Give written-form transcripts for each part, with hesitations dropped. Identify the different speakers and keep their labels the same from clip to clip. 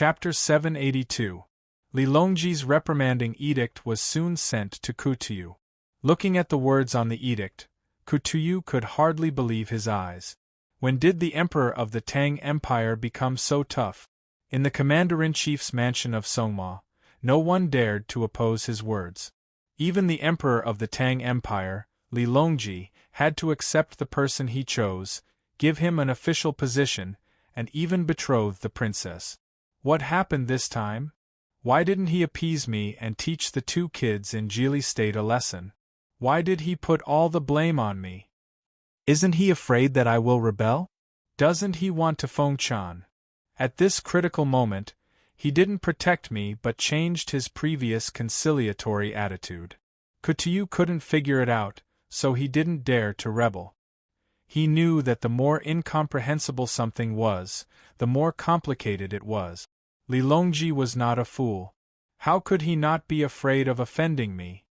Speaker 1: Chapter 782. Li Longji's reprimanding edict was soon sent to Kutuyu. Looking at the words on the edict, Kutuyu could hardly believe his eyes. When did the emperor of the Tang Empire become so tough? In the commander-in-chief's mansion of Songma, no one dared to oppose his words. Even the emperor of the Tang Empire, Li Longji, had to accept the person he chose, give him an official position, and even betroth the princess. What happened this time? Why didn't he appease me and teach the two kids in Jili State a lesson? Why did he put all the blame on me? Isn't he afraid that I will rebel? Doesn't he want to Fengchan? At this critical moment, he didn't protect me but changed his previous conciliatory attitude. Kutuyu couldn't figure it out, so he didn't dare to rebel. He knew that the more incomprehensible something was, the more complicated it was. Li Longji was not a fool. How could he not be afraid of offending me?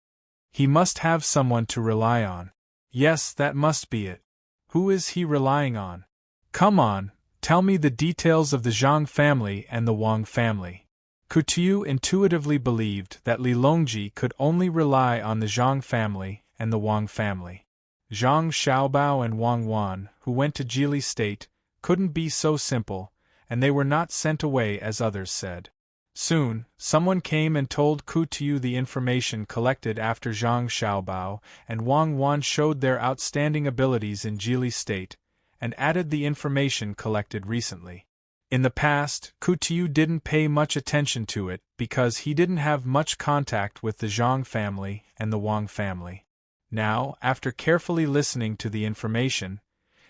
Speaker 1: He must have someone to rely on. Yes, that must be it. Who is he relying on? Come on, tell me the details of the Zhang family and the Wang family. Kutuyu intuitively believed that Li Longji could only rely on the Zhang family and the Wang family. Zhang Xiaobao and Wang Wan, who went to Jili State, couldn't be so simple, and they were not sent away as others said. Soon, someone came and told Kutuyu the information collected after Zhang Xiaobao and Wang Wan showed their outstanding abilities in Jili State, and added the information collected recently. In the past, Kutuyu didn't pay much attention to it because he didn't have much contact with the Zhang family and the Wang family. Now, after carefully listening to the information,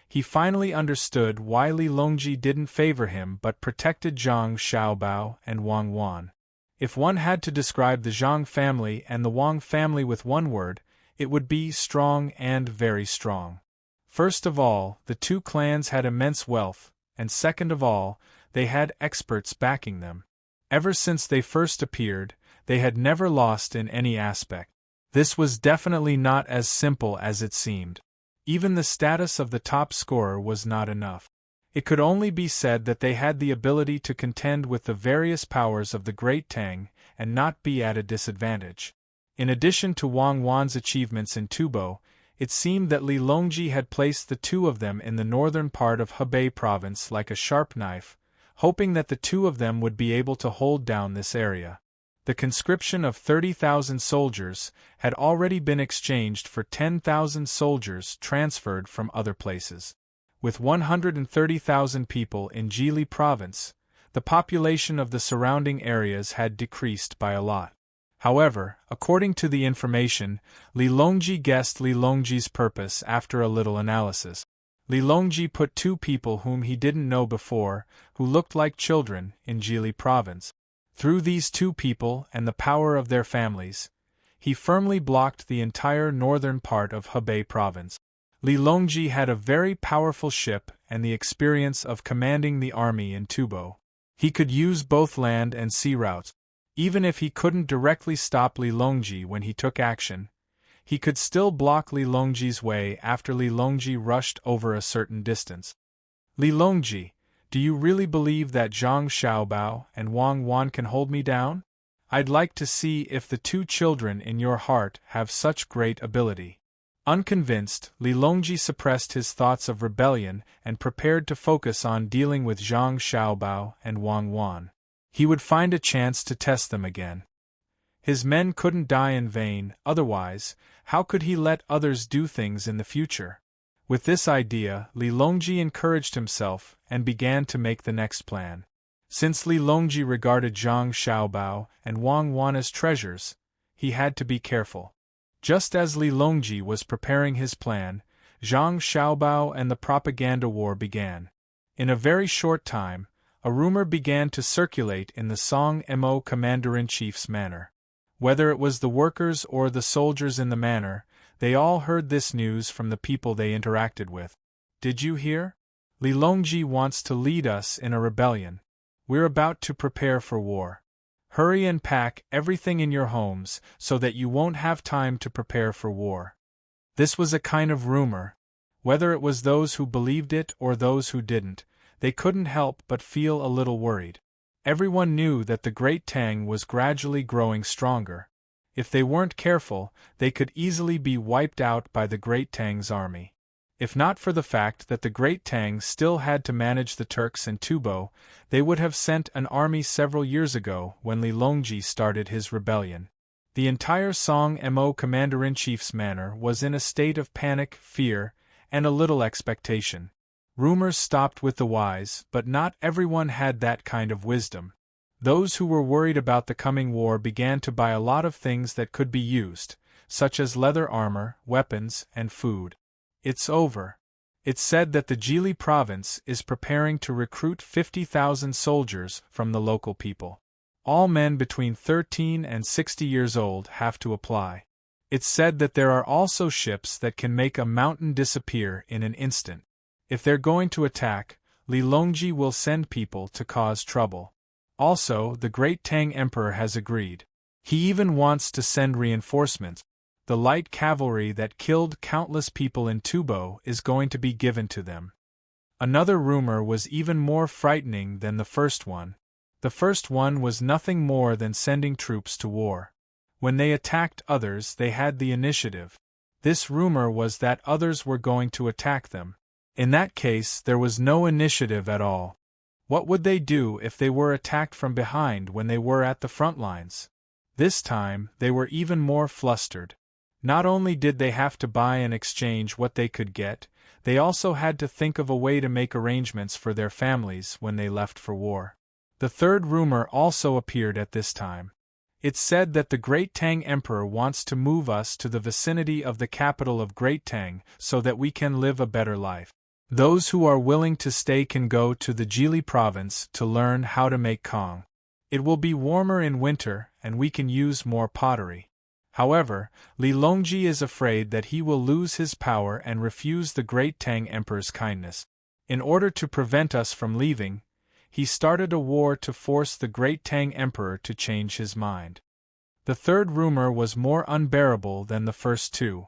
Speaker 1: he finally understood why Li Longji didn't favor him but protected Zhang Xiaobao and Wang Wan. If one had to describe the Zhang family and the Wang family with one word, it would be strong and very strong. First of all, the two clans had immense wealth, and second of all, they had experts backing them. Ever since they first appeared, they had never lost in any aspect. This was definitely not as simple as it seemed. Even the status of the top scorer was not enough. It could only be said that they had the ability to contend with the various powers of the Great Tang and not be at a disadvantage. In addition to Wang Wan's achievements in Tubo, it seemed that Li Longji had placed the two of them in the northern part of Hebei province like a sharp knife, hoping that the two of them would be able to hold down this area. The conscription of 30,000 soldiers had already been exchanged for 10,000 soldiers transferred from other places. With 130,000 people in Jili province, the population of the surrounding areas had decreased by a lot. However, according to the information, Li Longji guessed Li Longji's purpose after a little analysis. Li Longji put two people whom he didn't know before, who looked like children, in Jili province. Through these two people and the power of their families, he firmly blocked the entire northern part of Hebei province. Li Longji had a very powerful ship and the experience of commanding the army in Tubo. He could use both land and sea routes. Even if he couldn't directly stop Li Longji when he took action, he could still block Li Longji's way after Li Longji rushed over a certain distance. Li Longji, do you really believe that Zhang Xiaobao and Wang Wan can hold me down? I'd like to see if the two children in your heart have such great ability. Unconvinced, Li Longji suppressed his thoughts of rebellion and prepared to focus on dealing with Zhang Xiaobao and Wang Wan. He would find a chance to test them again. His men couldn't die in vain, otherwise, how could he let others do things in the future? With this idea, Li Longji encouraged himself and began to make the next plan. Since Li Longji regarded Zhang Xiaobao and Wang Wan as treasures, he had to be careful. Just as Li Longji was preparing his plan, Zhang Xiaobao and the propaganda war began. In a very short time, a rumor began to circulate in the Song Mo commander-in-chief's manor. Whether it was the workers or the soldiers in the manor, they all heard this news from the people they interacted with. Did you hear? Li Longji wants to lead us in a rebellion. We're about to prepare for war. Hurry and pack everything in your homes so that you won't have time to prepare for war. This was a kind of rumor. Whether it was those who believed it or those who didn't, they couldn't help but feel a little worried. Everyone knew that the Great Tang was gradually growing stronger. If they weren't careful, they could easily be wiped out by the Great Tang's army. If not for the fact that the Great Tang still had to manage the Turks and Tubo, they would have sent an army several years ago when Li Longji started his rebellion. The entire Song Mo commander-in-chief's manor was in a state of panic, fear, and a little expectation. Rumors stopped with the wise, but not everyone had that kind of wisdom. Those who were worried about the coming war began to buy a lot of things that could be used, such as leather armor, weapons, and food. It's over. It's said that the Jili province is preparing to recruit 50,000 soldiers from the local people. All men between 13 and 60 years old have to apply. It's said that there are also ships that can make a mountain disappear in an instant. If they're going to attack, Li Longji will send people to cause trouble. Also, the Great Tang Emperor has agreed. He even wants to send reinforcements. The light cavalry that killed countless people in Tubo is going to be given to them. Another rumor was even more frightening than the first one. The first one was nothing more than sending troops to war. When they attacked others, they had the initiative. This rumor was that others were going to attack them. In that case, there was no initiative at all. What would they do if they were attacked from behind when they were at the front lines? This time, they were even more flustered. Not only did they have to buy and exchange what they could get, they also had to think of a way to make arrangements for their families when they left for war. The third rumor also appeared at this time. It said that the Great Tang Emperor wants to move us to the vicinity of the capital of Great Tang so that we can live a better life. Those who are willing to stay can go to the Jili province to learn how to make Kong. It will be warmer in winter and we can use more pottery. However, Li Longji is afraid that he will lose his power and refuse the Great Tang Emperor's kindness. In order to prevent us from leaving, he started a war to force the Great Tang Emperor to change his mind. The third rumor was more unbearable than the first two.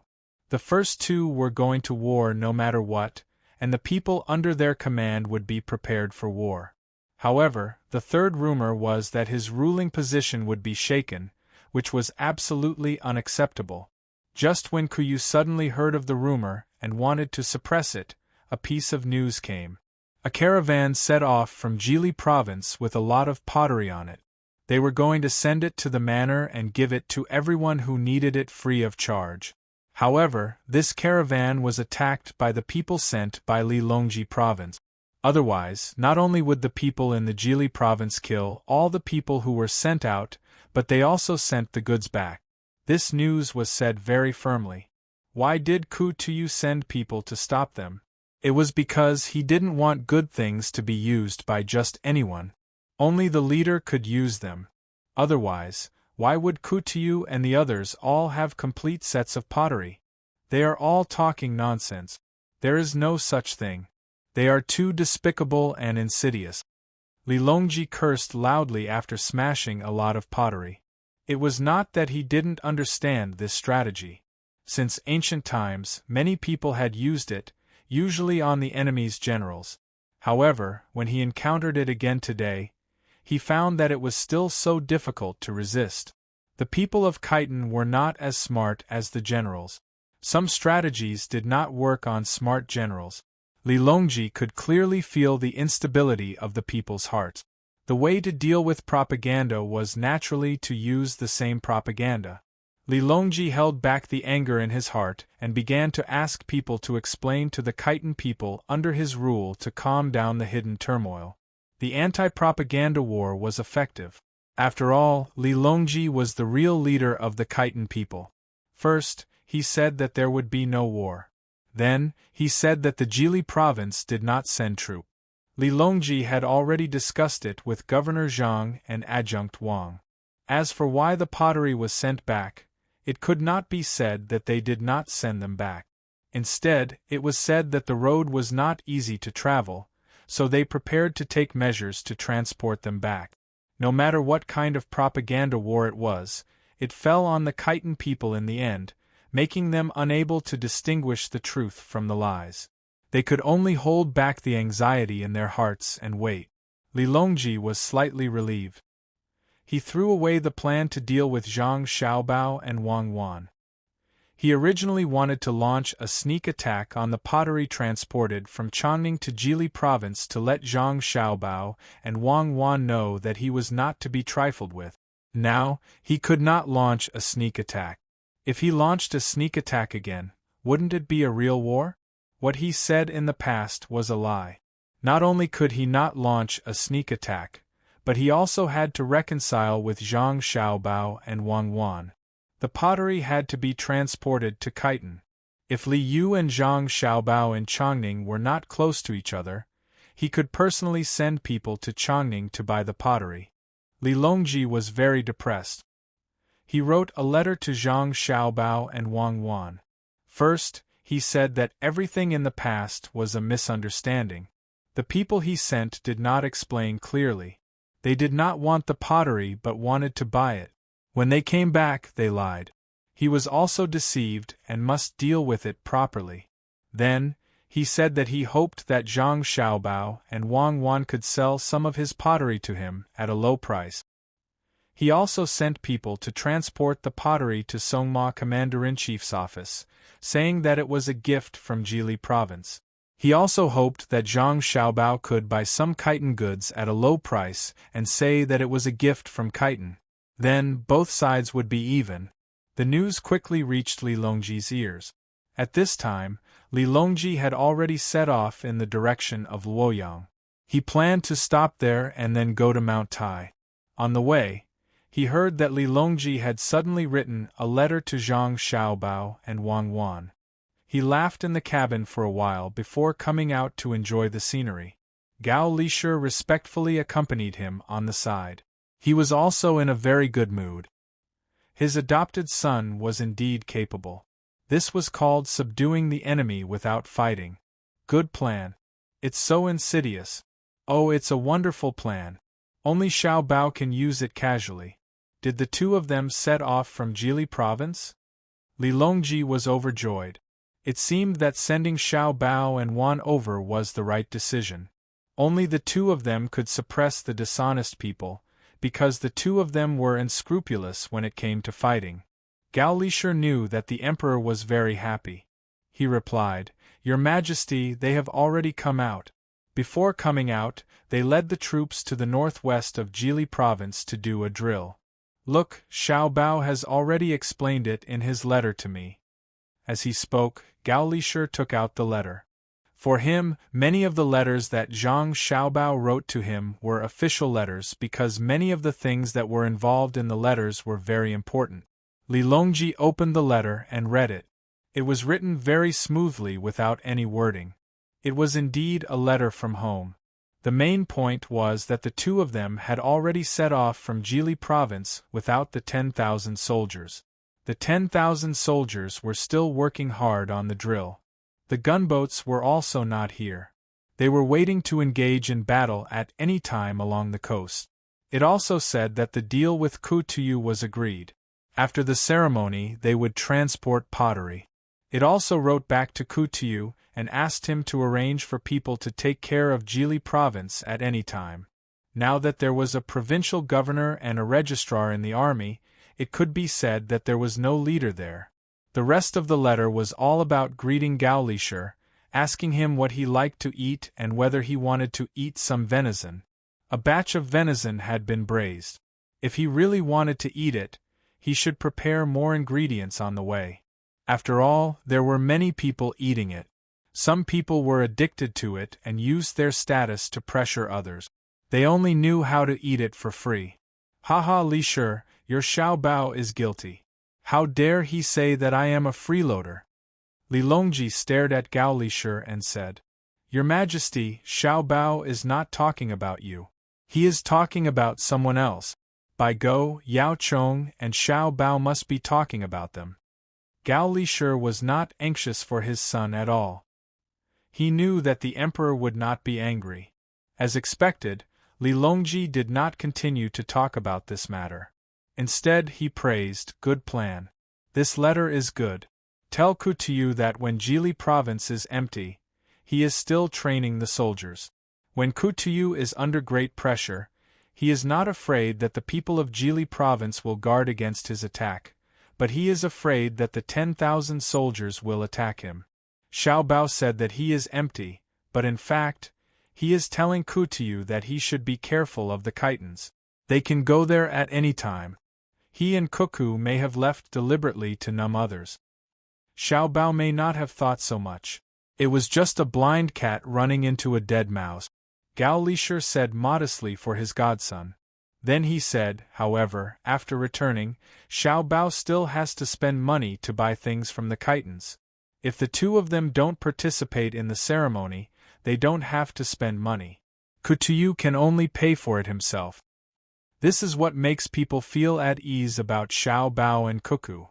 Speaker 1: The first two were going to war no matter what, and the people under their command would be prepared for war. However, the third rumor was that his ruling position would be shaken, which was absolutely unacceptable. Just when Kuyu suddenly heard of the rumor and wanted to suppress it, a piece of news came. A caravan set off from Jili province with a lot of pottery on it. They were going to send it to the manor and give it to everyone who needed it free of charge. However, this caravan was attacked by the people sent by Li Longji province. Otherwise, not only would the people in the Jili province kill all the people who were sent out, but they also sent the goods back. This news was said very firmly. Why did Ku Tuyu send people to stop them? It was because he didn't want good things to be used by just anyone. Only the leader could use them. Otherwise, why would Ku Tuyu and the others all have complete sets of pottery? They are all talking nonsense. There is no such thing. They are too despicable and insidious. Li Longji cursed loudly after smashing a lot of pottery. It was not that he didn't understand this strategy. Since ancient times, many people had used it, usually on the enemy's generals. However, when he encountered it again today, he found that it was still so difficult to resist. The people of Khitan were not as smart as the generals. Some strategies did not work on smart generals. Li Longji could clearly feel the instability of the people's hearts. The way to deal with propaganda was naturally to use the same propaganda. Li Longji held back the anger in his heart and began to ask people to explain to the Khitan people under his rule to calm down the hidden turmoil. The anti-propaganda war was effective. After all, Li Longji was the real leader of the Khitan people. First, he said that there would be no war. Then, he said that the Jili province did not send troops. Li Longji had already discussed it with Governor Zhang and Adjunct Wang. As for why the pottery was sent back, it could not be said that they did not send them back. Instead, it was said that the road was not easy to travel, so they prepared to take measures to transport them back. No matter what kind of propaganda war it was, it fell on the Khitan people in the end, making them unable to distinguish the truth from the lies. They could only hold back the anxiety in their hearts and wait. Li Longji was slightly relieved. He threw away the plan to deal with Zhang Xiaobao and Wang Wan. He originally wanted to launch a sneak attack on the pottery transported from Changning to Jili province to let Zhang Xiaobao and Wang Wan know that he was not to be trifled with. Now, he could not launch a sneak attack. If he launched a sneak attack again, wouldn't it be a real war? What he said in the past was a lie. Not only could he not launch a sneak attack, but he also had to reconcile with Zhang Xiaobao and Wang Wan. The pottery had to be transported to Khitan. If Li Yu and Zhang Xiaobao in Changning were not close to each other, he could personally send people to Changning to buy the pottery. Li Longji was very depressed. He wrote a letter to Zhang Xiaobao and Wang Wan. First, he said that everything in the past was a misunderstanding. The people he sent did not explain clearly. They did not want the pottery but wanted to buy it. When they came back, they lied. He was also deceived and must deal with it properly. Then, he said that he hoped that Zhang Xiaobao and Wang Wan could sell some of his pottery to him at a low price. He also sent people to transport the pottery to Songma Commander-in-Chief's office, saying that it was a gift from Jili province. He also hoped that Zhang Xiaobao could buy some Khitan goods at a low price and say that it was a gift from Khitan. Then, both sides would be even. The news quickly reached Li Longji's ears. At this time, Li Longji had already set off in the direction of Luoyang. He planned to stop there and then go to Mount Tai. On the way, he heard that Li Longji had suddenly written a letter to Zhang Xiaobao and Wang Wan. He laughed in the cabin for a while before coming out to enjoy the scenery. Gao Lisher respectfully accompanied him on the side. He was also in a very good mood. His adopted son was indeed capable. This was called subduing the enemy without fighting. Good plan. It's so insidious. Oh, it's a wonderful plan. Only Xiao Bao can use it casually. Did the two of them set off from Jili province? Li Longji was overjoyed. It seemed that sending Xiao Bao and Wan over was the right decision. Only the two of them could suppress the dishonest people, because the two of them were unscrupulous when it came to fighting. Gao Lisher knew that the emperor was very happy. He replied, "Your Majesty, they have already come out." Before coming out, they led the troops to the northwest of Jili province to do a drill. Look, Xiao Bao has already explained it in his letter to me. As he spoke, Gao Lisher took out the letter. For him, many of the letters that Zhang Xiaobao wrote to him were official letters because many of the things that were involved in the letters were very important. Li Longji opened the letter and read it. It was written very smoothly without any wording. It was indeed a letter from home. The main point was that the two of them had already set off from Jili province without the 10,000 soldiers. The 10,000 soldiers were still working hard on the drill. The gunboats were also not here. They were waiting to engage in battle at any time along the coast. It also said that the deal with Kutuyu was agreed. After the ceremony, they would transport pottery. It also wrote back to Kutuyu and asked him to arrange for people to take care of Jili province at any time. Now that there was a provincial governor and a registrar in the army, it could be said that there was no leader there. The rest of the letter was all about greeting Gao Lisher, asking him what he liked to eat and whether he wanted to eat some venison. A batch of venison had been braised. If he really wanted to eat it, he should prepare more ingredients on the way. After all, there were many people eating it. Some people were addicted to it and used their status to pressure others. They only knew how to eat it for free. Haha, Lisher, your Xiao Bao is guilty. How dare he say that I am a freeloader? Li Longji stared at Gao Lisher and said, Your Majesty, Xiao Bao is not talking about you. He is talking about someone else. By Go, Yao Chong, and Xiao Bao must be talking about them. Gao Lisher was not anxious for his son at all. He knew that the emperor would not be angry. As expected, Li Longji did not continue to talk about this matter. Instead, he praised, Good plan. This letter is good. Tell Kutuyu that when Jili province is empty, he is still training the soldiers. When Kutuyu is under great pressure, he is not afraid that the people of Jili province will guard against his attack, but he is afraid that the 10,000 soldiers will attack him. Xiao Bao said that he is empty, but in fact, he is telling Kutuyu that he should be careful of the Khitans. They can go there at any time. He and Cuckoo may have left deliberately to numb others. Xiao Bao may not have thought so much. It was just a blind cat running into a dead mouse, Gao Lisher said modestly for his godson. Then he said, however, after returning, Xiao Bao still has to spend money to buy things from the Khitans. If the two of them don't participate in the ceremony, they don't have to spend money. Kutuyu can only pay for it himself. This is what makes people feel at ease about Xiao Bao and Cuckoo.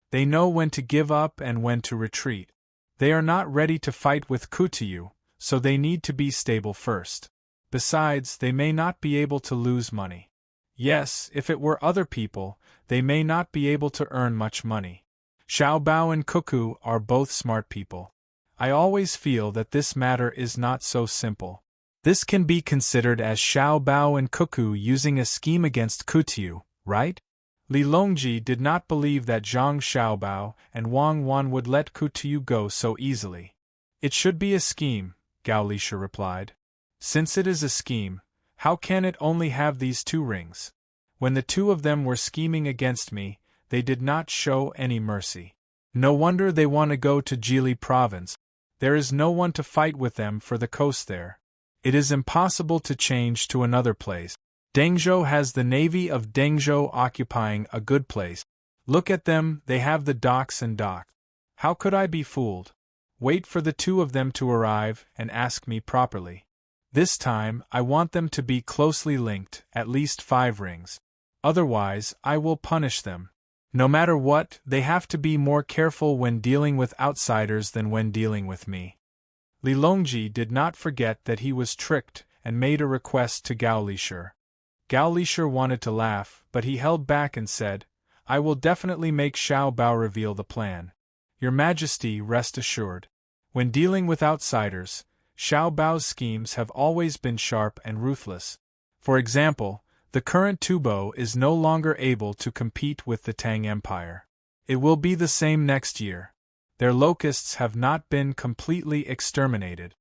Speaker 1: They know when to give up and when to retreat. They are not ready to fight with Kutuyu, so they need to be stable first. Besides, they may not be able to lose money. Yes, if it were other people, they may not be able to earn much money. Xiao Bao and Cuckoo are both smart people. I always feel that this matter is not so simple. This can be considered as Xiao Bao and Cuckoo using a scheme against Kutuyu, right? Li Longji did not believe that Zhang Xiaobao and Wang Wan would let Kutuyu go so easily. It should be a scheme, Gao Lisha replied. Since it is a scheme, how can it only have these 2 rings? When the 2 of them were scheming against me, they did not show any mercy. No wonder they want to go to Jili province. There is no one to fight with them for the coast there. It is impossible to change to another place. Dengzhou has the navy of Dengzhou occupying a good place. Look at them, they have the docks and docks. How could I be fooled? Wait for the 2 of them to arrive and ask me properly. This time, I want them to be closely linked, at least 5 rings. Otherwise, I will punish them. No matter what, they have to be more careful when dealing with outsiders than when dealing with me. Li Longji did not forget that he was tricked and made a request to Gao Lisher. Gao Lisher wanted to laugh, but he held back and said, I will definitely make Xiao Bao reveal the plan. Your Majesty, rest assured. When dealing with outsiders, Xiao Bao's schemes have always been sharp and ruthless. For example, the current Tubo is no longer able to compete with the Tang Empire. It will be the same next year. Their locusts have not been completely exterminated.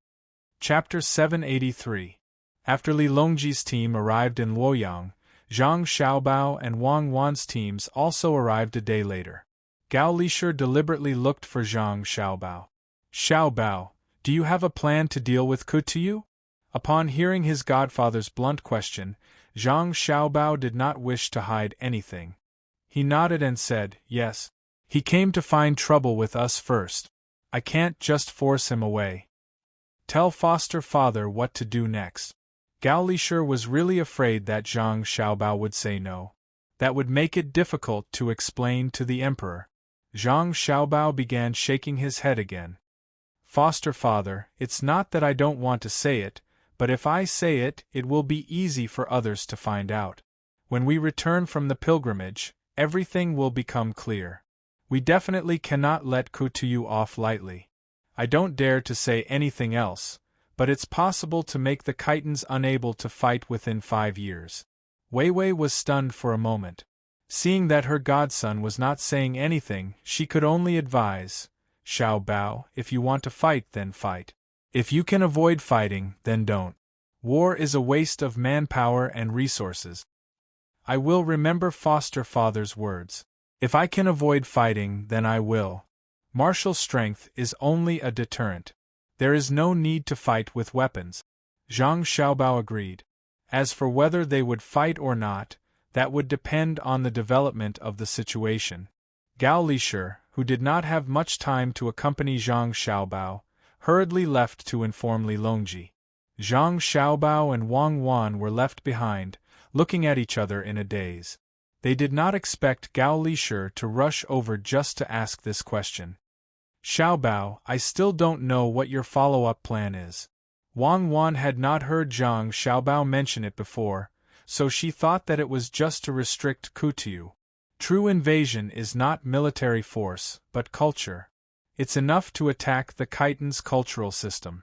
Speaker 1: Chapter 783. After Li Longji's team arrived in Luoyang, Zhang Xiaobao and Wang Wan's teams also arrived a day later. Gao Lisher deliberately looked for Zhang Xiaobao. Xiaobao, do you have a plan to deal with Kutuyu? Upon hearing his godfather's blunt question, Zhang Xiaobao did not wish to hide anything. He nodded and said, yes. He came to find trouble with us first. I can't just force him away. Tell foster father what to do next. Gao Lisher was really afraid that Zhang Xiaobao would say no. That would make it difficult to explain to the emperor. Zhang Xiaobao began shaking his head again. Foster father, it's not that I don't want to say it, but if I say it, it will be easy for others to find out. When we return from the pilgrimage, everything will become clear. We definitely cannot let Kutuyu off lightly. I don't dare to say anything else, but it's possible to make the Khitans unable to fight within 5 years. Wei Wei was stunned for a moment. Seeing that her godson was not saying anything, she could only advise, Xiao Bao, if you want to fight, then fight. If you can avoid fighting, then don't. War is a waste of manpower and resources. I will remember foster father's words. If I can avoid fighting, then I will. Martial strength is only a deterrent. There is no need to fight with weapons. Zhang Xiaobao agreed. As for whether they would fight or not, that would depend on the development of the situation. Gao Lisher, who did not have much time to accompany Zhang Xiaobao, hurriedly left to inform Li Longji. Zhang Xiaobao and Wang Wan were left behind, looking at each other in a daze. They did not expect Gao Lisher to rush over just to ask this question. Xiaobao, I still don't know what your follow-up plan is. Wang Wan had not heard Zhang Xiaobao mention it before, so she thought that it was just to restrict Kutuyu. True invasion is not military force, but culture. It's enough to attack the Khitan's cultural system.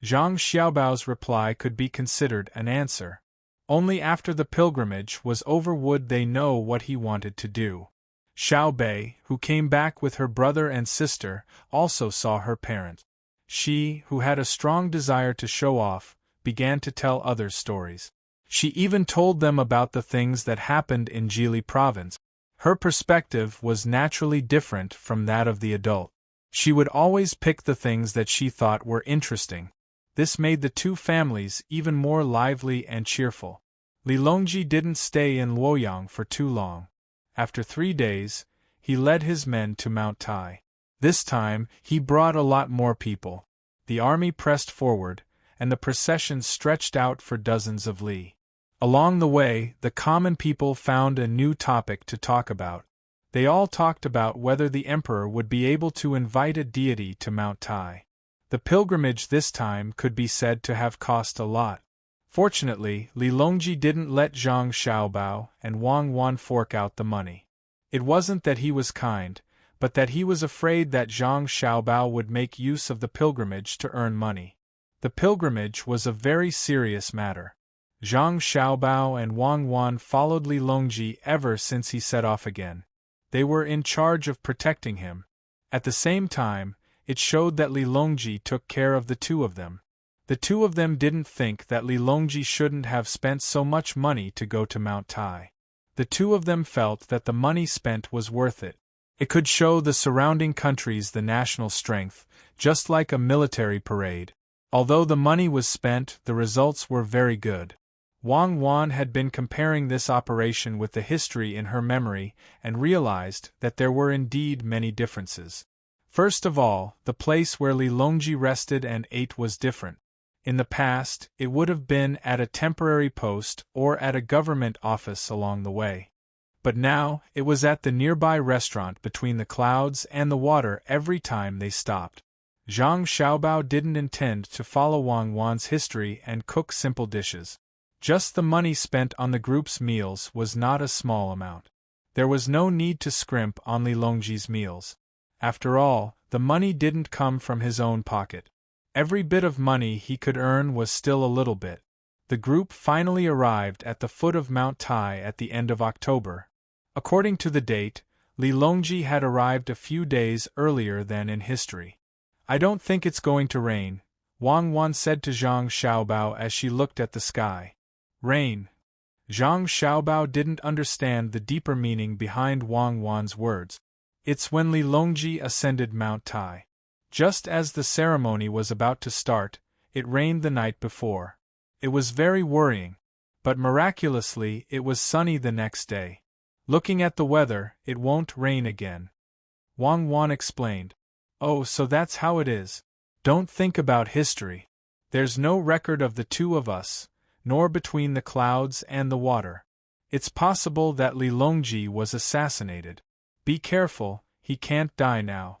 Speaker 1: Zhang Xiaobao's reply could be considered an answer. Only after the pilgrimage was over would they know what he wanted to do. Xiao Bei, who came back with her brother and sister, also saw her parent. She, who had a strong desire to show off, began to tell others stories. She even told them about the things that happened in Jili province. Her perspective was naturally different from that of the adult. She would always pick the things that she thought were interesting. This made the two families even more lively and cheerful. Li Longji didn't stay in Luoyang for too long. After 3 days, he led his men to Mount Tai. This time, he brought a lot more people. The army pressed forward, and the procession stretched out for dozens of li. Along the way, the common people found a new topic to talk about. They all talked about whether the emperor would be able to invite a deity to Mount Tai. The pilgrimage this time could be said to have cost a lot. Fortunately, Li Longji didn't let Zhang Xiaobao and Wang Wan fork out the money. It wasn't that he was kind, but that he was afraid that Zhang Xiaobao would make use of the pilgrimage to earn money. The pilgrimage was a very serious matter. Zhang Xiaobao and Wang Wan followed Li Longji ever since he set off again. They were in charge of protecting him. At the same time, it showed that Li Longji took care of the two of them. The two of them didn't think that Li Longji shouldn't have spent so much money to go to Mount Tai. The two of them felt that the money spent was worth it. It could show the surrounding countries the national strength, just like a military parade. Although the money was spent, the results were very good. Wang Wan had been comparing this operation with the history in her memory and realized that there were indeed many differences. First of all, the place where Li Longji rested and ate was different. In the past, it would have been at a temporary post or at a government office along the way. But now, it was at the nearby restaurant between the clouds and the water every time they stopped. Zhang Xiaobao didn't intend to follow Wang Wan's history and cook simple dishes. Just the money spent on the group's meals was not a small amount. There was no need to scrimp on Li Longji's meals. After all, the money didn't come from his own pocket. Every bit of money he could earn was still a little bit. The group finally arrived at the foot of Mount Tai at the end of October. According to the date, Li Longji had arrived a few days earlier than in history. "I don't think it's going to rain," Wang Wan said to Zhang Xiaobao as she looked at the sky. Rain. Zhang Xiaobao didn't understand the deeper meaning behind Wang Wan's words. It's when Li Longji ascended Mount Tai. Just as the ceremony was about to start, it rained the night before. It was very worrying. But miraculously, it was sunny the next day. Looking at the weather, it won't rain again. Wang Wan explained. "Oh, so that's how it is. Don't think about history. There's no record of the two of us, nor between the clouds and the water. It's possible that Li Longji was assassinated. Be careful, he can't die now."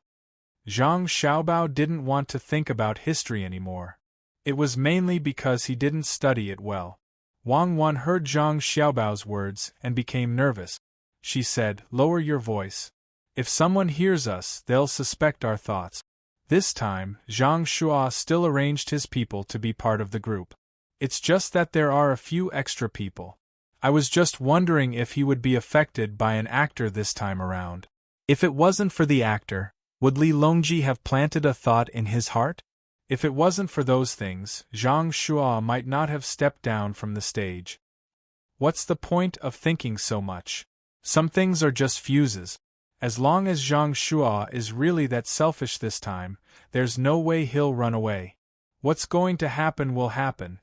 Speaker 1: Zhang Xiaobao didn't want to think about history anymore. It was mainly because he didn't study it well. Wang Wan heard Zhang Xiaobao's words and became nervous. She said, "Lower your voice. If someone hears us, they'll suspect our thoughts." This time, Zhang Shua still arranged his people to be part of the group. "It's just that there are a few extra people. I was just wondering if he would be affected by an actor this time around. If it wasn't for the actor, would Li Longji have planted a thought in his heart? If it wasn't for those things, Zhang Shua might not have stepped down from the stage. What's the point of thinking so much? Some things are just fuses. As long as Zhang Shua is really that selfish this time, there's no way he'll run away. What's going to happen will happen.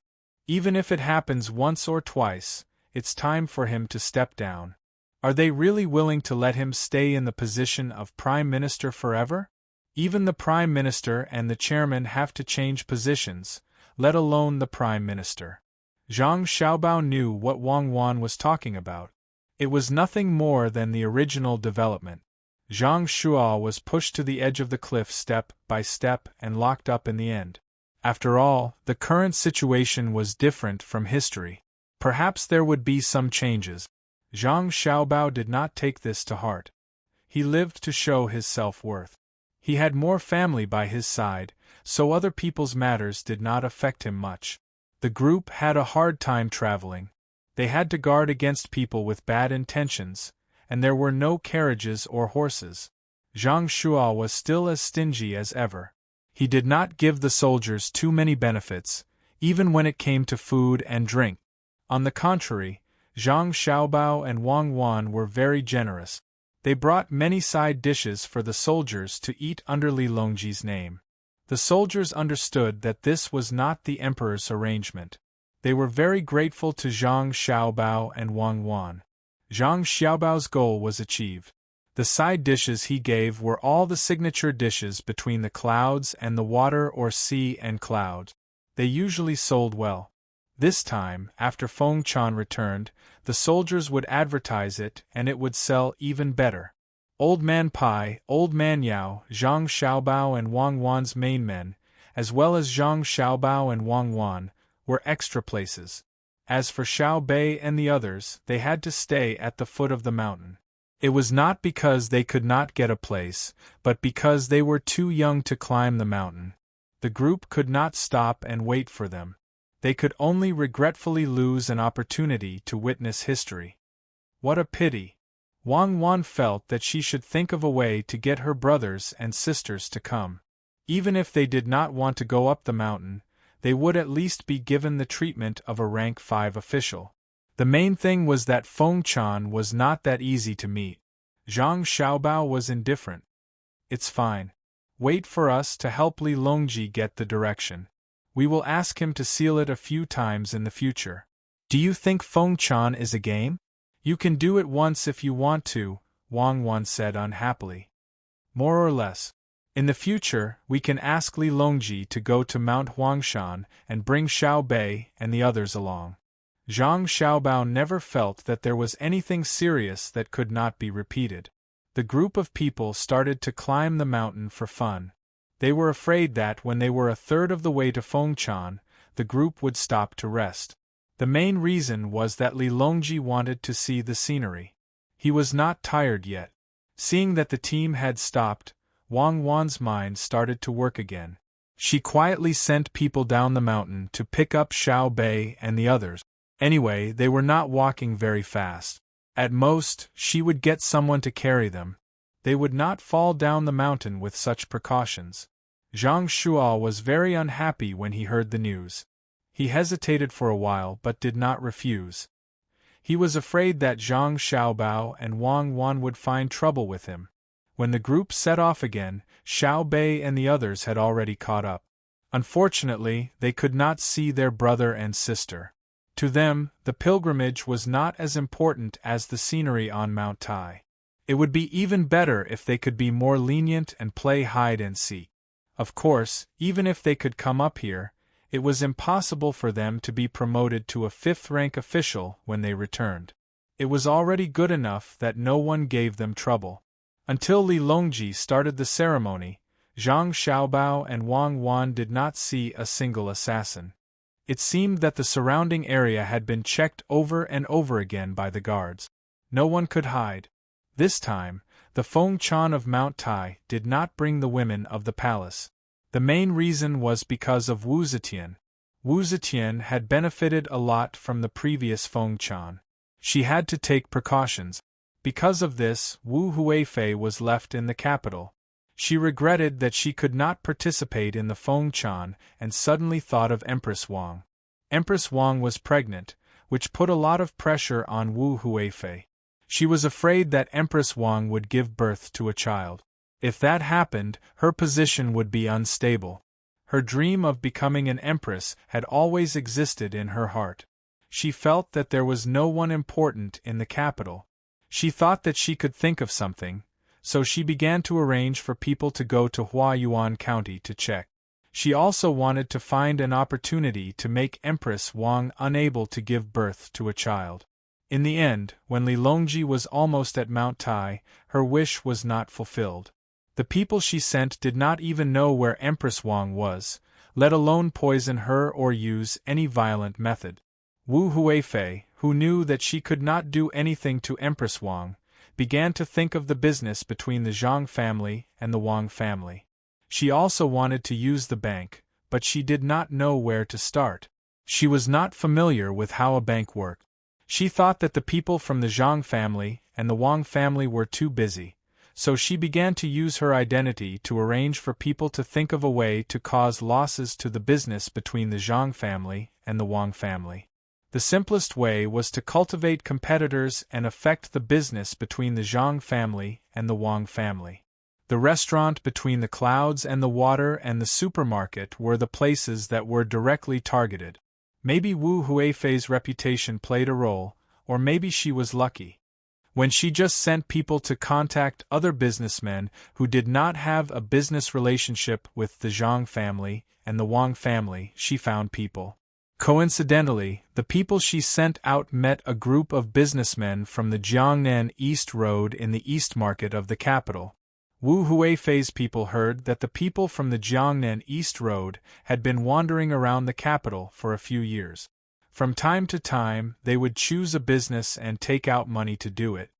Speaker 1: Even if it happens once or twice, it's time for him to step down. Are they really willing to let him stay in the position of Prime Minister forever? Even the Prime Minister and the Chairman have to change positions, let alone the Prime Minister." Zhang Xiaobao knew what Wang Wan was talking about. It was nothing more than the original development. Zhang Shua was pushed to the edge of the cliff step by step and locked up in the end. After all, the current situation was different from history. Perhaps there would be some changes. Zhang Xiaobao did not take this to heart. He lived to show his self-worth. He had more family by his side, so other people's matters did not affect him much. The group had a hard time traveling. They had to guard against people with bad intentions, and there were no carriages or horses. Zhang Shuo was still as stingy as ever. He did not give the soldiers too many benefits, even when it came to food and drink. On the contrary, Zhang Xiaobao and Wang Wan were very generous. They brought many side dishes for the soldiers to eat under Li Longji's name. The soldiers understood that this was not the emperor's arrangement. They were very grateful to Zhang Xiaobao and Wang Wan. Zhang Xiaobao's goal was achieved. The side dishes he gave were all the signature dishes between the clouds and the water or sea and clouds. They usually sold well. This time, after Feng Chan returned, the soldiers would advertise it and it would sell even better. Old Man Pai, Old Man Yao, Zhang Xiaobao and Wang Wan's main men, as well as Zhang Xiaobao and Wang Wan, were extra places. As for Xiao Bei and the others, they had to stay at the foot of the mountain. It was not because they could not get a place, but because they were too young to climb the mountain. The group could not stop and wait for them. They could only regretfully lose an opportunity to witness history. What a pity! Wang Wan felt that she should think of a way to get her brothers and sisters to come. Even if they did not want to go up the mountain, they would at least be given the treatment of a rank 5 official. The main thing was that Feng Chan was not that easy to meet. Zhang Xiaobao was indifferent. It's fine. Wait for us to help Li Longji get the direction. We will ask him to seal it a few times in the future. Do you think Feng Chan is a game? You can do it once if you want to, Wang Wan said unhappily. More or less. In the future, we can ask Li Longji to go to Mount Huangshan and bring Xiao Bei and the others along. Zhang Xiaobao never felt that there was anything serious that could not be repeated. The group of people started to climb the mountain for fun. They were afraid that when they were a third of the way to Fengshan, the group would stop to rest. The main reason was that Li Longji wanted to see the scenery. He was not tired yet. Seeing that the team had stopped, Wang Wan's mind started to work again. She quietly sent people down the mountain to pick up Xiao Bei and the others. Anyway, they were not walking very fast. At most, she would get someone to carry them. They would not fall down the mountain with such precautions. Zhang Shuo was very unhappy when he heard the news. He hesitated for a while but did not refuse. He was afraid that Zhang Xiaobao and Wang Wan would find trouble with him. When the group set off again, Xiao Bei and the others had already caught up. Unfortunately, they could not see their brother and sister. To them, the pilgrimage was not as important as the scenery on Mount Tai. It would be even better if they could be more lenient and play hide and seek. Of course, even if they could come up here, it was impossible for them to be promoted to a 5th-rank official when they returned. It was already good enough that no one gave them trouble. Until Li Longji started the ceremony, Zhang Xiaobao and Wang Wan did not see a single assassin. It seemed that the surrounding area had been checked over and over again by the guards. No one could hide. This time, the Feng Chan of Mount Tai did not bring the women of the palace. The main reason was because of Wu Zetian. Wu Zetian had benefited a lot from the previous Feng Chan. She had to take precautions. Because of this, Wu Huifei was left in the capital. She regretted that she could not participate in the Feng Chan and suddenly thought of Empress Wang. Empress Wang was pregnant, which put a lot of pressure on Wu Huifei. She was afraid that Empress Wang would give birth to a child. If that happened, her position would be unstable. Her dream of becoming an empress had always existed in her heart. She felt that there was no one important in the capital. She thought that she could think of something, so she began to arrange for people to go to Huayuan County to check. She also wanted to find an opportunity to make Empress Wang unable to give birth to a child. In the end, when Li Longji was almost at Mount Tai, her wish was not fulfilled. The people she sent did not even know where Empress Wang was, let alone poison her or use any violent method. Wu Huifei, who knew that she could not do anything to Empress Wang, began to think of the business between the Zhang family and the Wang family. She also wanted to use the bank, but she did not know where to start. She was not familiar with how a bank worked. She thought that the people from the Zhang family and the Wang family were too busy, so she began to use her identity to arrange for people to think of a way to cause losses to the business between the Zhang family and the Wang family. The simplest way was to cultivate competitors and affect the business between the Zhang family and the Wang family. The restaurant between the clouds and the water and the supermarket were the places that were directly targeted. Maybe Wu Huifei's reputation played a role, or maybe she was lucky. When she just sent people to contact other businessmen who did not have a business relationship with the Zhang family and the Wang family, she found people. Coincidentally, the people she sent out met a group of businessmen from the Jiangnan East Road in the East Market of the capital. Wu Huifei's people heard that the people from the Jiangnan East Road had been wandering around the capital for a few years. From time to time, they would choose a business and take out money to do it.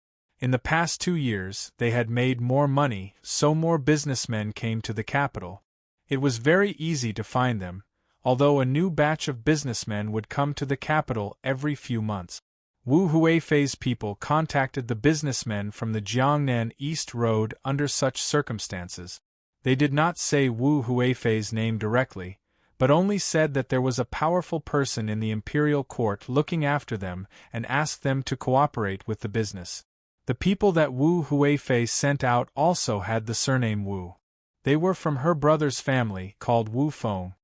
Speaker 1: In the past 2 years, they had made more money, so more businessmen came to the capital. It was very easy to find them, although a new batch of businessmen would come to the capital every few months. Wu Huifei's people contacted the businessmen from the Jiangnan East Road under such circumstances. They did not say Wu Huifei's name directly, but only said that there was a powerful person in the imperial court looking after them and asked them to cooperate with the business. The people that Wu Huifei sent out also had the surname Wu. They were from her brother's family, called Wu Feng.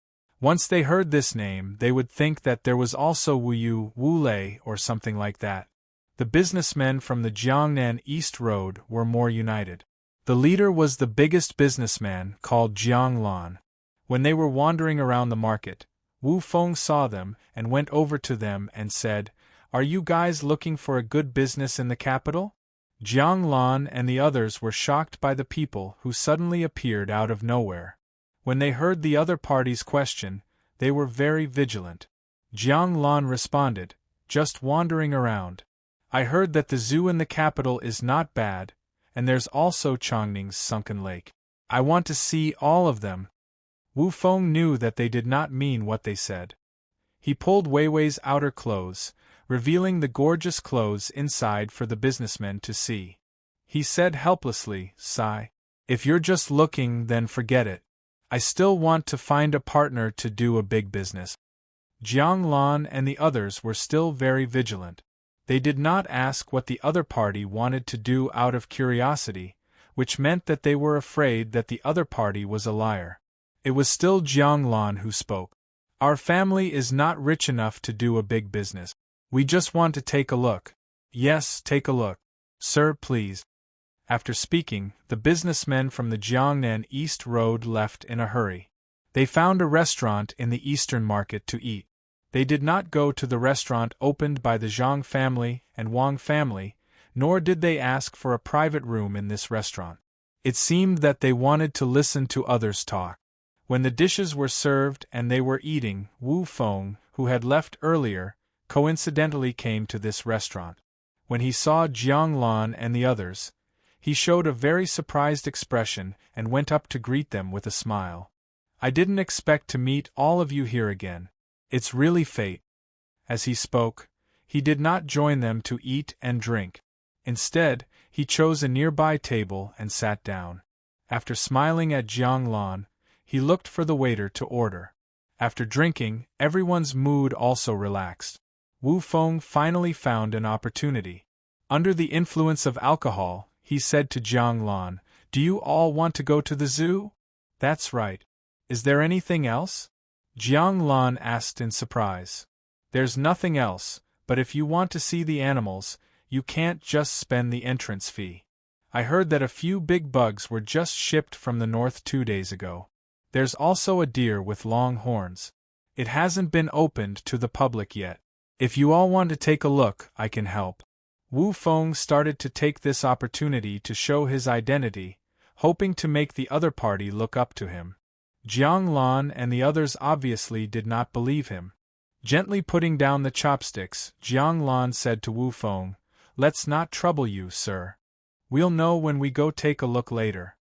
Speaker 1: Once they heard this name, they would think that there was also Wu Yu, Wu Lei, or something like that. The businessmen from the Jiangnan East Road were more united. The leader was the biggest businessman, called Jiang Lan. When they were wandering around the market, Wu Feng saw them and went over to them and said, "Are you guys looking for a good business in the capital?" Jiang Lan and the others were shocked by the people who suddenly appeared out of nowhere. When they heard the other party's question, they were very vigilant. Jiang Lan responded, "Just wandering around. I heard that the zoo in the capital is not bad, and there's also Chongning's sunken lake. I want to see all of them." Wu Feng knew that they did not mean what they said. He pulled Weiwei's outer clothes, revealing the gorgeous clothes inside for the businessmen to see. He said helplessly, "Sigh. If you're just looking, then forget it. I still want to find a partner to do a big business." Jiang Lan and the others were still very vigilant. They did not ask what the other party wanted to do out of curiosity, which meant that they were afraid that the other party was a liar. It was still Jiang Lan who spoke. "Our family is not rich enough to do a big business. We just want to take a look." "Yes, take a look. Sir, please." After speaking, the businessmen from the Jiangnan East Road left in a hurry. They found a restaurant in the Eastern Market to eat. They did not go to the restaurant opened by the Zhang family and Wang family, nor did they ask for a private room in this restaurant. It seemed that they wanted to listen to others talk. When the dishes were served and they were eating, Wu Feng, who had left earlier, coincidentally came to this restaurant. When he saw Jiang Lan and the others, he showed a very surprised expression and went up to greet them with a smile. "I didn't expect to meet all of you here again. It's really fate." As he spoke, he did not join them to eat and drink. Instead, he chose a nearby table and sat down. After smiling at Jiang Lan, he looked for the waiter to order. After drinking, everyone's mood also relaxed. Wu Feng finally found an opportunity. Under the influence of alcohol, he said to Jiang Lan, "Do you all want to go to the zoo?" "That's right. Is there anything else?" Jiang Lan asked in surprise. "There's nothing else, but if you want to see the animals, you can't just spend the entrance fee. I heard that a few big bugs were just shipped from the north 2 days ago. There's also a deer with long horns. It hasn't been opened to the public yet. If you all want to take a look, I can help." Wu Feng started to take this opportunity to show his identity, hoping to make the other party look up to him. Jiang Lan and the others obviously did not believe him. Gently putting down the chopsticks, Jiang Lan said to Wu Feng, "Let's not trouble you, sir. We'll know when we go take a look later.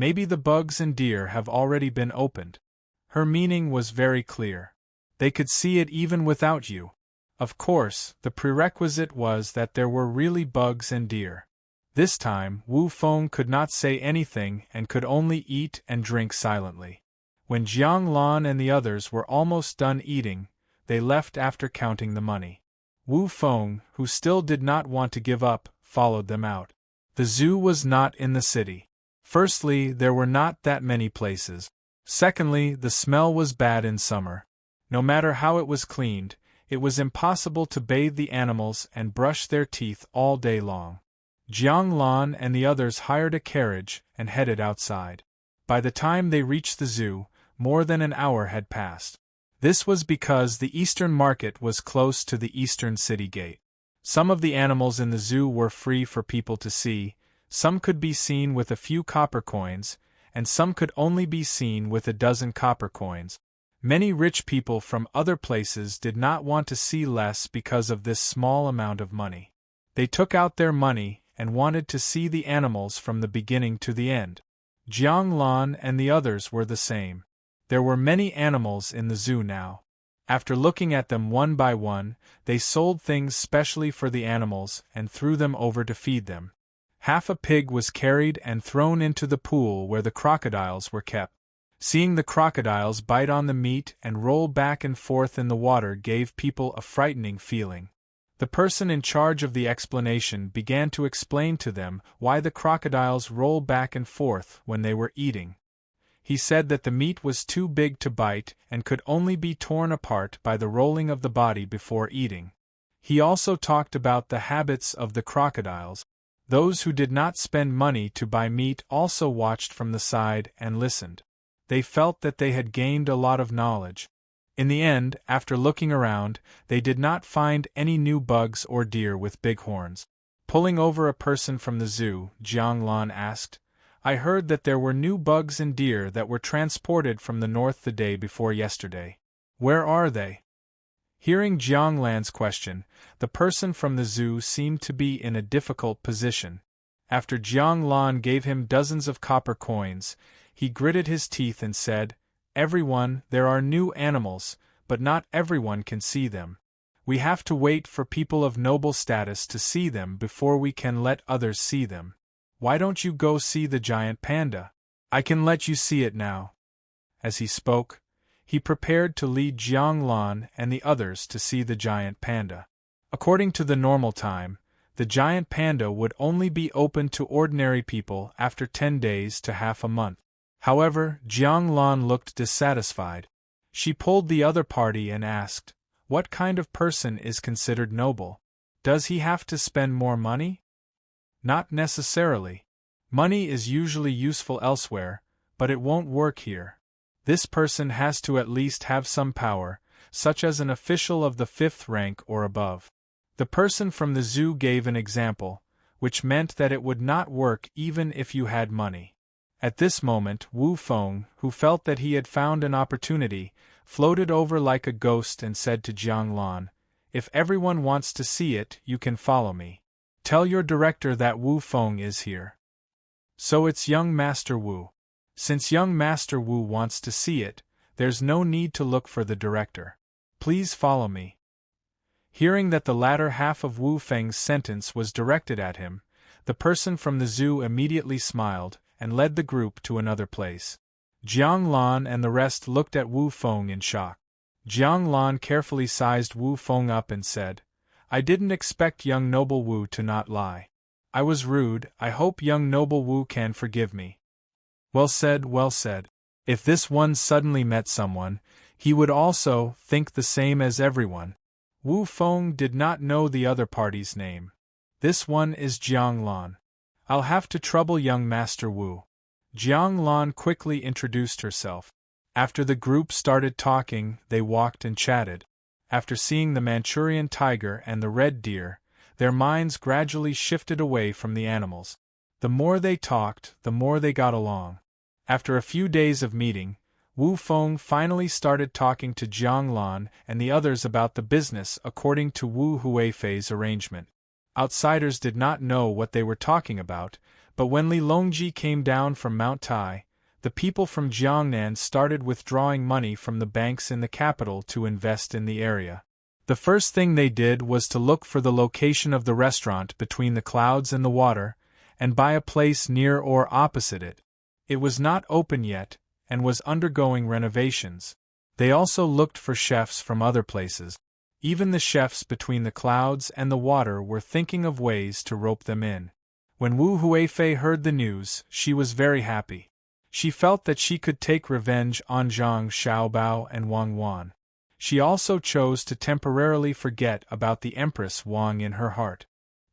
Speaker 1: Maybe the bugs and deer have already been opened. Her meaning was very clear. They could see it even without you. Of course, the prerequisite was that there were really bugs and deer. This time, Wu Feng could not say anything and could only eat and drink silently. When Jiang Lan and the others were almost done eating, they left after counting the money. Wu Feng, who still did not want to give up, followed them out. The zoo was not in the city. Firstly, there were not that many places. Secondly, the smell was bad in summer. No matter how it was cleaned, it was impossible to bathe the animals and brush their teeth all day long. Jiang Lan and the others hired a carriage and headed outside. By the time they reached the zoo, more than an hour had passed. This was because the eastern market was close to the eastern city gate. Some of the animals in the zoo were free for people to see, some could be seen with a few copper coins, and some could only be seen with a dozen copper coins. Many rich people from other places did not want to see less because of this small amount of money. They took out their money and wanted to see the animals from the beginning to the end. Jiang Lan and the others were the same. There were many animals in the zoo now. After looking at them one by one, they sold things specially for the animals and threw them over to feed them. Half a pig was carried and thrown into the pool where the crocodiles were kept. Seeing the crocodiles bite on the meat and roll back and forth in the water gave people a frightening feeling. The person in charge of the explanation began to explain to them why the crocodiles roll back and forth when they were eating. He said that the meat was too big to bite and could only be torn apart by the rolling of the body before eating. He also talked about the habits of the crocodiles. Those who did not spend money to buy meat also watched from the side and listened. They felt that they had gained a lot of knowledge. In the end, after looking around, they did not find any new bugs or deer with big horns. Pulling over a person from the zoo, Jiang Lan asked, "I heard that there were new bugs and deer that were transported from the north the day before yesterday. Where are they?" Hearing Jiang Lan's question, the person from the zoo seemed to be in a difficult position. After Jiang Lan gave him dozens of copper coins, he gritted his teeth and said, "Everyone, there are new animals, but not everyone can see them. We have to wait for people of noble status to see them before we can let others see them. Why don't you go see the giant panda? I can let you see it now." As he spoke, he prepared to lead Jiang Lan and the others to see the giant panda. According to the normal time, the giant panda would only be open to ordinary people after 10 days to half a month. However, Jiang Lan looked dissatisfied. She pulled the other party and asked, "What kind of person is considered noble? Does he have to spend more money?" "Not necessarily. Money is usually useful elsewhere, but it won't work here. This person has to at least have some power, such as an official of the 5th rank or above." The person from the zoo gave an example, which meant that it would not work even if you had money. At this moment, Wu Feng, who felt that he had found an opportunity, floated over like a ghost and said to Jiang Lan, "If everyone wants to see it, you can follow me. Tell your director that Wu Feng is here." "So it's young Master Wu. Since young Master Wu wants to see it, there's no need to look for the director. Please follow me." Hearing that the latter half of Wu Feng's sentence was directed at him, the person from the zoo immediately smiled and led the group to another place. Jiang Lan and the rest looked at Wu Feng in shock. Jiang Lan carefully sized Wu Feng up and said, "I didn't expect young noble Wu to not lie. I was rude. I hope young noble Wu can forgive me." Well said, well said. If this one suddenly met someone, he would also think the same as everyone. Wu Feng did not know the other party's name. "This one is Jiang Lan. I'll have to trouble young Master Wu." Jiang Lan quickly introduced herself. After the group started talking, they walked and chatted. After seeing the Manchurian tiger and the red deer, their minds gradually shifted away from the animals. The more they talked, the more they got along. After a few days of meeting, Wu Feng finally started talking to Jiang Lan and the others about the business according to Wu Huifei's arrangement. Outsiders did not know what they were talking about, but when Li Longji came down from Mount Tai, the people from Jiangnan started withdrawing money from the banks in the capital to invest in the area. The first thing they did was to look for the location of the restaurant between the clouds and the water, and buy a place near or opposite it. It was not open yet, and was undergoing renovations. They also looked for chefs from other places. Even the chefs between the clouds and the water were thinking of ways to rope them in. When Wu Huifei heard the news, she was very happy. She felt that she could take revenge on Zhang Xiaobao and Wang Wan. She also chose to temporarily forget about the Empress Wang in her heart.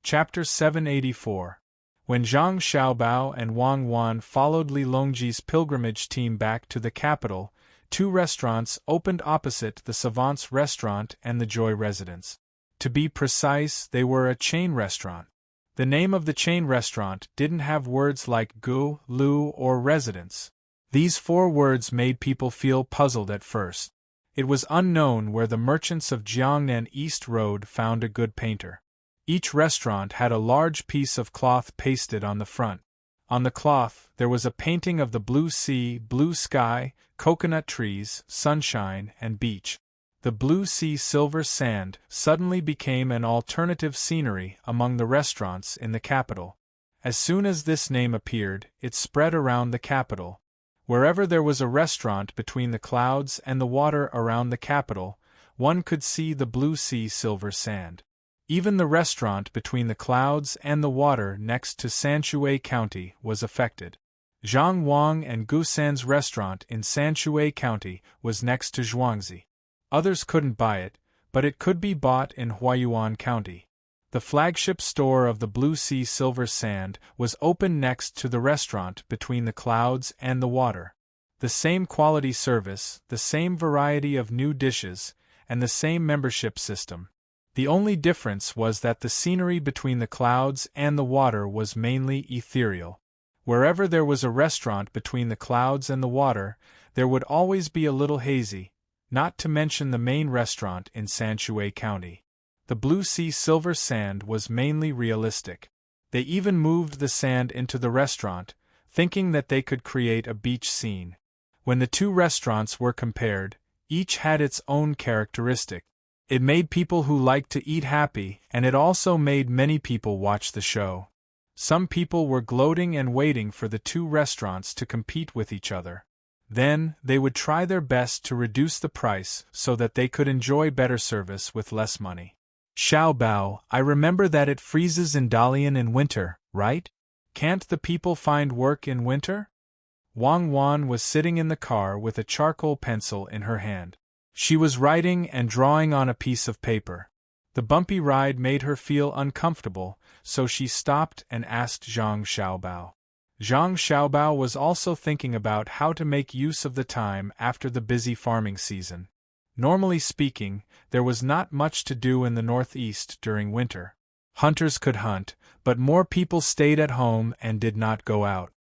Speaker 1: Chapter 784. When Zhang Xiaobao and Wang Wan followed Li Longji's pilgrimage team back to the capital, 2 restaurants opened opposite the Savant's restaurant and the Joy residence. To be precise, they were a chain restaurant. The name of the chain restaurant didn't have words like gu, lu, or residence. These 4 words made people feel puzzled at first. It was unknown where the merchants of Jiangnan East Road found a good painter. Each restaurant had a large piece of cloth pasted on the front. On the cloth, there was a painting of the blue sea, blue sky, coconut trees, sunshine, and beach. The blue sea silver sand suddenly became an alternative scenery among the restaurants in the capital. As soon as this name appeared, it spread around the capital. Wherever there was a restaurant between the clouds and the water around the capital, one could see the blue sea silver sand. Even the restaurant between the clouds and the water next to Sanshui County was affected. Zhang Wang and Gu San's restaurant in Sanshui County was next to Zhuangzi. Others couldn't buy it, but it could be bought in Huayuan County. The flagship store of the Blue Sea Silver Sand was open next to the restaurant between the clouds and the water. The same quality service, the same variety of new dishes, and the same membership system. The only difference was that the scenery between the clouds and the water was mainly ethereal. Wherever there was a restaurant between the clouds and the water, there would always be a little hazy, not to mention the main restaurant in Sanshui County. The Blue Sea Silver Sand was mainly realistic. They even moved the sand into the restaurant, thinking that they could create a beach scene. When the 2 restaurants were compared, each had its own characteristic. It made people who liked to eat happy, and it also made many people watch the show. Some people were gloating and waiting for the 2 restaurants to compete with each other. Then, they would try their best to reduce the price so that they could enjoy better service with less money. Xiaobao, I remember that it freezes in Dalian in winter, right? Can't the people find work in winter? Wang Wan was sitting in the car with a charcoal pencil in her hand. She was writing and drawing on a piece of paper. The bumpy ride made her feel uncomfortable, so she stopped and asked Zhang Xiaobao. Zhang Xiaobao was also thinking about how to make use of the time after the busy farming season. Normally speaking, there was not much to do in the northeast during winter. Hunters could hunt, but more people stayed at home and did not go out.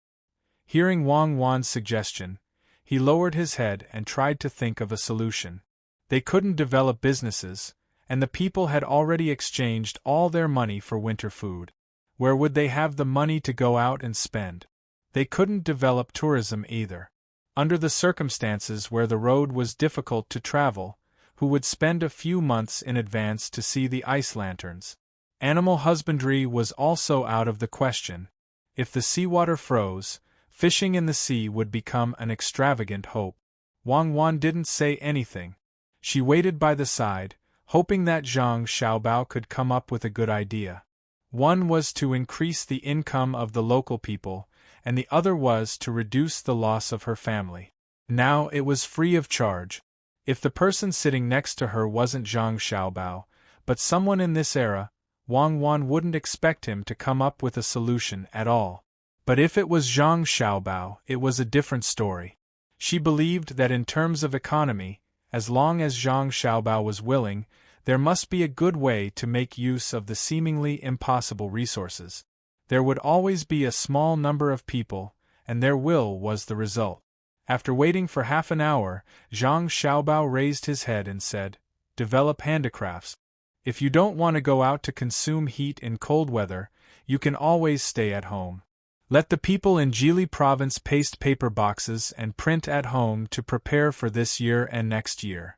Speaker 1: Hearing Wang Wan's suggestion, he lowered his head and tried to think of a solution. They couldn't develop businesses, and the people had already exchanged all their money for winter food. Where would they have the money to go out and spend? They couldn't develop tourism either. Under the circumstances where the road was difficult to travel, who would spend a few months in advance to see the ice lanterns? Animal husbandry was also out of the question. If the seawater froze, fishing in the sea would become an extravagant hope. Wang Wan didn't say anything. She waited by the side, hoping that Zhang Xiaobao could come up with a good idea. One was to increase the income of the local people, and the other was to reduce the loss of her family. Now it was free of charge. If the person sitting next to her wasn't Zhang Xiaobao, but someone in this era, Wang Wan wouldn't expect him to come up with a solution at all. But if it was Zhang Xiaobao, it was a different story. She believed that in terms of economy, as long as Zhang Xiaobao was willing, there must be a good way to make use of the seemingly impossible resources. There would always be a small number of people, and their will was the result. After waiting for half an hour, Zhang Xiaobao raised his head and said, "Develop handicrafts." If you don't want to go out to consume heat in cold weather, you can always stay at home. Let the people in Jili province paste paper boxes and print at home to prepare for this year and next year.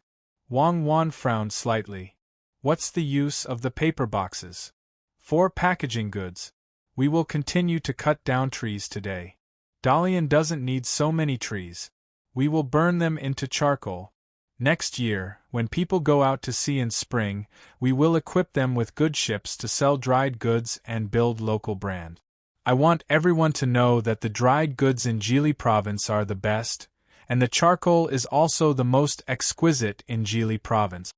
Speaker 1: Wang Wan frowned slightly. What's the use of the paper boxes? For packaging goods. We will continue to cut down trees today. Dalian doesn't need so many trees. We will burn them into charcoal. Next year, when people go out to sea in spring, we will equip them with good ships to sell dried goods and build local brand. I want everyone to know that the dried goods in Jili province are the best, and the charcoal is also the most exquisite in Jili province.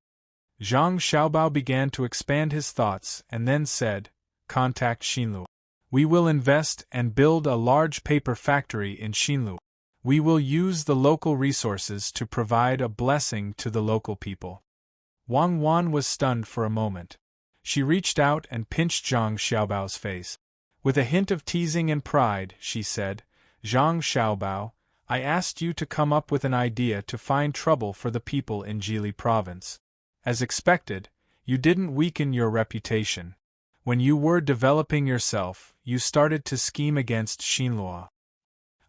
Speaker 1: Zhang Xiaobao began to expand his thoughts and then said, contact Xinlu. We will invest and build a large paper factory in Xinlu. We will use the local resources to provide a blessing to the local people. Wang Wan was stunned for a moment. She reached out and pinched Zhang Xiaobao's face. With a hint of teasing and pride, she said, Zhang Xiaobao, I asked you to come up with an idea to find trouble for the people in Jili province. As expected, you didn't weaken your reputation. When you were developing yourself, you started to scheme against Xinluo.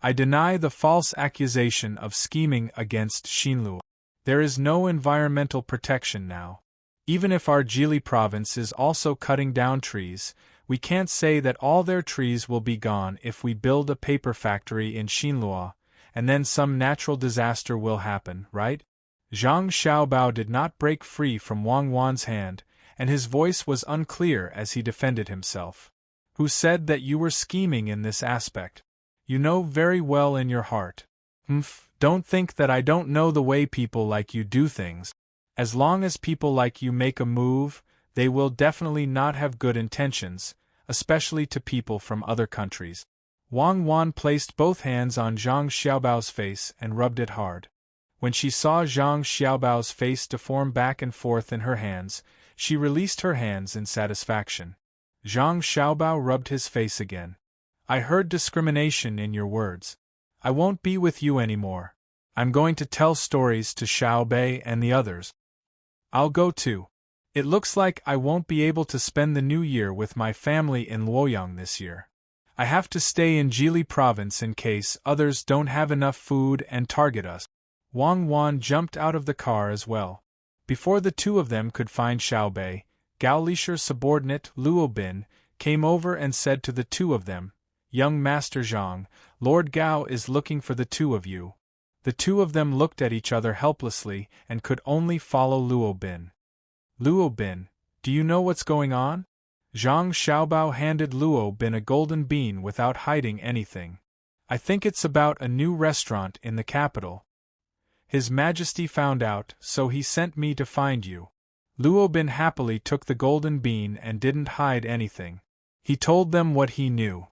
Speaker 1: I deny the false accusation of scheming against Xinluo. There is no environmental protection now. Even if our Jili province is also cutting down trees, we can't say that all their trees will be gone if we build a paper factory in Xinluo, and then some natural disaster will happen, right? Zhang Xiaobao did not break free from Wang Wan's hand, and his voice was unclear as he defended himself. Who said that you were scheming in this aspect? You know very well in your heart. Don't think that I don't know the way people like you do things. As long as people like you make a move, they will definitely not have good intentions, especially to people from other countries. Wang Wan placed both hands on Zhang Xiaobao's face and rubbed it hard. When she saw Zhang Xiaobao's face deform back and forth in her hands, she released her hands in satisfaction. Zhang Xiaobao rubbed his face again. I heard discrimination in your words. I won't be with you anymore. I'm going to tell stories to Xiaobei and the others. I'll go too. It looks like I won't be able to spend the new year with my family in Luoyang this year. I have to stay in Jili province in case others don't have enough food and target us. Wang Wan jumped out of the car as well. Before the two of them could find Xiaobei, Gao Lisher's subordinate, Luo Bin, came over and said to the two of them, Young Master Zhang, Lord Gao is looking for the two of you. The two of them looked at each other helplessly and could only follow Luo Bin. Luo Bin, do you know what's going on? Zhang Xiaobao handed Luo Bin a golden bean without hiding anything. I think it's about a new restaurant in the capital. His Majesty found out, so he sent me to find you. Luo Bin happily took the golden bean and didn't hide anything. He told them what he knew.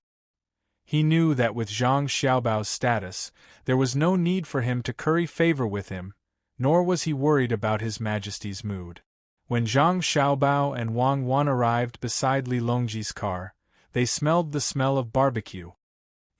Speaker 1: He knew that with Zhang Xiaobao's status, there was no need for him to curry favor with him, nor was he worried about His Majesty's mood. When Zhang Xiaobao and Wang Wan arrived beside Li Longji's car, they smelled the smell of barbecue.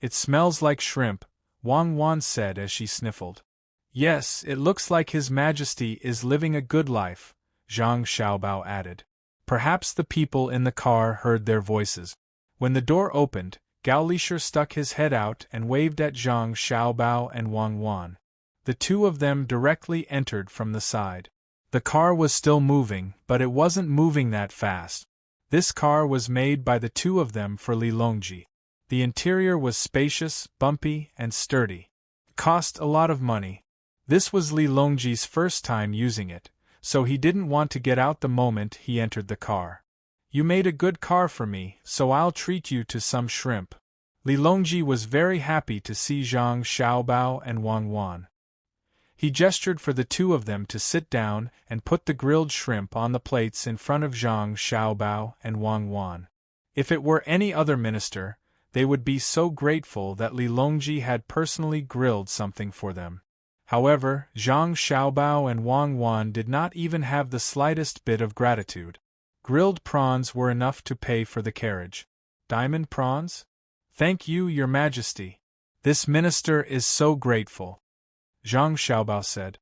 Speaker 1: It smells like shrimp, Wang Wan said as she sniffled. Yes, it looks like His Majesty is living a good life, Zhang Xiaobao added. Perhaps the people in the car heard their voices. When the door opened, Gao Lisher stuck his head out and waved at Zhang Xiaobao and Wang Wan. The two of them directly entered from the side. The car was still moving, but it wasn't moving that fast. This car was made by the two of them for Li Longji. The interior was spacious, bumpy, and sturdy. It cost a lot of money. This was Li Longji's first time using it, so he didn't want to get out the moment he entered the car. You made a good car for me, so I'll treat you to some shrimp. Li Longji was very happy to see Zhang Xiaobao and Wang Wan. He gestured for the two of them to sit down and put the grilled shrimp on the plates in front of Zhang Xiaobao and Wang Wan. If it were any other minister, they would be so grateful that Li Longji had personally grilled something for them. However, Zhang Xiaobao and Wang Wan did not even have the slightest bit of gratitude. Grilled prawns were enough to pay for the carriage. Diamond prawns? Thank you, Your Majesty. This minister is so grateful, Zhang Xiaobao said.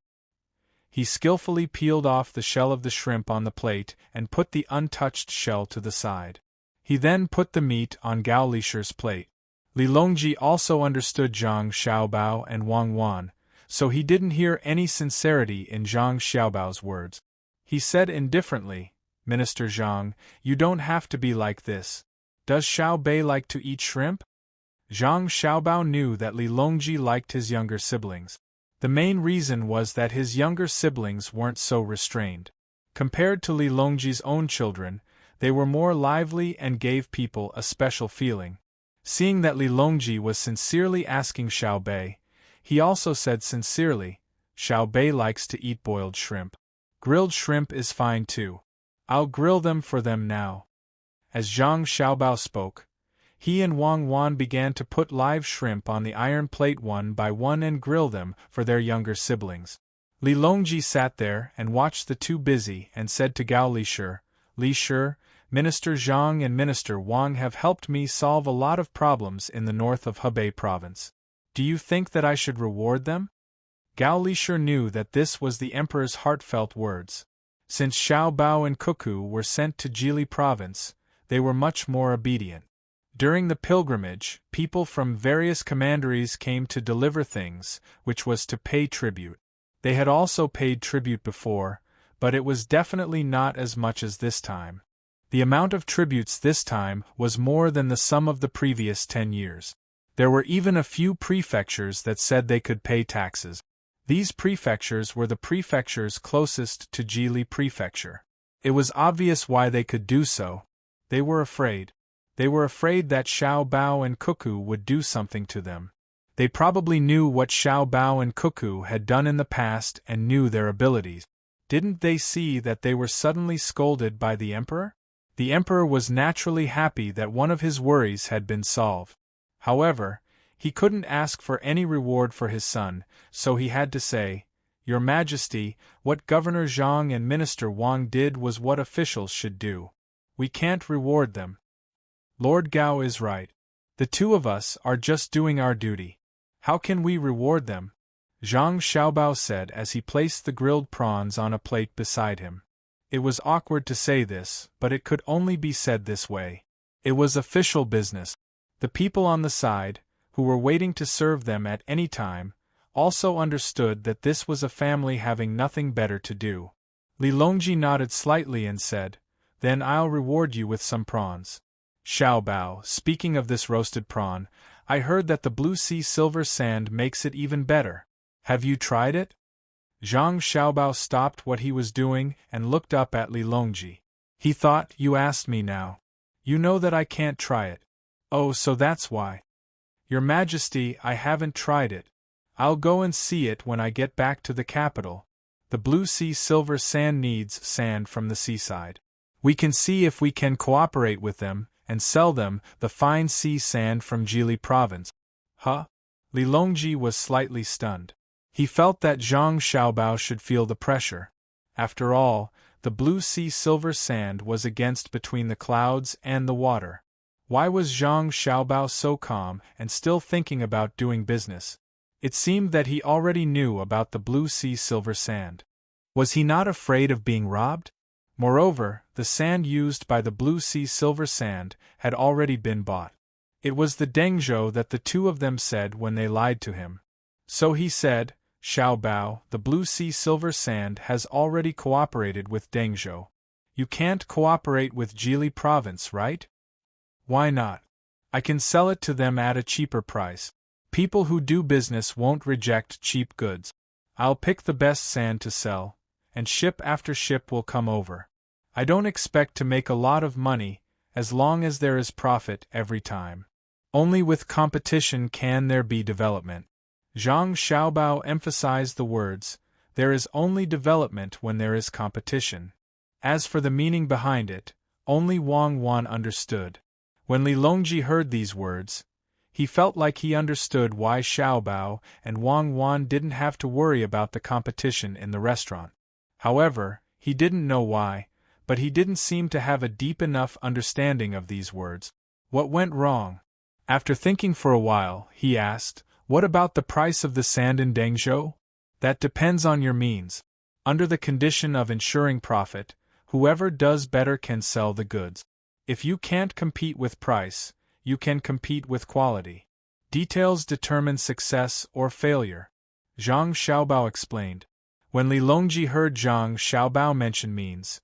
Speaker 1: He skillfully peeled off the shell of the shrimp on the plate and put the untouched shell to the side. He then put the meat on Gao Lishi's plate. Li Longji also understood Zhang Xiaobao and Wang Wan, so he didn't hear any sincerity in Zhang Xiaobao's words. He said indifferently, "Minister Zhang, you don't have to be like this. Does Xiao Bei like to eat shrimp?" Zhang Xiaobao knew that Li Longji liked his younger siblings. The main reason was that his younger siblings weren't so restrained. Compared to Li Longji's own children, they were more lively and gave people a special feeling. Seeing that Li Longji was sincerely asking Xiao Bei, he also said sincerely, "Xiao Bei likes to eat boiled shrimp. Grilled shrimp is fine too. I'll grill them for them now." As Zhang Xiaobao spoke, he and Wang Wan began to put live shrimp on the iron plate one by one and grill them for their younger siblings. Li Longji sat there and watched the two busy and said to Gao Lishi, "Lishi, Minister Zhang and Minister Wang have helped me solve a lot of problems in the north of Hebei province. Do you think that I should reward them?" Gao Lishi knew that this was the emperor's heartfelt words. Since Xiao Bao and Cuckoo were sent to Jili province, they were much more obedient. During the pilgrimage, people from various commanderies came to deliver things, which was to pay tribute. They had also paid tribute before, but it was definitely not as much as this time. The amount of tributes this time was more than the sum of the previous 10 years. There were even a few prefectures that said they could pay taxes. These prefectures were the prefectures closest to Jili Prefecture. It was obvious why they could do so. They were afraid. They were afraid that Xiao Bao and Cuckoo would do something to them. They probably knew what Xiao Bao and Cuckoo had done in the past and knew their abilities. Didn't they see that they were suddenly scolded by the emperor? The emperor was naturally happy that one of his worries had been solved. However, he couldn't ask for any reward for his son, so he had to say, "Your Majesty, what Governor Zhang and Minister Wang did was what officials should do. We can't reward them. Lord Gao is right. The two of us are just doing our duty. How can we reward them?" Zhang Xiaobao said as he placed the grilled prawns on a plate beside him. It was awkward to say this, but it could only be said this way. It was official business. The people on the side, who were waiting to serve them at any time, also understood that this was a family having nothing better to do. Li Longji nodded slightly and said, "Then I'll reward you with some prawns." Xiao Bao, speaking of this roasted prawn, "I heard that the blue sea silver sand makes it even better. Have you tried it?" Zhang Xiaobao stopped what he was doing and looked up at Li Longji. He thought, "You asked me now. You know that I can't try it." "Oh, so that's why." "Your Majesty, I haven't tried it. I'll go and see it when I get back to the capital. The blue sea silver sand needs sand from the seaside. We can see if we can cooperate with them and sell them the fine sea sand from Jili province." "Huh?" Li Longji was slightly stunned. He felt that Zhang Xiaobao should feel the pressure. After all, the blue sea silver sand was against between the clouds and the water. Why was Zhang Xiaobao so calm and still thinking about doing business? It seemed that he already knew about the blue sea silver sand. Was he not afraid of being robbed? Moreover, the sand used by the blue sea silver sand had already been bought. It was the Dengzhou that the two of them said when they lied to him. So he said, "Xiao Bao, the blue sea silver sand has already cooperated with Dengzhou. You can't cooperate with Jili province, right?" "Why not? I can sell it to them at a cheaper price. People who do business won't reject cheap goods. I'll pick the best sand to sell, and ship after ship will come over. I don't expect to make a lot of money, as long as there is profit every time. Only with competition can there be development." Zhang Xiaobao emphasized the words, "There is only development when there is competition." As for the meaning behind it, only Wang Wan understood. When Li Longji heard these words, he felt like he understood why Xiao Bao and Wang Wan didn't have to worry about the competition in the restaurant. However, he didn't know why, but he didn't seem to have a deep enough understanding of these words. What went wrong? After thinking for a while, he asked, "What about the price of the sand in Dengzhou?" "That depends on your means. Under the condition of ensuring profit, whoever does better can sell the goods. If you can't compete with price, you can compete with quality. Details determine success or failure, Zhang Xiaobao explained. When Li Longji heard Zhang Xiaobao mention means,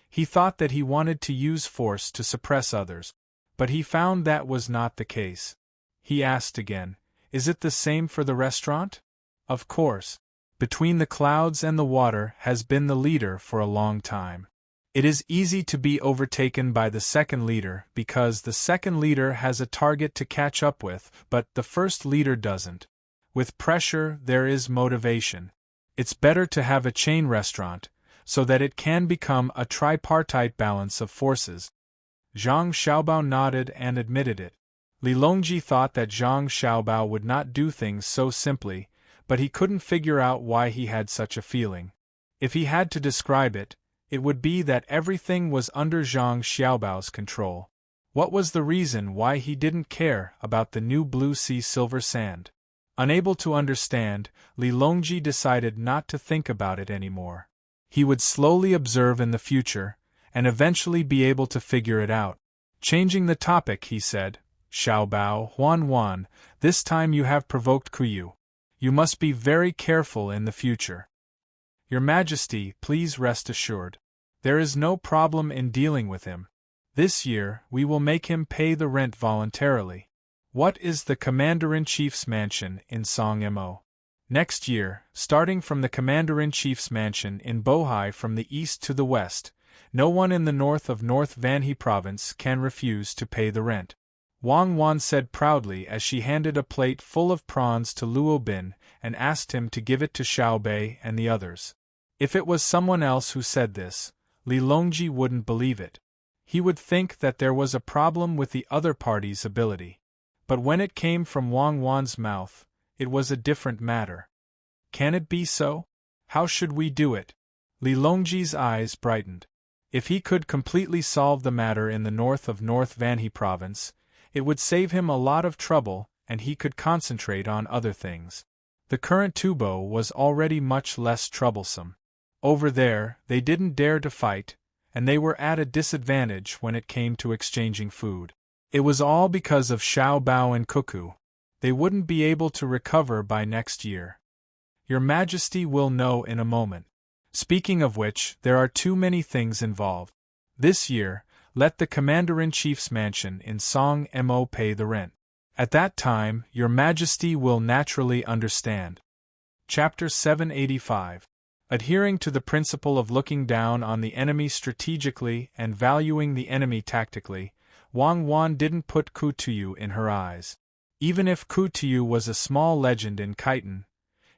Speaker 1: he thought that he wanted to use force to suppress others. But he found that was not the case. He asked again, "Is it the same for the restaurant?" "Of course. Between the clouds and the water has been the leader for a long time. It is easy to be overtaken by the second leader because the second leader has a target to catch up with, but the first leader doesn't. With pressure, there is motivation. It's better to have a chain restaurant, so that it can become a tripartite balance of forces." Zhang Xiaobao nodded and admitted it. Li Longji thought that Zhang Xiaobao would not do things so simply, but he couldn't figure out why he had such a feeling. If he had to describe it, it would be that everything was under Zhang Xiaobao's control. What was the reason why he didn't care about the new blue sea silver sand? Unable to understand, Li Longji decided not to think about it anymore. He would slowly observe in the future, and eventually be able to figure it out. Changing the topic, he said, "Xiaobao, Huan, this time you have provoked Kuyu. You must be very careful in the future." "Your Majesty, please rest assured. There is no problem in dealing with him. This year, we will make him pay the rent voluntarily." "What is the Commander-in-Chief's mansion in Songmo?" "Next year, starting from the Commander-in-Chief's mansion in Bohai from the east to the west, no one in the north of North Vanhe province can refuse to pay the rent," Wang Wan said proudly as she handed a plate full of prawns to Luo Bin and asked him to give it to Xiao Bei and the others. If it was someone else who said this, Li Longji wouldn't believe it. He would think that there was a problem with the other party's ability. But when it came from Wang Wan's mouth, it was a different matter. "Can it be so? How should we do it?" Li Longji's eyes brightened. If he could completely solve the matter in the north of North Vanhe province, it would save him a lot of trouble and he could concentrate on other things. The current Tubo was already much less troublesome. Over there, they didn't dare to fight, and they were at a disadvantage when it came to exchanging food. It was all because of Xiao Bao and Cuckoo. They wouldn't be able to recover by next year. "Your Majesty will know in a moment. Speaking of which, there are too many things involved. This year, let the Commander-in-Chief's mansion in Songmo pay the rent. At that time, Your Majesty will naturally understand." Chapter 785. Adhering to the principle of looking down on the enemy strategically and valuing the enemy tactically, Wang Wan didn't put Ku Tuyu in her eyes. Even if Ku Tuyu was a small legend in Khitan,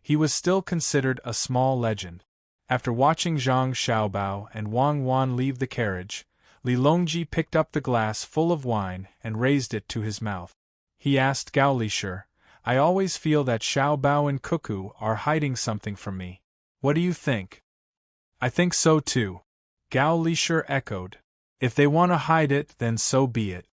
Speaker 1: he was still considered a small legend. After watching Zhang Xiaobao and Wang Wan leave the carriage, Li Longji picked up the glass full of wine and raised it to his mouth. He asked Gao Lishur, "I always feel that Xiao Bao and Cuckoo are hiding something from me. What do you think?" "I think so too," Gao Lishur echoed. "If they want to hide it, then so be it.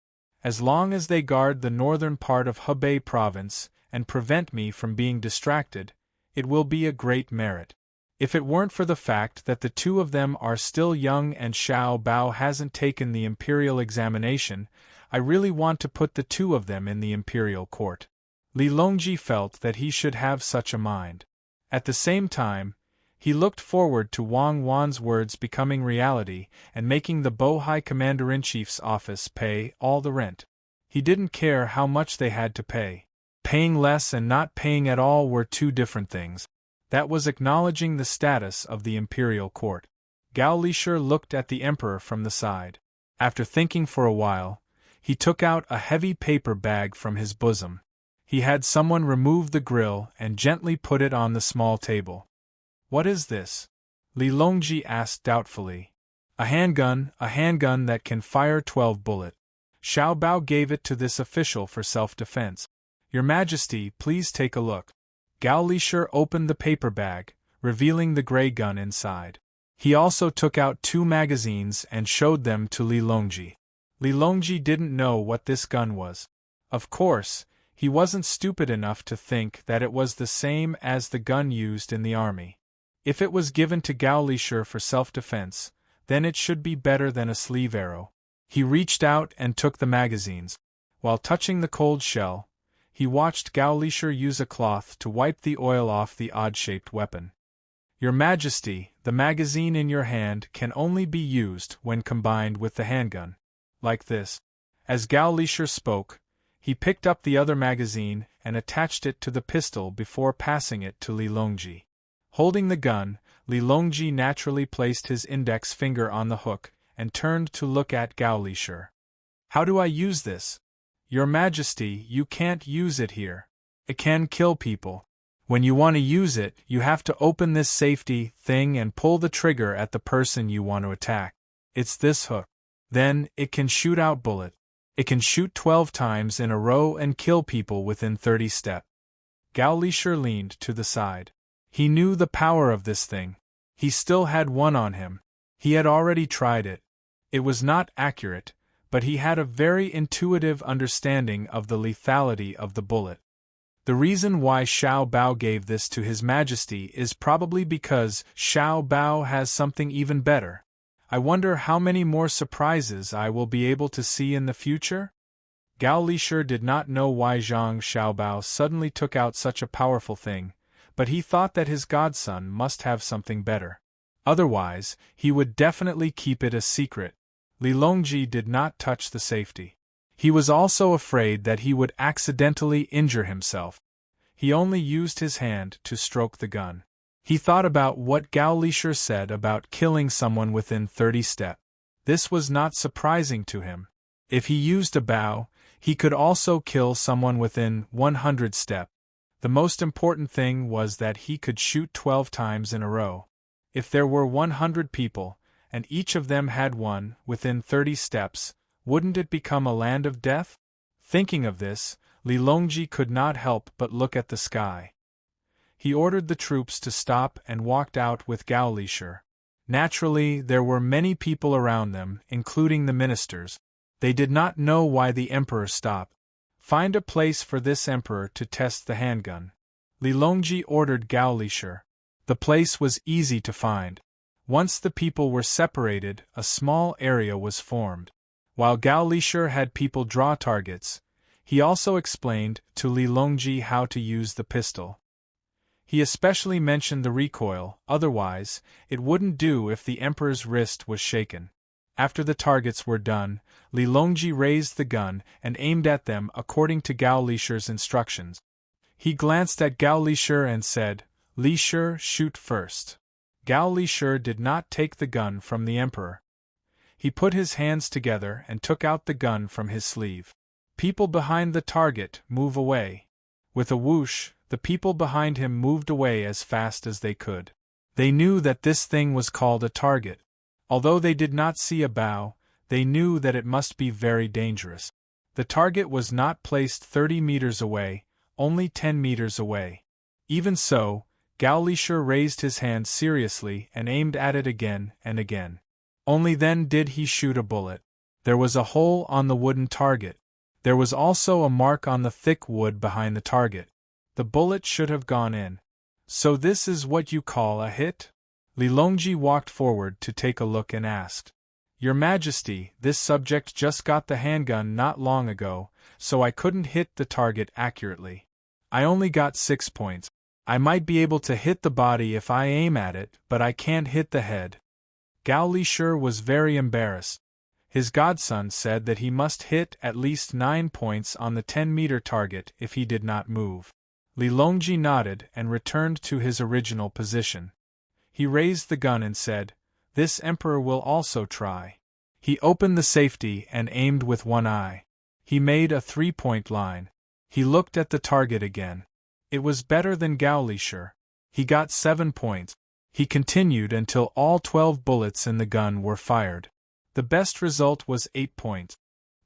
Speaker 1: As long as they guard the northern part of Hebei province and prevent me from being distracted, it will be a great merit. If it weren't for the fact that the two of them are still young and Xiao Bao hasn't taken the imperial examination, I really want to put the two of them in the imperial court." Li Longji felt that he should have such a mind. At the same time, he looked forward to Wang Wan's words becoming reality and making the Bohai Commander-in-Chief's office pay all the rent. He didn't care how much they had to pay. Paying less and not paying at all were two different things. That was acknowledging the status of the imperial court. Gao Lishur looked at the emperor from the side. After thinking for a while, he took out a heavy paper bag from his bosom. He had someone remove the grill and gently put it on the small table. "What is this?" Li Longji asked doubtfully. A handgun that can fire 12 bullets. Xiao Bao gave it to this official for self-defense. "Your Majesty, please take a look." Gao Lishur opened the paper bag, revealing the gray gun inside. He also took out 2 magazines and showed them to Li Longji. Li Longji didn't know what this gun was. Of course, he wasn't stupid enough to think that it was the same as the gun used in the army. If it was given to Gao Lisher for self-defense, then it should be better than a sleeve arrow. He reached out and took the magazines. While touching the cold shell, he watched Gao Lisher use a cloth to wipe the oil off the odd-shaped weapon. Your Majesty, the magazine in your hand can only be used when combined with the handgun. Like this. As Gao Lisher spoke, he picked up the other magazine and attached it to the pistol before passing it to Li Longji. Holding the gun, Li Longji naturally placed his index finger on the hook and turned to look at Gao Lisher. How do I use this? Your Majesty, you can't use it here. It can kill people. When you want to use it, you have to open this safety thing and pull the trigger at the person you want to attack. It's this hook. Then, it can shoot out bullet. It can shoot 12 times in a row and kill people within 30 steps. Gao Lisher leaned to the side. He knew the power of this thing. He still had one on him. He had already tried it. It was not accurate, but he had a very intuitive understanding of the lethality of the bullet. The reason why Xiao Bao gave this to His Majesty is probably because Xiao Bao has something even better. I wonder how many more surprises I will be able to see in the future? Gao Lisher did not know why Zhang Xiaobao suddenly took out such a powerful thing, but he thought that his godson must have something better. Otherwise, he would definitely keep it a secret. Li Longji did not touch the safety. He was also afraid that he would accidentally injure himself. He only used his hand to stroke the gun. He thought about what Gao Lisher said about killing someone within 30 steps. This was not surprising to him. If he used a bow, he could also kill someone within 100 steps. The most important thing was that he could shoot 12 times in a row. If there were 100 people, and each of them had one within 30 steps, wouldn't it become a land of death? Thinking of this, Li Longji could not help but look at the sky. He ordered the troops to stop and walked out with Gao Lisher. Naturally, there were many people around them, including the ministers. They did not know why the emperor stopped. Find a place for this emperor to test the handgun. Li Longji ordered Gao Lisher. The place was easy to find. Once the people were separated, a small area was formed. While Gao Lisher had people draw targets, he also explained to Li Longji how to use the pistol. He especially mentioned the recoil, otherwise, it wouldn't do if the emperor's wrist was shaken. After the targets were done, Li Longji raised the gun and aimed at them according to Gao Lisher's instructions. He glanced at Gao Lisher and said, "Lisher, shoot first." Gao Lisher did not take the gun from the emperor. He put his hands together and took out the gun from his sleeve. People behind the target, move away. With a whoosh, the people behind him moved away as fast as they could. They knew that this thing was called a target. Although they did not see a bow, they knew that it must be very dangerous. The target was not placed 30 meters away, only 10 meters away. Even so, Gao Lisher raised his hand seriously and aimed at it again and again. Only then did he shoot a bullet. There was a hole on the wooden target. There was also a mark on the thick wood behind the target. The bullet should have gone in. So this is what you call a hit? Li Longji walked forward to take a look and asked, "Your Majesty, this subject just got the handgun not long ago, so I couldn't hit the target accurately. I only got 6 points. I might be able to hit the body if I aim at it, but I can't hit the head." Gao Lisher was very embarrassed. His godson said that he must hit at least 9 points on the 10-meter target if he did not move. Li Longji nodded and returned to his original position. He raised the gun and said, "This emperor will also try." He opened the safety and aimed with one eye. He made a 3-point line. He looked at the target again. It was better than Gao Lisher. He got 7 points. He continued until all 12 bullets in the gun were fired. The best result was 8 points.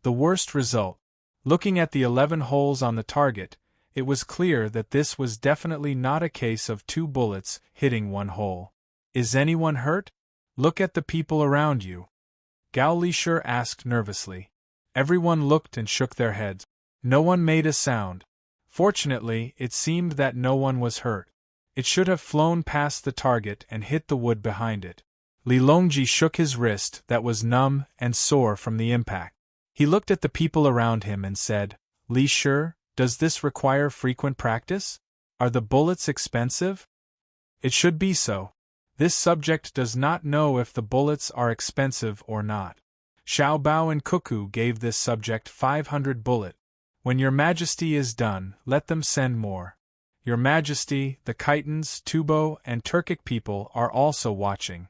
Speaker 1: The worst result. Looking at the 11 holes on the target, it was clear that this was definitely not a case of 2 bullets hitting 1 hole. "Is anyone hurt? Look at the people around you." Gao Lisher asked nervously. Everyone looked and shook their heads. No one made a sound. Fortunately, it seemed that no one was hurt. It should have flown past the target and hit the wood behind it. Li Longji shook his wrist that was numb and sore from the impact. He looked at the people around him and said, "Li Shi, does this require frequent practice? Are the bullets expensive?" "It should be so. This subject does not know if the bullets are expensive or not." Xiao Bao and Cuckoo gave this subject 500 bullets. "When your majesty is done, let them send more. Your majesty, the Khitans, Tubo, and Turkic people are also watching."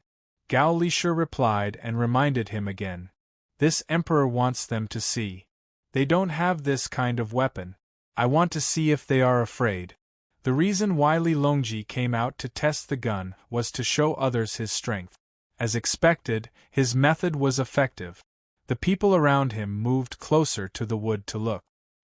Speaker 1: Gao Lisha replied and reminded him again. "This emperor wants them to see. They don't have this kind of weapon. I want to see if they are afraid." The reason why Li Longji came out to test the gun was to show others his strength. As expected, his method was effective. The people around him moved closer to the wood to look.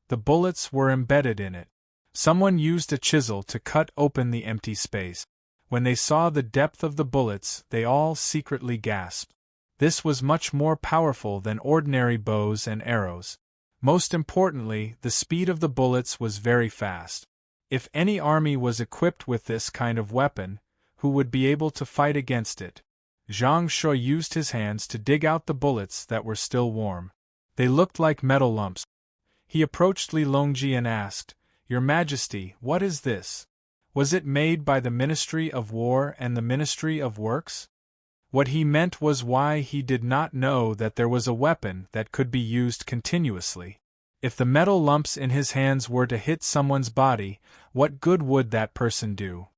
Speaker 1: The bullets were embedded in it. Someone used a chisel to cut open the empty space. When they saw the depth of the bullets, they all secretly gasped. This was much more powerful than ordinary bows and arrows. Most importantly, the speed of the bullets was very fast. If any army was equipped with this kind of weapon, who would be able to fight against it? Zhang Shui used his hands to dig out the bullets that were still warm. They looked like metal lumps. He approached Li Longji and asked, "Your Majesty, what is this? Was it made by the Ministry of War and the Ministry of Works?" What he meant was why he did not know that there was a weapon that could be used continuously. If the metal lumps in his hands were to hit someone's body, what good would that person do?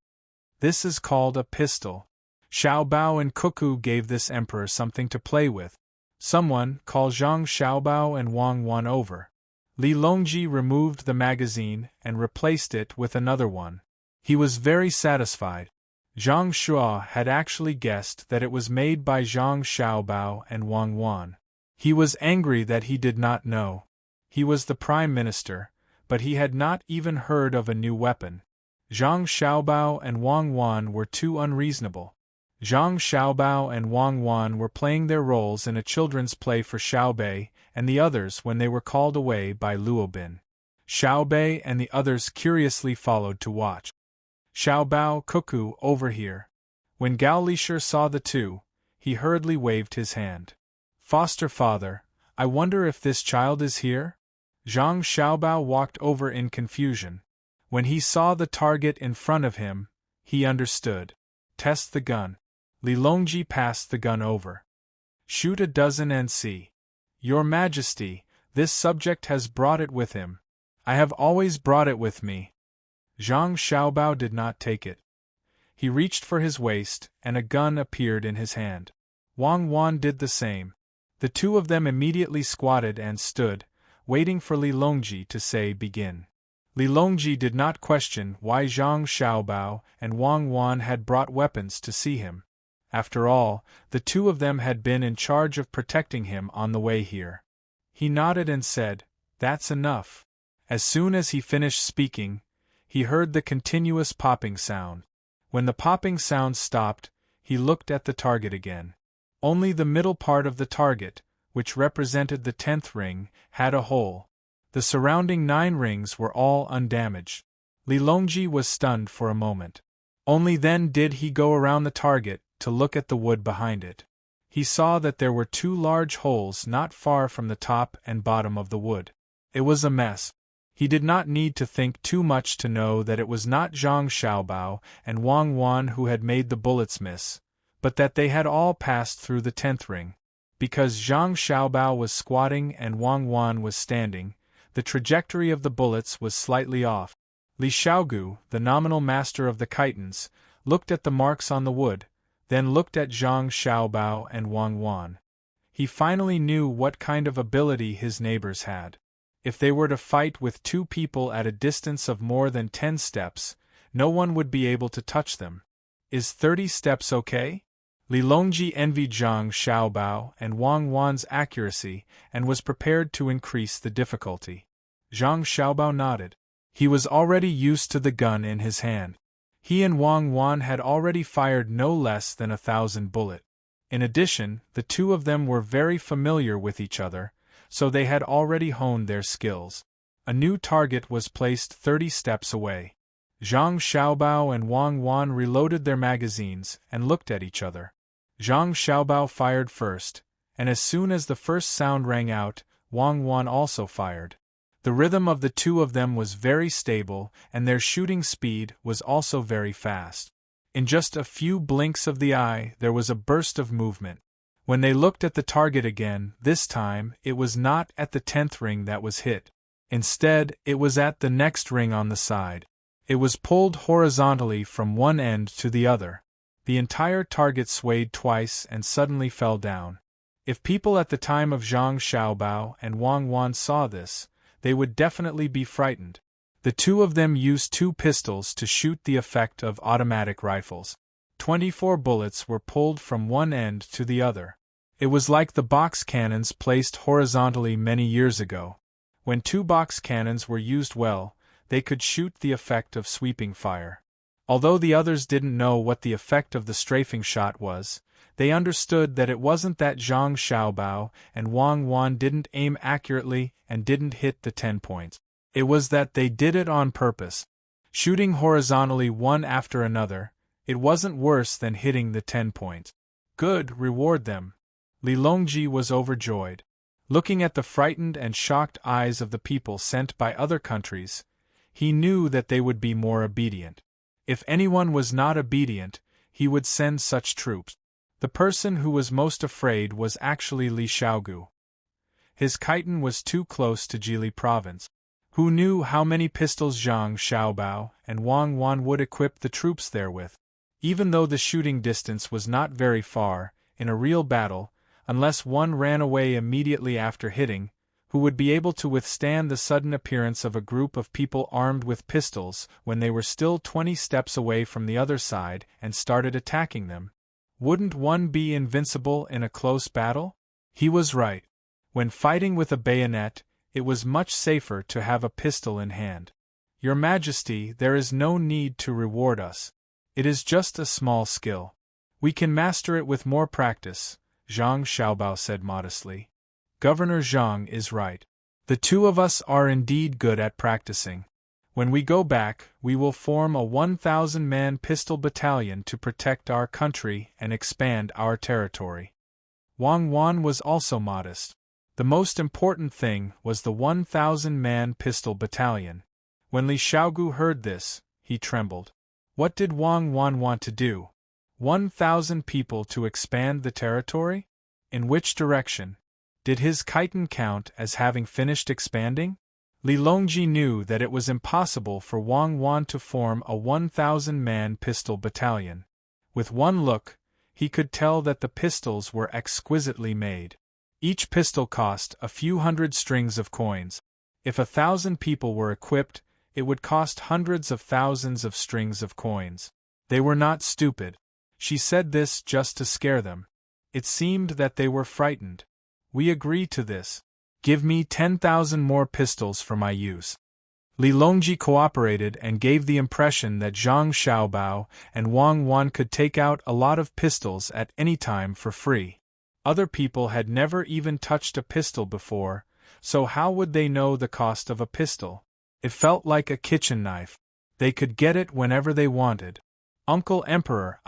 Speaker 1: This is called a pistol. Xiao Bao and Cuckoo gave this emperor something to play with. Someone, call Zhang Xiaobao and Wang Wan over. Li Longji removed the magazine and replaced it with another one. He was very satisfied. Zhang Shua had actually guessed that it was made by Zhang Xiaobao and Wang Wan. He was angry that he did not know. He was the prime minister, but he had not even heard of a new weapon. Zhang Xiaobao and Wang Wan were too unreasonable. Zhang Xiaobao and Wang Wan were playing their roles in a children's play for Xiaobei and the others when they were called away by Luobin. Xiaobei and the others curiously followed to watch. "Xiaobao, Cuckoo, over here." When Gao Lisher saw the two, he hurriedly waved his hand. "Foster father, I wonder if this child is here?" Zhang Xiaobao walked over in confusion. When he saw the target in front of him, he understood. "Test the gun." Li Longji passed the gun over. "Shoot a dozen and see." "Your Majesty, this subject has brought it with him." "I have always brought it with me." Zhang Xiaobao did not take it. He reached for his waist, and a gun appeared in his hand. Wang Wan did the same. The two of them immediately squatted and stood, waiting for Li Longji to say begin. Li Longji did not question why Zhang Xiaobao and Wang Wan had brought weapons to see him. After all, the two of them had been in charge of protecting him on the way here. He nodded and said, "That's enough." As soon as he finished speaking, he heard the continuous popping sound. When the popping sound stopped, he looked at the target again. Only the middle part of the target, which represented the 10th ring, had a hole. The surrounding 9 rings were all undamaged. Li Longji was stunned for a moment. Only then did he go around the target to look at the wood behind it. He saw that there were 2 large holes not far from the top and bottom of the wood. It was a mess. He did not need to think too much to know that it was not Zhang Xiaobao and Wang Wan who had made the bullets miss, but that they had all passed through the 10th ring. Because Zhang Xiaobao was squatting and Wang Wan was standing, the trajectory of the bullets was slightly off. Li Xiaogu, the nominal master of the Khitans, looked at the marks on the wood, then looked at Zhang Xiaobao and Wang Wan. He finally knew what kind of ability his neighbors had. If they were to fight with 2 people at a distance of more than 10 steps, no one would be able to touch them. Is 30 steps okay? Li Longji envied Zhang Xiaobao and Wang Wan's accuracy and was prepared to increase the difficulty. Zhang Xiaobao nodded. He was already used to the gun in his hand. He and Wang Wan had already fired no less than 1,000 bullets. In addition, the two of them were very familiar with each other, so they had already honed their skills. A new target was placed 30 steps away. Zhang Xiaobao and Wang Wan reloaded their magazines and looked at each other. Zhang Xiaobao fired first, and as soon as the first sound rang out, Wang Wan also fired. The rhythm of the two of them was very stable, and their shooting speed was also very fast. In just a few blinks of the eye, there was a burst of movement. When they looked at the target again, this time, it was not at the 10th ring that was hit. Instead, it was at the next ring on the side. It was pulled horizontally from one end to the other. The entire target swayed twice and suddenly fell down. If people at the time of Zhang Xiaobao and Wang Wan saw this, they would definitely be frightened. The two of them used 2 pistols to shoot the effect of automatic rifles. 24 bullets were pulled from one end to the other. It was like the box cannons placed horizontally many years ago. When 2 box cannons were used well, they could shoot the effect of sweeping fire. Although the others didn't know what the effect of the strafing shot was, they understood that it wasn't that Zhang Xiaobao and Wang Wan didn't aim accurately and didn't hit the 10 points. It was that they did it on purpose. Shooting horizontally one after another, it wasn't worse than hitting the 10 points. Good, reward them. Li Longji was overjoyed. Looking at the frightened and shocked eyes of the people sent by other countries, he knew that they would be more obedient. If anyone was not obedient, he would send such troops. The person who was most afraid was actually Li Xiaogu. His chiton was too close to Jili province. Who knew how many pistols Zhang Xiaobao and Wang Wan would equip the troops therewith? Even though the shooting distance was not very far, in a real battle, unless one ran away immediately after hitting, who would be able to withstand the sudden appearance of a group of people armed with pistols when they were still 20 steps away from the other side and started attacking them? Wouldn't one be invincible in a close battle? He was right. When fighting with a bayonet, it was much safer to have a pistol in hand. Your Majesty, there is no need to reward us. It is just a small skill. We can master it with more practice, Zhang Xiaobao said modestly. Governor Zhang is right. The two of us are indeed good at practicing. When we go back, we will form a 1,000-man pistol battalion to protect our country and expand our territory. Wang Wan was also modest. The most important thing was the 1,000-man pistol battalion. When Li Xiaogu heard this, he trembled. What did Wang Wan want to do? 1,000 people to expand the territory? In which direction? Did his chiton count as having finished expanding? Li Longji knew that it was impossible for Wang Wan to form a 1,000-man pistol battalion. With one look, he could tell that the pistols were exquisitely made. Each pistol cost a few hundred strings of coins. If 1,000 people were equipped, it would cost hundreds of thousands of strings of coins. They were not stupid. She said this just to scare them. It seemed that they were frightened. We agree to this. Give me 10,000 more pistols for my use. Li Longji cooperated and gave the impression that Zhang Xiaobao and Wang Wan could take out a lot of pistols at any time for free. Other people had never even touched a pistol before, so how would they know the cost of a pistol? It felt like a kitchen knife. They could get it whenever they wanted. Uncle Emperor,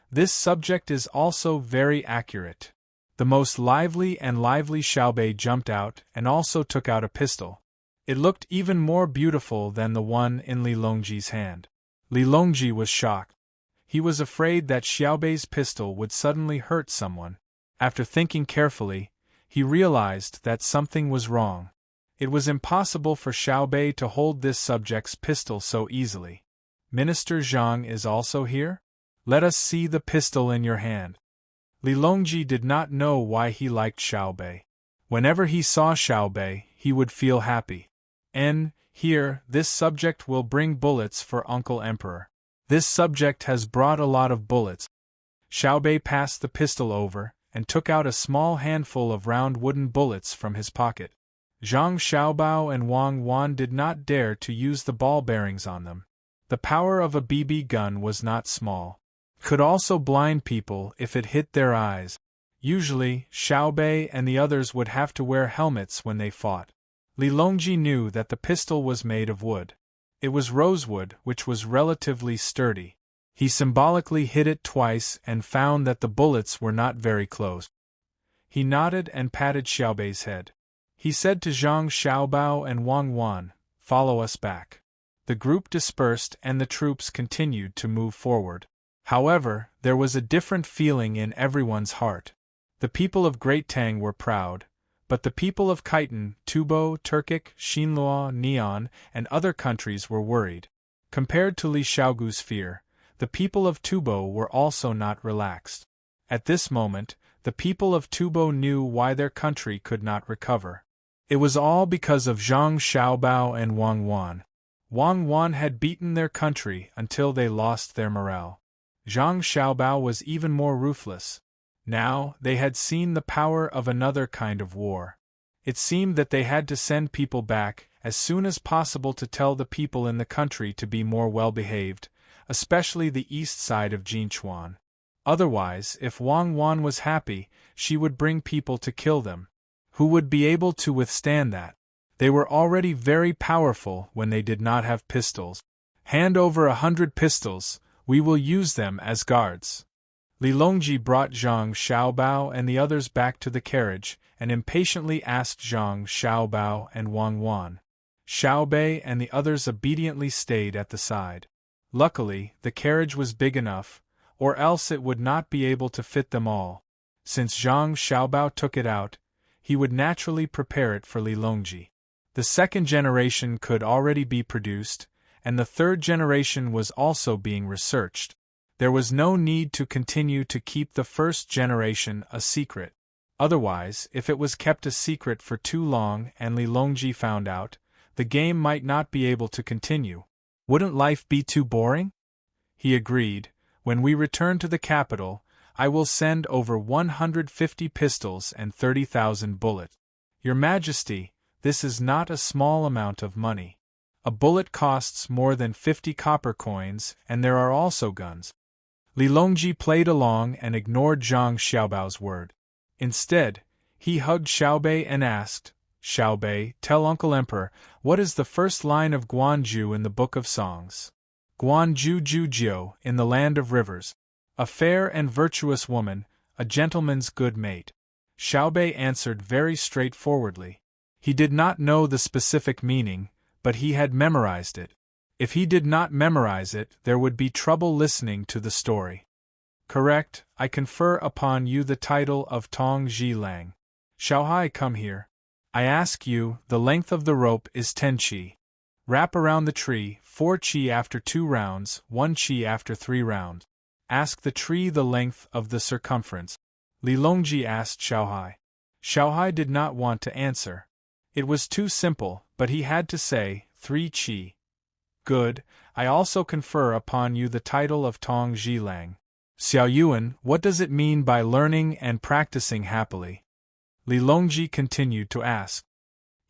Speaker 1: this subject is also very accurate. The most lively Xiaobei jumped out and also took out a pistol. It looked even more beautiful than the one in Li Longji's hand. Li Longji was shocked. He was afraid that Xiaobei's pistol would suddenly hurt someone. After thinking carefully, he realized that something was wrong. It was impossible for Xiaobei to hold this subject's pistol so easily. Minister Zhang is also here? Let us see the pistol in your hand. Li Longji did not know why he liked Xiaobei. Whenever he saw Xiaobei, he would feel happy. Here, this subject will bring bullets for Uncle Emperor. This subject has brought a lot of bullets. Xiaobei passed the pistol over, and took out a small handful of round wooden bullets from his pocket. Zhang Xiaobao and Wang Wan did not dare to use the ball bearings on them. The power of a BB gun was not small. Could also blind people if it hit their eyes. Usually, Xiaobei and the others would have to wear helmets when they fought. Li Longji knew that the pistol was made of wood. It was rosewood, which was relatively sturdy. He symbolically hit it twice and found that the bullets were not very close. He nodded and patted Xiaobei's head. He said to Zhang Xiaobao and Wang Wan, "Follow us back." The group dispersed and the troops continued to move forward. However, there was a different feeling in everyone's heart. The people of Great Tang were proud, but the people of Khitan, Tubo, Turkic, Xinlua, Neon, and other countries were worried. Compared to Li Xiaogu's fear, the people of Tubo were also not relaxed. At this moment, the people of Tubo knew why their country could not recover. It was all because of Zhang Xiaobao and Wang Wan. Wang Wan had beaten their country until they lost their morale. Zhang Xiaobao was even more ruthless. Now, they had seen the power of another kind of war. It seemed that they had to send people back as soon as possible to tell the people in the country to be more well-behaved, especially the east side of Jinchuan. Otherwise, if Wang Wan was happy, she would bring people to kill them. Who would be able to withstand that? They were already very powerful when they did not have pistols. "Hand over 100 pistols, we will use them as guards." Li Longji brought Zhang Xiaobao and the others back to the carriage, and impatiently asked Zhang Xiaobao and Wang Wan. Xiaobei and the others obediently stayed at the side. Luckily, the carriage was big enough, or else it would not be able to fit them all. Since Zhang Xiaobao took it out, he would naturally prepare it for Li Longji. The second generation could already be produced, and the third generation was also being researched. There was no need to continue to keep the first generation a secret. Otherwise, if it was kept a secret for too long and Li Longji found out, the game might not be able to continue. Wouldn't life be too boring? He agreed. "When we return to the capital, I will send over 150 pistols and 30,000 bullets. Your Majesty, this is not a small amount of money. A bullet costs more than 50 copper coins, and there are also guns." Li Longji played along and ignored Zhang Xiaobao's word. Instead, he hugged Xiaobei and asked, "Xiaobei, tell Uncle Emperor, what is the first line of Guanju in the Book of Songs?" "Guanju Jiu, in the land of rivers. A fair and virtuous woman, a gentleman's good mate." Xiaobei answered very straightforwardly. He did not know the specific meaning, but he had memorized it. If he did not memorize it, there would be trouble listening to the story. "Correct, I confer upon you the title of Tong Ji Lang. Xiaohai, come here. I ask you, the length of the rope is 10 qi. Wrap around the tree, 4 qi after 2 rounds, 1 qi after 3 rounds. Ask the tree the length of the circumference." Li Longji asked Xiaohai. Xiaohai did not want to answer. It was too simple, but he had to say, 3 qi. "Good, I also confer upon you the title of Tong Ji Lang. Xiao Yuan, what does it mean by learning and practicing happily?" Li Longji continued to ask.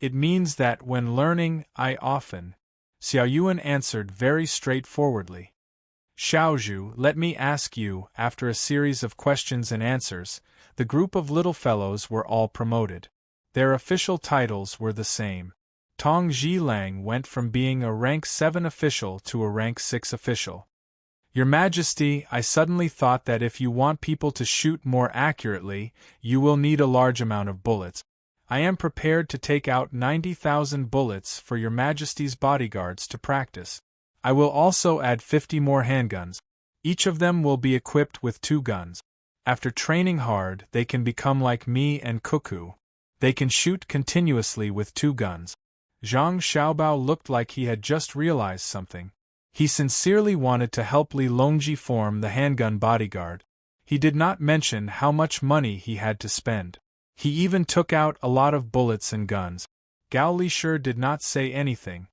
Speaker 1: "It means that when learning, I often." Xiao Yuan answered very straightforwardly. "Xiaozhu, let me ask you." After a series of questions and answers, the group of little fellows were all promoted. Their official titles were the same. Tong Ji Lang went from being a rank 7 official to a rank 6 official. "Your Majesty, I suddenly thought that if you want people to shoot more accurately, you will need a large amount of bullets. I am prepared to take out 90,000 bullets for your Majesty's bodyguards to practice. I will also add 50 more handguns. Each of them will be equipped with 2 guns. After training hard, they can become like me and Cuckoo. They can shoot continuously with 2 guns." Zhang Xiaobao looked like he had just realized something. He sincerely wanted to help Li Longji form the handgun bodyguard. He did not mention how much money he had to spend. He even took out a lot of bullets and guns. Gao Lishur did not say anything.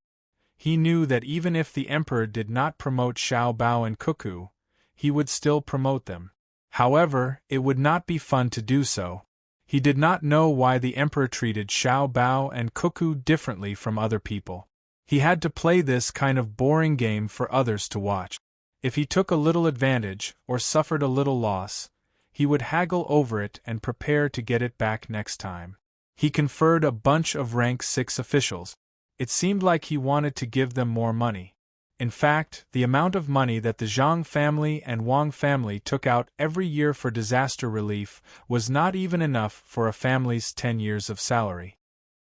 Speaker 1: He knew that even if the emperor did not promote Xiao Bao and Cuckoo, he would still promote them. However, it would not be fun to do so. He did not know why the emperor treated Xiao Bao and Cuckoo differently from other people. He had to play this kind of boring game for others to watch. If he took a little advantage, or suffered a little loss, he would haggle over it and prepare to get it back next time. He conferred a bunch of rank 6 officials. It seemed like he wanted to give them more money. In fact, the amount of money that the Zhang family and Wang family took out every year for disaster relief was not even enough for a family's 10 years of salary.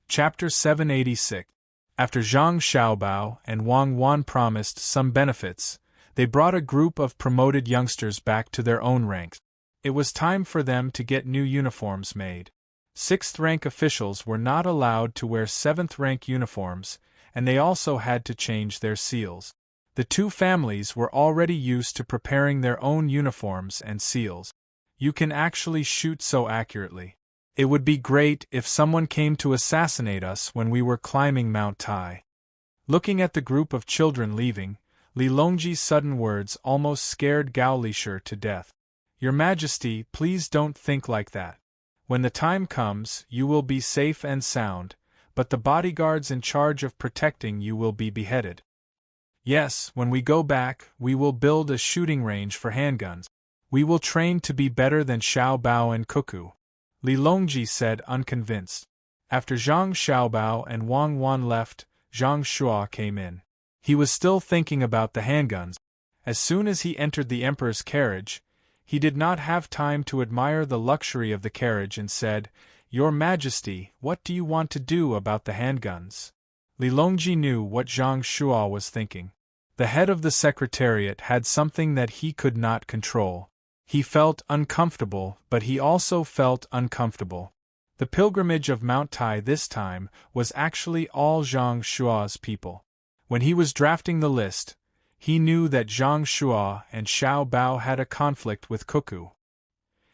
Speaker 1: Chapter 786. After Zhang Xiaobao and Wang Wan promised some benefits, they brought a group of promoted youngsters back to their own ranks. It was time for them to get new uniforms made. 6th-rank officials were not allowed to wear 7th-rank uniforms, and they also had to change their seals. The two families were already used to preparing their own uniforms and seals. You can actually shoot so accurately. It would be great if someone came to assassinate us when we were climbing Mount Tai. Looking at the group of children leaving, Li Longji's sudden words almost scared Gao Lisher to death. Your Majesty, please don't think like that. When the time comes, you will be safe and sound, but the bodyguards in charge of protecting you will be beheaded. Yes, when we go back, we will build a shooting range for handguns. We will train to be better than Xiao Bao and Cuckoo. Li Longji said, unconvinced. After Zhang Xiaobao and Wang Wan left, Zhang Shuo came in. He was still thinking about the handguns. As soon as he entered the emperor's carriage, he did not have time to admire the luxury of the carriage and said, Your Majesty, what do you want to do about the handguns? Li Longji knew what Zhang Shuo was thinking. The head of the secretariat had something that he could not control. He felt uncomfortable, but he also felt uncomfortable. The pilgrimage of Mount Tai this time was actually all Zhang Shuo's people. When he was drafting the list, he knew that Zhang Shuo and Xiao Bao had a conflict with Cuckoo.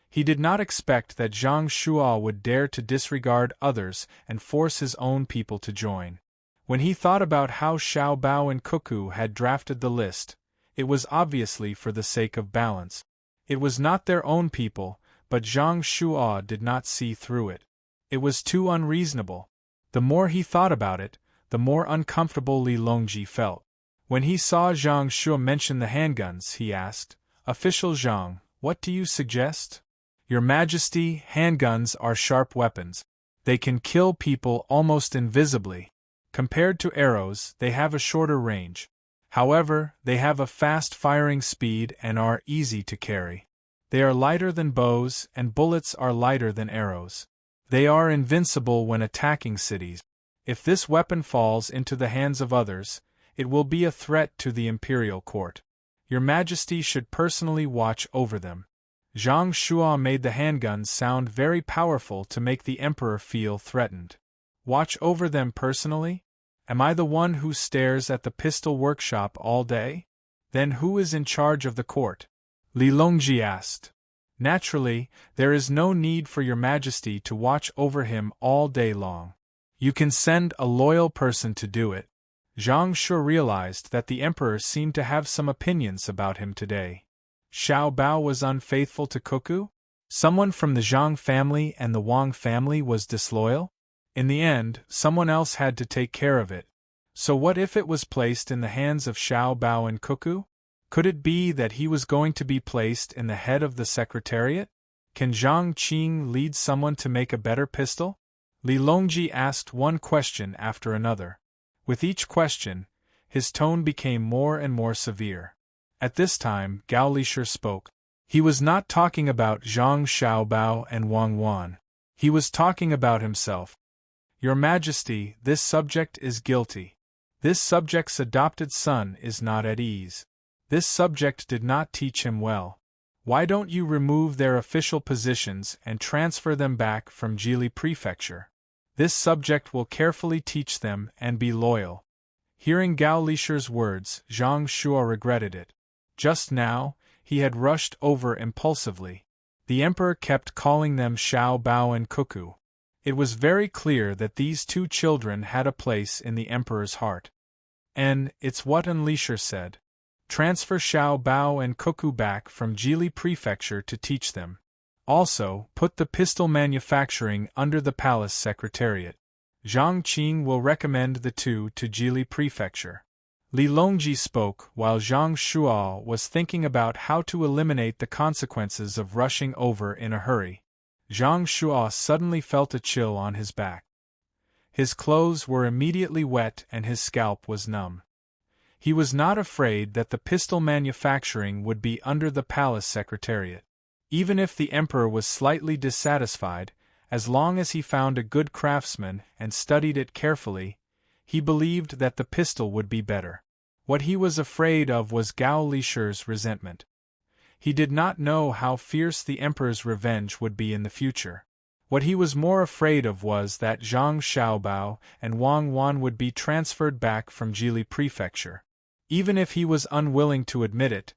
Speaker 1: He did not expect that Zhang Shuo would dare to disregard others and force his own people to join. When he thought about how Xiao Bao and Cuckoo had drafted the list, it was obviously for the sake of balance. It was not their own people, but Zhang Shuo did not see through it. It was too unreasonable. The more he thought about it, the more uncomfortable Li Longji felt. When he saw Zhang Shuo mention the handguns, he asked, Official Zhang, what do you suggest? Your Majesty, handguns are sharp weapons. They can kill people almost invisibly. Compared to arrows, they have a shorter range. However, they have a fast firing speed and are easy to carry. They are lighter than bows, and bullets are lighter than arrows. They are invincible when attacking cities. If this weapon falls into the hands of others, it will be a threat to the imperial court. Your Majesty should personally watch over them. Zhang Shuo made the handguns sound very powerful to make the emperor feel threatened. Watch over them personally? Am I the one who stares at the pistol workshop all day? Then who is in charge of the court? Li Longji asked. Naturally, there is no need for your Majesty to watch over him all day long. You can send a loyal person to do it. Zhang Shuo realized that the emperor seemed to have some opinions about him today. Xiao Bao was unfaithful to Cuckoo? Someone from the Zhang family and the Wang family was disloyal? In the end, someone else had to take care of it. So what if it was placed in the hands of Xiao Bao and Cuckoo? Could it be that he was going to be placed in the head of the secretariat? Can Zhang Qing lead someone to make a better pistol? Li Longji asked one question after another. With each question, his tone became more and more severe. At this time, Gao Lisher spoke. He was not talking about Zhang Xiaobao and Wang Wan. He was talking about himself. Your Majesty, this subject is guilty. This subject's adopted son is not at ease. This subject did not teach him well. Why don't you remove their official positions and transfer them back from Jili Prefecture? This subject will carefully teach them and be loyal. Hearing Gao Lisher's words, Zhang Shuo regretted it. Just now, he had rushed over impulsively. The emperor kept calling them Xiao Bao and Cuckoo. It was very clear that these two children had a place in the emperor's heart. And it's what Lisher said. Transfer Xiao Bao and Cuckoo back from Jili Prefecture to teach them. Also, put the pistol manufacturing under the palace secretariat. Zhang Qing will recommend the two to Jili Prefecture. Li Longji spoke while Zhang Shuo was thinking about how to eliminate the consequences of rushing over in a hurry. Zhang Shuo suddenly felt a chill on his back. His clothes were immediately wet and his scalp was numb. He was not afraid that the pistol manufacturing would be under the palace secretariat. Even if the emperor was slightly dissatisfied, as long as he found a good craftsman and studied it carefully, he believed that the pistol would be better. What he was afraid of was Gao Lishi's resentment. He did not know how fierce the emperor's revenge would be in the future. What he was more afraid of was that Zhang Xiaobao and Wang Wan would be transferred back from Jili Prefecture. Even if he was unwilling to admit it,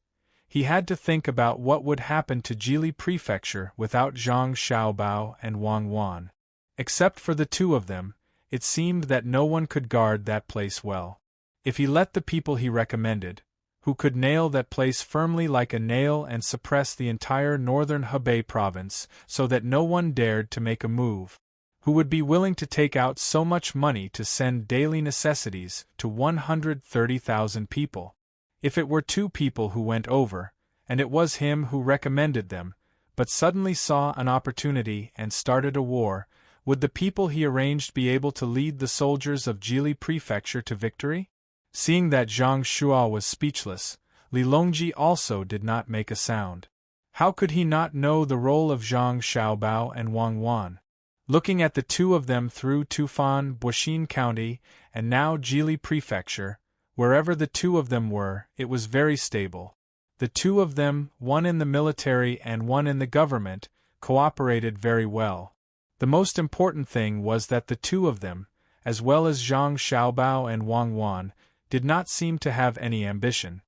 Speaker 1: he had to think about what would happen to Jili Prefecture without Zhang Xiaobao and Wang Wan. Except for the two of them, it seemed that no one could guard that place well. If he let the people he recommended, who could nail that place firmly like a nail and suppress the entire northern Hebei province so that no one dared to make a move, who would be willing to take out so much money to send daily necessities to 130,000 people. If it were two people who went over, and it was him who recommended them, but suddenly saw an opportunity and started a war, would the people he arranged be able to lead the soldiers of Jili Prefecture to victory? Seeing that Zhang Shuo was speechless, Li Longji also did not make a sound. How could he not know the role of Zhang Xiaobao and Wang Wan? Looking at the two of them through Tufan, Boxin County, and now Jili Prefecture, wherever the two of them were, it was very stable. The two of them, one in the military and one in the government, cooperated very well. The most important thing was that the two of them, as well as Zhang Xiaobao and Wang Wan, did not seem to have any ambition.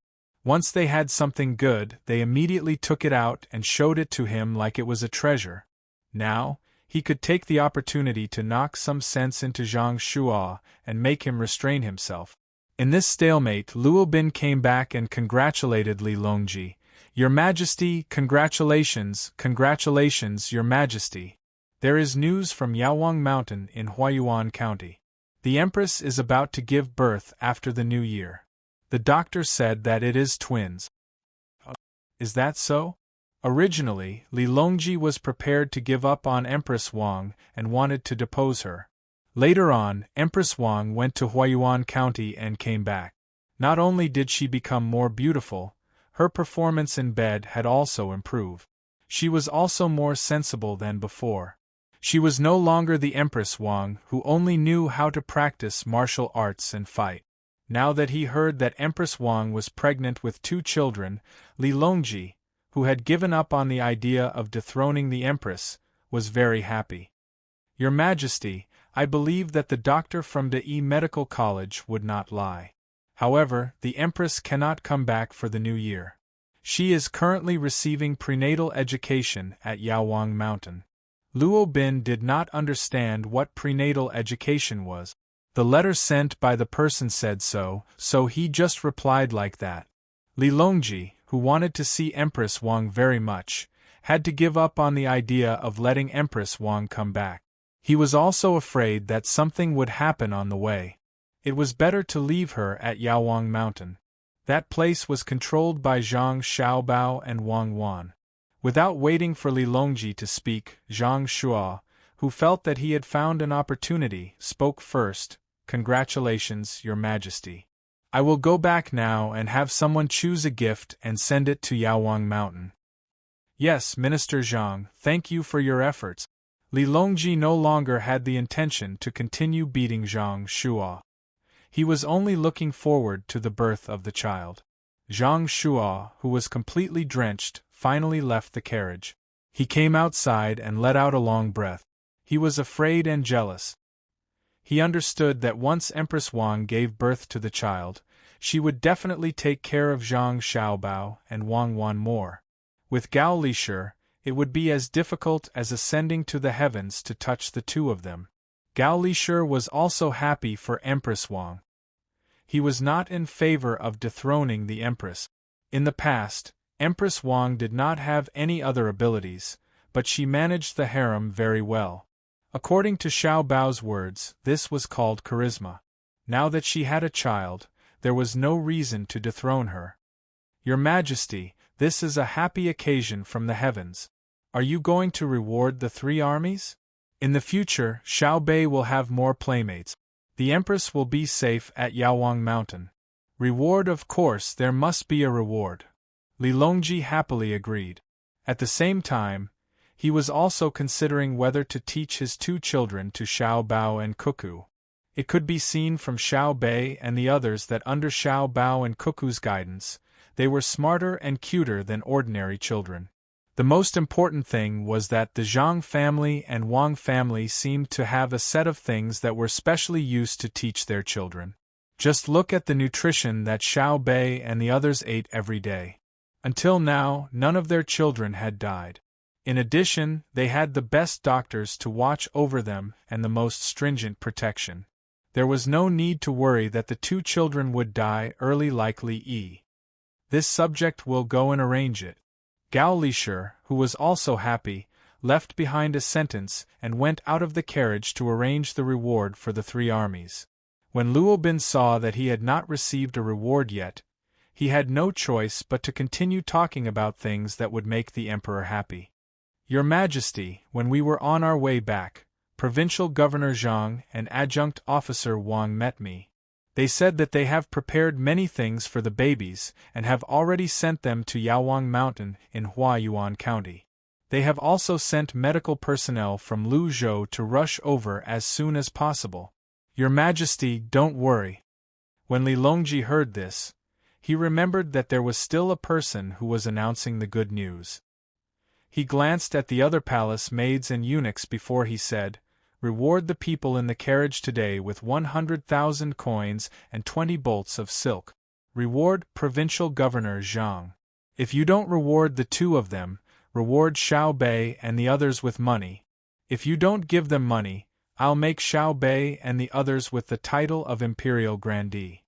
Speaker 1: Once they had something good, they immediately took it out and showed it to him like it was a treasure. Now, he could take the opportunity to knock some sense into Zhang Shuo and make him restrain himself. In this stalemate, Luo Bin came back and congratulated Li Longji. "Your Majesty, congratulations, congratulations, Your Majesty. There is news from Yaowang Mountain in Huayuan County. The Empress is about to give birth after the new year. The doctor said that it is twins." "Is that so?" Originally, Li Longji was prepared to give up on Empress Wang and wanted to depose her. Later on, Empress Wang went to Huayuan County and came back. Not only did she become more beautiful, her performance in bed had also improved. She was also more sensible than before. She was no longer the Empress Wang who only knew how to practice martial arts and fight. Now that he heard that Empress Wang was pregnant with 2 children, Li Longji, who had given up on the idea of dethroning the Empress, was very happy. "Your Majesty, I believe that the doctor from the Medical College would not lie. However, the Empress cannot come back for the new year. She is currently receiving prenatal education at Yaowang Mountain." Luo Bin did not understand what prenatal education was. The letter sent by the person said so he just replied like that. Li Longji, who wanted to see Empress Wang very much, had to give up on the idea of letting Empress Wang come back. He was also afraid that something would happen on the way. It was better to leave her at Yaowang Mountain. That place was controlled by Zhang Xiaobao and Wang Wan. Without waiting for Li Longji to speak, Zhang Shuo, who felt that he had found an opportunity, spoke first. "Congratulations, Your Majesty. I will go back now and have someone choose a gift and send it to Yaowang Mountain." "Yes, Minister Zhang, thank you for your efforts." Li Longji no longer had the intention to continue beating Zhang Shuo. He was only looking forward to the birth of the child. Zhang Shuo, who was completely drenched, finally left the carriage. He came outside and let out a long breath. He was afraid and jealous. He understood that once Empress Wang gave birth to the child, she would definitely take care of Zhang Xiaobao and Wang Wan more. With Gao Lishi, it would be as difficult as ascending to the heavens to touch the two of them. Gao Lishi was also happy for Empress Wang. He was not in favor of dethroning the Empress. In the past, Empress Wang did not have any other abilities, but she managed the harem very well. According to Xiao Bao's words, this was called charisma. Now that she had a child, there was no reason to dethrone her. "Your Majesty, this is a happy occasion from the heavens. Are you going to reward the 3 armies?" In the future, Xiao Bei will have more playmates. The Empress will be safe at Yaowang Mountain. Reward, of course, there must be a reward. Li Longji happily agreed. At the same time, he was also considering whether to teach his two children to Xiao Bao and Cuckoo. It could be seen from Xiao Bei and the others that under Xiao Bao and Cuckoo's guidance, they were smarter and cuter than ordinary children. The most important thing was that the Zhang family and Wang family seemed to have a set of things that were specially used to teach their children. Just look at the nutrition that Xiao Bei and the others ate every day. Until now, none of their children had died. In addition, they had the best doctors to watch over them and the most stringent protection. There was no need to worry that the two children would die early likely. This subject will go and arrange it. Gao Lisher, who was also happy, left behind a sentence and went out of the carriage to arrange the reward for the three armies. When Luo Bin saw that he had not received a reward yet, he had no choice but to continue talking about things that would make the emperor happy. Your Majesty, when we were on our way back, Provincial Governor Zhang and Adjunct Officer Wang met me. They said that they have prepared many things for the babies and have already sent them to Yaowang Mountain in Huayuan County. They have also sent medical personnel from Luzhou to rush over as soon as possible. Your Majesty, don't worry. When Li Longji heard this, he remembered that there was still a person who was announcing the good news. He glanced at the other palace maids and eunuchs before he said, "Reward the people in the carriage today with 100,000 coins and 20 bolts of silk. Reward Provincial Governor Zhang. If you don't reward the two of them, reward Xiao Bei and the others with money. If you don't give them money, I'll make Xiao Bei and the others with the title of Imperial Grandee."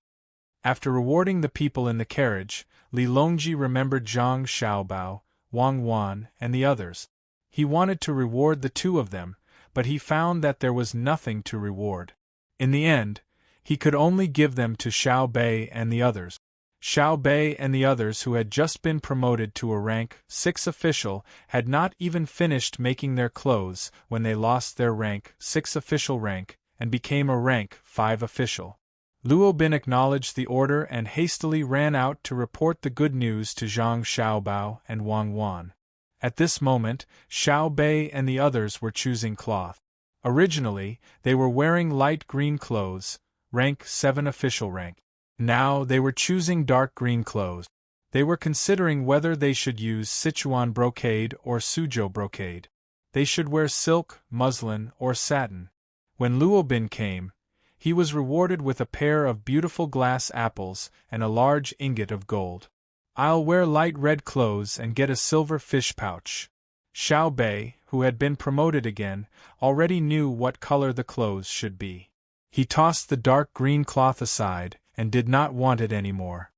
Speaker 1: After rewarding the people in the carriage, Li Longji remembered Zhang Xiaobao, Wang Wan, and the others. He wanted to reward the two of them, but he found that there was nothing to reward. In the end, he could only give them to Xiao Bei and the others. Xiao Bei and the others who had just been promoted to a rank 6 official had not even finished making their clothes when they lost their rank 6 official rank and became a rank 5 official. Luo Bin acknowledged the order and hastily ran out to report the good news to Zhang Xiaobao and Wang Wan. At this moment, Xiao Bei and the others were choosing cloth. Originally, they were wearing light green clothes, rank 7 official rank. Now they were choosing dark green clothes. They were considering whether they should use Sichuan brocade or Suzhou brocade. They should wear silk, muslin, or satin. When Luo Bin came, he was rewarded with a pair of beautiful glass apples and a large ingot of gold. "I'll wear light red clothes and get a silver fish pouch." Xiao Bei, who had been promoted again, already knew what color the clothes should be. He tossed the dark green cloth aside and did not want it any more.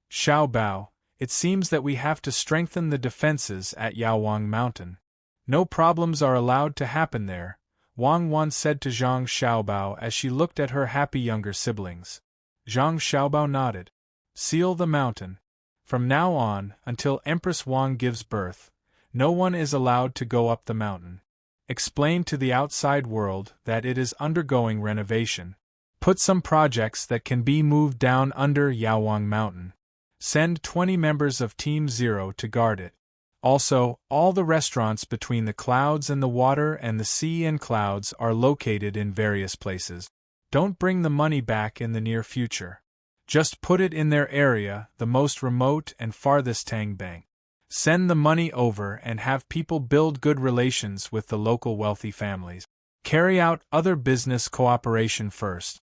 Speaker 1: "Xiao Bao, it seems that we have to strengthen the defenses at Yaowang Mountain. No problems are allowed to happen there," Wang Wan said to Zhang Xiaobao as she looked at her happy younger siblings. Zhang Xiaobao nodded. "Seal the mountain. From now on, until Empress Wang gives birth, no one is allowed to go up the mountain. Explain to the outside world that it is undergoing renovation. Put some projects that can be moved down under Yaowang Mountain. Send 20 members of Team 0 to guard it. Also, all the restaurants between the clouds and the water and the sea and clouds are located in various places. Don't bring the money back in the near future. Just put it in their area, the most remote and farthest Tang Bank. Send the money over and have people build good relations with the local wealthy families. Carry out other business cooperation first."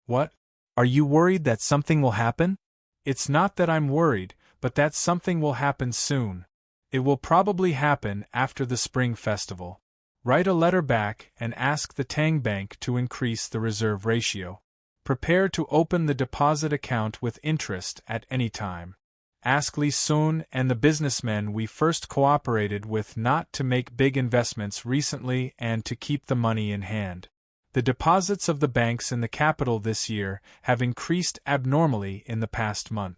Speaker 1: "What? Are you worried that something will happen?" "It's not that I'm worried, but that something will happen soon. It will probably happen after the Spring Festival. Write a letter back and ask the Tang Bank to increase the reserve ratio. Prepare to open the deposit account with interest at any time. Ask Li Sun and the businessmen we first cooperated with not to make big investments recently and to keep the money in hand. The deposits of the banks in the capital this year have increased abnormally in the past month."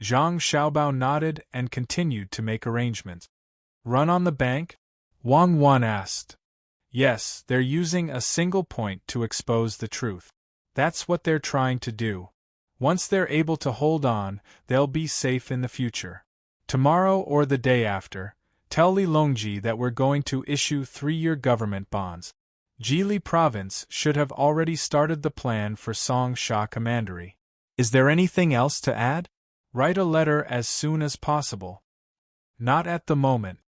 Speaker 1: Zhang Xiaobao nodded and continued to make arrangements. "Run on the bank?" Wang Wan asked. Yes, they're using a single point to expose the truth. That's what they're trying to do. Once they're able to hold on, they'll be safe in the future. Tomorrow or the day after, tell Li Longji that we're going to issue 3-year government bonds. Jili Province should have already started the plan for Song Sha Commandery. Is there anything else to add? Write a letter as soon as possible. Not at the moment.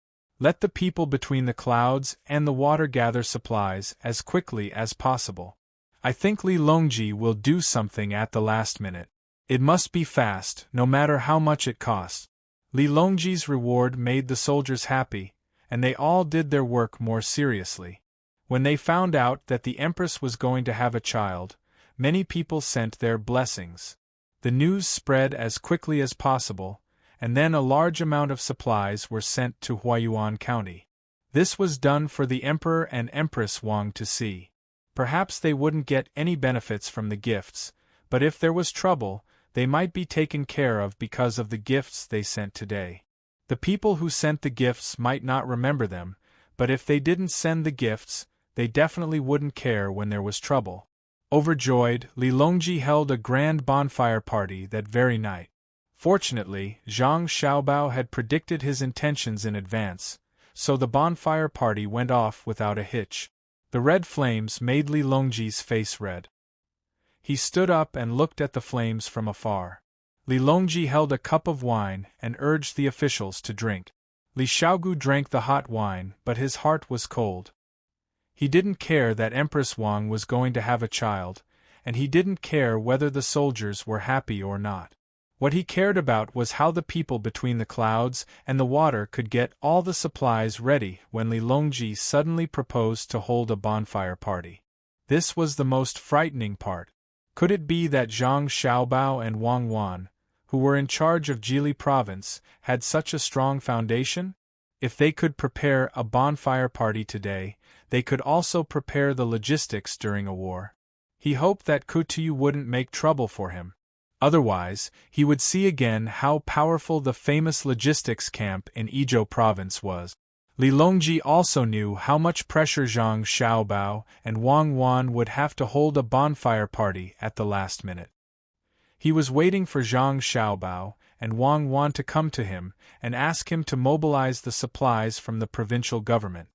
Speaker 1: Let the people between the clouds and the water gather supplies as quickly as possible. I think Li Longji will do something at the last minute. It must be fast, no matter how much it costs. Li Longji's reward made the soldiers happy, and they all did their work more seriously. When they found out that the Empress was going to have a child, many people sent their blessings. The news spread as quickly as possible, and then a large amount of supplies were sent to Huayuan County. This was done for the Emperor and Empress Wang to see. Perhaps they wouldn't get any benefits from the gifts, but if there was trouble, they might be taken care of because of the gifts they sent today. The people who sent the gifts might not remember them, but if they didn't send the gifts, they definitely wouldn't care when there was trouble. Overjoyed, Li Longji held a grand bonfire party that very night. Fortunately, Zhang Xiaobao had predicted his intentions in advance, so the bonfire party went off without a hitch. The red flames made Li Longji's face red. He stood up and looked at the flames from afar. Li Longji held a cup of wine and urged the officials to drink. Li Xiaogu drank the hot wine, but his heart was cold. He didn't care that Empress Wang was going to have a child, and he didn't care whether the soldiers were happy or not. What he cared about was how the people between the clouds and the water could get all the supplies ready when Li Longji suddenly proposed to hold a bonfire party. This was the most frightening part. Could it be that Zhang Xiaobao and Wang Wan, who were in charge of Jili Province, had such a strong foundation? If they could prepare a bonfire party today, they could also prepare the logistics during a war. He hoped that Kutuyu wouldn't make trouble for him. Otherwise, he would see again how powerful the famous logistics camp in Izhou Province was. Li Longji also knew how much pressure Zhang Xiaobao and Wang Wan would have to hold a bonfire party at the last minute. He was waiting for Zhang Xiaobao and Wang Wan to come to him and ask him to mobilize the supplies from the provincial government.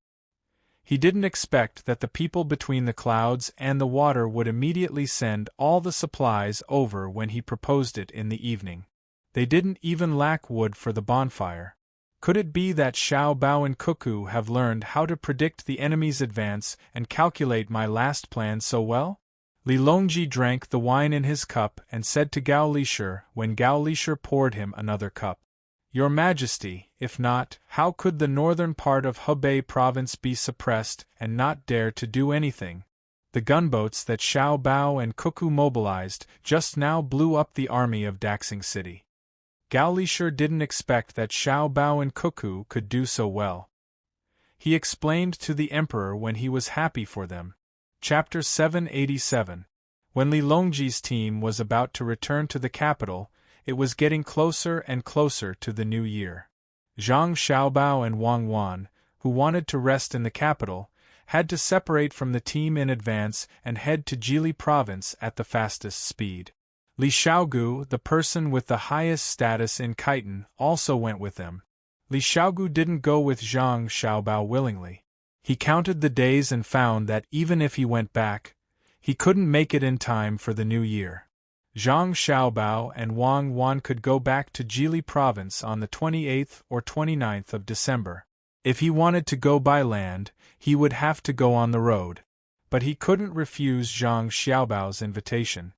Speaker 1: He didn't expect that the people between the clouds and the water would immediately send all the supplies over when he proposed it in the evening. They didn't even lack wood for the bonfire. Could it be that Xiao Bao and Cuckoo have learned how to predict the enemy's advance and calculate my last plan so well? Li Longji drank the wine in his cup and said to Gao Lishur when Gao Lishur poured him another cup, "Your Majesty, if not, how could the northern part of Hebei province be suppressed and not dare to do anything? The gunboats that Xiao Bao and Cuckoo mobilized just now blew up the army of Daxing City." Gao Lishur didn't expect that Xiao Bao and Cuckoo could do so well. He explained to the emperor when he was happy for them. Chapter 787. When Li Longji's team was about to return to the capital, it was getting closer and closer to the new year. Zhang Xiaobao and Wang Wan, who wanted to rest in the capital, had to separate from the team in advance and head to Jili Province at the fastest speed. Li Xiaogu, the person with the highest status in Khitan, also went with them. Li Xiaogu didn't go with Zhang Xiaobao willingly. He counted the days and found that even if he went back, he couldn't make it in time for the new year. Zhang Xiaobao and Wang Wan could go back to Jili Province on the 28th or 29th of December. If he wanted to go by land, he would have to go on the road. But he couldn't refuse Zhang Xiaobao's invitation.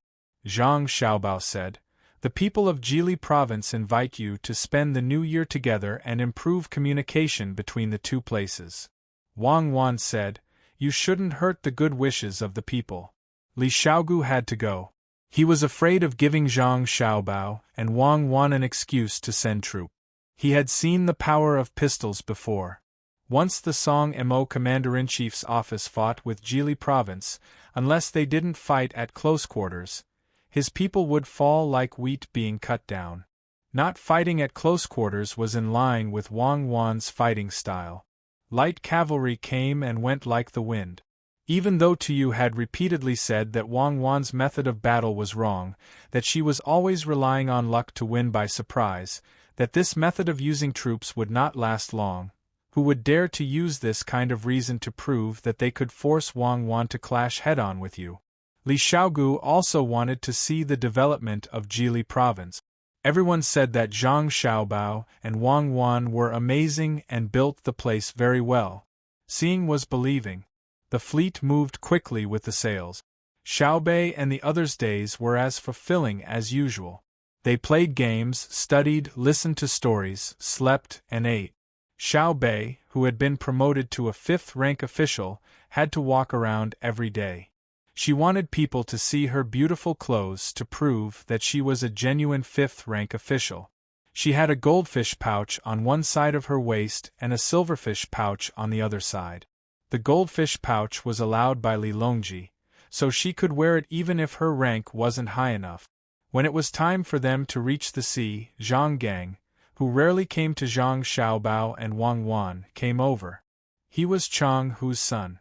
Speaker 1: Zhang Xiaobao said, "The people of Jili Province invite you to spend the new year together and improve communication between the two places." Wang Wan said, "You shouldn't hurt the good wishes of the people." Li Xiaogu had to go. He was afraid of giving Zhang Xiaobao and Wang Wan an excuse to send troops. He had seen the power of pistols before. Once the Song Mo Commander-in-Chief's office fought with Jili Province, unless they didn't fight at close quarters, his people would fall like wheat being cut down. Not fighting at close quarters was in line with Wang Wan's fighting style. Light cavalry came and went like the wind. Even though Tu had repeatedly said that Wang Wan's method of battle was wrong, that she was always relying on luck to win by surprise, that this method of using troops would not last long, who would dare to use this kind of reason to prove that they could force Wang Wan to clash head-on with you? Li Xiaogu also wanted to see the development of Jili province. Everyone said that Zhang Xiaobao and Wang Wan were amazing and built the place very well. Seeing was believing. The fleet moved quickly with the sails. Xiaobei and the others' days were as fulfilling as usual. They played games, studied, listened to stories, slept, and ate. Xiaobei, who had been promoted to a 5th-rank official, had to walk around every day. She wanted people to see her beautiful clothes to prove that she was a genuine 5th-rank official. She had a goldfish pouch on one side of her waist and a silverfish pouch on the other side. The goldfish pouch was allowed by Li Longji, so she could wear it even if her rank wasn't high enough. When it was time for them to reach the sea, Zhang Gang, who rarely came to Zhang Xiaobao and Wang Wan, came over. He was Chang Hu's son.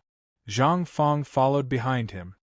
Speaker 1: Zhang Fong followed behind him.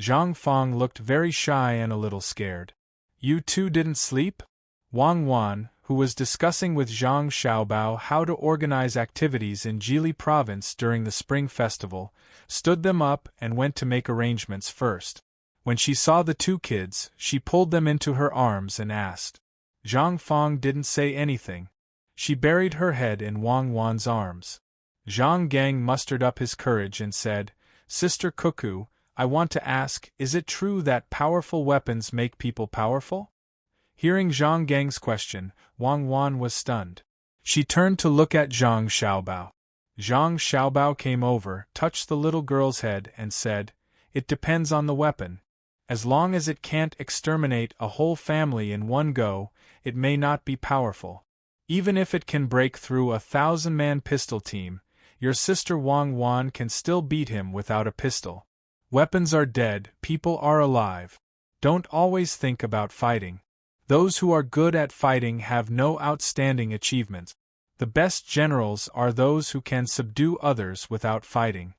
Speaker 1: Zhang Fong looked very shy and a little scared. You two didn't sleep? Wang Wan, who was discussing with Zhang Xiaobao how to organize activities in Jili province during the spring festival, stood them up and went to make arrangements first. When she saw the 2 kids, she pulled them into her arms and asked. Zhang Fong didn't say anything. She buried her head in Wang Wan's arms. Zhang Gang mustered up his courage and said, Sister Cuckoo, I want to ask, is it true that powerful weapons make people powerful? Hearing Zhang Gang's question, Wang Wan was stunned. She turned to look at Zhang Xiaobao. Zhang Xiaobao came over, touched the little girl's head and said, It depends on the weapon. As long as it can't exterminate a whole family in one go, it may not be powerful. Even if it can break through a 1,000-man pistol team, your sister Wang Wan can still beat him without a pistol. Weapons are dead, people are alive. Don't always think about fighting. Those who are good at fighting have no outstanding achievements. The best generals are those who can subdue others without fighting.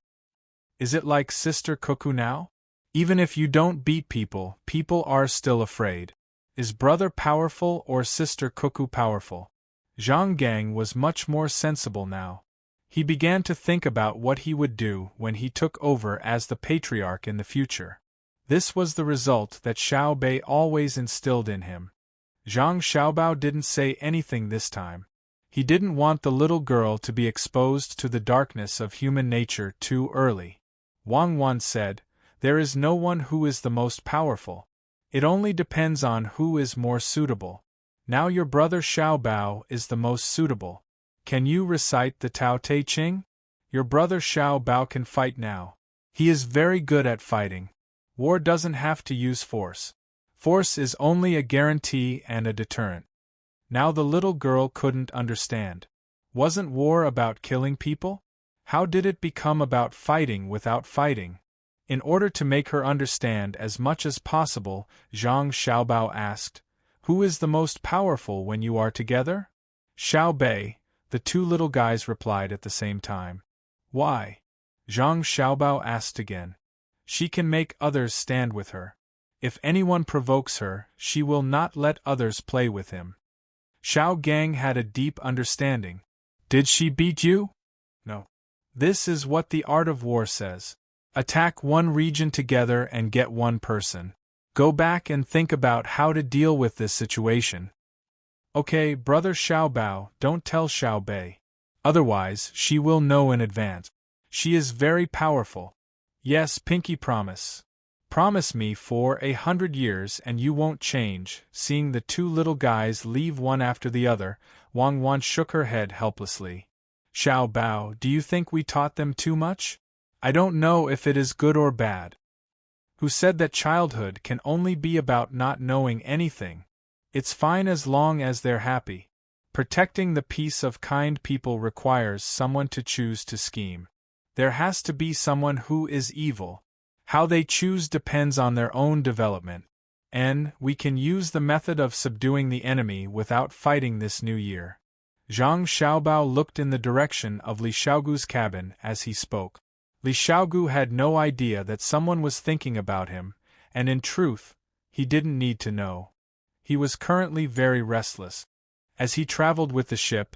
Speaker 1: Is it like Sister Cuckoo now? Even if you don't beat people, people are still afraid. Is Brother powerful or Sister Cuckoo powerful? Zhang Gang was much more sensible now. He began to think about what he would do when he took over as the patriarch in the future. This was the result that Xiao Bei always instilled in him. Zhang Xiaobao didn't say anything this time. He didn't want the little girl to be exposed to the darkness of human nature too early. Wang Wan said, There is no one who is the most powerful. It only depends on who is more suitable. Now your brother Xiaobao is the most suitable. Can you recite the Tao Te Ching? Your brother Xiaobao can fight now. He is very good at fighting. War doesn't have to use force. Force is only a guarantee and a deterrent. Now the little girl couldn't understand. Wasn't war about killing people? How did it become about fighting without fighting? In order to make her understand as much as possible, Zhang Xiaobao asked, Who is the most powerful when you are together? Xiao Bei, the 2 little guys replied at the same time. Why? Zhang Xiaobao asked again. She can make others stand with her. If anyone provokes her, she will not let others play with him. Xiao Gang had a deep understanding. Did she beat you? No. This is what the art of war says. Attack one region together and get one person. Go back and think about how to deal with this situation. Okay, brother Xiaobao, don't tell Xiao Bei. Otherwise, she will know in advance. She is very powerful. Yes, Pinky, promise. Promise me for 100 years and you won't change. Seeing the 2 little guys leave one after the other, Wang Wan shook her head helplessly. Xiao Bao, do you think we taught them too much? I don't know if it is good or bad. Who said that childhood can only be about not knowing anything? It's fine as long as they're happy. Protecting the peace of kind people requires someone to choose to scheme. There has to be someone who is evil. How they choose depends on their own development. And we can use the method of subduing the enemy without fighting this new year. Zhang Xiaobao looked in the direction of Li Xiaogu's cabin as he spoke. Li Xiaogu had no idea that someone was thinking about him, and in truth, he didn't need to know. He was currently very restless. As he traveled with the ship,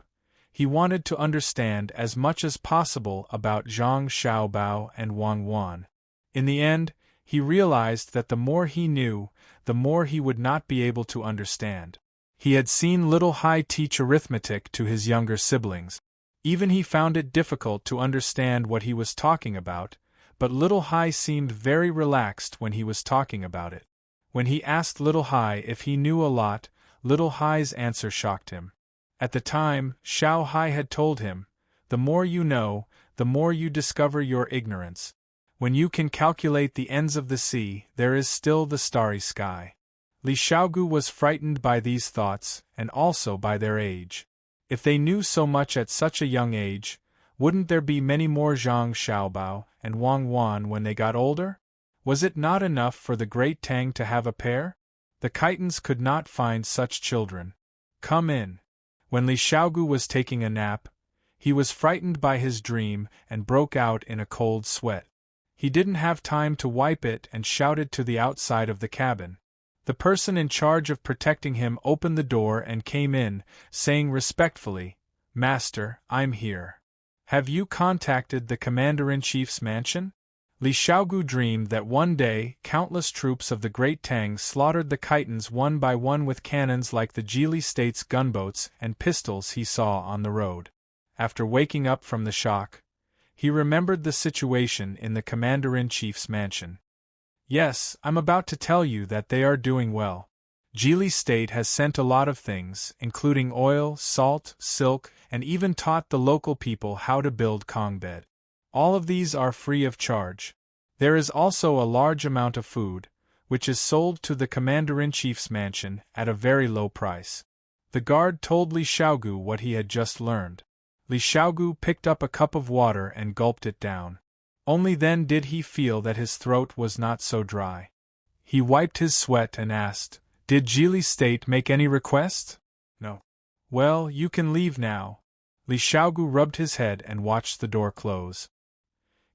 Speaker 1: he wanted to understand as much as possible about Zhang Xiaobao and Wang Wan. In the end, he realized that the more he knew, the more he would not be able to understand. He had seen Little Hai teach arithmetic to his younger siblings. Even he found it difficult to understand what he was talking about, but Little Hai seemed very relaxed when he was talking about it. When he asked Little Hai if he knew a lot, Little Hai's answer shocked him. At the time, Xiao Hai had told him, "The more you know, the more you discover your ignorance. When you can calculate the ends of the sea, there is still the starry sky." Li Xiaogu was frightened by these thoughts, and also by their age. If they knew so much at such a young age, wouldn't there be many more Zhang Xiaobao and Wang Wan when they got older? Was it not enough for the great Tang to have a pair? The Khitans could not find such children. "Come in." When Li Xiaogu was taking a nap, he was frightened by his dream and broke out in a cold sweat. He didn't have time to wipe it and shouted to the outside of the cabin. The person in charge of protecting him opened the door and came in, saying respectfully, "Master, I'm here. Have you contacted the Commander-in-Chief's mansion?" Li Xiaogu dreamed that one day countless troops of the Great Tang slaughtered the Khitans one by one with cannons like the Geely State's gunboats and pistols he saw on the road. After waking up from the shock, he remembered the situation in the Commander-in-Chief's mansion. "Yes, I'm about to tell you that they are doing well. Geely State has sent a lot of things, including oil, salt, silk, and even taught the local people how to build kongbed. All of these are free of charge. There is also a large amount of food, which is sold to the Commander-in-Chief's mansion at a very low price." The guard told Li Xiaogu what he had just learned. Li Xiaogu picked up a cup of water and gulped it down. Only then did he feel that his throat was not so dry. He wiped his sweat and asked, "Did Geely State make any request?" "No." "Well, you can leave now." Li Xiaogu rubbed his head and watched the door close.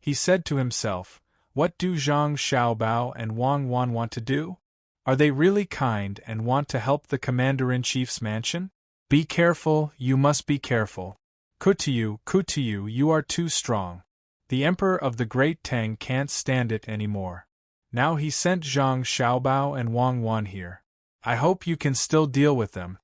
Speaker 1: He said to himself, "What do Zhang Xiaobao and Wang Wan want to do? Are they really kind and want to help the Commander-in-Chief's mansion? Be careful, you must be careful. Kutuyu, you are too strong. The Emperor of the Great Tang can't stand it anymore. Now he sent Zhang Xiaobao and Wang Wan here. I hope you can still deal with them."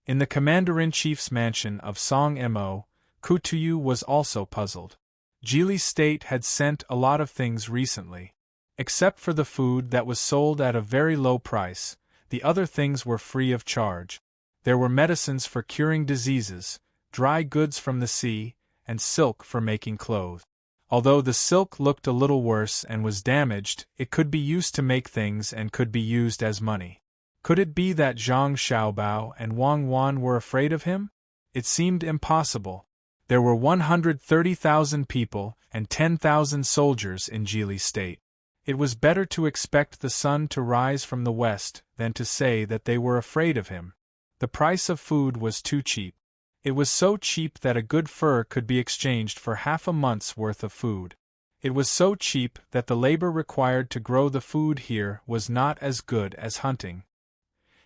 Speaker 1: In the Commander-in-Chief's mansion of Song Mo, Kutuyu was also puzzled. Geely State had sent a lot of things recently. Except for the food that was sold at a very low price, the other things were free of charge. There were medicines for curing diseases, dry goods from the sea, and silk for making clothes. Although the silk looked a little worse and was damaged, it could be used to make things and could be used as money. Could it be that Zhang Xiaobao and Wang Wan were afraid of him? It seemed impossible. There were 130,000 people and 10,000 soldiers in Geely State. It was better to expect the sun to rise from the west than to say that they were afraid of him. The price of food was too cheap. It was so cheap that a good fur could be exchanged for half a month's worth of food. It was so cheap that the labor required to grow the food here was not as good as hunting.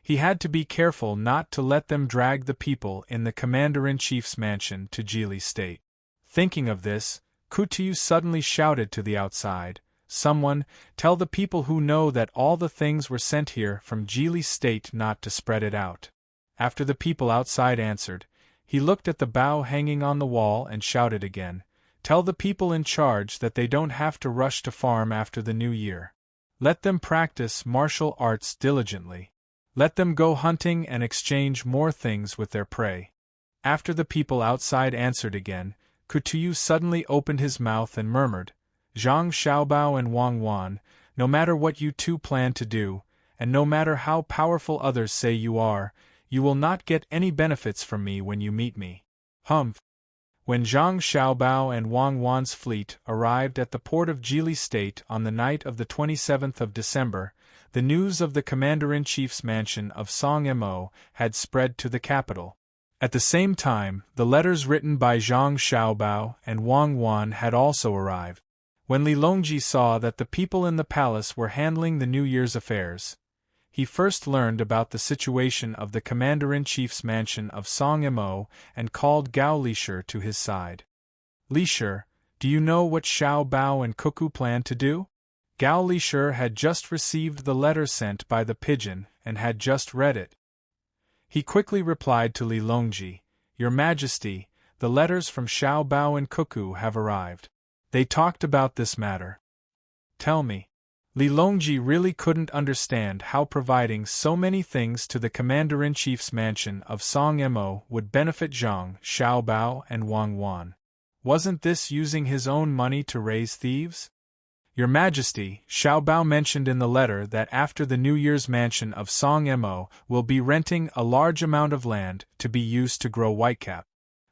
Speaker 1: He had to be careful not to let them drag the people in the Commander-in-Chief's mansion to Geely State. Thinking of this, Kutuyu suddenly shouted to the outside, "Someone, tell the people who know that all the things were sent here from Geely State not to spread it out." After the people outside answered, he looked at the bow hanging on the wall and shouted again, "Tell the people in charge that they don't have to rush to farm after the new year. Let them practice martial arts diligently. Let them go hunting and exchange more things with their prey." After the people outside answered again, Kutuyu suddenly opened his mouth and murmured, "Zhang Xiaobao and Wang Wan, no matter what you two plan to do, and no matter how powerful others say you are, you will not get any benefits from me when you meet me." Humph! When Zhang Xiaobao and Wang Wan's fleet arrived at the port of Geely State on the night of the 27th of December, the news of the Commander-in-Chief's mansion of Song Mo had spread to the capital. At the same time, the letters written by Zhang Xiaobao and Wang Wan had also arrived. When Li Longji saw that the people in the palace were handling the New Year's affairs, he first learned about the situation of the commander-in-chief's mansion of Song-Mo and called Gao Lishur to his side. "Lishur, do you know what Xiao Bao and Cuckoo plan to do?" Gao Lishur had just received the letter sent by the pigeon and had just read it. He quickly replied to Li Longji, "Your Majesty, the letters from Xiao Bao and Cuckoo have arrived. They talked about this matter." "Tell me." Li Longji really couldn't understand how providing so many things to the commander-in-chief's mansion of Song-Mo would benefit Zhang Xiaobao and Wang Wan. Wasn't this using his own money to raise thieves? "Your Majesty, Xiaobao mentioned in the letter that after the New Year's mansion of Song-Mo will be renting a large amount of land to be used to grow whitecap.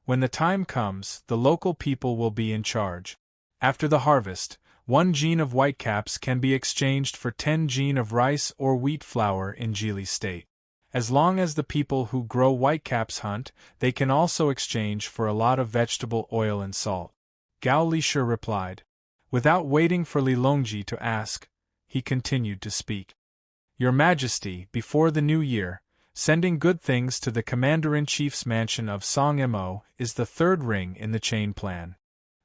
Speaker 1: When the time comes, the local people will be in charge. After the harvest, 1 gene of whitecaps can be exchanged for 10 gene of rice or wheat flour in Jili State. As long as the people who grow whitecaps hunt, they can also exchange for a lot of vegetable oil and salt." Gao Lishur replied. Without waiting for Li Longji to ask, he continued to speak. "Your Majesty, before the new year, sending good things to the commander-in-chief's mansion of Song-Mo is the third ring in the chain plan.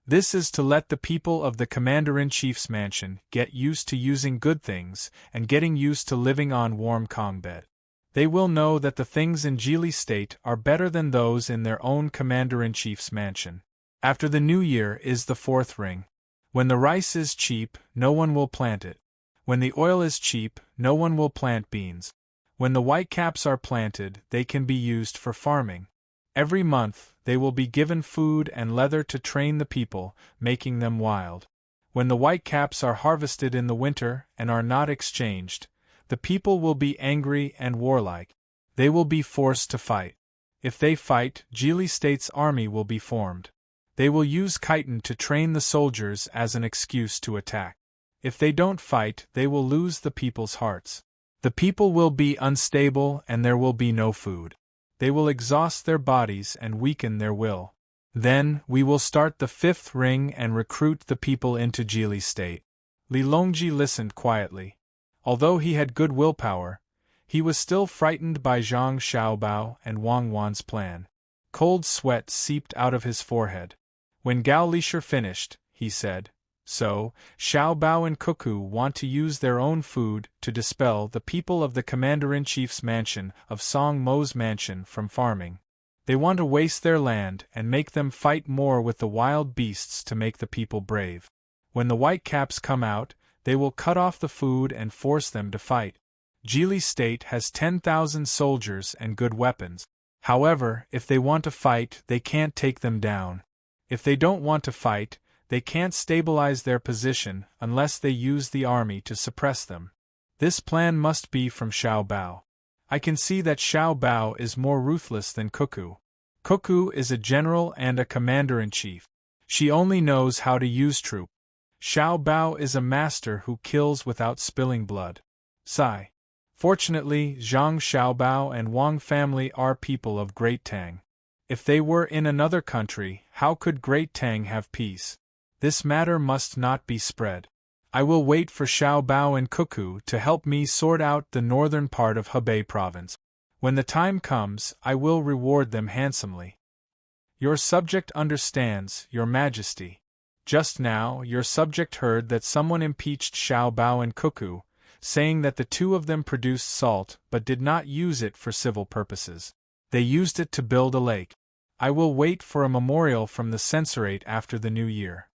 Speaker 1: This is to let the people of the commander-in-chief's mansion get used to using good things and getting used to living on warm Kong bed. They will know that the things in Jili State are better than those in their own commander-in-chief's mansion. After the new year is the fourth ring. When the rice is cheap, no one will plant it. When the oil is cheap, no one will plant beans. When the whitecaps are planted, they can be used for farming. Every month, they will be given food and leather to train the people, making them wild. When the whitecaps are harvested in the winter and are not exchanged, the people will be angry and warlike. They will be forced to fight. If they fight, Jili State's army will be formed. They will use chitin to train the soldiers as an excuse to attack. If they don't fight, they will lose the people's hearts. The people will be unstable and there will be no food. They will exhaust their bodies and weaken their will. Then, we will start the fifth ring and recruit the people into Jili State." Li Longji listened quietly. Although he had good willpower, he was still frightened by Zhang Xiaobao and Wang Wan's plan. Cold sweat seeped out of his forehead. When Gao Lishur finished, he said, "So, Xiaobao and Cuckoo want to use their own food to dispel the people of the commander-in-chief's mansion of Song-Mo's mansion from farming. They want to waste their land and make them fight more with the wild beasts to make the people brave. When the whitecaps come out, they will cut off the food and force them to fight. Jili State has 10,000 soldiers and good weapons. However, if they want to fight, they can't take them down. If they don't want to fight, they can't stabilize their position unless they use the army to suppress them. This plan must be from Xiao Bao. I can see that Xiao Bao is more ruthless than Cuckoo. Cuckoo is a general and a commander-in-chief. She only knows how to use troops. Xiao Bao is a master who kills without spilling blood." Sigh. Fortunately, Zhang Xiaobao and Wang family are people of Great Tang. If they were in another country, how could Great Tang have peace? This matter must not be spread. I will wait for Xiao Bao and Cuckoo to help me sort out the northern part of Hebei province. When the time comes, I will reward them handsomely. Your subject understands, Your Majesty. Just now, your subject heard that someone impeached Xiao Bao and Cuckoo, saying that the two of them produced salt but did not use it for civil purposes. They used it to build a lake. I will wait for a memorial from the censorate after the new year."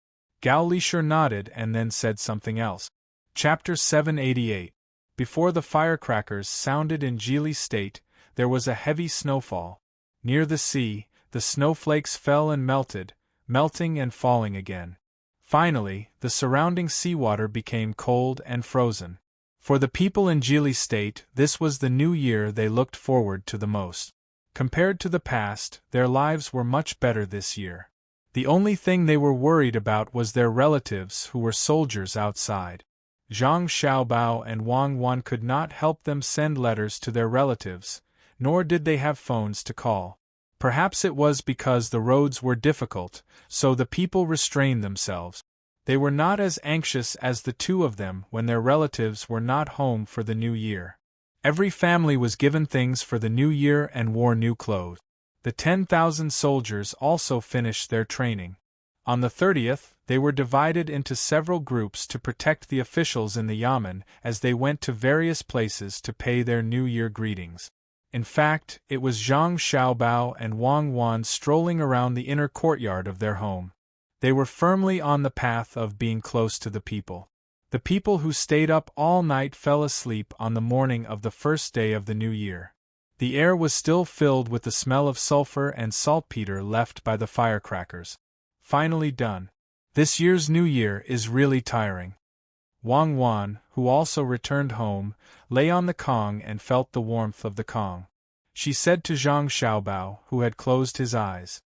Speaker 1: Gao Lishur nodded and then said something else. Chapter 788. Before the firecrackers sounded in Jili State, there was a heavy snowfall. Near the sea, the snowflakes fell and melted, melting and falling again. Finally, the surrounding seawater became cold and frozen. For the people in Jili State, this was the new year they looked forward to the most. Compared to the past, their lives were much better this year. The only thing they were worried about was their relatives who were soldiers outside. Zhang Xiaobao and Wang Wan could not help them send letters to their relatives, nor did they have phones to call. Perhaps it was because the roads were difficult, so the people restrained themselves. They were not as anxious as the two of them when their relatives were not home for the new year. Every family was given things for the new year and wore new clothes. The 10,000 soldiers also finished their training. On the 30th, they were divided into several groups to protect the officials in the yamen as they went to various places to pay their New Year greetings. In fact, it was Zhang Xiaobao and Wang Wan strolling around the inner courtyard of their home. They were firmly on the path of being close to the people. The people who stayed up all night fell asleep on the morning of the first day of the new year. The air was still filled with the smell of sulfur and saltpeter left by the firecrackers. Finally done. This year's New Year is really tiring. Wang Wan, who also returned home, lay on the Kong and felt the warmth of the Kong. She said to Zhang Xiaobao, who had closed his eyes,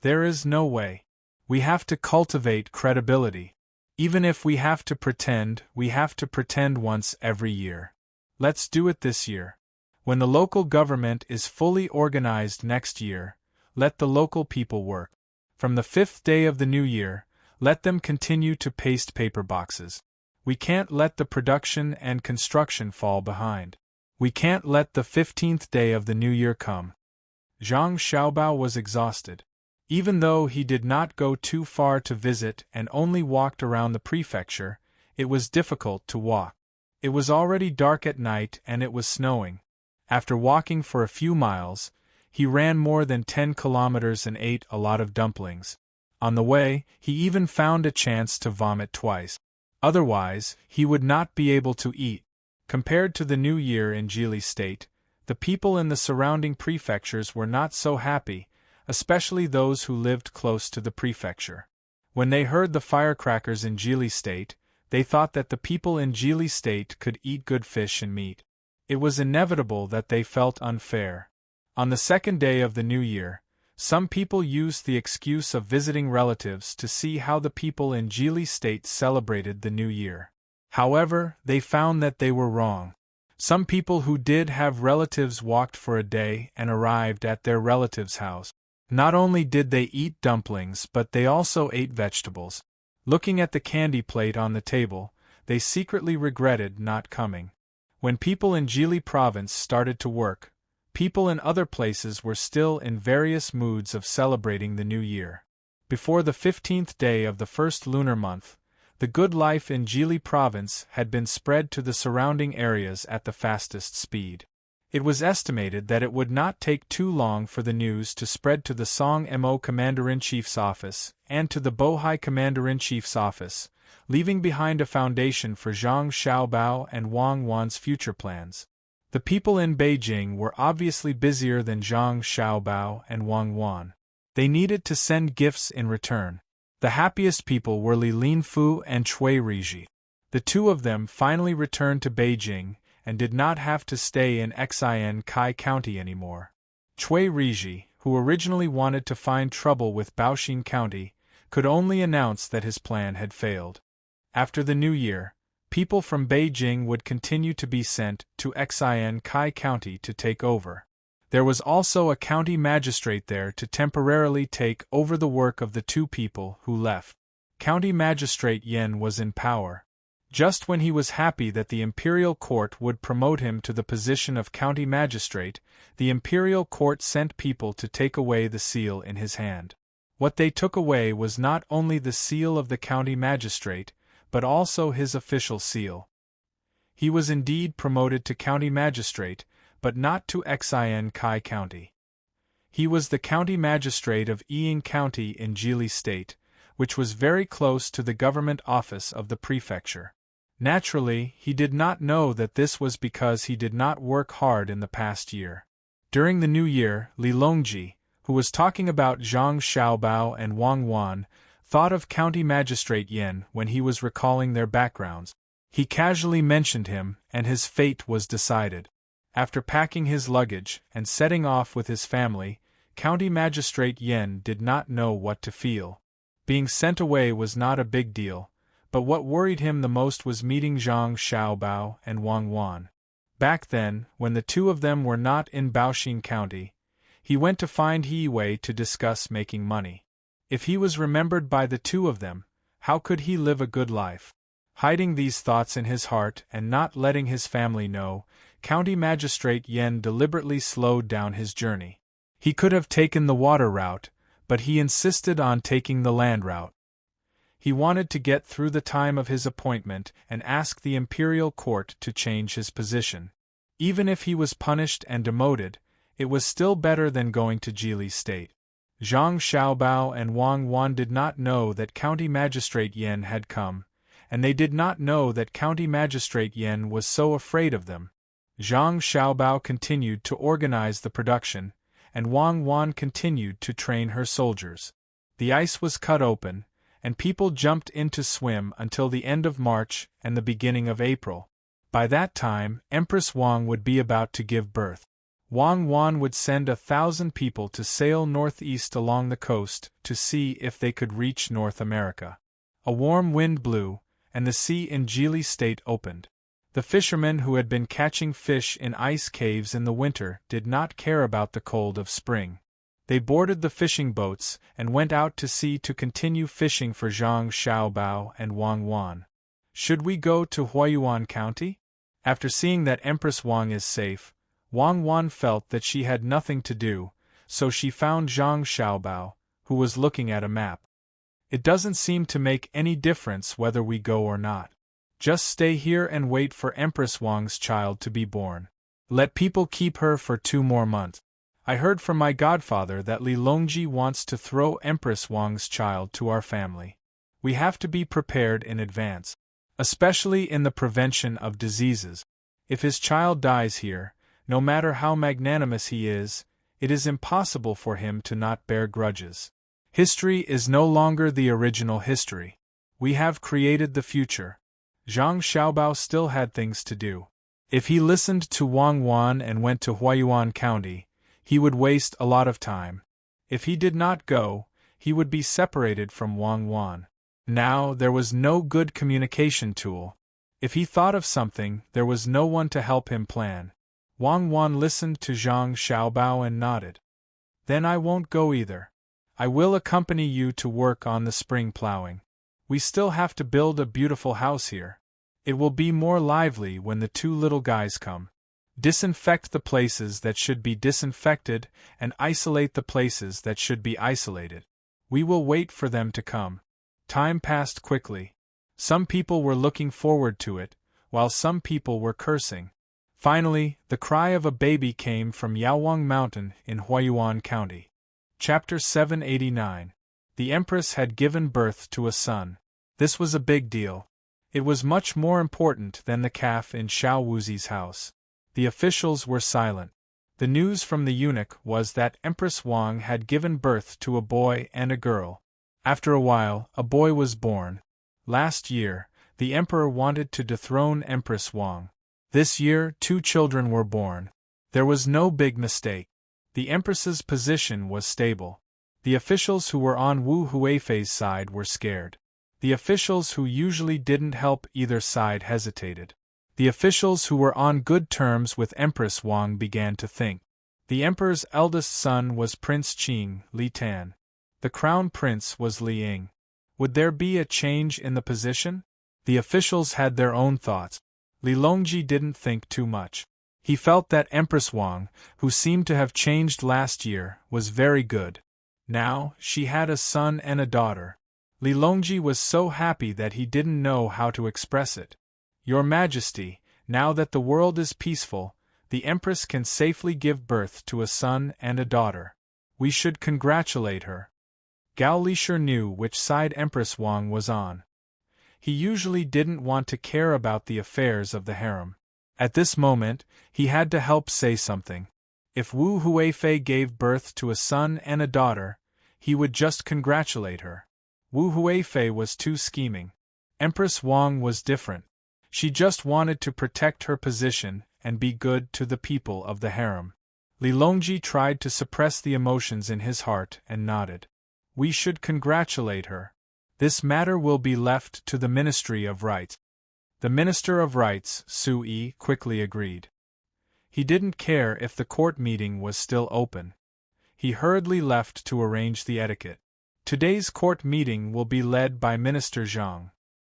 Speaker 1: "There is no way. We have to cultivate credibility. Even if we have to pretend once every year. Let's do it this year. When the local government is fully organized next year, let the local people work. From the 5th day of the new year, let them continue to paste paper boxes. We can't let the production and construction fall behind. We can't let the 15th day of the new year come." Zhang Xiaobao was exhausted. Even though he did not go too far to visit and only walked around the prefecture, it was difficult to walk. It was already dark at night and it was snowing. After walking for a few miles, he ran more than 10 kilometers and ate a lot of dumplings. On the way, he even found a chance to vomit twice. Otherwise, he would not be able to eat. Compared to the new year in Jili State, the people in the surrounding prefectures were not so happy, especially those who lived close to the prefecture. When they heard the firecrackers in Jili State, they thought that the people in Jili State could eat good fish and meat. It was inevitable that they felt unfair. On the second day of the new year, some people used the excuse of visiting relatives to see how the people in Jili State celebrated the new year. However, they found that they were wrong. Some people who did have relatives walked for a day and arrived at their relative's house. Not only did they eat dumplings but they also ate vegetables. Looking at the candy plate on the table, they secretly regretted not coming. When people in Jili province started to work, people in other places were still in various moods of celebrating the new year. Before the 15th day of the first lunar month, the good life in Jili province had been spread to the surrounding areas at the fastest speed. It was estimated that it would not take too long for the news to spread to the Song Mo Commander-in-Chief's office and to the Bohai Commander-in-Chief's office, leaving behind a foundation for Zhang Xiaobao and Wang Wan's future plans. The people in Beijing were obviously busier than Zhang Xiaobao and Wang Wan. They needed to send gifts in return. The happiest people were Li Linfu and Cui Riji. The two of them finally returned to Beijing and did not have to stay in Xin Kai County anymore. Cui Riji, who originally wanted to find trouble with Baoxin County, could only announce that his plan had failed. After the new year, people from Beijing would continue to be sent to Xin Kai County to take over. There was also a county magistrate there to temporarily take over the work of the two people who left. County Magistrate Yan was in power. Just when he was happy that the imperial court would promote him to the position of county magistrate, the imperial court sent people to take away the seal in his hand. What they took away was not only the seal of the county magistrate, but also his official seal. He was indeed promoted to county magistrate, but not to Xin Kai County. He was the county magistrate of Ying County in Jili State, which was very close to the government office of the prefecture. Naturally, he did not know that this was because he did not work hard in the past year. During the new year, Li Longji, who was talking about Zhang Xiaobao and Wang Wan, thought of County Magistrate Yan when he was recalling their backgrounds. He casually mentioned him, and his fate was decided. After packing his luggage and setting off with his family, County Magistrate Yan did not know what to feel. Being sent away was not a big deal, but what worried him the most was meeting Zhang Xiaobao and Wang Wan. Back then, when the two of them were not in Baoxin County, He went to find He Wei to discuss making money. If he was remembered by the two of them, how could he live a good life? Hiding these thoughts in his heart and not letting his family know, County Magistrate Yen deliberately slowed down his journey. He could have taken the water route, but he insisted on taking the land route. He wanted to get through the time of his appointment and ask the imperial court to change his position. Even if he was punished and demoted, it was still better than going to Jili State. Zhang Xiaobao and Wang Wan did not know that County Magistrate Yen had come, and they did not know that County Magistrate Yen was so afraid of them. Zhang Xiaobao continued to organize the production, and Wang Wan continued to train her soldiers. The ice was cut open, and people jumped in to swim until the end of March and the beginning of April. By that time, Empress Wang would be about to give birth. Wang Wan would send 1,000 people to sail northeast along the coast to see if they could reach North America. A warm wind blew, and the sea in Jili State opened. The fishermen who had been catching fish in ice caves in the winter did not care about the cold of spring. They boarded the fishing boats and went out to sea to continue fishing for Zhang Xiaobao and Wang Wan. Should we go to Huayuan County? After seeing that Empress Wang is safe, Wang Wan felt that she had nothing to do, so she found Zhang Xiaobao, who was looking at a map. It doesn't seem to make any difference whether we go or not. Just stay here and wait for Empress Wang's child to be born. Let people keep her for 2 more months. I heard from my godfather that Li Longji wants to throw Empress Wang's child to our family. We have to be prepared in advance, especially in the prevention of diseases. If his child dies here, no matter how magnanimous he is, it is impossible for him to not bear grudges. History is no longer the original history. We have created the future. Zhang Xiaobao still had things to do. If he listened to Wang Wan and went to Huayuan County, he would waste a lot of time. If he did not go, he would be separated from Wang Wan. Now there was no good communication tool. If he thought of something, there was no one to help him plan. Wang Wan listened to Zhang Xiaobao and nodded. Then I won't go either. I will accompany you to work on the spring plowing. We still have to build a beautiful house here. It will be more lively when the 2 little guys come. Disinfect the places that should be disinfected and isolate the places that should be isolated. We will wait for them to come. Time passed quickly. Some people were looking forward to it, while some people were cursing. Finally, the cry of a baby came from Yaowang Mountain in Huayuan County. Chapter 789. The Empress had given birth to a son. This was a big deal. It was much more important than the calf in Xiao Wuzi's house. The officials were silent. The news from the eunuch was that Empress Wang had given birth to a boy and a girl. After a while, a boy was born. Last year, the emperor wanted to dethrone Empress Wang. This year, 2 children were born. There was no big mistake. The empress's position was stable. The officials who were on Wu Huifei's side were scared. The officials who usually didn't help either side hesitated. The officials who were on good terms with Empress Wang began to think. The emperor's eldest son was Prince Qing, Li Tan. The crown prince was Li Ying. Would there be a change in the position? The officials had their own thoughts. Li Longji didn't think too much. He felt that Empress Wang, who seemed to have changed last year, was very good. Now, she had a son and a daughter. Li Longji was so happy that he didn't know how to express it. Your Majesty, now that the world is peaceful, the Empress can safely give birth to a son and a daughter. We should congratulate her. Gao Lisher knew which side Empress Wang was on. He usually didn't want to care about the affairs of the harem. At this moment, he had to help say something. If Wu Huifei gave birth to a son and a daughter, he would just congratulate her. Wu Huifei was too scheming. Empress Wang was different. She just wanted to protect her position and be good to the people of the harem. Li Longji tried to suppress the emotions in his heart and nodded. We should congratulate her. This matter will be left to the Ministry of Rights. The Minister of Rights, Su Yi, quickly agreed. He didn't care if the court meeting was still open. he hurriedly left to arrange the etiquette. Today's court meeting will be led by Minister Zhang.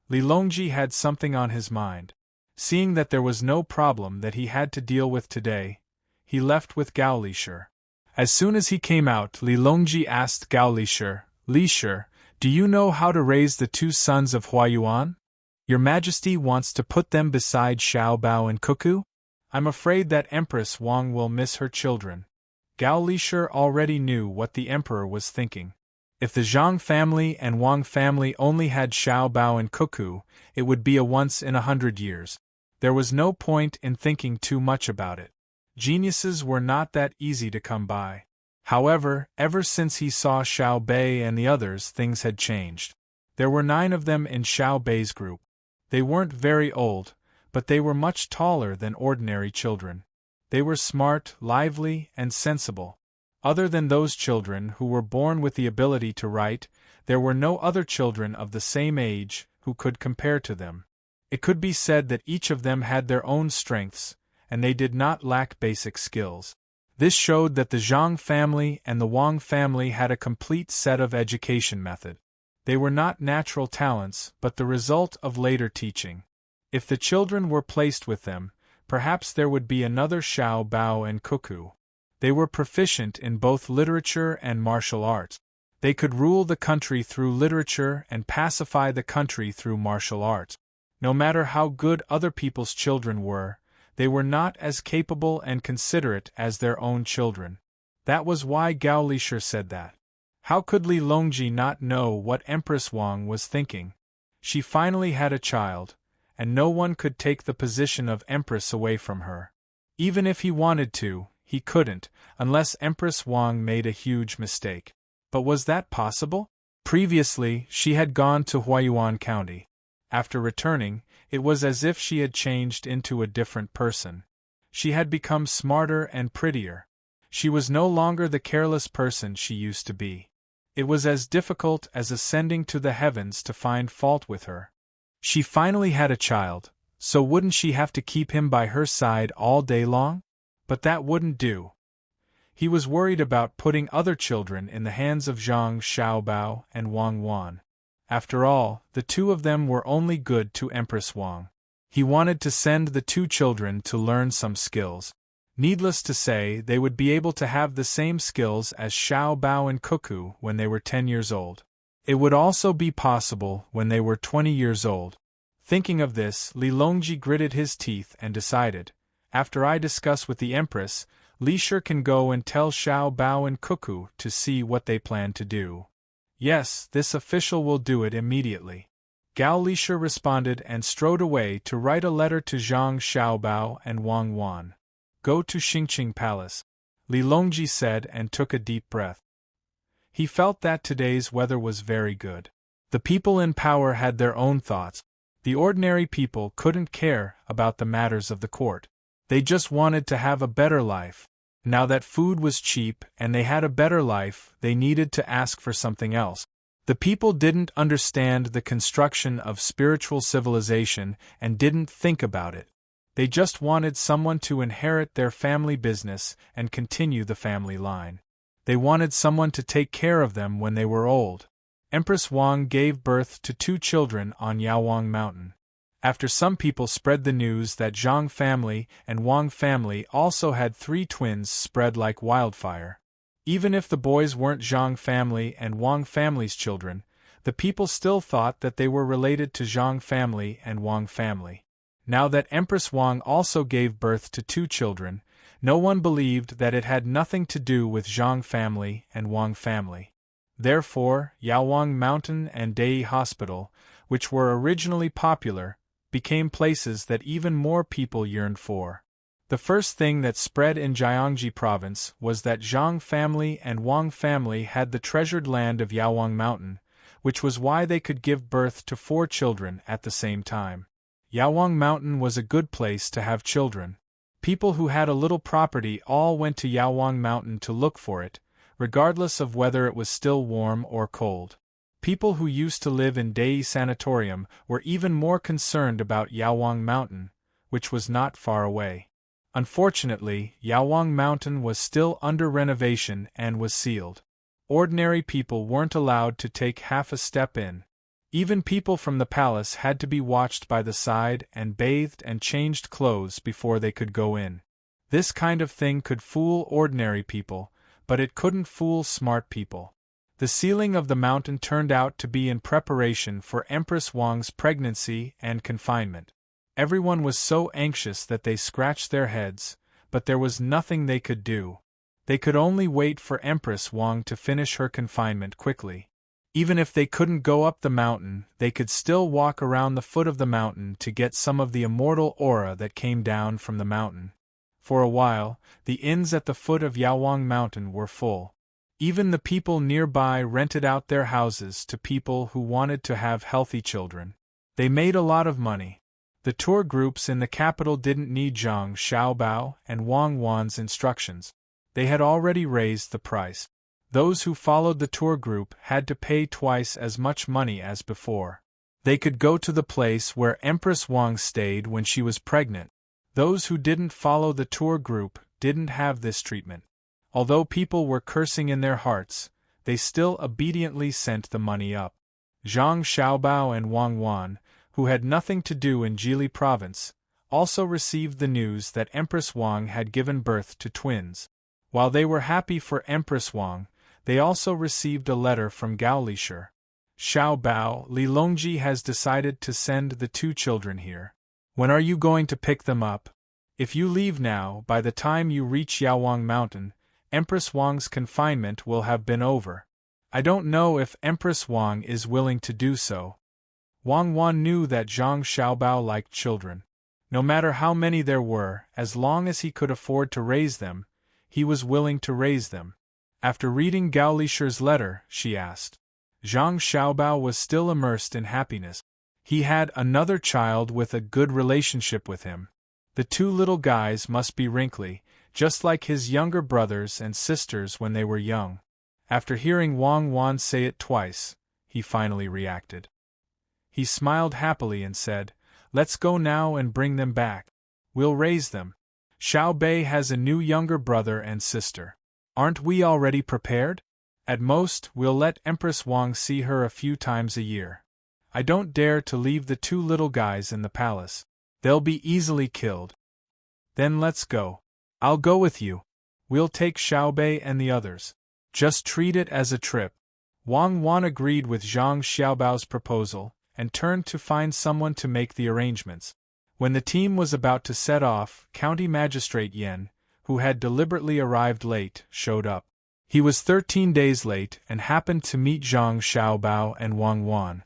Speaker 1: Li Longji had something on his mind. Seeing that there was no problem that he had to deal with today, he left with Gao Lisher. As soon as he came out, Li Longji asked Gao Lisher, "Lisher, do you know how to raise the two sons of Huayuan? Your Majesty wants to put them beside Xiaobao and Cuckoo? I'm afraid that Empress Wang will miss her children." Gao Lisher already knew what the emperor was thinking. If the Zhang family and Wang family only had Xiaobao and Cuckoo, it would be a once in 100 years. There was no point in thinking too much about it. Geniuses were not that easy to come by. However, ever since he saw Xiao Bei and the others, things had changed. There were 9 of them in Xiao Bei's group. They weren't very old, but they were much taller than ordinary children. They were smart, lively, and sensible. Other than those children who were born with the ability to write, there were no other children of the same age who could compare to them. It could be said that each of them had their own strengths, and they did not lack basic skills. This showed that the Zhang family and the Wang family had a complete set of education method. They were not natural talents, but the result of later teaching. If the children were placed with them, perhaps there would be another Xiao Bao and Cuckoo. They were proficient in both literature and martial arts. They could rule the country through literature and pacify the country through martial arts. No matter how good other people's children were, they were not as capable and considerate as their own children. That was why Gao Lisher said that. How could Li Longji not know what Empress Wang was thinking? She finally had a child, and no one could take the position of Empress away from her. Even if he wanted to, he couldn't, unless Empress Wang made a huge mistake. But was that possible? Previously, she had gone to Huayuan County. After returning, it was as if she had changed into a different person. She had become smarter and prettier. She was no longer the careless person she used to be. It was as difficult as ascending to the heavens to find fault with her. She finally had a child, so wouldn't she have to keep him by her side all day long? But that wouldn't do. He was worried about putting other children in the hands of Zhang Xiaobao and Wang Wan. After all, the two of them were only good to Empress Wang. He wanted to send the 2 children to learn some skills. Needless to say, they would be able to have the same skills as Xiao Bao and Cuckoo when they were 10 years old. It would also be possible when they were 20 years old. Thinking of this, Li Longji gritted his teeth and decided, after I discuss with the Empress, Lisher can go and tell Xiao Bao and Cuckoo to see what they plan to do. Yes, this official will do it immediately. Gao Lisher responded and strode away to write a letter to Zhang Xiaobao and Wang Wan. Go to Xingqing Palace, Li Longji said and took a deep breath. He felt that today's weather was very good. The people in power had their own thoughts. The ordinary people couldn't care about the matters of the court. They just wanted to have a better life. Now that food was cheap and they had a better life, they needed to ask for something else. The people didn't understand the construction of spiritual civilization and didn't think about it. They just wanted someone to inherit their family business and continue the family line. They wanted someone to take care of them when they were old. Empress Wang gave birth to 2 children on Yaowang Mountain. After some people spread the news that Zhang family and Wang family also had 3 twins spread like wildfire. Even if the boys weren't Zhang family and Wang family's children, the people still thought that they were related to Zhang family and Wang family. Now that Empress Wang also gave birth to 2 children, no one believed that it had nothing to do with Zhang family and Wang family. Therefore, Yaowang Mountain and Dei Hospital, which were originally popular, became places that even more people yearned for. The first thing that spread in Jiangxi province was that Zhang family and Wang family had the treasured land of Yaowang Mountain, which was why they could give birth to 4 children at the same time. Yaowang Mountain was a good place to have children. People who had a little property all went to Yaowang Mountain to look for it, regardless of whether it was still warm or cold. People who used to live in Dei Sanatorium were even more concerned about Yaowang Mountain, which was not far away. Unfortunately, Yaowang Mountain was still under renovation and was sealed. Ordinary people weren't allowed to take half a step in. Even people from the palace had to be watched by the side and bathed and changed clothes before they could go in. This kind of thing could fool ordinary people, but it couldn't fool smart people. The sealing of the mountain turned out to be in preparation for Empress Wang's pregnancy and confinement. Everyone was so anxious that they scratched their heads, but there was nothing they could do. They could only wait for Empress Wang to finish her confinement quickly. Even if they couldn't go up the mountain, they could still walk around the foot of the mountain to get some of the immortal aura that came down from the mountain. For a while, the inns at the foot of Yaowang Mountain were full. Even the people nearby rented out their houses to people who wanted to have healthy children. They made a lot of money. The tour groups in the capital didn't need Zhang Xiaobao and Wang Wan's instructions. They had already raised the price. Those who followed the tour group had to pay twice as much money as before. They could go to the place where Empress Wang stayed when she was pregnant. Those who didn't follow the tour group didn't have this treatment. Although people were cursing in their hearts, they still obediently sent the money up. Zhang Xiaobao and Wang Wan, who had nothing to do in Jili province, also received the news that Empress Wang had given birth to twins. While they were happy for Empress Wang, they also received a letter from Gaolishur. Xiaobao, Li Longji has decided to send the 2 children here. When are you going to pick them up? If you leave now, by the time you reach Yaowang Mountain, Empress Wang's confinement will have been over. I don't know if Empress Wang is willing to do so. Wang Wan knew that Zhang Xiaobao liked children. No matter how many there were, as long as he could afford to raise them, he was willing to raise them. After reading Gaolishur's letter, she asked. Zhang Xiaobao was still immersed in happiness. He had another child with a good relationship with him. The 2 little guys must be wrinkly, just like his younger brothers and sisters when they were young. After hearing Wang Wan say it twice, he finally reacted. He smiled happily and said, "Let's go now and bring them back. We'll raise them. Xiao Bei has a new younger brother and sister. Aren't we already prepared? At most, we'll let Empress Wang see her a few times a year. I don't dare to leave the 2 little guys in the palace. They'll be easily killed. Then let's go. I'll go with you. We'll take Xiao Bei and the others. Just treat it as a trip." Wang Wan agreed with Zhang Xiaobao's proposal, and turned to find someone to make the arrangements. When the team was about to set off, County Magistrate Yan, who had deliberately arrived late, showed up. He was 13 days late and happened to meet Zhang Xiaobao and Wang Wan.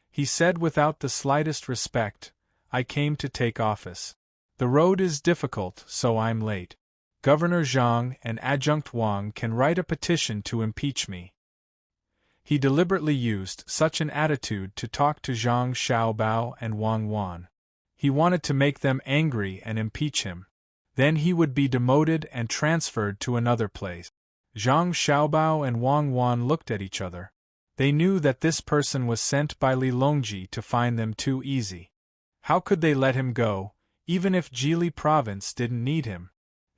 Speaker 1: He said without the slightest respect, "I came to take office. The road is difficult, so I'm late. Governor Zhang and Adjunct Wang can write a petition to impeach me." He deliberately used such an attitude to talk to Zhang Xiaobao and Wang Wan. He wanted to make them angry and impeach him. Then he would be demoted and transferred to another place. Zhang Xiaobao and Wang Wan looked at each other. They knew that this person was sent by Li Longji to find them too easy. How could they let him go, even if Jili province didn't need him?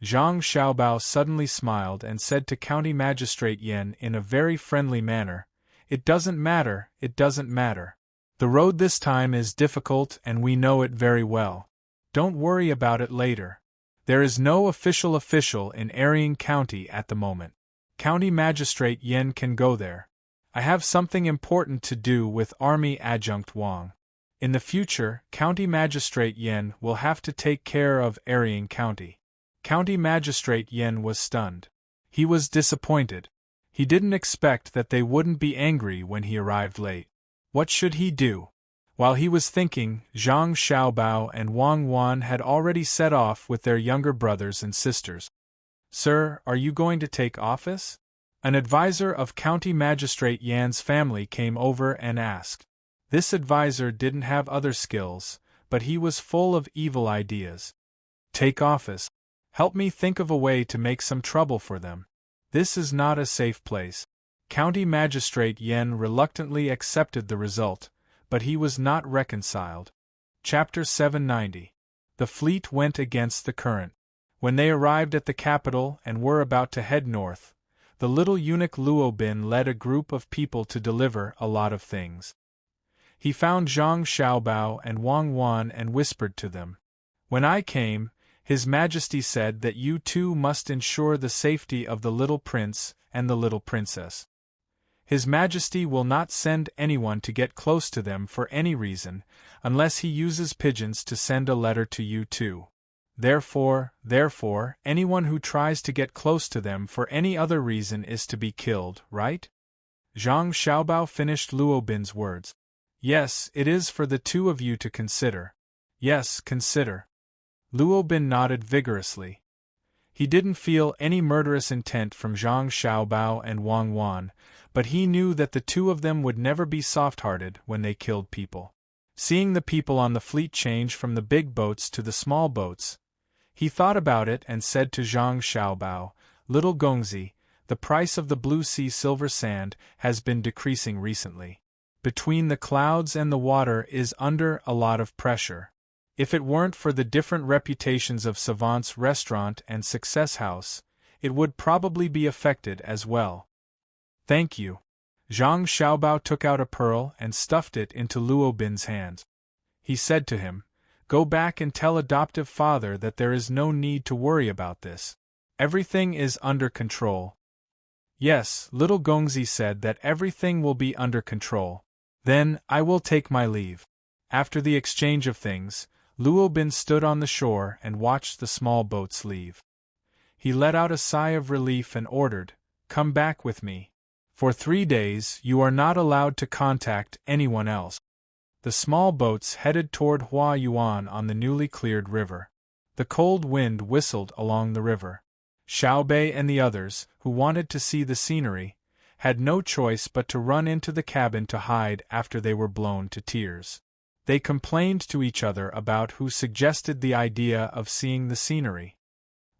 Speaker 1: Zhang Xiaobao suddenly smiled and said to County Magistrate Yan in a very friendly manner, "It doesn't matter, it doesn't matter. The road this time is difficult and we know it very well. Don't worry about it later. There is no official in Ariang County at the moment. County Magistrate Yan can go there. I have something important to do with Army Adjunct Wang. In the future, County Magistrate Yan will have to take care of Ariang County." County Magistrate Yan was stunned. He was disappointed. He didn't expect that they wouldn't be angry when he arrived late. What should he do? While he was thinking, Zhang Xiaobao and Wang Wan had already set off with their younger brothers and sisters. "Sir, are you going to take office?" An advisor of County Magistrate Yan's family came over and asked. This advisor didn't have other skills, but he was full of evil ideas. "Take office? Help me think of a way to make some trouble for them. This is not a safe place." County Magistrate Yan reluctantly accepted the result, but he was not reconciled. Chapter 790. The fleet went against the current. When they arrived at the capital and were about to head north, the little eunuch Luo Bin led a group of people to deliver a lot of things. He found Zhang Xiaobao and Wang Wan and whispered to them. When I came, His Majesty said that you two must ensure the safety of the little prince and the little princess. His Majesty will not send anyone to get close to them for any reason, unless he uses pigeons to send a letter to you two. Therefore, anyone who tries to get close to them for any other reason is to be killed, right? Zhang Xiaobao finished Luo Bin's words. Yes, it is for the two of you to consider. Yes, consider. Luo Bin nodded vigorously. He didn't feel any murderous intent from Zhang Xiaobao and Wang Wan, but he knew that the two of them would never be soft-hearted when they killed people. Seeing the people on the fleet change from the big boats to the small boats, he thought about it and said to Zhang Xiaobao, Little Gongzi, the price of the blue sea silver sand has been decreasing recently. Between the clouds and the water is under a lot of pressure. If it weren't for the different reputations of Savant's restaurant and Success House, it would probably be affected as well. Thank you. Zhang Xiaobao took out a pearl and stuffed it into Luo Bin's hands. He said to him, Go back and tell adoptive father that there is no need to worry about this. Everything is under control. Yes, little Gongzi said that everything will be under control. Then, I will take my leave. After the exchange of things, Luo Bin stood on the shore and watched the small boats leave. He let out a sigh of relief and ordered, Come back with me. For 3 days, you are not allowed to contact anyone else. The small boats headed toward Hua Yuan on the newly cleared river. The cold wind whistled along the river. Xiao Bei and the others, who wanted to see the scenery, had no choice but to run into the cabin to hide after they were blown to tears. They complained to each other about who suggested the idea of seeing the scenery.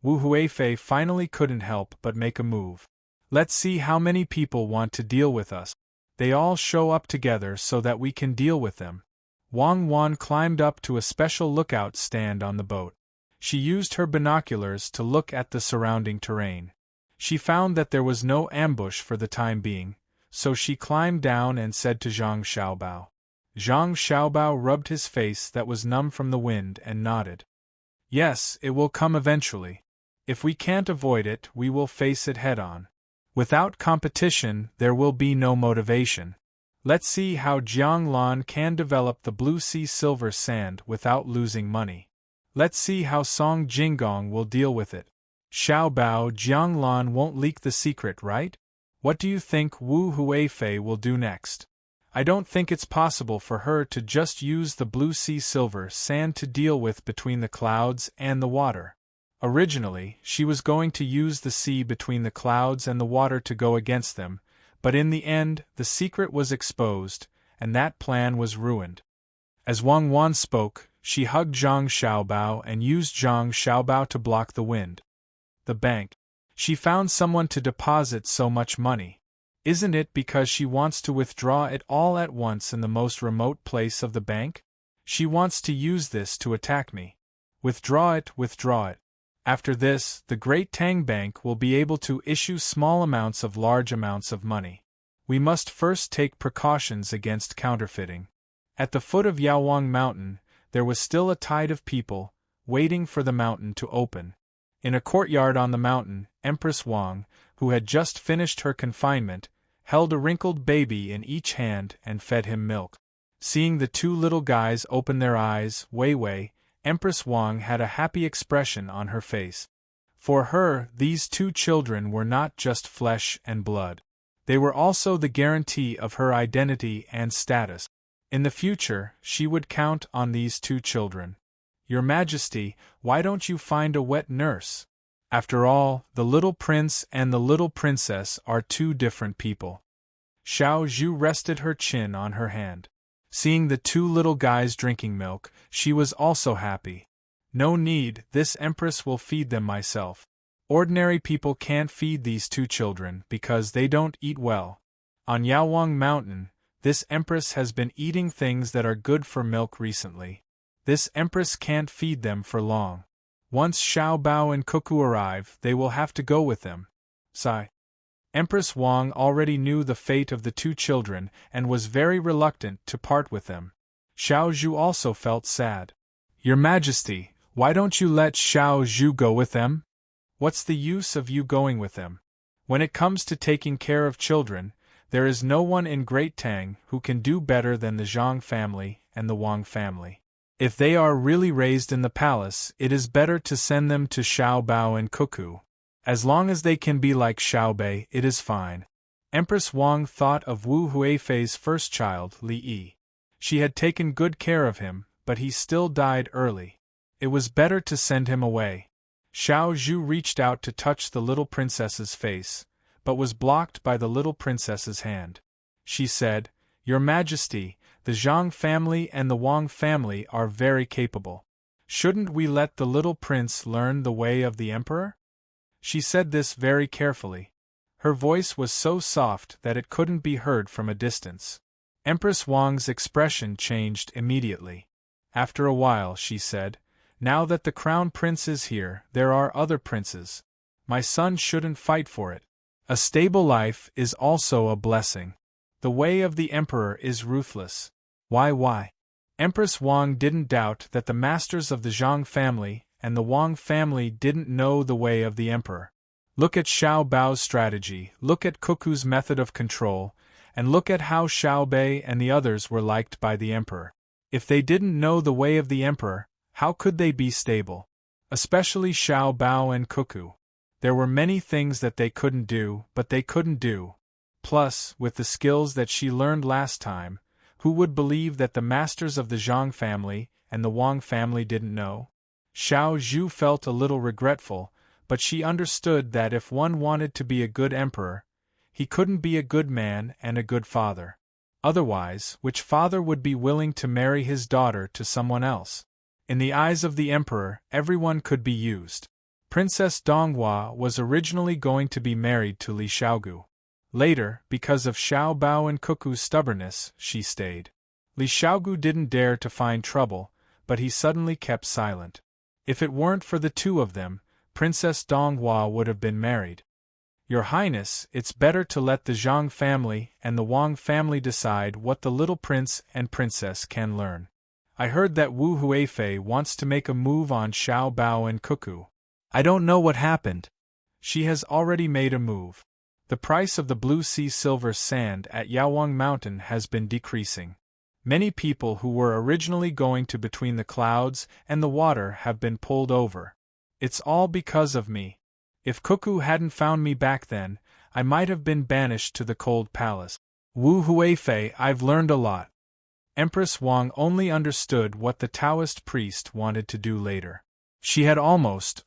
Speaker 1: Wu Huifei finally couldn't help but make a move. Let's see how many people want to deal with us. They all show up together so that we can deal with them. Wang Wan climbed up to a special lookout stand on the boat. She used her binoculars to look at the surrounding terrain. She found that there was no ambush for the time being, so she climbed down and said to Zhang Xiaobao. Zhang Xiaobao rubbed his face that was numb from the wind and nodded. Yes, it will come eventually. If we can't avoid it, we will face it head-on. Without competition, there will be no motivation. Let's see how Jianglan can develop the blue sea silver sand without losing money. Let's see how Song Jinggong will deal with it. Xiaobao, Jianglan won't leak the secret, right? What do you think Wu Huifei will do next? I don't think it's possible for her to just use the blue sea silver sand to deal with between the clouds and the water. Originally, she was going to use the sea between the clouds and the water to go against them, but in the end, the secret was exposed, and that plan was ruined. As Wang Wan spoke, she hugged Zhang Xiaobao and used Zhang Xiaobao to block the wind. The bank. She found someone to deposit so much money. Isn't it because she wants to withdraw it all at once in the most remote place of the bank? She wants to use this to attack me. Withdraw it, withdraw it. After this, the great Tang Bank will be able to issue small amounts of large amounts of money. We must first take precautions against counterfeiting. At the foot of Yaowang Mountain, there was still a tide of people, waiting for the mountain to open. In a courtyard on the mountain, Empress Wang, who had just finished her confinement, held a wrinkled baby in each hand and fed him milk. Seeing the two little guys open their eyes, Wei, Empress Wang had a happy expression on her face. For her, these two children were not just flesh and blood. They were also the guarantee of her identity and status. In the future, she would count on these two children. Your Majesty, why don't you find a wet nurse? After all, the little prince and the little princess are two different people. Xiao Zhu rested her chin on her hand. Seeing the two little guys drinking milk, she was also happy. No need, this empress will feed them myself. Ordinary people can't feed these two children because they don't eat well. On Yaowang Mountain, this empress has been eating things that are good for milk recently. This empress can't feed them for long. Once Xiao Bao and Cuckoo arrive, they will have to go with them. Sigh. Empress Wang already knew the fate of the two children and was very reluctant to part with them. Xiao Zhu also felt sad. Your Majesty, why don't you let Xiao Zhu go with them? What's the use of you going with them? When it comes to taking care of children, there is no one in Great Tang who can do better than the Zhang family and the Wang family. If they are really raised in the palace, it is better to send them to Xiao Bao and Cuckoo. As long as they can be like Xiao Bei, it is fine. Empress Wang thought of Wu Huifei's first child, Li Yi. She had taken good care of him, but he still died early. It was better to send him away. Xiao Zhu reached out to touch the little princess's face, but was blocked by the little princess's hand. She said, Your Majesty, the Zhang family and the Wang family are very capable. Shouldn't we let the little prince learn the way of the emperor? She said this very carefully. Her voice was so soft that it couldn't be heard from a distance. Empress Wang's expression changed immediately. After a while she said, Now that the crown prince is here, there are other princes. My son shouldn't fight for it. A stable life is also a blessing. The way of the emperor is ruthless. Why? Empress Wang didn't doubt that the masters of the Zhang family and the Wang family didn't know the way of the emperor. Look at Xiao Bao's strategy, look at Cuckoo's method of control, and look at how Xiao Bei and the others were liked by the emperor. If they didn't know the way of the emperor, how could they be stable? Especially Xiao Bao and Cuckoo. There were many things that they couldn't do, but they couldn't do. Plus, with the skills that she learned last time, who would believe that the masters of the Zhang family and the Wang family didn't know? Xiao Zhu felt a little regretful, but she understood that if one wanted to be a good emperor, he couldn't be a good man and a good father. Otherwise, which father would be willing to marry his daughter to someone else? In the eyes of the emperor, everyone could be used. Princess Donghua was originally going to be married to Li Xiaogu. Later, because of Xiao Bao and Cuckoo's stubbornness, she stayed. Li Xiaogu didn't dare to find trouble, but he suddenly kept silent. If it weren't for the two of them, Princess Donghua would have been married. Your Highness, it's better to let the Zhang family and the Wang family decide what the little prince and princess can learn. I heard that Wu Huifei wants to make a move on Xiao Bao and Cuckoo. I don't know what happened. She has already made a move. The price of the blue sea silver sand at Yaowang Mountain has been decreasing. Many people who were originally going to between the clouds and the water have been pulled over. It's all because of me. If Cuckoo hadn't found me back then, I might have been banished to the cold palace. Wu Huifei, I've learned a lot. Empress Wang only understood what the Taoist priest wanted to do later. She had almost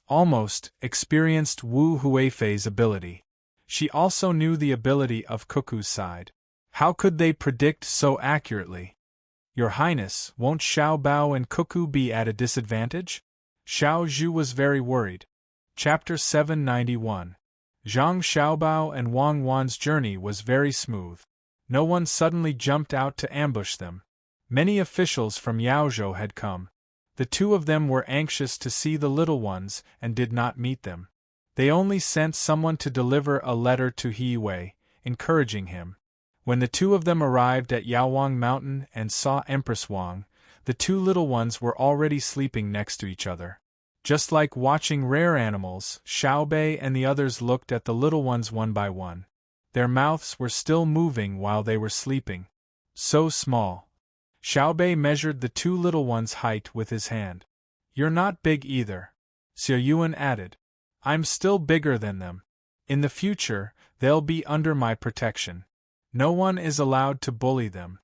Speaker 1: experienced Wu Huifei's ability. She also knew the ability of Cuckoo's side. How could they predict so accurately? Your Highness, won't Xiao Bao and Cuckoo be at a disadvantage? Xiao Zhu was very worried. Chapter 791. Zhang Xiaobao and Wang Wan's journey was very smooth. No one suddenly jumped out to ambush them. Many officials from Yaozhou had come. The two of them were anxious to see the little ones and did not meet them. They only sent someone to deliver a letter to He Wei, encouraging him. When the two of them arrived at Yaowang Mountain and saw Empress Wang, the two little ones were already sleeping next to each other. Just like watching rare animals, Xiao Bei and the others looked at the little ones one by one. Their mouths were still moving while they were sleeping. So small. Xiao Bei measured the two little ones' height with his hand. You're not big either. Xie Yuan added. I'm still bigger than them. In the future, they'll be under my protection. No one is allowed to bully them.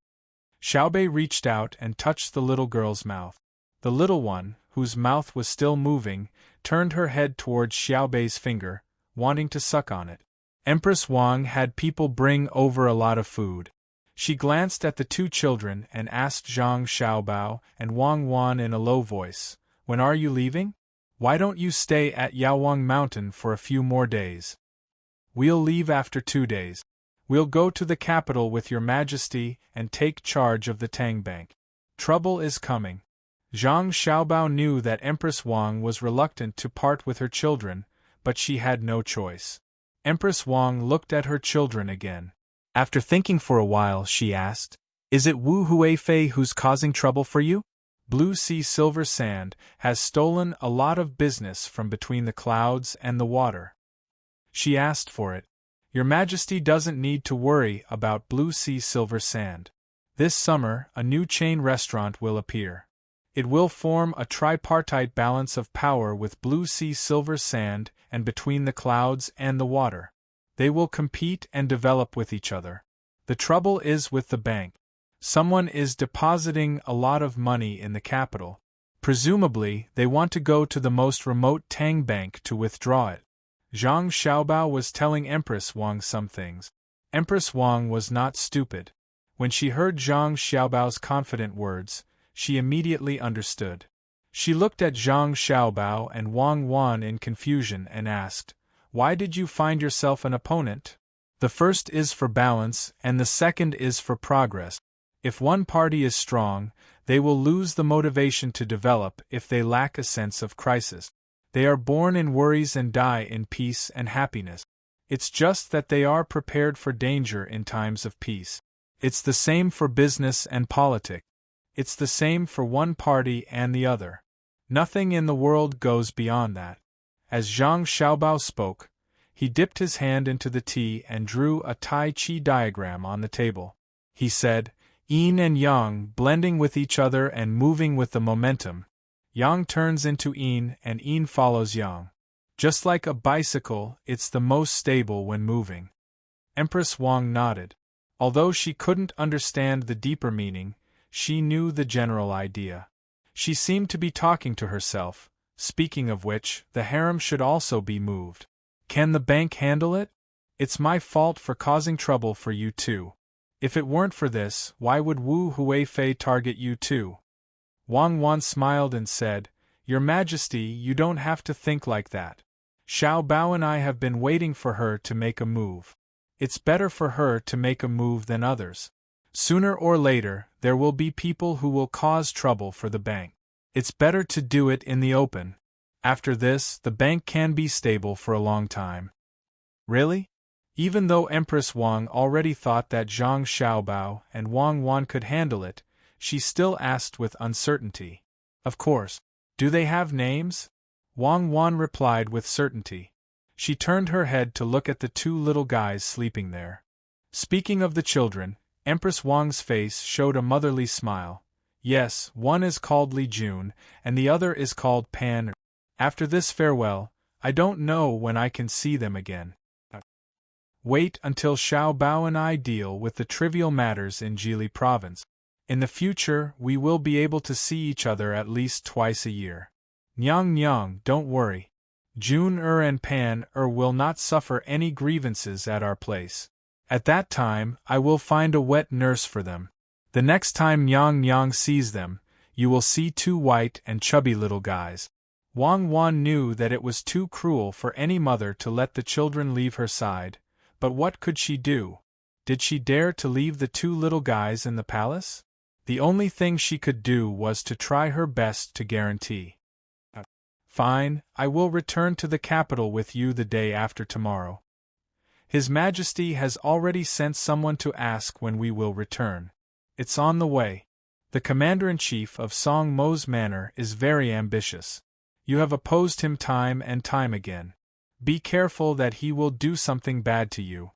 Speaker 1: Xiao Bei reached out and touched the little girl's mouth. The little one, whose mouth was still moving, turned her head towards Xiao Bei's finger, wanting to suck on it. Empress Wang had people bring over a lot of food. She glanced at the two children and asked Zhang Xiaobao and Wang Wan in a low voice, When are you leaving? Why don't you stay at Yaowang Mountain for a few more days? We'll leave after 2 days. We'll go to the capital with your Majesty and take charge of the Tang Bank. Trouble is coming. Zhang Xiaobao knew that Empress Wang was reluctant to part with her children, but she had no choice. Empress Wang looked at her children again. After thinking for a while, she asked, "Is it Wu Huifei who's causing trouble for you? Blue Sea Silver Sand has stolen a lot of business from between the clouds and the water. She asked for it. Your Majesty doesn't need to worry about Blue Sea Silver Sand. This summer, a new chain restaurant will appear. It will form a tripartite balance of power with Blue Sea Silver Sand and between the clouds and the water. They will compete and develop with each other. The trouble is with the bank. Someone is depositing a lot of money in the capital. Presumably, they want to go to the most remote Tang bank to withdraw it." Zhang Xiaobao was telling Empress Wang some things. Empress Wang was not stupid. When she heard Zhang Xiaobao's confident words, she immediately understood. She looked at Zhang Xiaobao and Wang Wan in confusion and asked, "Why did you find yourself an opponent? The first is for balance and the second is for progress. If one party is strong, they will lose the motivation to develop if they lack a sense of crisis. They are born in worries and die in peace and happiness. It's just that they are prepared for danger in times of peace. It's the same for business and politics. It's the same for one party and the other. Nothing in the world goes beyond that." As Zhang Xiaobao spoke, he dipped his hand into the tea and drew a Tai Chi diagram on the table. He said, "Yin and Yang blending with each other and moving with the momentum. Yang turns into Yin and Yin follows Yang. Just like a bicycle, it's the most stable when moving." Empress Wang nodded. Although she couldn't understand the deeper meaning, she knew the general idea. She seemed to be talking to herself. Speaking of which, the harem should also be moved. Can the bank handle it? It's my fault for causing trouble for you too. If it weren't for this, why would Wu Huifei target you too? Wang Wan smiled and said, "Your Majesty, you don't have to think like that. Xiao Bao and I have been waiting for her to make a move. It's better for her to make a move than others. Sooner or later, there will be people who will cause trouble for the bank. It's better to do it in the open. After this, the bank can be stable for a long time." Really? Even though Empress Wang already thought that Zhang Xiaobao and Wang Wan could handle it, she still asked with uncertainty. "Of course. Do they have names?" Wang Wan replied with certainty. She turned her head to look at the two little guys sleeping there. Speaking of the children, Empress Wang's face showed a motherly smile. "Yes, one is called Li Jun, and the other is called Pan. After this farewell, I don't know when I can see them again. Wait until Xiao Bao and I deal with the trivial matters in Jili province. In the future, we will be able to see each other at least twice a year. Nyang, don't worry. Jun and Pan will not suffer any grievances at our place. At that time, I will find a wet nurse for them. The next time Nyang sees them, you will see two white and chubby little guys." Wang Wan knew that it was too cruel for any mother to let the children leave her side, but what could she do? Did she dare to leave the two little guys in the palace? The only thing she could do was to try her best to guarantee. "Fine, I will return to the capital with you the day after tomorrow. His Majesty has already sent someone to ask when we will return. It's on the way. The Commander-in-Chief of Song Mo's manor is very ambitious. You have opposed him time and time again. Be careful that he will do something bad to you.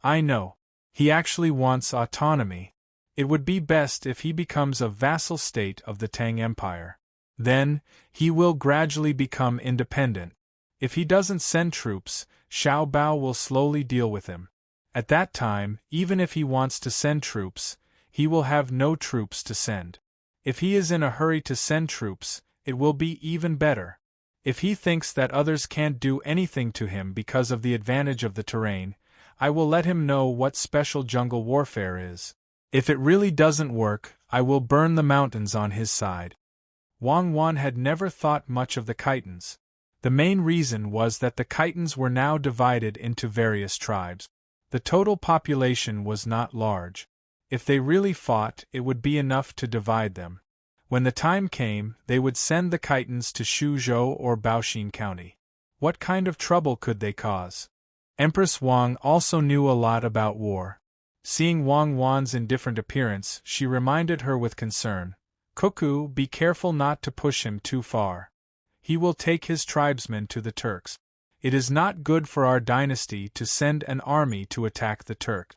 Speaker 1: I know. He actually wants autonomy. It would be best if he becomes a vassal state of the Tang Empire. Then, he will gradually become independent. If he doesn't send troops, Xiao Bao will slowly deal with him. At that time, even if he wants to send troops, he will have no troops to send. If he is in a hurry to send troops, it will be even better. If he thinks that others can't do anything to him because of the advantage of the terrain, I will let him know what special jungle warfare is. If it really doesn't work, I will burn the mountains on his side." Wang Wan had never thought much of the Khitans. The main reason was that the Khitans were now divided into various tribes. The total population was not large. If they really fought, it would be enough to divide them. When the time came, they would send the Khitans to Suzhou or Baoxin County. What kind of trouble could they cause? Empress Wang also knew a lot about war. Seeing Wang Wan's indifferent appearance, she reminded her with concern, "Cuckoo, be careful not to push him too far. He will take his tribesmen to the Turks. It is not good for our dynasty to send an army to attack the Turks.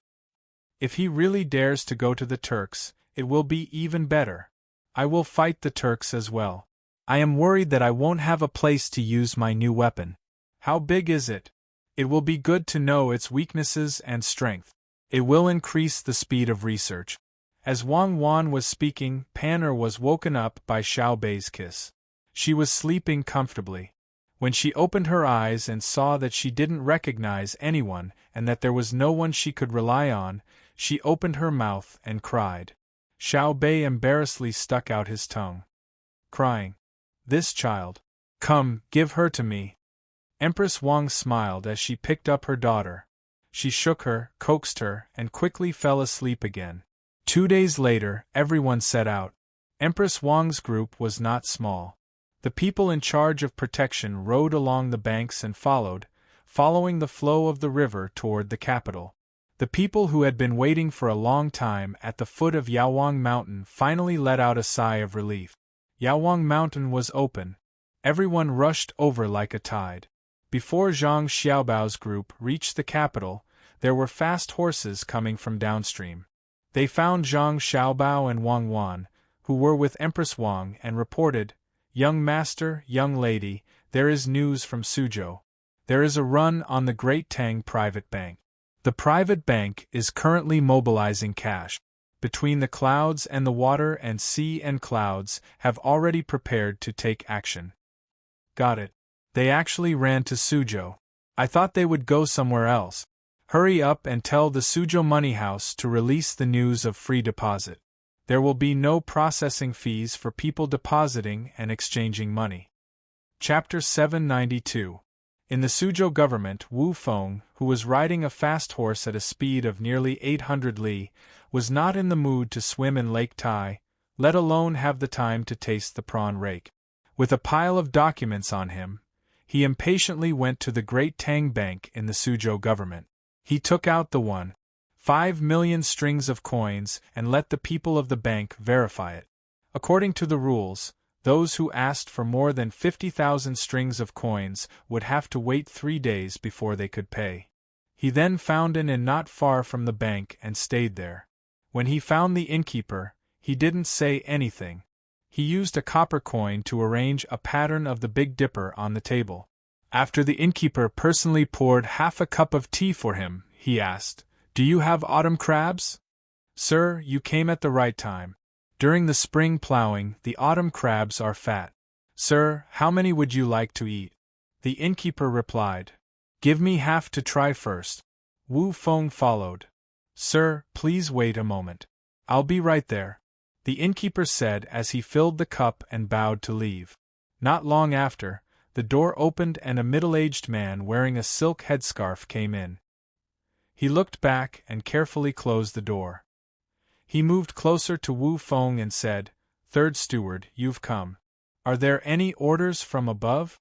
Speaker 1: If he really dares to go to the Turks, it will be even better. I will fight the Turks as well. I am worried that I won't have a place to use my new weapon. How big is it? It will be good to know its weaknesses and strength. It will increase the speed of research." As Wang Wan was speaking, Pan'er was woken up by Xiao Bei's kiss. She was sleeping comfortably. When she opened her eyes and saw that she didn't recognize anyone and that there was no one she could rely on, she opened her mouth and cried. Xiao Bei embarrassedly stuck out his tongue, crying, "This child. Come, give her to me." Empress Wang smiled as she picked up her daughter. She shook her, coaxed her, and quickly fell asleep again. 2 days later, everyone set out. Empress Wang's group was not small. The people in charge of protection rode along the banks and following the flow of the river toward the capital. The people who had been waiting for a long time at the foot of Yaowang Mountain finally let out a sigh of relief. Yaowang Mountain was open. Everyone rushed over like a tide. Before Zhang Xiaobao's group reached the capital, there were fast horses coming from downstream. They found Zhang Xiaobao and Wang Wan, who were with Empress Wang, and reported, "Young master, young lady, there is news from Suzhou. There is a run on the Great Tang private bank. The private bank is currently mobilizing cash. Between the clouds and the water and sea and clouds have already prepared to take action." Got it. They actually ran to Suzhou. I thought they would go somewhere else. Hurry up and tell the Suzhou Money House to release the news of free deposit. There will be no processing fees for people depositing and exchanging money. Chapter 792. In the Suzhou government, Wu Feng, who was riding a fast horse at a speed of nearly 800 li, was not in the mood to swim in Lake Tai, let alone have the time to taste the prawn rake. With a pile of documents on him, he impatiently went to the Great Tang Bank in the Suzhou government. He took out the 1.5 million strings of coins and let the people of the bank verify it. According to the rules, those who asked for more than 50,000 strings of coins would have to wait 3 days before they could pay. He then found an inn not far from the bank and stayed there. When he found the innkeeper, he didn't say anything. He used a copper coin to arrange a pattern of the Big Dipper on the table. After the innkeeper personally poured half a cup of tea for him, he asked, "Do you have autumn crabs?" "Sir, you came at the right time. During the spring plowing, the autumn crabs are fat." "Sir, how many would you like to eat?" The innkeeper replied, "Give me half to try first." Wu Feng followed. "Sir, please wait a moment. I'll be right there," the innkeeper said as he filled the cup and bowed to leave. Not long after, the door opened and a middle-aged man wearing a silk headscarf came in. He looked back and carefully closed the door. He moved closer to Wu Feng and said, "Third steward, you've come. Are there any orders from above?"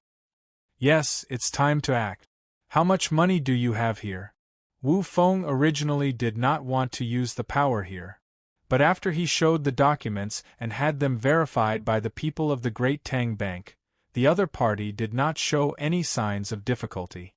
Speaker 1: "Yes, it's time to act. How much money do you have here?" Wu Feng originally did not want to use the power here. But after he showed the documents and had them verified by the people of the Great Tang Bank, the other party did not show any signs of difficulty.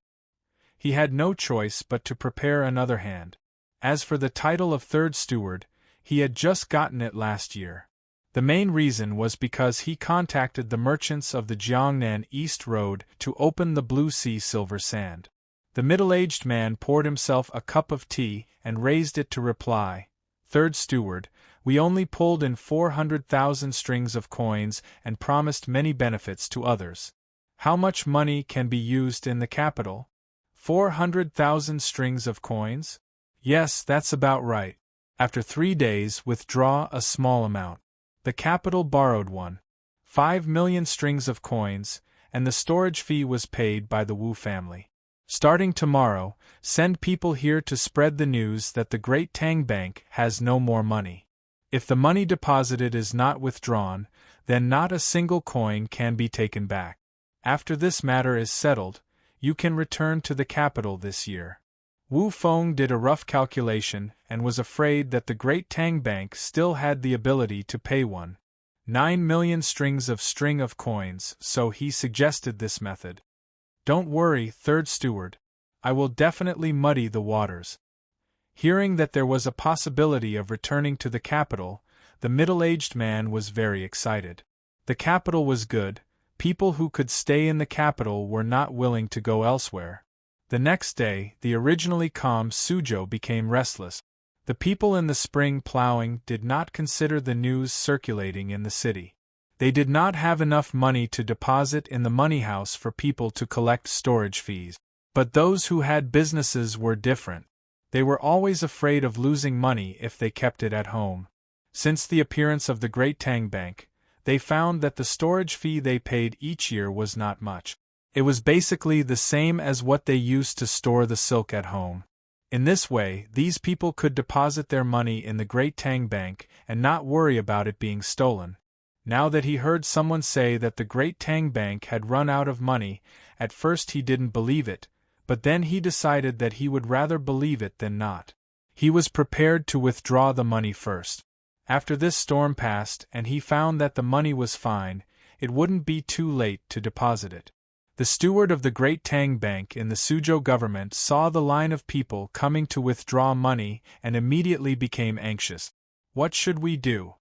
Speaker 1: He had no choice but to prepare another hand. As for the title of third steward, he had just gotten it last year. The main reason was because he contacted the merchants of the Jiangnan East Road to open the Blue Sea Silver Sand. The middle-aged man poured himself a cup of tea and raised it to reply, "Third steward, we only pulled in 400,000 strings of coins and promised many benefits to others. How much money can be used in the capital?" 400,000 strings of coins? Yes, that's about right. After 3 days, withdraw a small amount. The capital borrowed 1.5 million strings of coins, and the storage fee was paid by the Wu family. Starting tomorrow, send people here to spread the news that the Great Tang Bank has no more money. If the money deposited is not withdrawn, then not a single coin can be taken back. After this matter is settled, you can return to the capital this year. Wu Feng did a rough calculation and was afraid that the Great Tang Bank still had the ability to pay 9 million strings of coins, so he suggested this method. Don't worry, third steward. I will definitely muddy the waters. Hearing that there was a possibility of returning to the capital, the middle-aged man was very excited. The capital was good, people who could stay in the capital were not willing to go elsewhere. The next day, the originally calm Suzhou became restless. The people in the spring plowing did not consider the news circulating in the city. They did not have enough money to deposit in the money house for people to collect storage fees. But those who had businesses were different. They were always afraid of losing money if they kept it at home. Since the appearance of the Great Tang Bank, they found that the storage fee they paid each year was not much. It was basically the same as what they used to store the silk at home. In this way, these people could deposit their money in the Great Tang Bank and not worry about it being stolen. Now that he heard someone say that the Great Tang Bank had run out of money, at first he didn't believe it, but then he decided that he would rather believe it than not. He was prepared to withdraw the money first. After this storm passed and he found that the money was fine, it wouldn't be too late to deposit it. The steward of the Great Tang Bank in the Suzhou government saw the line of people coming to withdraw money and immediately became anxious. What should we do?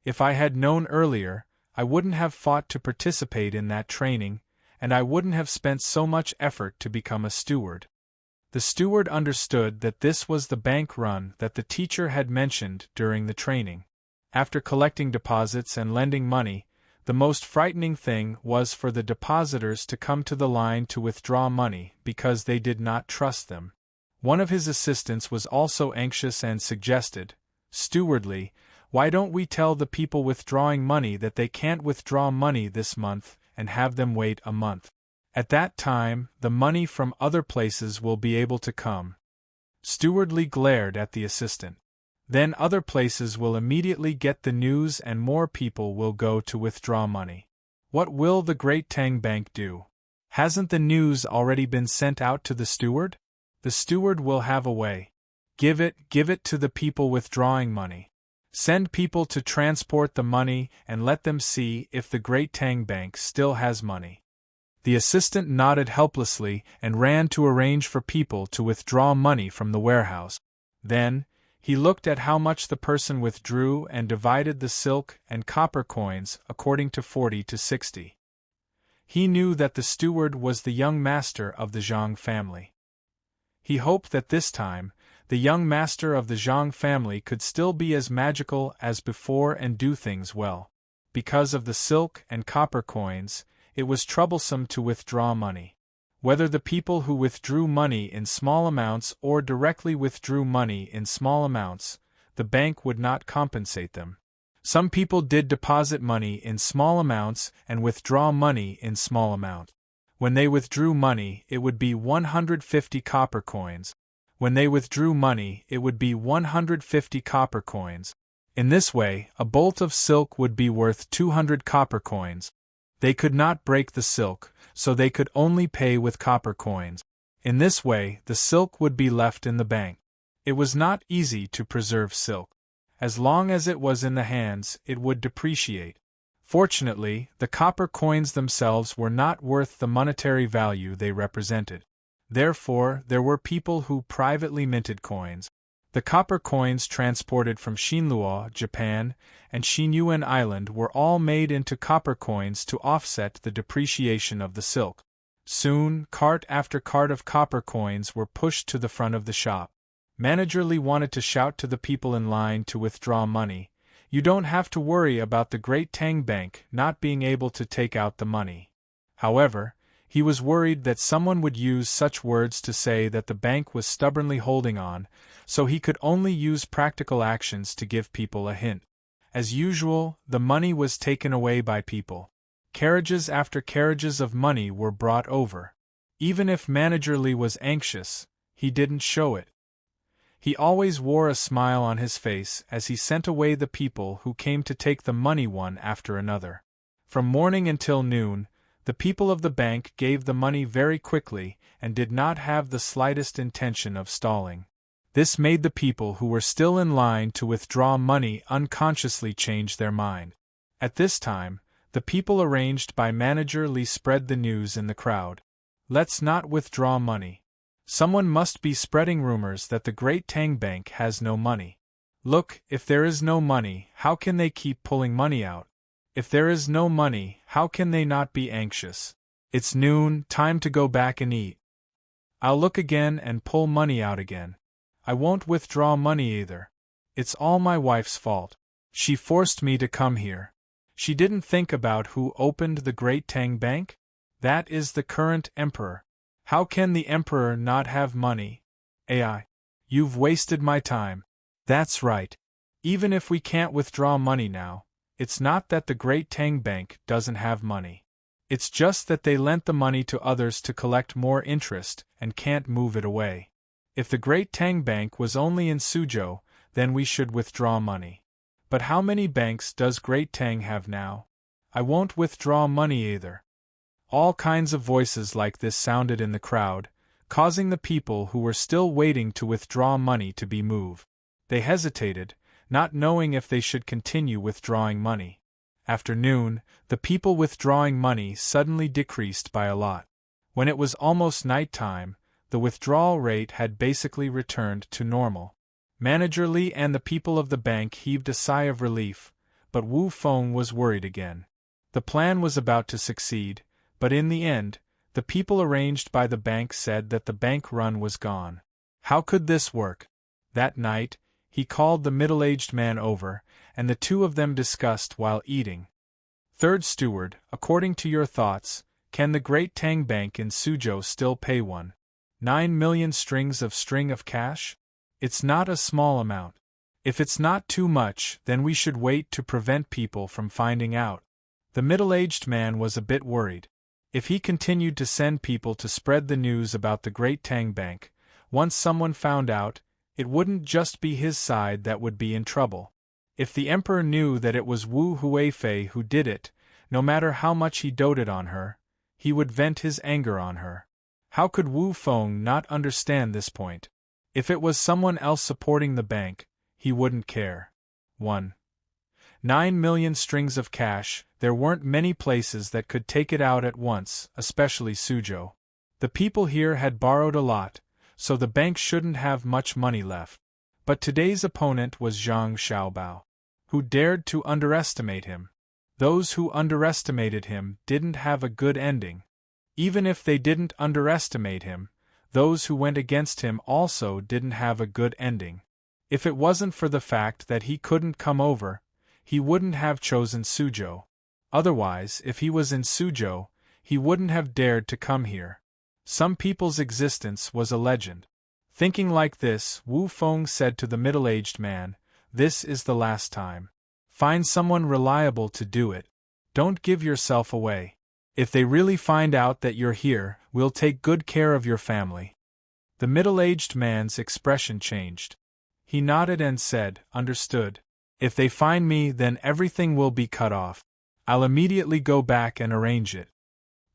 Speaker 1: If I had known earlier, I wouldn't have fought to participate in that training, and I wouldn't have spent so much effort to become a steward. The steward understood that this was the bank run that the teacher had mentioned during the training. After collecting deposits and lending money, the most frightening thing was for the depositors to come to the line to withdraw money because they did not trust them. One of his assistants was also anxious and suggested, stewardly, why don't we tell the people withdrawing money that they can't withdraw money this month and have them wait a month? At that time, the money from other places will be able to come. Stewardly glared at the assistant. Then other places will immediately get the news and more people will go to withdraw money. What will the Great Tang Bank do? Hasn't the news already been sent out to the steward? The steward will have a way. Give it to the people withdrawing money. Send people to transport the money and let them see if the Great Tang Bank still has money. The assistant nodded helplessly and ran to arrange for people to withdraw money from the warehouse. Then, he looked at how much the person withdrew and divided the silk and copper coins according to 40 to 60. He knew that the steward was the young master of the Zhang family. He hoped that this time, the young master of the Zhang family could still be as magical as before and do things well. Because of the silk and copper coins, it was troublesome to withdraw money. Whether the people who withdrew money in small amounts or directly withdrew money in small amounts, the bank would not compensate them. Some people did deposit money in small amounts and withdraw money in small amounts. When they withdrew money, it would be 150 copper coins. When they withdrew money, it would be 150 copper coins. In this way, a bolt of silk would be worth 200 copper coins. They could not break the silk, so they could only pay with copper coins. In this way, the silk would be left in the bank. It was not easy to preserve silk. As long as it was in the hands, it would depreciate. Fortunately, the copper coins themselves were not worth the monetary value they represented. Therefore, there were people who privately minted coins. The copper coins transported from Xinluo, Japan, and Xinyuan Island were all made into copper coins to offset the depreciation of the silk. Soon, cart after cart of copper coins were pushed to the front of the shop. Manager Li wanted to shout to the people in line to withdraw money, "You don't have to worry about the Great Tang Bank not being able to take out the money." However, he was worried that someone would use such words to say that the bank was stubbornly holding on, so he could only use practical actions to give people a hint. As usual, the money was taken away by people. Carriages after carriages of money were brought over. Even if Manager Li was anxious, he didn't show it. He always wore a smile on his face as he sent away the people who came to take the money one after another. From morning until noon, the people of the bank gave the money very quickly and did not have the slightest intention of stalling. This made the people who were still in line to withdraw money unconsciously change their mind. At this time, the people arranged by Manager Lee spread the news in the crowd. Let's not withdraw money. Someone must be spreading rumors that the Great Tang Bank has no money. Look, if there is no money, how can they keep pulling money out? If there is no money, how can they not be anxious? It's noon, time to go back and eat. I'll look again and pull money out again. I won't withdraw money either. It's all my wife's fault. She forced me to come here. She didn't think about who opened the Great Tang Bank? That is the current emperor. How can the emperor not have money? AI. You've wasted my time. That's right. Even if we can't withdraw money now, it's not that the Great Tang Bank doesn't have money. It's just that they lent the money to others to collect more interest and can't move it away. If the Great Tang Bank was only in Suzhou, then we should withdraw money. But how many banks does Great Tang have now? I won't withdraw money either. All kinds of voices like this sounded in the crowd, causing the people who were still waiting to withdraw money to be moved. They hesitated, not knowing if they should continue withdrawing money. After noon, the people withdrawing money suddenly decreased by a lot. When it was almost night time, the withdrawal rate had basically returned to normal. Manager Lee and the people of the bank heaved a sigh of relief, but Wu Feng was worried again. The plan was about to succeed, but in the end, the people arranged by the bank said that the bank run was gone. How could this work? That night, he called the middle-aged man over, and the two of them discussed while eating. Third steward, according to your thoughts, can the Great Tang Bank in Suzhou still pay 9 million string of cash? It's not a small amount. If it's not too much, then we should wait to prevent people from finding out. The middle-aged man was a bit worried. If he continued to send people to spread the news about the Great Tang Bank, once someone found out, it wouldn't just be his side that would be in trouble. If the emperor knew that it was Wu Huifei who did it, no matter how much he doted on her, he would vent his anger on her. How could Wu Feng not understand this point? If it was someone else supporting the bank, he wouldn't care. 9 million strings of cash, there weren't many places that could take it out at once, especially Suzhou. The people here had borrowed a lot, so the bank shouldn't have much money left. But today's opponent was Zhang Xiaobao. Who dared to underestimate him? Those who underestimated him didn't have a good ending. Even if they didn't underestimate him, those who went against him also didn't have a good ending. If it wasn't for the fact that he couldn't come over, he wouldn't have chosen Suzhou. Otherwise, if he was in Suzhou, he wouldn't have dared to come here. Some people's existence was a legend. Thinking like this, Wu Feng said to the middle-aged man, "This is the last time. Find someone reliable to do it. Don't give yourself away. If they really find out that you're here, we'll take good care of your family." The middle-aged man's expression changed. He nodded and said, "Understood. If they find me, then everything will be cut off. I'll immediately go back and arrange it."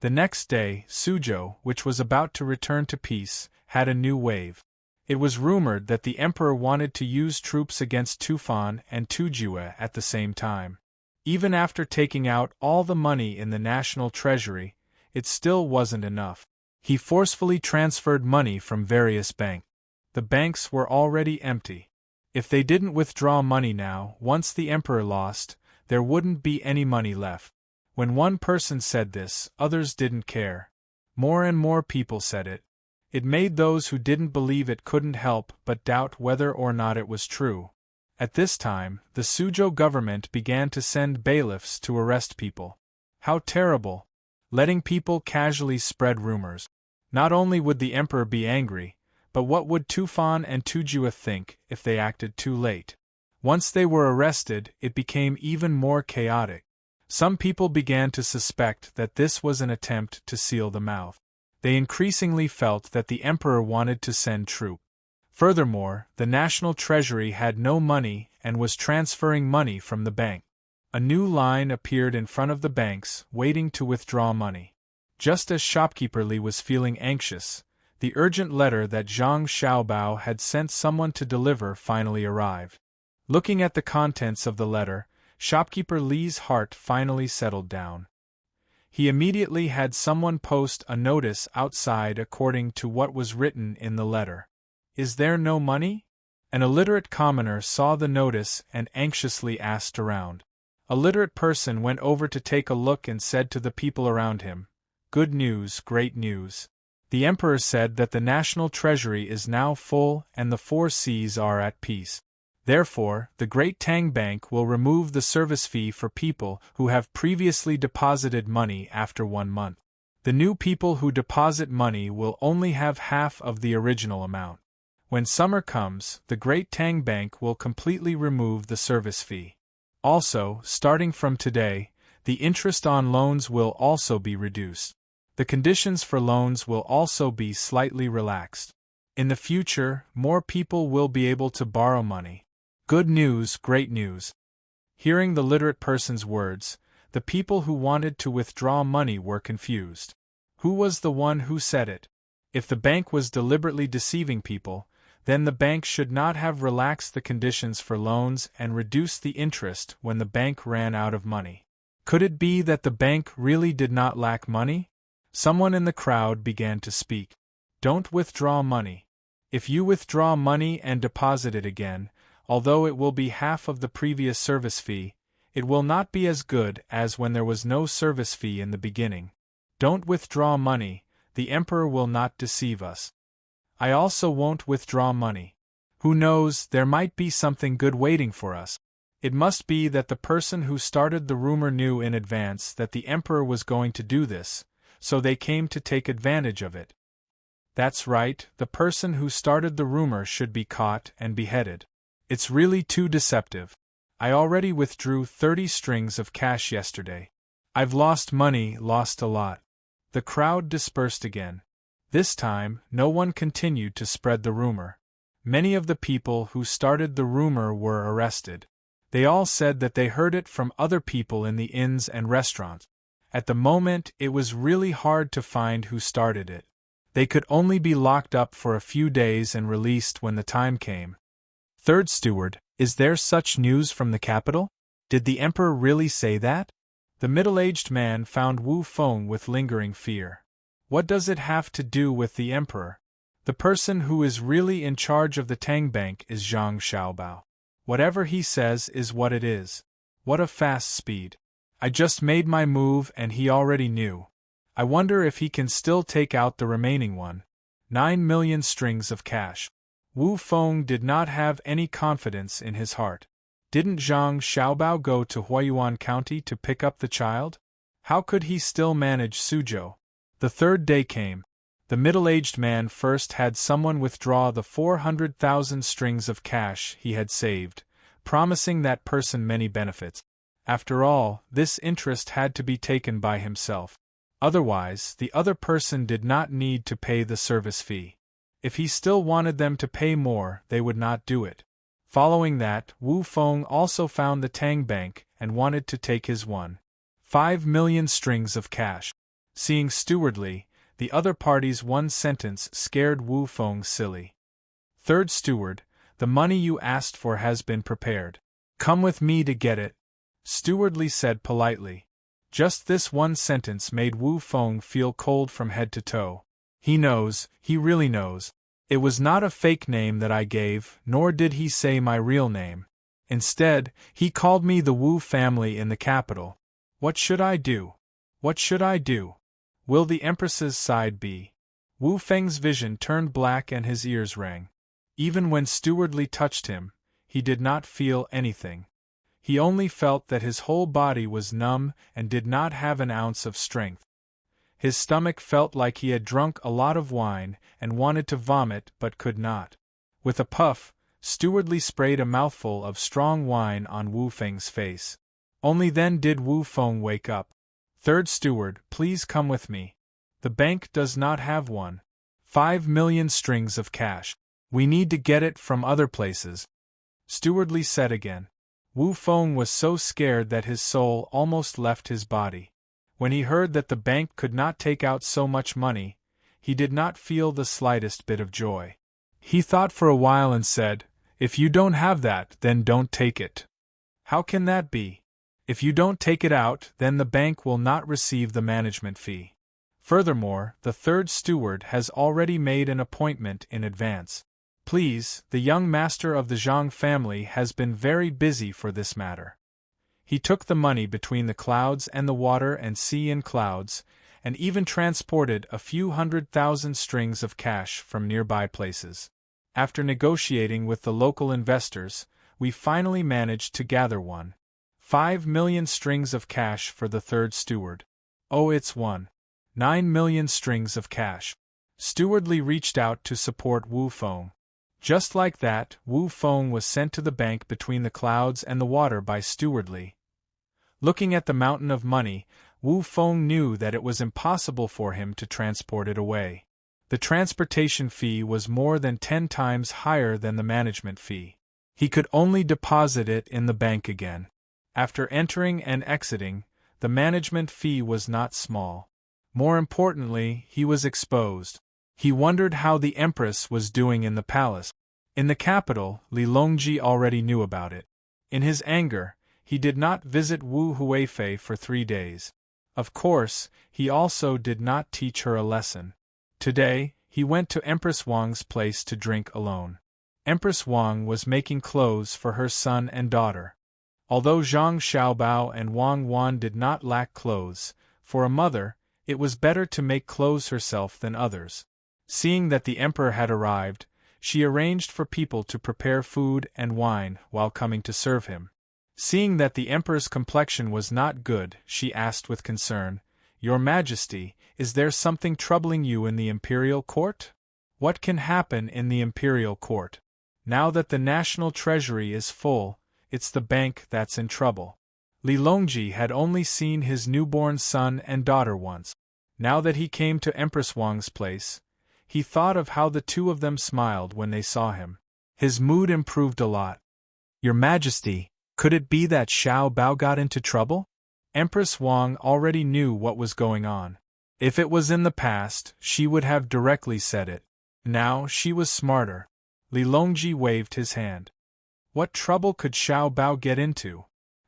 Speaker 1: The next day, Suzhou, which was about to return to peace, had a new wave. It was rumored that the emperor wanted to use troops against Tufan and Tujue at the same time. Even after taking out all the money in the national treasury, it still wasn't enough. He forcefully transferred money from various banks. The banks were already empty. If they didn't withdraw money now, once the emperor lost, there wouldn't be any money left. When one person said this, others didn't care. More and more people said it. It made those who didn't believe it couldn't help but doubt whether or not it was true. At this time, the Suzhou government began to send bailiffs to arrest people. How terrible! Letting people casually spread rumors. Not only would the emperor be angry, but what would Tufan and Tujue think if they acted too late? Once they were arrested, it became even more chaotic. Some people began to suspect that this was an attempt to seal the mouth. They increasingly felt that the emperor wanted to send troops. Furthermore, the national treasury had no money and was transferring money from the bank. A new line appeared in front of the banks, waiting to withdraw money. Just as shopkeeper Li was feeling anxious, the urgent letter that Zhang Xiaobao had sent someone to deliver finally arrived. Looking at the contents of the letter, shopkeeper Li's heart finally settled down. He immediately had someone post a notice outside according to what was written in the letter. Is there no money? An illiterate commoner saw the notice and anxiously asked around. A literate person went over to take a look and said to the people around him, "Good news, great news. The emperor said that the national treasury is now full and the 4 seas are at peace. Therefore, the great Tang Bank will remove the service fee for people who have previously deposited money after 1 month. The new people who deposit money will only have half of the original amount. When summer comes, the great Tang Bank will completely remove the service fee. Also, starting from today, the interest on loans will also be reduced. The conditions for loans will also be slightly relaxed. In the future, more people will be able to borrow money. Good news, great news." Hearing the literate person's words, the people who wanted to withdraw money were confused. Who was the one who said it? If the bank was deliberately deceiving people, then the bank should not have relaxed the conditions for loans and reduced the interest when the bank ran out of money. Could it be that the bank really did not lack money? Someone in the crowd began to speak. Don't withdraw money. If you withdraw money and deposit it again, although it will be half of the previous service fee, it will not be as good as when there was no service fee in the beginning. Don't withdraw money, the emperor will not deceive us. I also won't withdraw money. Who knows, there might be something good waiting for us. It must be that the person who started the rumor knew in advance that the emperor was going to do this, so they came to take advantage of it. That's right, the person who started the rumor should be caught and beheaded. It's really too deceptive. I already withdrew 30 strings of cash yesterday. I've lost money, lost a lot. The crowd dispersed again. This time, no one continued to spread the rumor. Many of the people who started the rumor were arrested. They all said that they heard it from other people in the inns and restaurants. At the moment, it was really hard to find who started it. They could only be locked up for a few days and released when the time came. Third steward, is there such news from the capital? Did the emperor really say that? The middle-aged man found Wu Feng with lingering fear. What does it have to do with the emperor? The person who is really in charge of the Tang Bank is Zhang Xiaobao. Whatever he says is what it is. What a fast speed. I just made my move and he already knew. I wonder if he can still take out the remaining 9 million strings of cash. Wu Feng did not have any confidence in his heart. Didn't Zhang Xiaobao go to Huayuan County to pick up the child? How could he still manage Suzhou? The third day came. The middle-aged man first had someone withdraw the 400,000 strings of cash he had saved, promising that person many benefits. After all, this interest had to be taken by himself. Otherwise, the other person did not need to pay the service fee. If he still wanted them to pay more, they would not do it. Following that, Wu Feng also found the Tang Bank and wanted to take his 5 million strings of cash. Seeing stewardly, the other party's one sentence scared Wu Feng silly. Third steward, the money you asked for has been prepared. Come with me to get it. Stewardly said politely. Just this one sentence made Wu Feng feel cold from head to toe. He knows, he really knows. It was not a fake name that I gave, nor did he say my real name. Instead, he called me the Wu family in the capital. What should I do? What should I do? Will the Empress's side be? Wu Feng's vision turned black and his ears rang. Even when stewardly touched him, he did not feel anything. He only felt that his whole body was numb and did not have an ounce of strength. His stomach felt like he had drunk a lot of wine and wanted to vomit but could not. With a puff, stewardly sprayed a mouthful of strong wine on Wu Feng's face. Only then did Wu Feng wake up. Third steward, please come with me. The bank does not have 5 million strings of cash. We need to get it from other places, Steward Li said again. Wu Feng was so scared that his soul almost left his body. When he heard that the bank could not take out so much money, he did not feel the slightest bit of joy. He thought for a while and said, "If you don't have that, then don't take it." "How can that be? If you don't take it out, then the bank will not receive the management fee. Furthermore, the third steward has already made an appointment in advance. Please, the young master of the Zhang family has been very busy for this matter. He took the money between the clouds and the water and sea in clouds, and even transported a few 100,000 strings of cash from nearby places. After negotiating with the local investors, we finally managed to gather 1.5 million strings of cash for the third steward. Oh, it's 1.9 million strings of cash." Steward Li reached out to support Wu Feng. Just like that, Wu Feng was sent to the bank between the clouds and the water by Steward Li. Looking at the mountain of money, Wu Feng knew that it was impossible for him to transport it away. The transportation fee was more than 10 times higher than the management fee. He could only deposit it in the bank again. After entering and exiting, the management fee was not small. More importantly, he was exposed. He wondered how the Empress was doing in the palace. In the capital, Li Longji already knew about it. In his anger, he did not visit Wu Huifei for 3 days. Of course, he also did not teach her a lesson. Today, he went to Empress Wang's place to drink alone. Empress Wang was making clothes for her son and daughter. Although Zhang Xiaobao and Wang Wan did not lack clothes, for a mother, it was better to make clothes herself than others. Seeing that the emperor had arrived, she arranged for people to prepare food and wine while coming to serve him. Seeing that the emperor's complexion was not good, she asked with concern, "Your Majesty, is there something troubling you in the imperial court? What can happen in the imperial court? Now that the national treasury is full, it's the bank that's in trouble." Li Longji had only seen his newborn son and daughter once. Now that he came to Empress Wang's place, he thought of how the two of them smiled when they saw him. His mood improved a lot. "Your Majesty, could it be that Xiao Bao got into trouble?" Empress Wang already knew what was going on. If it was in the past, she would have directly said it. Now she was smarter. Li Longji waved his hand. What trouble could Xiao Bao get into?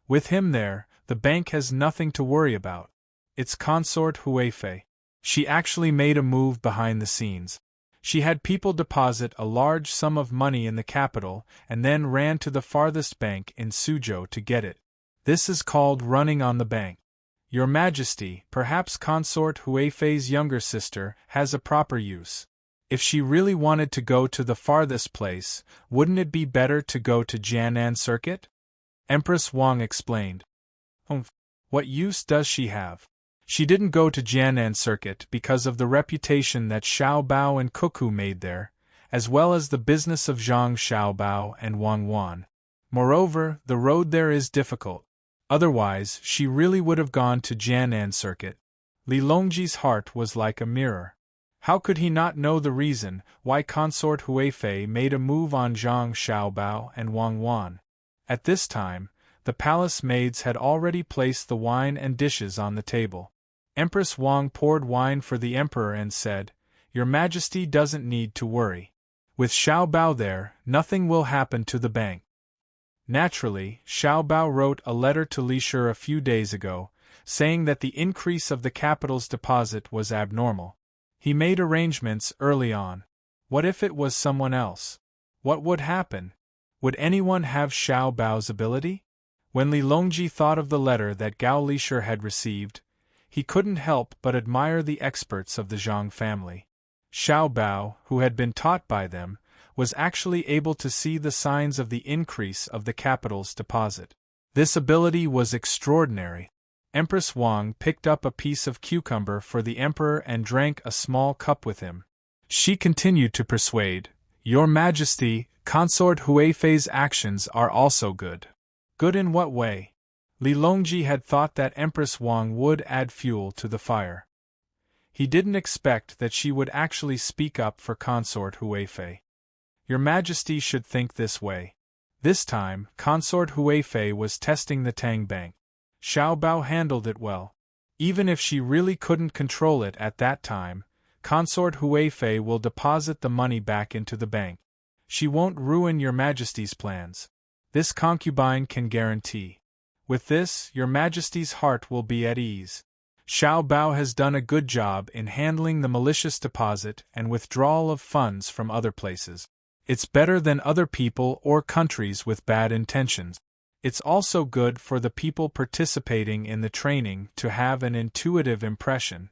Speaker 1: With him there, the bank has nothing to worry about. It's consort Huifei. She actually made a move behind the scenes. She had people deposit a large sum of money in the capital and then ran to the farthest bank in Suzhou to get it. This is called running on the bank. Your Majesty, perhaps consort Huifei's younger sister has a proper use. If she really wanted to go to the farthest place, wouldn't it be better to go to Jianan Circuit? Empress Wang explained. What use does she have? She didn't go to Jianan Circuit because of the reputation that Xiao Bao and Cuckoo made there, as well as the business of Zhang Xiaobao and Wang Wan. Moreover, the road there is difficult. Otherwise, she really would have gone to Jianan Circuit. Li Longji's heart was like a mirror. How could he not know the reason why consort Huifei made a move on Zhang Xiaobao and Wang Wan? At this time, the palace maids had already placed the wine and dishes on the table. Empress Wang poured wine for the emperor and said, "Your Majesty doesn't need to worry. With Xiao Bao there, nothing will happen to the bank." Naturally, Xiao Bao wrote a letter to Li Shi a few days ago, saying that the increase of the capital's deposit was abnormal. He made arrangements early on. What if it was someone else? What would happen? Would anyone have Xiao Bao's ability? When Li Longji thought of the letter that Gao Lishi had received, he couldn't help but admire the experts of the Zhang family. Xiao Bao, who had been taught by them, was actually able to see the signs of the increase of the capital's deposit. This ability was extraordinary. Empress Wang picked up a piece of cucumber for the emperor and drank a small cup with him. She continued to persuade, "Your Majesty, consort Huifei's actions are also good." Good in what way? Li Longji had thought that Empress Wang would add fuel to the fire. He didn't expect that she would actually speak up for consort Huifei. Your Majesty should think this way. This time, Consort Huifei was testing the Tang Bank. Xiao Bao handled it well. Even if she really couldn't control it at that time, Consort Huifei will deposit the money back into the bank. She won't ruin Your Majesty's plans. This concubine can guarantee. With this, Your Majesty's heart will be at ease. Xiao Bao has done a good job in handling the malicious deposit and withdrawal of funds from other places. It's better than other people or countries with bad intentions. It's also good for the people participating in the training to have an intuitive impression.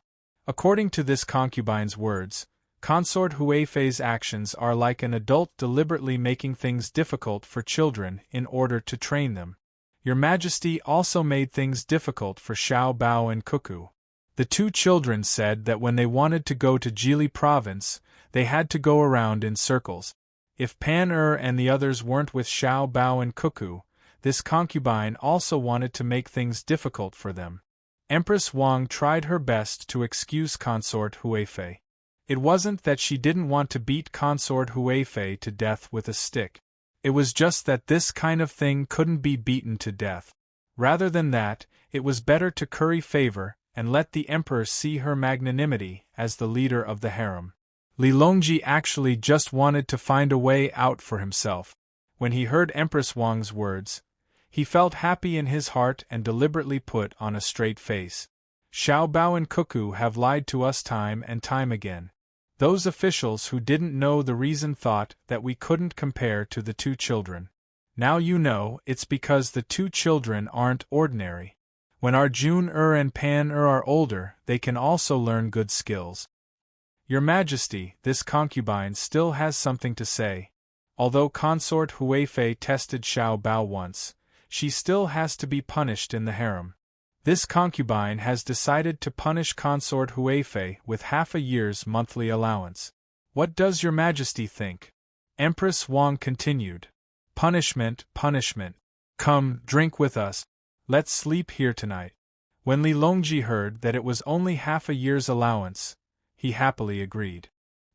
Speaker 1: According to this concubine's words, Consort Huifei's actions are like an adult deliberately making things difficult for children in order to train them. Your Majesty also made things difficult for Xiao Bao and Cuckoo. The two children said that when they wanted to go to Jili province, they had to go around in circles. If Pan-Er and the others weren't with Xiao Bao and Cuckoo, this concubine also wanted to make things difficult for them. Empress Wang tried her best to excuse Consort Huifei. It wasn't that she didn't want to beat Consort Huifei to death with a stick. It was just that this kind of thing couldn't be beaten to death. Rather than that, it was better to curry favor and let the emperor see her magnanimity as the leader of the harem. Li Longji actually just wanted to find a way out for himself. When he heard Empress Wang's words, he felt happy in his heart and deliberately put on a straight face. Xiao Bao and Cuckoo have lied to us time and time again. Those officials who didn't know the reason thought that we couldn't compare to the two children. Now you know it's because the two children aren't ordinary. When our Jun-er and Pan-er are older, they can also learn good skills. Your Majesty, this concubine still has something to say. Although Consort Huifei tested Xiao Bao once, she still has to be punished in the harem. This concubine has decided to punish Consort Huifei with half a year's monthly allowance. What does Your Majesty think? Empress Wang continued. Punishment, punishment. Come, drink with us. Let's sleep here tonight. When Li Longji heard that it was only half a year's allowance, he happily agreed.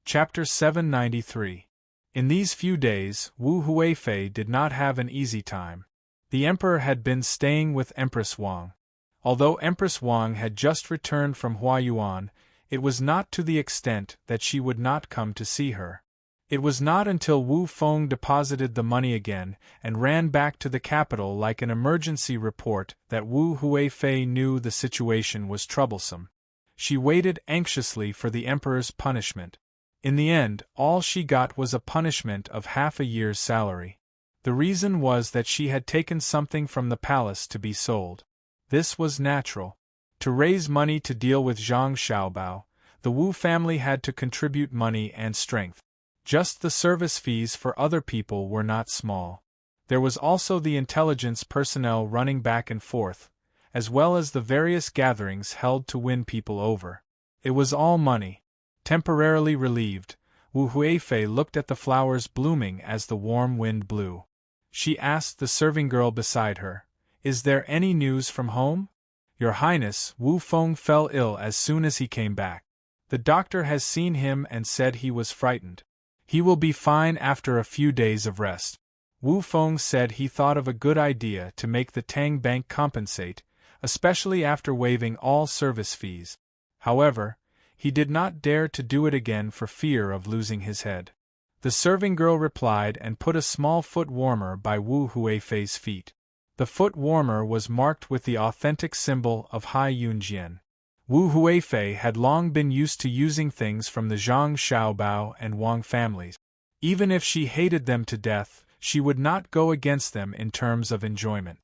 Speaker 1: Chapter 793. In these few days, Wu Huifei did not have an easy time. The emperor had been staying with Empress Wang. Although Empress Wang had just returned from Huayuan, it was not to the extent that she would not come to see her. It was not until Wu Feng deposited the money again and ran back to the capital like an emergency report that Wu Huifei knew the situation was troublesome. She waited anxiously for the emperor's punishment. In the end, all she got was a punishment of half a year's salary. The reason was that she had taken something from the palace to be sold. This was natural. To raise money to deal with Zhang Xiaobao, the Wu family had to contribute money and strength. Just the service fees for other people were not small. There was also the intelligence personnel running back and forth, as well as the various gatherings held to win people over. It was all money. Temporarily relieved, Wu Huifei looked at the flowers blooming as the warm wind blew. She asked the serving girl beside her, "Is there any news from home?" "Your Highness, Wu Feng fell ill as soon as he came back. The doctor has seen him and said he was frightened. He will be fine after a few days of rest." Wu Feng said he thought of a good idea to make the Tang Bank compensate, especially after waiving all service fees. However, he did not dare to do it again for fear of losing his head. The serving girl replied and put a small foot warmer by Wu Huifei's feet. The foot warmer was marked with the authentic symbol of Hai Yunjian. Wu Huifei had long been used to using things from the Zhang Xiaobao and Wang families. Even if she hated them to death, she would not go against them in terms of enjoyment.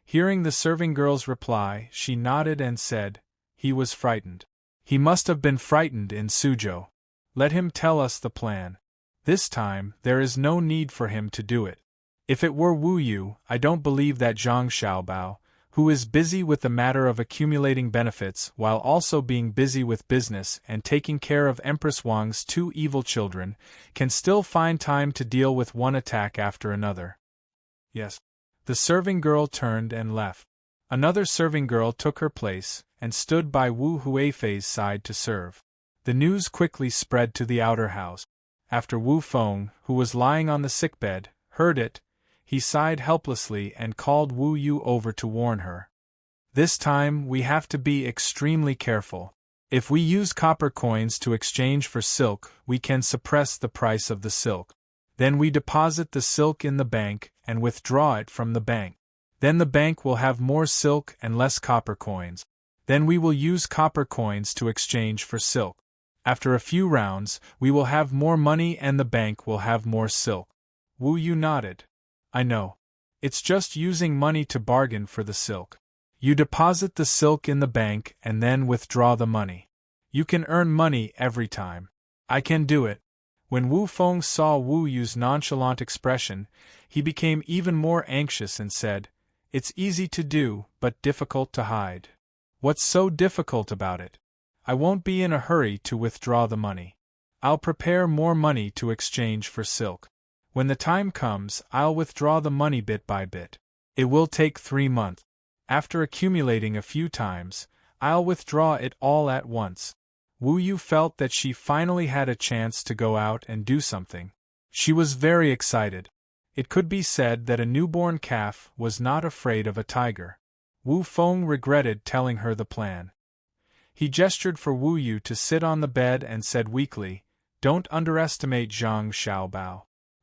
Speaker 1: Hearing the serving girl's reply, she nodded and said, "He was frightened. He must have been frightened in Suzhou. Let him tell us the plan. This time, there is no need for him to do it. If it were Wu Yu, I don't believe that Zhang Xiaobao, who is busy with the matter of accumulating benefits while also being busy with business and taking care of Empress Wang's two evil children, can still find time to deal with one attack after another." Yes. The serving girl turned and left. Another serving girl took her place and stood by Wu Huifei's side to serve. The news quickly spread to the outer house. After Wu Feng, who was lying on the sickbed, heard it, he sighed helplessly and called Wu Yu over to warn her. This time we have to be extremely careful. If we use copper coins to exchange for silk, we can suppress the price of the silk. Then we deposit the silk in the bank and withdraw it from the bank. Then the bank will have more silk and less copper coins. Then we will use copper coins to exchange for silk. After a few rounds, we will have more money and the bank will have more silk. Wu Yu nodded. I know. It's just using money to bargain for the silk. You deposit the silk in the bank and then withdraw the money. You can earn money every time. I can do it. When Wu Feng saw Wu Yu's nonchalant expression, he became even more anxious and said, It's easy to do, but difficult to hide. What's so difficult about it? I won't be in a hurry to withdraw the money. I'll prepare more money to exchange for silk. When the time comes, I'll withdraw the money bit by bit. It will take 3 months. After accumulating a few times, I'll withdraw it all at once. Wu Yu felt that she finally had a chance to go out and do something. She was very excited. It could be said that a newborn calf was not afraid of a tiger. Wu Feng regretted telling her the plan. He gestured for Wu Yu to sit on the bed and said weakly, Don't underestimate Zhang Xiaobao.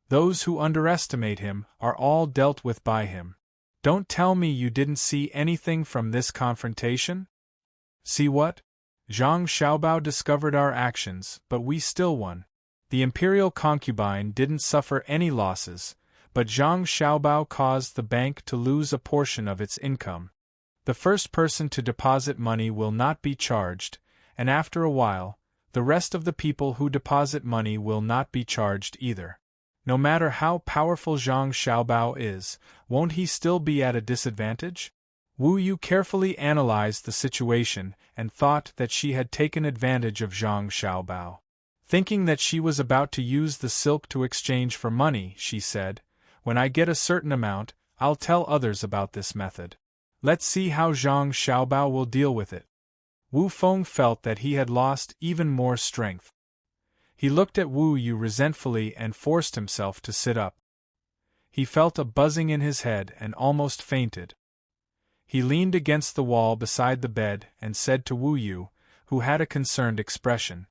Speaker 1: Those who underestimate him are all dealt with by him. Don't tell me you didn't see anything from this confrontation? See what? Zhang Xiaobao discovered our actions, but we still won. The imperial concubine didn't suffer any losses, but Zhang Xiaobao caused the bank to lose a portion of its income. The first person to deposit money will not be charged, and after a while, the rest of the people who deposit money will not be charged either. No matter how powerful Zhang Xiaobao is, won't he still be at a disadvantage? Wu Yu carefully analyzed the situation and thought that she had taken advantage of Zhang Xiaobao. Thinking that she was about to use the silk to exchange for money, she said, When I get a certain amount, I'll tell others about this method. Let's see how Zhang Xiaobao will deal with it. Wu Feng felt that he had lost even more strength. He looked at Wu Yu resentfully and forced himself to sit up. He felt a buzzing in his head and almost fainted. He leaned against the wall beside the bed and said to Wu Yu, who had a concerned expression,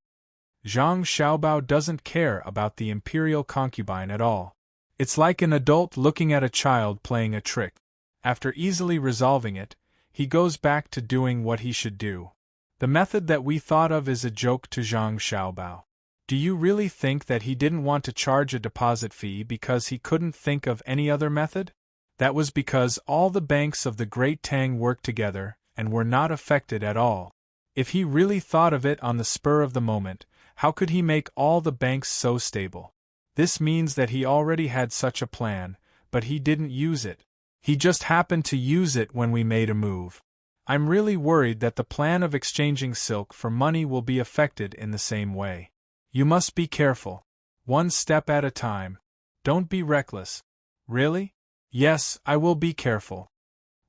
Speaker 1: Zhang Xiaobao doesn't care about the imperial concubine at all. It's like an adult looking at a child playing a trick. After easily resolving it, he goes back to doing what he should do. The method that we thought of is a joke to Zhang Xiaobao. Do you really think that he didn't want to charge a deposit fee because he couldn't think of any other method? That was because all the banks of the Great Tang worked together and were not affected at all. If he really thought of it on the spur of the moment, how could he make all the banks so stable? This means that he already had such a plan, but he didn't use it. He just happened to use it when we made a move. I'm really worried that the plan of exchanging silk for money will be affected in the same way. You must be careful. One step at a time. Don't be reckless. Really? Yes, I will be careful.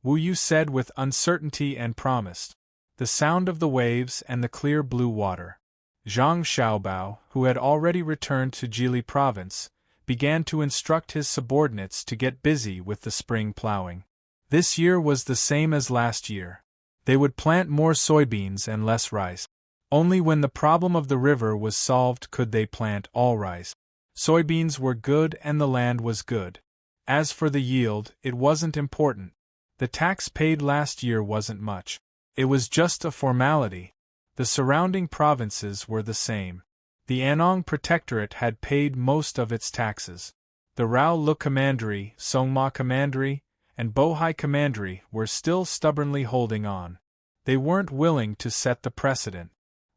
Speaker 1: Wu Yu said with uncertainty and promised. The sound of the waves and the clear blue water. Zhang Xiaobao, who had already returned to Jili province, began to instruct his subordinates to get busy with the spring plowing. This year was the same as last year. They would plant more soybeans and less rice. Only when the problem of the river was solved could they plant all rice. Soybeans were good and the land was good. As for the yield, it wasn't important. The tax paid last year wasn't much. It was just a formality. The surrounding provinces were the same. The Anong Protectorate had paid most of its taxes. The Rao Lu Commandery, Songma Commandery, and Bohai Commandery were still stubbornly holding on. They weren't willing to set the precedent.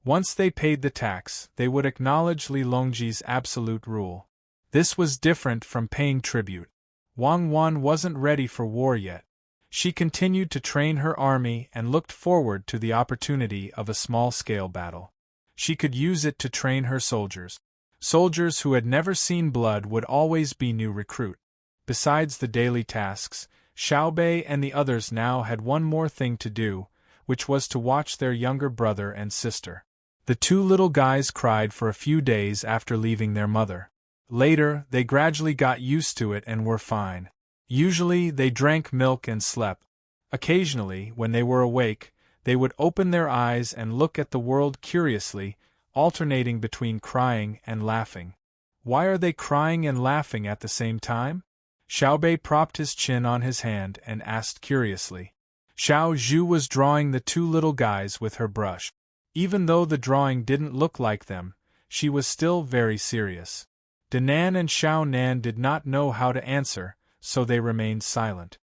Speaker 1: Once they paid the tax, they would acknowledge Li Longji's absolute rule. This was different from paying tribute. Wang Wan wasn't ready for war yet. She continued to train her army and looked forward to the opportunity of a small-scale battle. She could use it to train her soldiers. Soldiers who had never seen blood would always be new recruit. Besides the daily tasks, Xiaobei and the others now had one more thing to do, which was to watch their younger brother and sister. The two little guys cried for a few days after leaving their mother. Later, they gradually got used to it and were fine. Usually, they drank milk and slept. Occasionally, when they were awake, they would open their eyes and look at the world curiously, alternating between crying and laughing. Why are they crying and laughing at the same time? Xiaobei propped his chin on his hand and asked curiously. Xiao Zhu was drawing the two little guys with her brush. Even though the drawing didn't look like them, she was still very serious. Danan and Xiao Nan did not know how to answer, so they remained silent.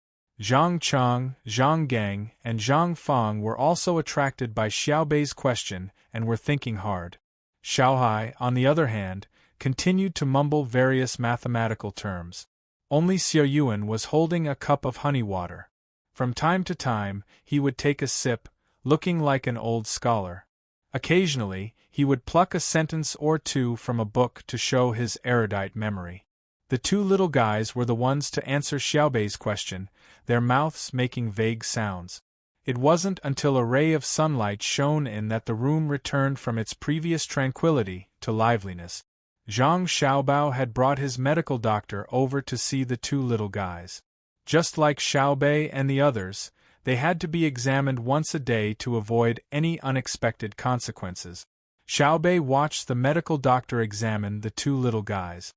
Speaker 1: Zhang Chang, Zhang Gang, and Zhang Fang were also attracted by Xiaobei's question and were thinking hard. Xiaohai, on the other hand, continued to mumble various mathematical terms. Only Xiao Yuan was holding a cup of honey water. From time to time, he would take a sip, looking like an old scholar. Occasionally, he would pluck a sentence or two from a book to show his erudite memory. The two little guys were the ones to answer Xiaobei's question, their mouths making vague sounds. It wasn't until a ray of sunlight shone in that the room returned from its previous tranquility to liveliness. Zhang Xiaobao had brought his medical doctor over to see the two little guys. Just like Xiaobei and the others, they had to be examined once a day to avoid any unexpected consequences. Xiaobei watched the medical doctor examine the two little guys.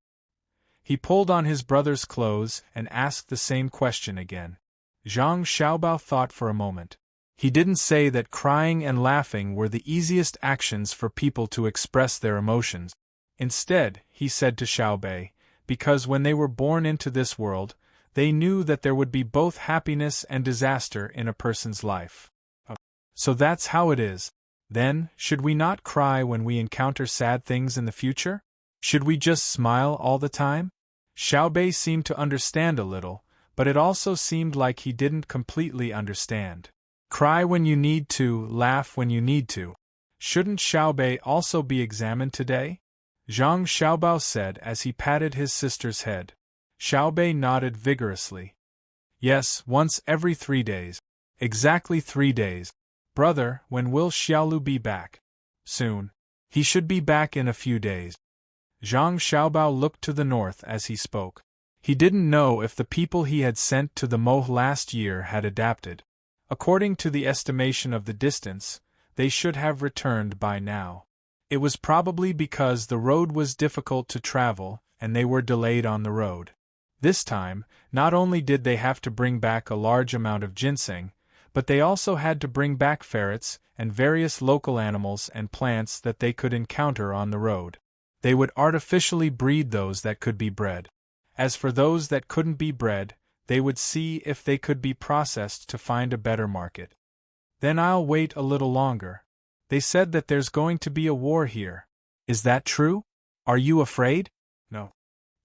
Speaker 1: He pulled on his brother's clothes and asked the same question again. Zhang Xiaobao thought for a moment. He didn't say that crying and laughing were the easiest actions for people to express their emotions. Instead, he said to Xiaobei, because when they were born into this world, they knew that there would be both happiness and disaster in a person's life. So that's how it is. Then, should we not cry when we encounter sad things in the future? Should we just smile all the time? Xiaobei seemed to understand a little, but it also seemed like he didn't completely understand. Cry when you need to, laugh when you need to. Shouldn't Xiaobei also be examined today? Zhang Xiaobao said as he patted his sister's head. Xiaobei nodded vigorously. Yes, once every 3 days. Exactly 3 days. Brother, when will Xiaolu be back? Soon. He should be back in a few days. Zhang Xiaobao looked to the north as he spoke. He didn't know if the people he had sent to the Moh last year had adapted. According to the estimation of the distance, they should have returned by now. It was probably because the road was difficult to travel and they were delayed on the road. This time, not only did they have to bring back a large amount of ginseng, but they also had to bring back ferrets and various local animals and plants that they could encounter on the road. They would artificially breed those that could be bred. As for those that couldn't be bred, they would see if they could be processed to find a better market. Then I'll wait a little longer. They said that there's going to be a war here. Is that true? Are you afraid? No.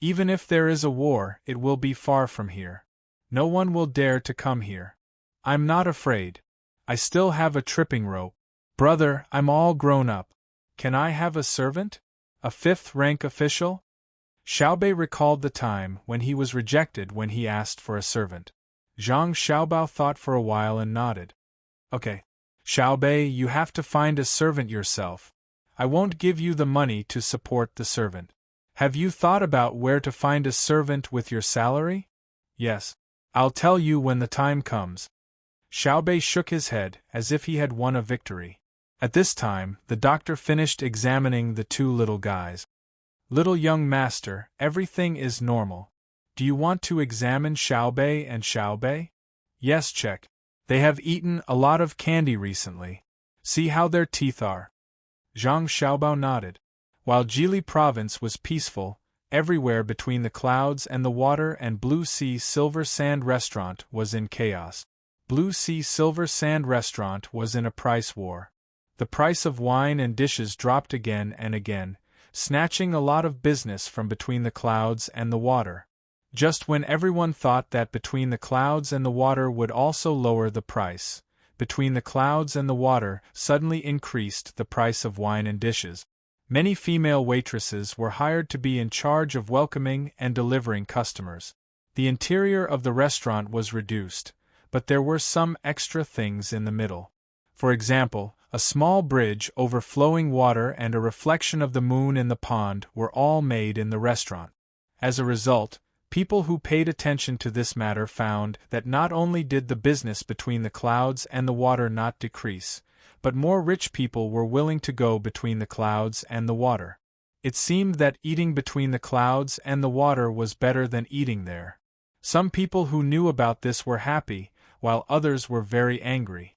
Speaker 1: Even if there is a war, it will be far from here. No one will dare to come here. I'm not afraid. I still have a tripping rope. Brother, I'm all grown up. Can I have a servant? A 5th-rank official? Xiaobei recalled the time when he was rejected when he asked for a servant. Zhang Xiaobao thought for a while and nodded. Okay. Xiaobei, you have to find a servant yourself. I won't give you the money to support the servant. Have you thought about where to find a servant with your salary? Yes. I'll tell you when the time comes. Xiaobei shook his head as if he had won a victory. At this time, the doctor finished examining the two little guys. Little young master, everything is normal. Do you want to examine Xiaobei and Xiaobei? Yes, check. They have eaten a lot of candy recently. See how their teeth are. Zhang Xiaobao nodded. While Jili province was peaceful, everywhere between the clouds and the water and Blue Sea Silver Sand Restaurant was in chaos. Blue Sea Silver Sand Restaurant was in a price war. The price of wine and dishes dropped again and again, snatching a lot of business from between the clouds and the water. Just when everyone thought that between the clouds and the water would also lower the price, between the clouds and the water suddenly increased the price of wine and dishes. Many female waitresses were hired to be in charge of welcoming and delivering customers. The interior of the restaurant was reduced, but there were some extra things in the middle. For example, A small bridge over flowing water and a reflection of the moon in the pond were all made in the restaurant. As a result, people who paid attention to this matter found that not only did the business between the clouds and the water not decrease, but more rich people were willing to go between the clouds and the water. It seemed that eating between the clouds and the water was better than eating there. Some people who knew about this were happy, while others were very angry.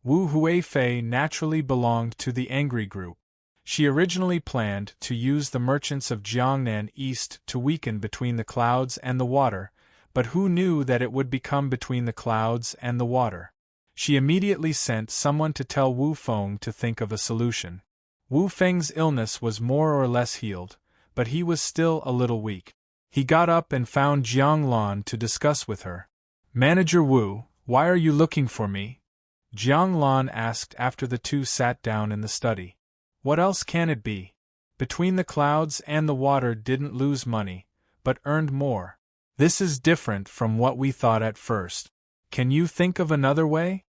Speaker 1: Wu Huifei naturally belonged to the angry group. She originally planned to use the merchants of Jiangnan East to weaken between the clouds and the water, but who knew that it would become between the clouds and the water? She immediately sent someone to tell Wu Feng to think of a solution. Wu Feng's illness was more or less healed, but he was still a little weak. He got up and found Jiang Lan to discuss with her. "Manager Wu, why are you looking for me?" Jiang Lan asked after the two sat down in the study. "What else can it be? Between the clouds and the water didn't lose money, but earned more. This is different from what we thought at first. Can you think of another way?"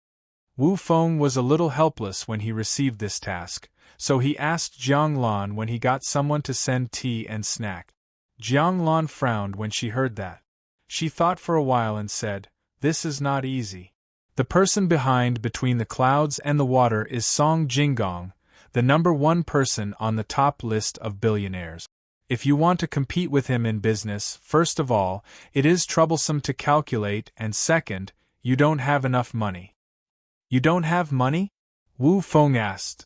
Speaker 1: Wu Feng was a little helpless when he received this task, so he asked Jiang Lan when he got someone to send tea and snack. Jiang Lan frowned when she heard that. She thought for a while and said, "This is not easy. The person behind between the clouds and the water is Song Jinggong, the #1 person on the top list of billionaires. If you want to compete with him in business, first of all, it is troublesome to calculate, and second, you don't have enough money." "You don't have money?" Wu Feng asked.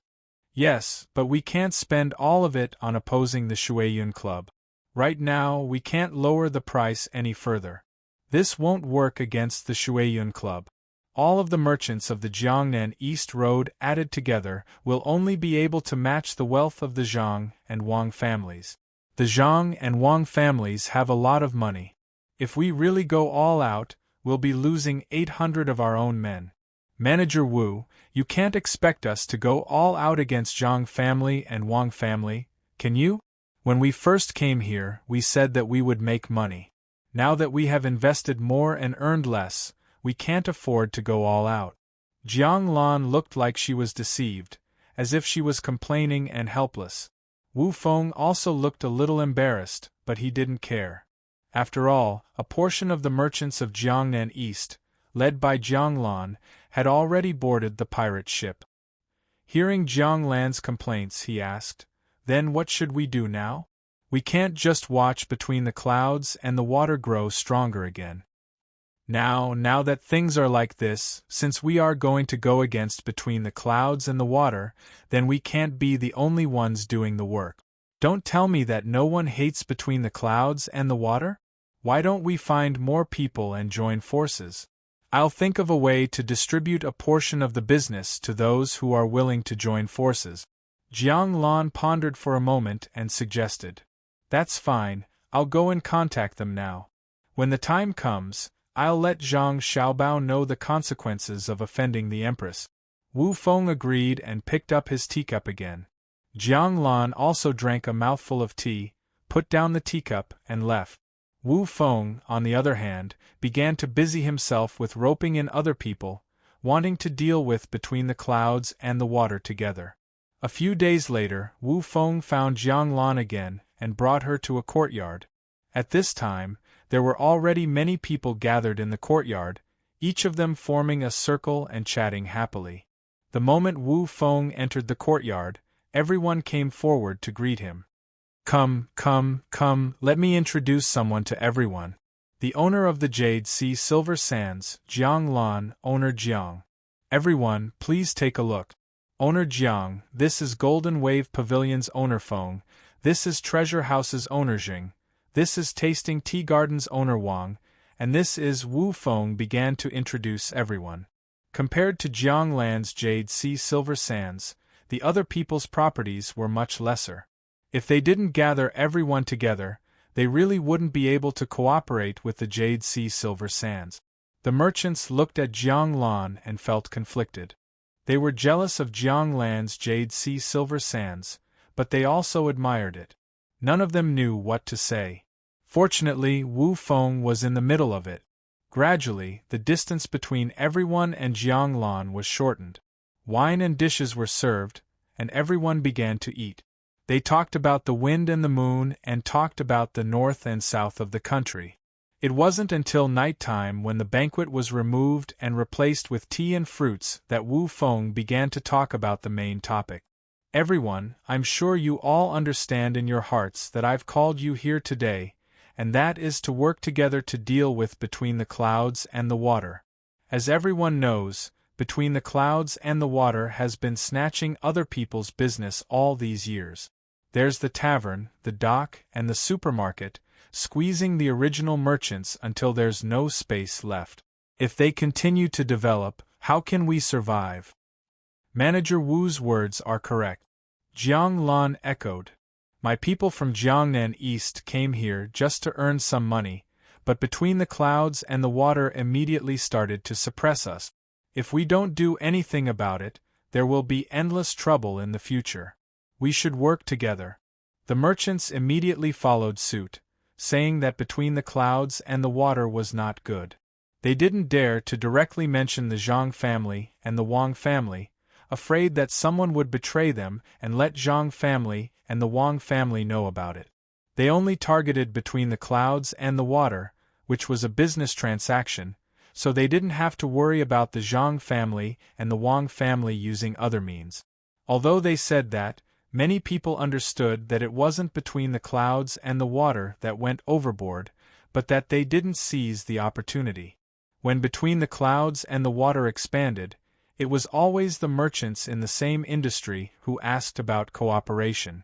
Speaker 1: "Yes, but we can't spend all of it on opposing the Shuiyun Club. Right now, we can't lower the price any further. This won't work against the Shuiyun Club. All of the merchants of the Jiangnan East Road added together will only be able to match the wealth of the Zhang and Wang families. The Zhang and Wang families have a lot of money. If we really go all out, we'll be losing 800 of our own men. Manager Wu, you can't expect us to go all out against Zhang family and Wang family, can you? When we first came here, we said that we would make money. Now that we have invested more and earned less, we can't afford to go all out." Jiang Lan looked like she was deceived, as if she was complaining and helpless. Wu Feng also looked a little embarrassed, but he didn't care. After all, a portion of the merchants of Jiangnan East, led by Jiang Lan, had already boarded the pirate ship. Hearing Jiang Lan's complaints, he asked, "Then what should we do now? We can't just watch between the clouds and the water grow stronger again. Now that things are like this, since we are going to go against between the clouds and the water, then we can't be the only ones doing the work. Don't tell me that no one hates between the clouds and the water? Why don't we find more people and join forces? I'll think of a way to distribute a portion of the business to those who are willing to join forces." Jiang Lan pondered for a moment and suggested, "That's fine, I'll go and contact them now. When the time comes, I'll let Zhang Xiaobao know the consequences of offending the Empress." Wu Feng agreed and picked up his teacup again. Jiang Lan also drank a mouthful of tea, put down the teacup, and left. Wu Feng, on the other hand, began to busy himself with roping in other people, wanting to deal with between the clouds and the water together. A few days later, Wu Feng found Jiang Lan again and brought her to a courtyard. At this time, there were already many people gathered in the courtyard, each of them forming a circle and chatting happily. The moment Wu Feng entered the courtyard, everyone came forward to greet him. Come, let me introduce someone to everyone. The owner of the Jade Sea Silver Sands, Jiang Lan, owner Jiang. Everyone, please take a look. Owner Jiang, this is Golden Wave Pavilion's owner Feng, this is Treasure House's owner Jing. This is Tasting Tea Garden's owner Wang, and this is Wu Feng began to introduce everyone. Compared to Jiang Lan's Jade Sea Silver Sands, the other people's properties were much lesser. If they didn't gather everyone together, they really wouldn't be able to cooperate with the Jade Sea Silver Sands. The merchants looked at Jiang Lan and felt conflicted. They were jealous of Jiang Lan's Jade Sea Silver Sands, but they also admired it. None of them knew what to say. Fortunately, Wu Feng was in the middle of it. Gradually, the distance between everyone and Jiang Lan was shortened. Wine and dishes were served, and everyone began to eat. They talked about the wind and the moon and talked about the north and south of the country. It wasn't until night time, when the banquet was removed and replaced with tea and fruits, that Wu Feng began to talk about the main topic. Everyone, I'm sure you all understand in your hearts that I've called you here today, and that is to work together to deal with between the clouds and the water. As everyone knows, between the clouds and the water has been snatching other people's business all these years. There's the tavern, the dock, and the supermarket, squeezing the original merchants until there's no space left. If they continue to develop, how can we survive? Manager Wu's words are correct. Jiang Lan echoed. My people from Jiangnan East came here just to earn some money, but between the clouds and the water immediately started to suppress us. If we don't do anything about it, there will be endless trouble in the future. We should work together. The merchants immediately followed suit, saying that between the clouds and the water was not good. They didn't dare to directly mention the Zhang family and the Wang family, afraid that someone would betray them and let Zhang family and the Wang family know about it. They only targeted between the clouds and the water, which was a business transaction, so they didn't have to worry about the Zhang family and the Wang family using other means. Although they said that, many people understood that it wasn't between the clouds and the water that went overboard, but that they didn't seize the opportunity. When between the clouds and the water expanded, it was always the merchants in the same industry who asked about cooperation.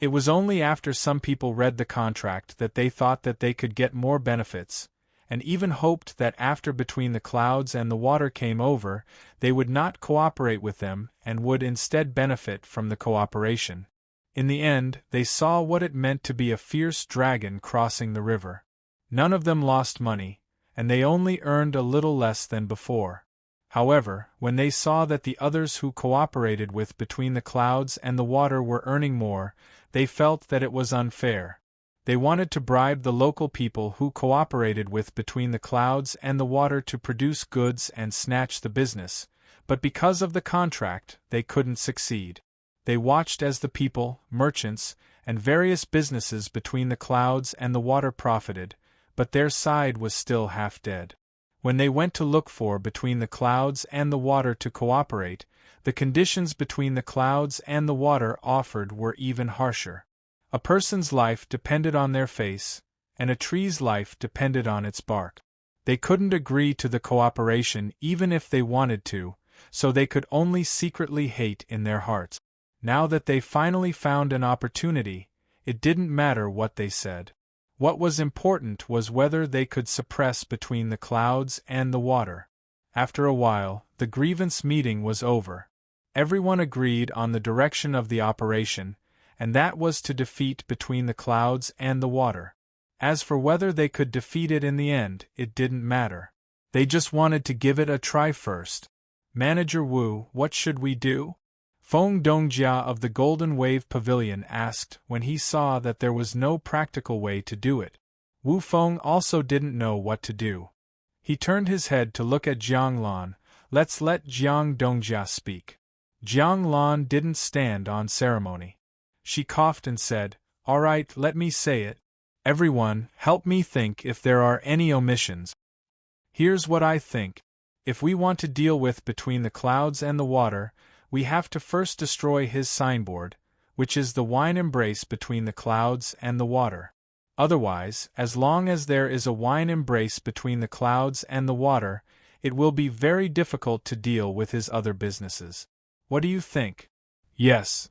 Speaker 1: It was only after some people read the contract that they thought that they could get more benefits, and even hoped that after between the clouds and the water came over, they would not cooperate with them and would instead benefit from the cooperation. In the end, they saw what it meant to be a fierce dragon crossing the river. None of them lost money, and they only earned a little less than before. However, when they saw that the others who cooperated with between the clouds and the water were earning more, they felt that it was unfair. They wanted to bribe the local people who cooperated with between the clouds and the water to produce goods and snatch the business, but because of the contract, they couldn't succeed. They watched as the people, merchants, and various businesses between the clouds and the water profited, but their side was still half dead. When they went to look for between the clouds and the water to cooperate, the conditions between the clouds and the water offered were even harsher. A person's life depended on their face, and a tree's life depended on its bark. They couldn't agree to the cooperation even if they wanted to, so they could only secretly hate in their hearts. Now that they finally found an opportunity, it didn't matter what they said. What was important was whether they could suppress between the clouds and the water. After a while, the grievance meeting was over. Everyone agreed on the direction of the operation, and that was to defeat between the clouds and the water. As for whether they could defeat it in the end, it didn't matter. They just wanted to give it a try first. Manager Wu, what should we do? Feng Dongjia of the Golden Wave Pavilion asked when he saw that there was no practical way to do it. Wu Feng also didn't know what to do. He turned his head to look at Jiang Lan. Let's let Jiang Dongjia speak. Jiang Lan didn't stand on ceremony. She coughed and said, All right, let me say it. Everyone, help me think if there are any omissions. Here's what I think. If we want to deal with between the clouds and the water, we have to first destroy his signboard, which is the wine embrace between the clouds and the water. Otherwise, as long as there is a wine embrace between the clouds and the water, it will be very difficult to deal with his other businesses. What do you think? Yes.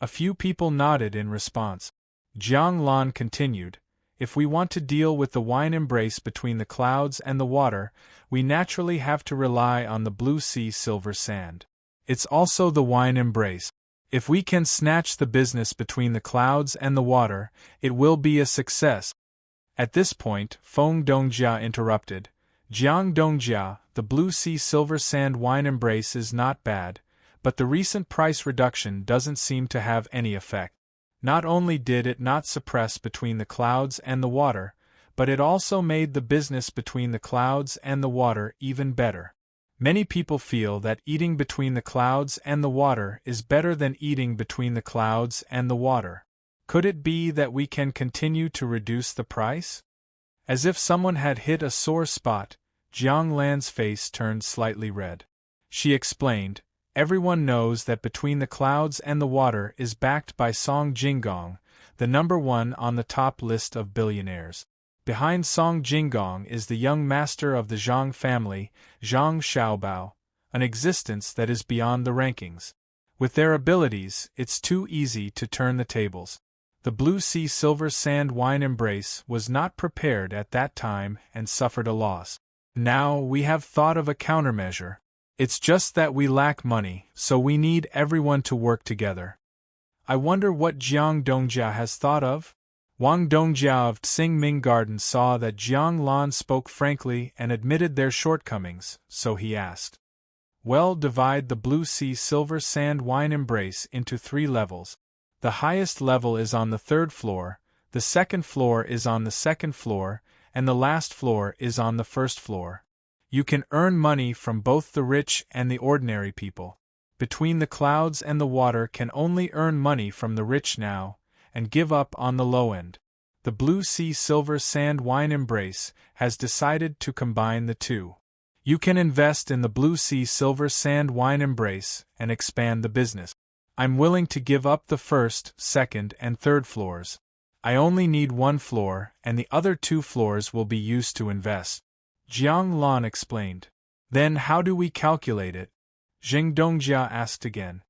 Speaker 1: A few people nodded in response. Jiang Lan continued, If we want to deal with the wine embrace between the clouds and the water, we naturally have to rely on the blue sea silver sand. It's also the wine embrace. If we can snatch the business between the clouds and the water, it will be a success. At this point, Feng Dongjia interrupted. Jiang Dongjia, the blue sea silver sand wine embrace is not bad, but the recent price reduction doesn't seem to have any effect. Not only did it not suppress between the clouds and the water, but it also made the business between the clouds and the water even better. Many people feel that eating between the clouds and the water is better than eating between the clouds and the water. Could it be that we can continue to reduce the price? As if someone had hit a sore spot, Jiang Lan's face turned slightly red. She explained, everyone knows that Between the Clouds and the Water is backed by Song Jinggong, the number one on the top list of billionaires. Behind Song Jinggong is the young master of the Zhang family, Zhang Xiaobao, an existence that is beyond the rankings. With their abilities, it's too easy to turn the tables. The Blue Sea Silver Sand Wine Embrace was not prepared at that time and suffered a loss. Now we have thought of a countermeasure. It's just that we lack money, so we need everyone to work together. I wonder what Jiang Dongjia has thought of? Wang Dongjia of Tsingming Garden saw that Jiang Lan spoke frankly and admitted their shortcomings, so he asked. Well, divide the Blue Sea Silver Sand Wine Embrace into 3 levels. The highest level is on the 3rd floor, the 2nd floor is on the 2nd floor, and the last floor is on the 1st floor. You can earn money from both the rich and the ordinary people. Between the Clouds and the Water can only earn money from the rich now, and give up on the low end. The Blue Sea Silver Sand Wine Embrace has decided to combine the two. You can invest in the Blue Sea Silver Sand Wine Embrace and expand the business. I'm willing to give up the 1st, 2nd, and 3rd floors. I only need 1 floor, and the other 2 floors will be used to invest. Jiang Lan explained. Then how do we calculate it? Zheng Dongjia asked again.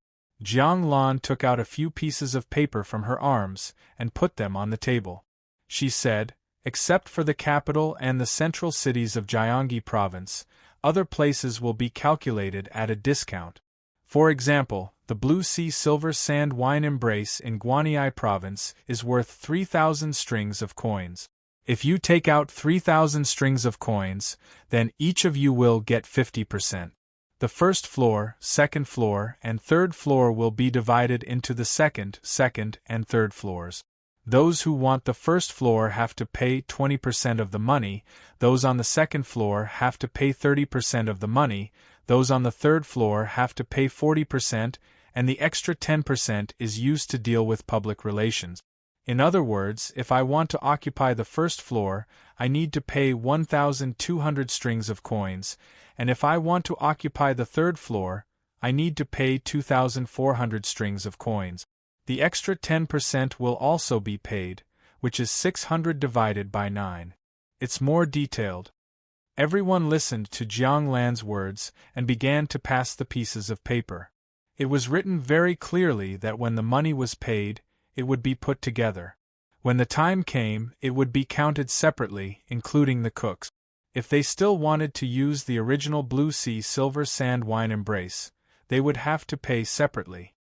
Speaker 1: Jiang Lan took out a few pieces of paper from her arms and put them on the table. She said, except for the capital and the central cities of Jiangxi province, other places will be calculated at a discount. For example, the Blue Sea Silver Sand Wine Embrace in Guanyi province is worth 3,000 strings of coins. If you take out 3,000 strings of coins, then each of you will get 50%. The 1st floor, 2nd floor, and 3rd floor will be divided into the 2nd, and 3rd floors. Those who want the 1st floor have to pay 20% of the money, those on the 2nd floor have to pay 30% of the money, those on the 3rd floor have to pay 40%, and the extra 10% is used to deal with public relations. In other words, if I want to occupy the 1st floor, I need to pay 1,200 strings of coins, and if I want to occupy the 3rd floor, I need to pay 2,400 strings of coins. The extra 10% will also be paid, which is 600 divided by 9. It's more detailed. Everyone listened to Jiang Lan's words and began to pass the pieces of paper. It was written very clearly that when the money was paid, it would be put together. When the time came, it would be counted separately, including the cooks. If they still wanted to use the original Blue Sea Silver Sand Wine Embrace, they would have to pay separately.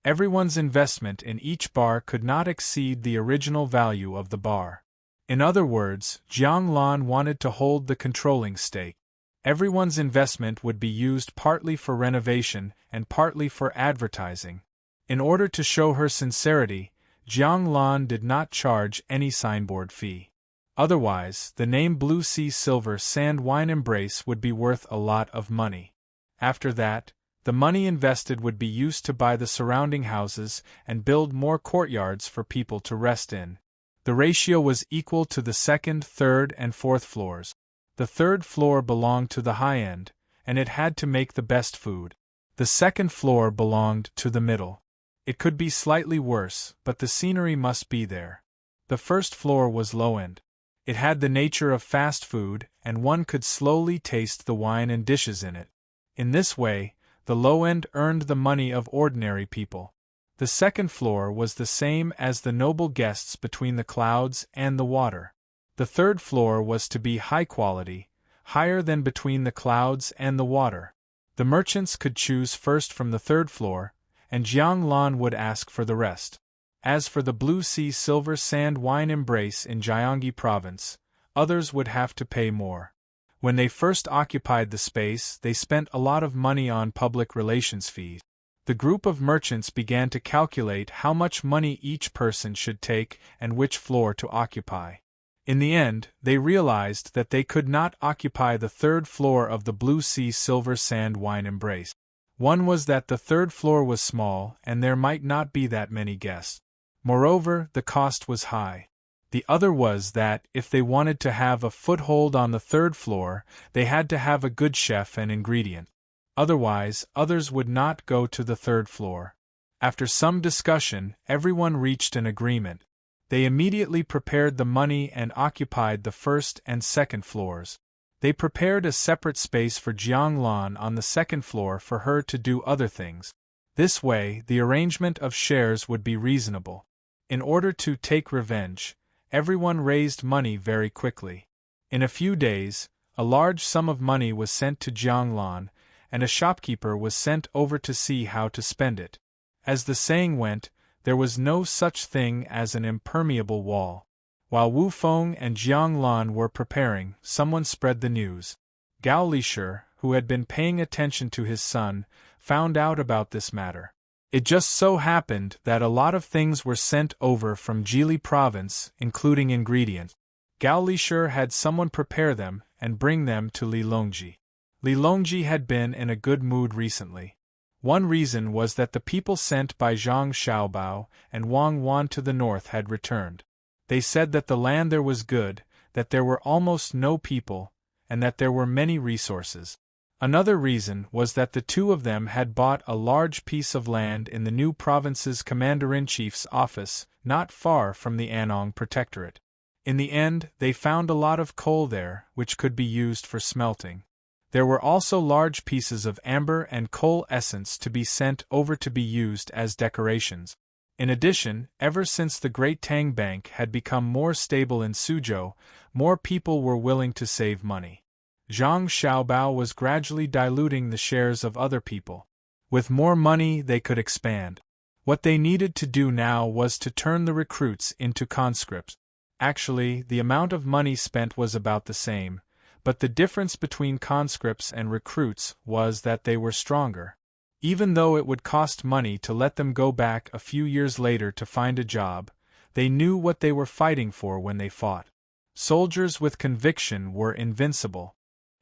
Speaker 1: Everyone's investment in each bar could not exceed the original value of the bar. In other words, Jiang Lan wanted to hold the controlling stake. Everyone's investment would be used partly for renovation and partly for advertising. In order to show her sincerity, Jiang Lan did not charge any signboard fee. Otherwise, the name Blue Sea Silver Sand Wine Embrace would be worth a lot of money. After that, the money invested would be used to buy the surrounding houses and build more courtyards for people to rest in. The ratio was equal to the 2nd, 3rd, and 4th floors. The 3rd floor belonged to the high end, and it had to make the best food. The 2nd floor belonged to the middle. It could be slightly worse, but the scenery must be there. The 1st floor was low end. It had the nature of fast food, and one could slowly taste the wine and dishes in it. In this way, the low end earned the money of ordinary people. The 2nd floor was the same as the noble guests Between the Clouds and the Water. The 3rd floor was to be high quality, higher than Between the Clouds and the Water. The merchants could choose first from the 3rd floor, and Jiang Lan would ask for the rest. As for the Blue Sea Silver Sand Wine Embrace in Jiangxi province, others would have to pay more. When they first occupied the space, they spent a lot of money on public relations fees. The group of merchants began to calculate how much money each person should take and which floor to occupy. In the end, they realized that they could not occupy the third floor of the Blue Sea Silver Sand Wine Embrace. One was that the third floor was small and there might not be that many guests. Moreover, the cost was high. The other was that, if they wanted to have a foothold on the third floor, they had to have a good chef and ingredient. Otherwise, others would not go to the third floor. After some discussion, everyone reached an agreement. They immediately prepared the money and occupied the first and second floors. They prepared a separate space for Jianglan on the second floor for her to do other things. This way, the arrangement of shares would be reasonable. In order to take revenge, everyone raised money very quickly. In a few days, a large sum of money was sent to Jianglan, and a shopkeeper was sent over to see how to spend it. As the saying went, there was no such thing as an impermeable wall. While Wu Feng and Jianglan were preparing, someone spread the news. Gao Lishur, who had been paying attention to his son, found out about this matter. It just so happened that a lot of things were sent over from Jili province, including ingredients. Gao Lishur had someone prepare them and bring them to Li Longji. Li Longji had been in a good mood recently. One reason was that the people sent by Zhang Xiaobao and Wang Wan to the north had returned. They said that the land there was good, that there were almost no people, and that there were many resources. Another reason was that the two of them had bought a large piece of land in the new province's commander-in-chief's office, not far from the Anong Protectorate. In the end, they found a lot of coal there, which could be used for smelting. There were also large pieces of amber and coal essence to be sent over to be used as decorations. In addition, ever since the Great Tang Bank had become more stable in Suzhou, more people were willing to save money. Zhang Xiaobao was gradually diluting the shares of other people. With more money they could expand. What they needed to do now was to turn the recruits into conscripts. Actually, the amount of money spent was about the same, but the difference between conscripts and recruits was that they were stronger. Even though it would cost money to let them go back a few years later to find a job, they knew what they were fighting for when they fought. Soldiers with conviction were invincible.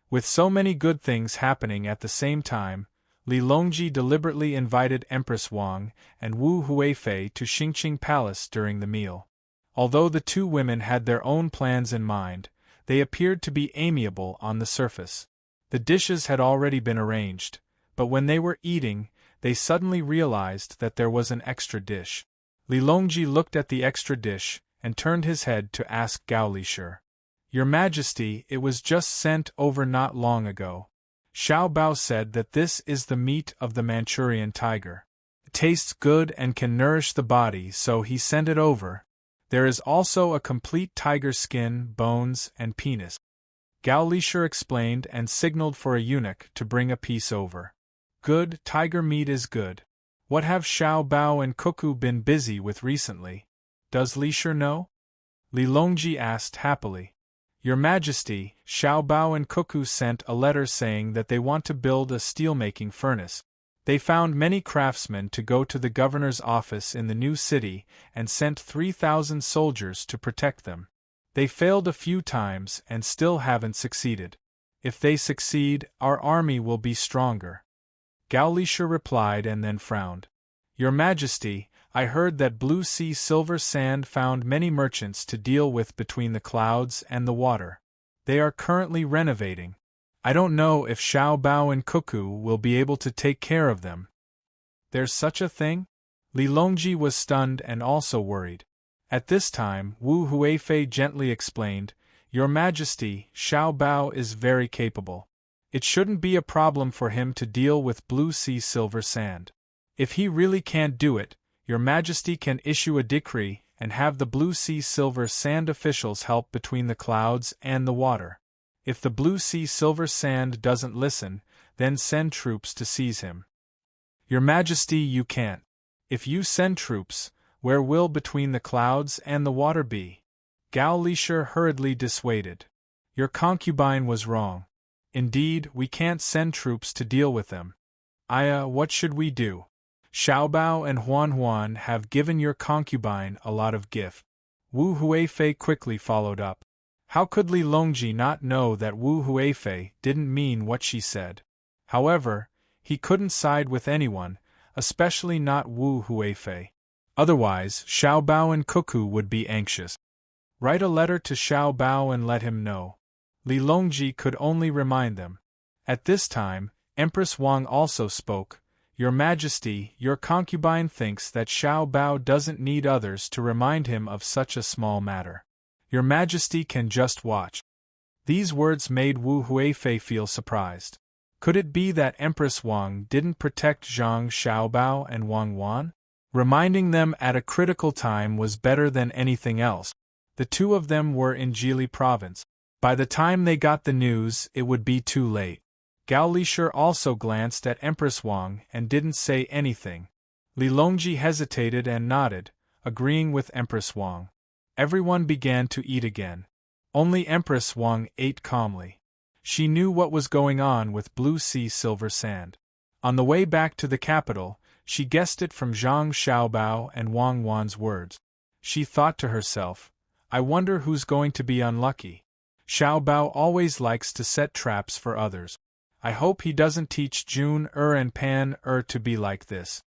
Speaker 1: With so many good things happening at the same time, Li Longji deliberately invited Empress Wang and Wu Huifei to Xingqing Palace during the meal. Although the two women had their own plans in mind, they appeared to be amiable on the surface. The dishes had already been arranged, but when they were eating, they suddenly realized that there was an extra dish. Li Longji looked at the extra dish and turned his head to ask Gao Lishur, "Your Majesty, it was just sent over not long ago." Xiao Bao said that this is the meat of the Manchurian tiger. It tastes good and can nourish the body, so he sent it over. There is also a complete tiger skin, bones, and penis. Gao Lishur explained and signaled for a eunuch to bring a piece over. Good, tiger meat is good. What have Xiao Bao and Cuckoo been busy with recently? Does Lishur know? Li Longji asked happily. Your Majesty, Xiao Bao and Cuckoo sent a letter saying that they want to build a steelmaking furnace. They found many craftsmen to go to the governor's office in the new city and sent 3,000 soldiers to protect them. They failed a few times and still haven't succeeded. If they succeed, our army will be stronger. Gao Lishur replied and then frowned. Your Majesty, I heard that Blue Sea Silver Sand found many merchants to deal with between the clouds and the water. They are currently renovating. I don't know if Xiao Bao and Cuckoo will be able to take care of them. There's such a thing? Li Longji was stunned and also worried. At this time, Wu Huifei gently explained, Your Majesty, Xiao Bao is very capable. It shouldn't be a problem for him to deal with Blue Sea Silver Sand. If he really can't do it, Your Majesty can issue a decree and have the Blue Sea Silver Sand officials help between the clouds and the water. If the Blue Sea Silver Sand doesn't listen, then send troops to seize him. Your Majesty, you can't. If you send troops, where will between the clouds and the water be? Gao Lishur hurriedly dissuaded. Your concubine was wrong. Indeed, we can't send troops to deal with them. Aya, what should we do? Xiao Bao and Huan have given your concubine a lot of gift. Wu Huifei quickly followed up. How could Li Longji not know that Wu Huifei didn't mean what she said? However, he couldn't side with anyone, especially not Wu Huifei. Otherwise, Xiao Bao and Cuckoo would be anxious. Write a letter to Xiao Bao and let him know. Li Longji could only remind them. At this time, Empress Wang also spoke. Your Majesty, your concubine thinks that Xiao Bao doesn't need others to remind him of such a small matter. Your Majesty can just watch. These words made Wu Huifei feel surprised. Could it be that Empress Wang didn't protect Zhang Xiaobao and Wang Wan? Reminding them at a critical time was better than anything else. The two of them were in Jili province. By the time they got the news, it would be too late. Gao Lishur also glanced at Empress Wang and didn't say anything. Li Longji hesitated and nodded, agreeing with Empress Wang. Everyone began to eat again. Only Empress Wang ate calmly. She knew what was going on with Blue Sea Silver Sand. On the way back to the capital, she guessed it from Zhang Xiaobao and Wang Wan's words. She thought to herself, I wonder who's going to be unlucky. Xiaobao always likes to set traps for others. I hope he doesn't teach Jun and Pan to be like this.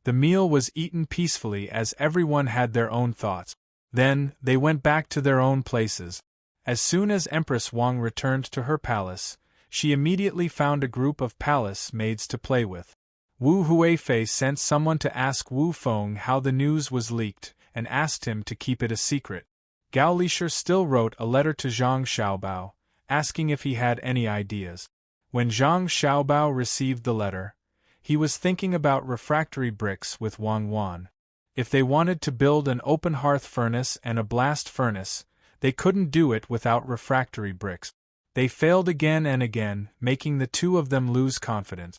Speaker 1: The meal was eaten peacefully as everyone had their own thoughts. Then, they went back to their own places. As soon as Empress Wang returned to her palace, she immediately found a group of palace maids to play with. Wu Huifei sent someone to ask Wu Feng how the news was leaked, and asked him to keep it a secret. Gao Lishur still wrote a letter to Zhang Xiaobao, asking if he had any ideas. When Zhang Xiaobao received the letter, he was thinking about refractory bricks with Wang Wan. If they wanted to build an open hearth furnace and a blast furnace, they couldn't do it without refractory bricks. They failed again and again, making the two of them lose confidence.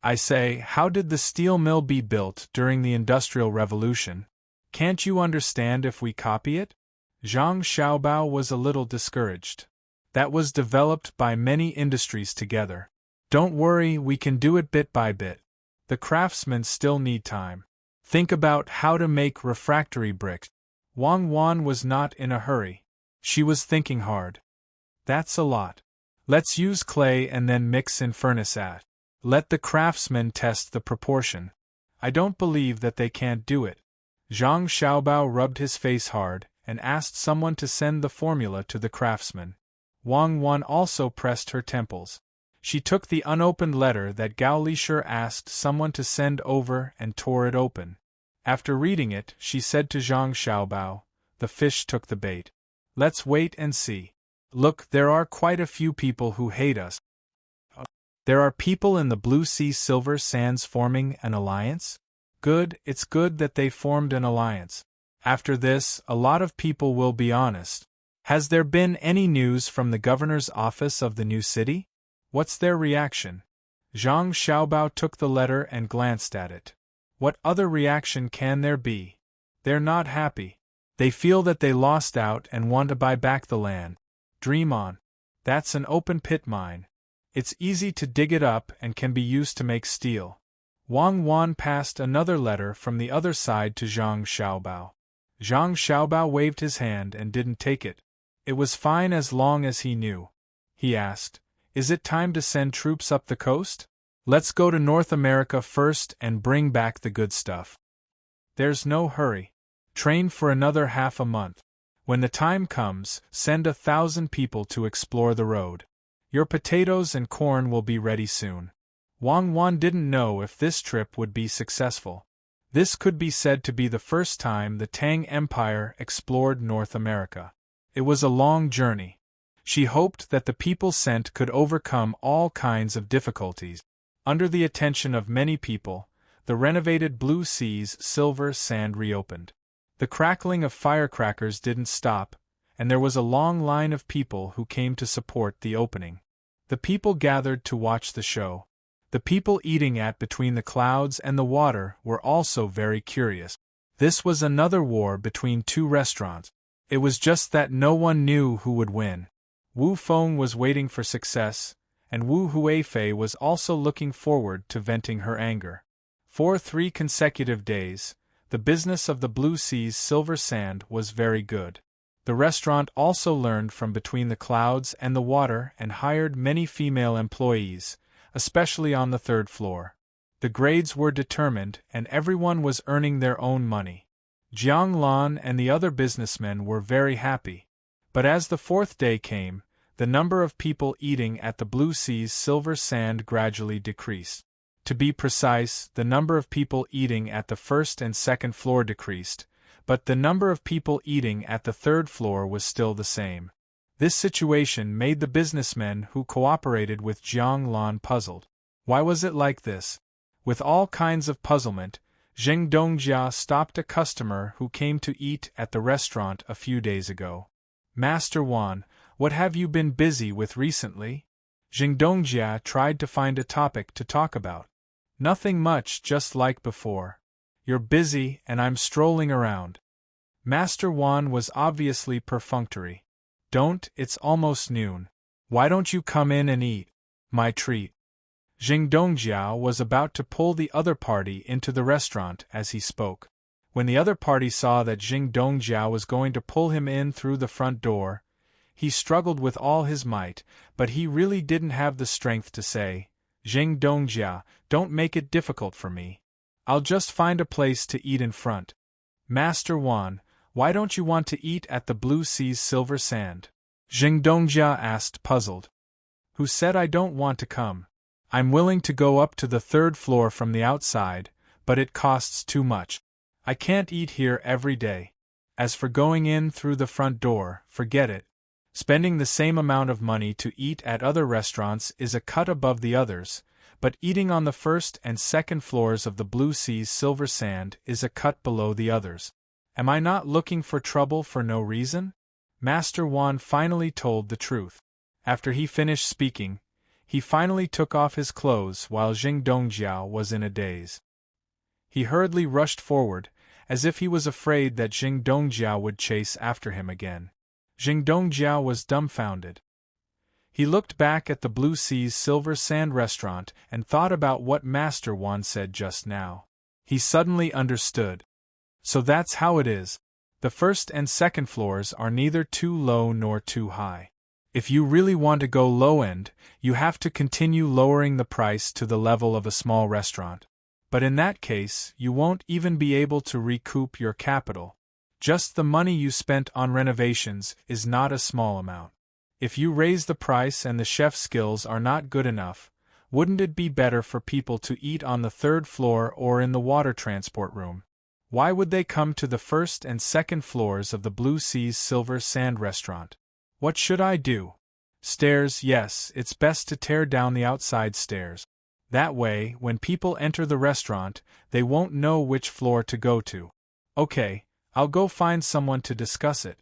Speaker 1: I say, how did the steel mill be built during the Industrial Revolution? Can't you understand if we copy it? Zhang Xiaobao was a little discouraged. That was developed by many industries together. Don't worry, we can do it bit by bit. The craftsmen still need time. Think about how to make refractory bricks. Wang Wan was not in a hurry. She was thinking hard. That's a lot. Let's use clay and then mix in furnace at. Let the craftsmen test the proportion. I don't believe that they can't do it. Zhang Xiaobao rubbed his face hard and asked someone to send the formula to the craftsman. Wang Wan also pressed her temples. She took the unopened letter that Gao Lishur asked someone to send over and tore it open. After reading it, she said to Zhang Xiaobao, the fish took the bait. Let's wait and see. Look, there are quite a few people who hate us. There are people in the Blue Sea Silver Sands forming an alliance? Good, it's good that they formed an alliance. After this, a lot of people will be honest. Has there been any news from the governor's office of the new city? What's their reaction? Zhang Xiaobao took the letter and glanced at it. What other reaction can there be? They're not happy. They feel that they lost out and want to buy back the land. Dream on. That's an open pit mine. It's easy to dig it up and can be used to make steel. Wang Wan passed another letter from the other side to Zhang Xiaobao. Zhang Xiaobao waved his hand and didn't take it. It was fine as long as he knew. He asked, Is it time to send troops up the coast? Let's go to North America first and bring back the good stuff. There's no hurry. Train for another half a month. When the time comes, send 1,000 people to explore the road. Your potatoes and corn will be ready soon. Wang Wan didn't know if this trip would be successful. This could be said to be the first time the Tang Empire explored North America. It was a long journey. She hoped that the people sent could overcome all kinds of difficulties. Under the attention of many people, the renovated Blue Sea's Silver Sand reopened. The crackling of firecrackers didn't stop, and there was a long line of people who came to support the opening. The people gathered to watch the show. The people eating at Between the Clouds and the Water were also very curious. This was another war between two restaurants. It was just that no one knew who would win. Wu Feng was waiting for success, and Wu Huifei was also looking forward to venting her anger. For 3 consecutive days, the business of the Blue Sea's Silver Sand was very good. The restaurant also learned from between the clouds and the water and hired many female employees, especially on the third floor. The grades were determined and everyone was earning their own money. Jiang Lan and the other businessmen were very happy. But as the fourth day came, the number of people eating at the Blue Sea's Silver Sand gradually decreased. To be precise, the number of people eating at the first and second floor decreased, but the number of people eating at the third floor was still the same. This situation made the businessmen who cooperated with Jiang Lan puzzled. Why was it like this? With all kinds of puzzlement, Zheng Dongjia stopped a customer who came to eat at the restaurant a few days ago. Master Wan, what have you been busy with recently? Zheng Dongjia tried to find a topic to talk about. Nothing much, just like before. You're busy and I'm strolling around. Master Wan was obviously perfunctory. Don't, it's almost noon. Why don't you come in and eat? My treat. Zheng Dongjia was about to pull the other party into the restaurant as he spoke. When the other party saw that Zheng Dongjia was going to pull him in through the front door, he struggled with all his might, but he really didn't have the strength to say, Zheng Dongjia, don't make it difficult for me. I'll just find a place to eat in front. Master Wan, why don't you want to eat at the Blue Sea's Silver Sand? Zheng Dongjia asked, puzzled. Who said I don't want to come? I'm willing to go up to the third floor from the outside, but it costs too much. I can't eat here every day. As for going in through the front door, forget it. Spending the same amount of money to eat at other restaurants is a cut above the others, but eating on the first and second floors of the Blue Sea's Silver Sand is a cut below the others. Am I not looking for trouble for no reason? Master Wan finally told the truth. After he finished speaking, he finally took off his clothes while Zheng Dongjia was in a daze. He hurriedly rushed forward, as if he was afraid that Zheng Dongjia would chase after him again. Zheng Dongjia was dumbfounded. He looked back at the Blue Sea's Silver Sand restaurant and thought about what Master Wan said just now. He suddenly understood. So that's how it is. The first and second floors are neither too low nor too high. If you really want to go low-end, you have to continue lowering the price to the level of a small restaurant. But in that case, you won't even be able to recoup your capital. Just the money you spent on renovations is not a small amount. If you raise the price and the chef's skills are not good enough, wouldn't it be better for people to eat on the third floor or in the water transport room? Why would they come to the first and second floors of the Blue Sea's Silver Sand restaurant? What should I do? Stairs, yes, it's best to tear down the outside stairs. That way, when people enter the restaurant, they won't know which floor to go to. Okay, I'll go find someone to discuss it.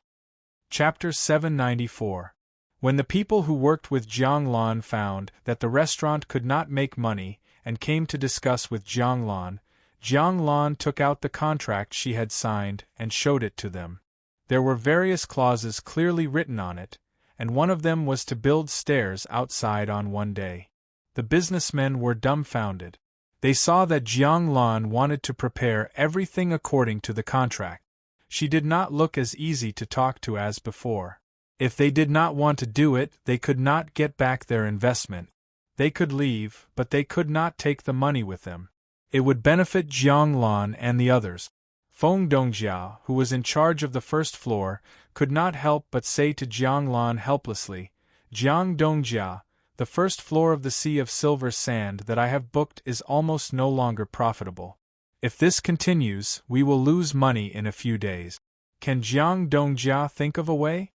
Speaker 1: Chapter 794. When the people who worked with Jiang Lan found that the restaurant could not make money and came to discuss with Jiang Lan took out the contract she had signed and showed it to them. There were various clauses clearly written on it, and one of them was to build stairs outside on one day. The businessmen were dumbfounded. They saw that Jiang Lan wanted to prepare everything according to the contract. She did not look as easy to talk to as before. If they did not want to do it, they could not get back their investment. They could leave, but they could not take the money with them. It would benefit Jiang Lan and the others. Feng Dongjia, who was in charge of the first floor, could not help but say to Jiang Lan helplessly, Jiang Dongjia, the first floor of the Sea of Silver Sand that I have booked is almost no longer profitable. If this continues, we will lose money in a few days. Can Jiang Dongjia think of a way?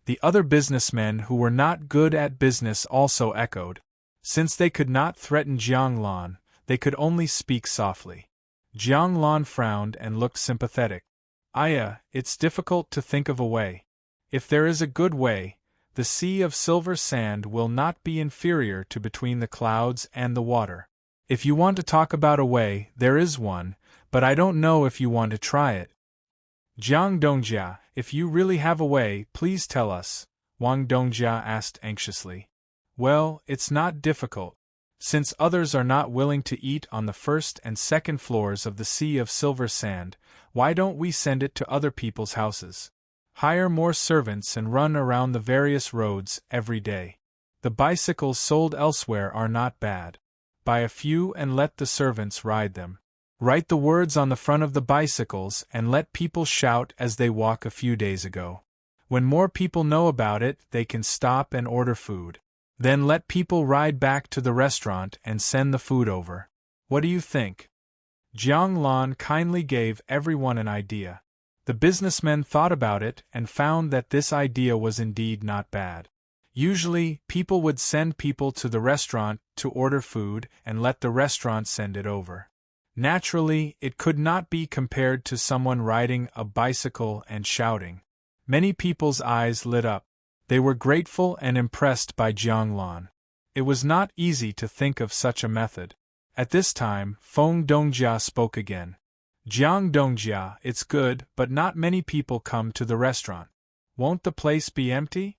Speaker 1: The other businessmen who were not good at business also echoed. Since they could not threaten Jiang Lan, they could only speak softly. Jiang Lan frowned and looked sympathetic. Aya, it's difficult to think of a way. If there is a good way, the Sea of Silver Sand will not be inferior to between the clouds and the water. If you want to talk about a way, there is one, but I don't know if you want to try it. Jiang Dongjia, if you really have a way, please tell us, Wang Dongjia asked anxiously. Well, it's not difficult. Since others are not willing to eat on the first and second floors of the Sea of Silver Sand, why don't we send it to other people's houses? Hire more servants and run around the various roads every day. The bicycles sold elsewhere are not bad. Buy a few and let the servants ride them. Write the words on the front of the bicycles and let people shout as they walk a few days ago. When more people know about it, they can stop and order food. Then let people ride back to the restaurant and send the food over. What do you think? Jiang Lan kindly gave everyone an idea. The businessmen thought about it and found that this idea was indeed not bad. Usually, people would send people to the restaurant to order food and let the restaurant send it over. Naturally, it could not be compared to someone riding a bicycle and shouting. Many people's eyes lit up. They were grateful and impressed by Jiang Lan. It was not easy to think of such a method. At this time, Feng Dongjia spoke again. Jiang Dongjia, it's good, but not many people come to the restaurant. Won't the place be empty?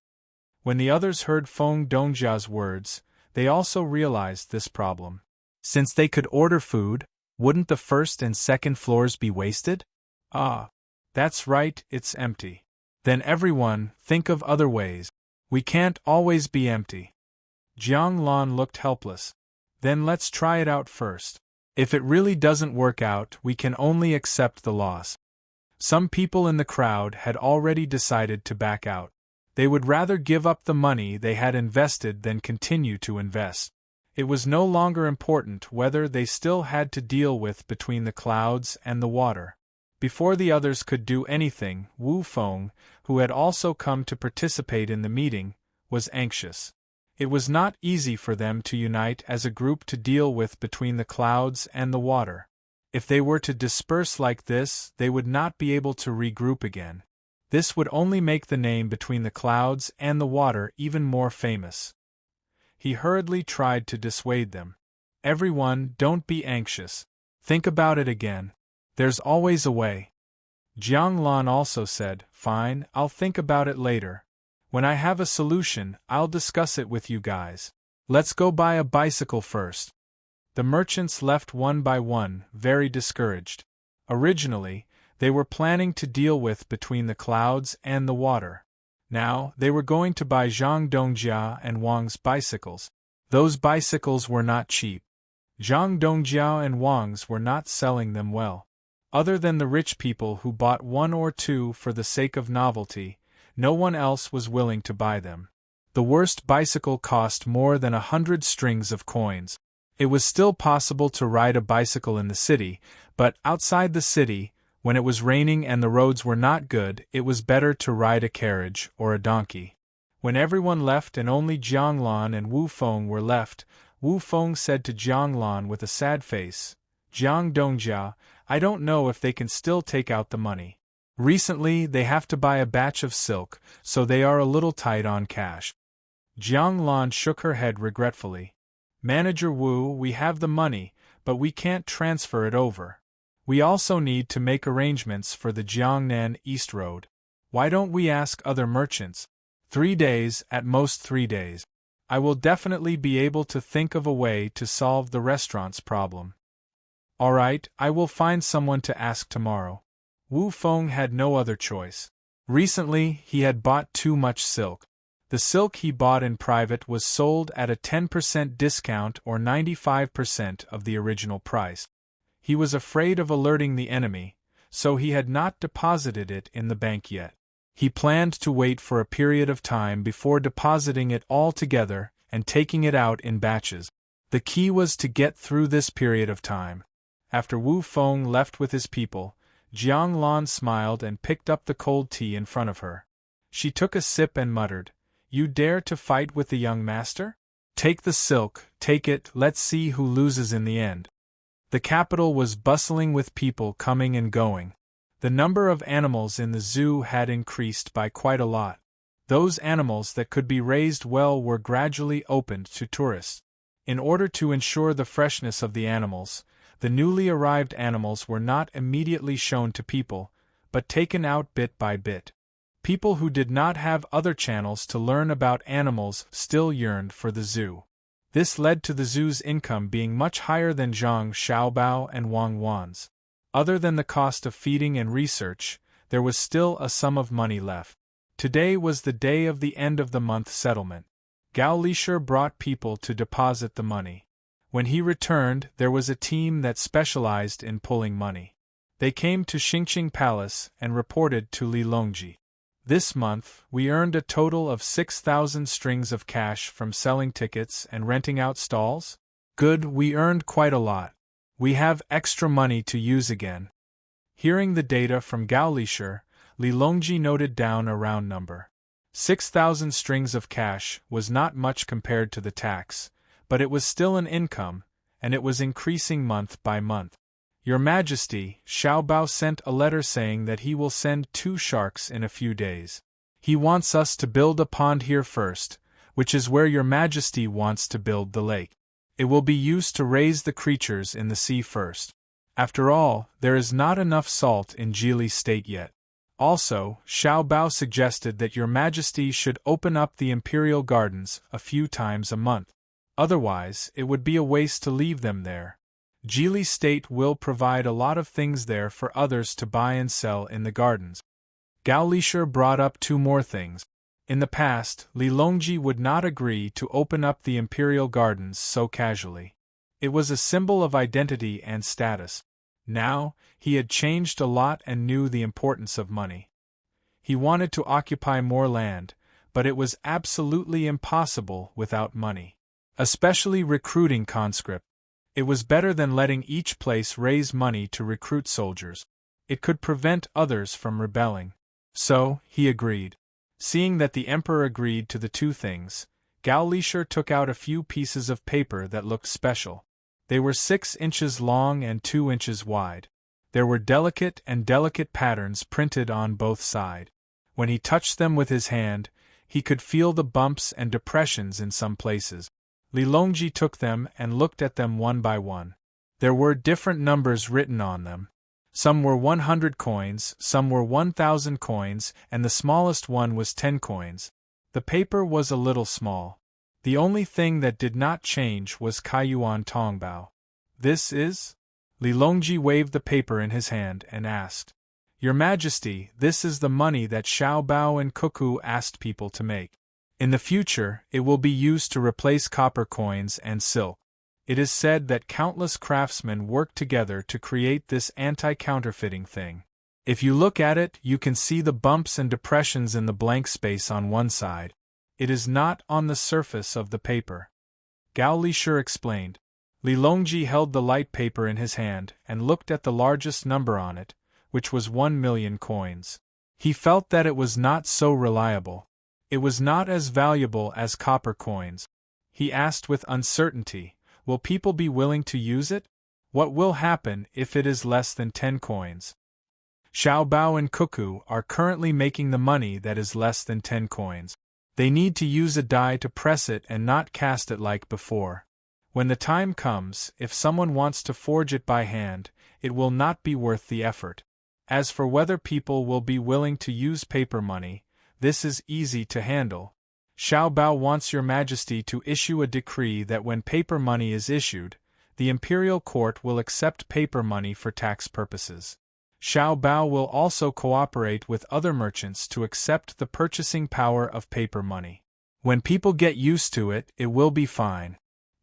Speaker 1: When the others heard Feng Dongjia's words, they also realized this problem. Since they could order food, wouldn't the first and second floors be wasted? Ah, that's right, it's empty. Then everyone, think of other ways. We can't always be empty. Jiang Lan looked helpless. Then let's try it out first. If it really doesn't work out, we can only accept the loss. Some people in the crowd had already decided to back out. They would rather give up the money they had invested than continue to invest. It was no longer important whether they still had to deal with between the clouds and the water. Before the others could do anything, Wu Feng, who had also come to participate in the meeting, was anxious. It was not easy for them to unite as a group to deal with between the clouds and the water. If they were to disperse like this, they would not be able to regroup again. This would only make the name between the clouds and the water even more famous. He hurriedly tried to dissuade them. Everyone, don't be anxious. Think about it again. There's always a way. Jiang Lan also said, Fine, I'll think about it later. When I have a solution, I'll discuss it with you guys. Let's go buy a bicycle first. The merchants left one by one, very discouraged. Originally, they were planning to deal with between the clouds and the water. Now, they were going to buy Zhang Dongjia and Wang's bicycles. Those bicycles were not cheap. Zhang Dongjia and Wang's were not selling them well. Other than the rich people who bought one or two for the sake of novelty, no one else was willing to buy them. The worst bicycle cost more than 100 strings of coins. It was still possible to ride a bicycle in the city, but outside the city, when it was raining and the roads were not good, it was better to ride a carriage or a donkey. When everyone left and only Jiang Lan and Wu Feng were left, Wu Feng said to Jiang Lan with a sad face, Jiang Dongjia, I don't know if they can still take out the money. Recently, they have to buy a batch of silk, so they are a little tight on cash. Jiang Lan shook her head regretfully. Manager Wu, we have the money, but we can't transfer it over. We also need to make arrangements for the Jiangnan East Road. Why don't we ask other merchants? 3 days, at most 3 days. I will definitely be able to think of a way to solve the restaurant's problem. All right, I will find someone to ask tomorrow. Wu Feng had no other choice. Recently, he had bought too much silk. The silk he bought in private was sold at a 10% discount or 95% of the original price. He was afraid of alerting the enemy, so he had not deposited it in the bank yet. He planned to wait for a period of time before depositing it all together and taking it out in batches. The key was to get through this period of time. After Wu Feng left with his people, Jiang Lan smiled and picked up the cold tea in front of her. She took a sip and muttered, You dare to fight with the young master? Take the silk, take it, let's see who loses in the end. The capital was bustling with people coming and going. The number of animals in the zoo had increased by quite a lot. Those animals that could be raised well were gradually opened to tourists. In order to ensure the freshness of the animals, the newly arrived animals were not immediately shown to people, but taken out bit by bit. People who did not have other channels to learn about animals still yearned for the zoo. This led to the zoo's income being much higher than Zhang Xiaobao and Wang Wan's. Other than the cost of feeding and research, there was still a sum of money left. Today was the day of the end of the month settlement. Gao Lishur brought people to deposit the money. When he returned, there was a team that specialized in pulling money. They came to Xingqing Palace and reported to Li Longji. This month, we earned a total of 6,000 strings of cash from selling tickets and renting out stalls. Good, we earned quite a lot. We have extra money to use again. Hearing the data from Gao Lishur, Li Longji noted down a round number. 6,000 strings of cash was not much compared to the tax, but it was still an income, and it was increasing month by month. Your Majesty, Xiao Bao sent a letter saying that he will send 2 sharks in a few days. He wants us to build a pond here first, which is where Your Majesty wants to build the lake. It will be used to raise the creatures in the sea first. After all, there is not enough salt in Jili State yet. Also, Xiao Bao suggested that Your Majesty should open up the imperial gardens a few times a month. Otherwise, it would be a waste to leave them there. Jili State will provide a lot of things there for others to buy and sell in the gardens. Gao Lishur brought up 2 more things. In the past, Li Longji would not agree to open up the imperial gardens so casually. It was a symbol of identity and status. Now, he had changed a lot and knew the importance of money. He wanted to occupy more land, but it was absolutely impossible without money. Especially recruiting conscript. It was better than letting each place raise money to recruit soldiers. It could prevent others from rebelling. So, he agreed. Seeing that the emperor agreed to the 2 things, Gao Lishur took out a few pieces of paper that looked special. They were 6 inches long and 2 inches wide. There were delicate patterns printed on both sides. When he touched them with his hand, he could feel the bumps and depressions in some places. Li Longji took them and looked at them one by one. There were different numbers written on them. Some were 100 coins, some were 1,000 coins, and the smallest one was 10 coins. The paper was a little small. The only thing that did not change was Kaiyuan Tongbao. This is? Li Longji waved the paper in his hand and asked. Your Majesty, this is the money that Xiao Bao and Cuckoo asked people to make. In the future, it will be used to replace copper coins and silk. It is said that countless craftsmen work together to create this anti-counterfeiting thing. If you look at it, you can see the bumps and depressions in the blank space on one side. It is not on the surface of the paper. Gao Lishur explained. Li Longji held the light paper in his hand and looked at the largest number on it, which was 1,000,000 coins. He felt that it was not so reliable. It was not as valuable as copper coins. He asked with uncertainty, will people be willing to use it? What will happen if it is less than 10 coins? Xiao Bao and Cuckoo are currently making the money that is less than 10 coins. They need to use a die to press it and not cast it like before. When the time comes, if someone wants to forge it by hand, it will not be worth the effort. As for whether people will be willing to use paper money, this is easy to handle. Xiao Bao wants Your Majesty to issue a decree that when paper money is issued, the imperial court will accept paper money for tax purposes. Xiao Bao will also cooperate with other merchants to accept the purchasing power of paper money. When people get used to it, it will be fine.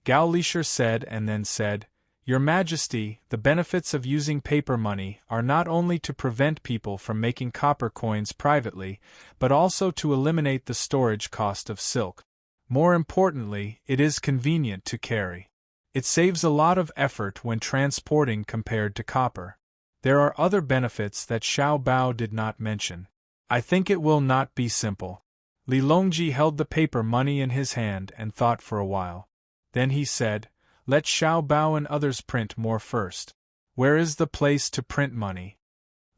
Speaker 1: Gao Lishur said and then said, Your Majesty, the benefits of using paper money are not only to prevent people from making copper coins privately, but also to eliminate the storage cost of silk. More importantly, it is convenient to carry. It saves a lot of effort when transporting compared to copper. There are other benefits that Xiao Bao did not mention. I think it will not be simple. Li Longji held the paper money in his hand and thought for a while. Then he said, Let Xiao Bao and others print more first. Where is the place to print money?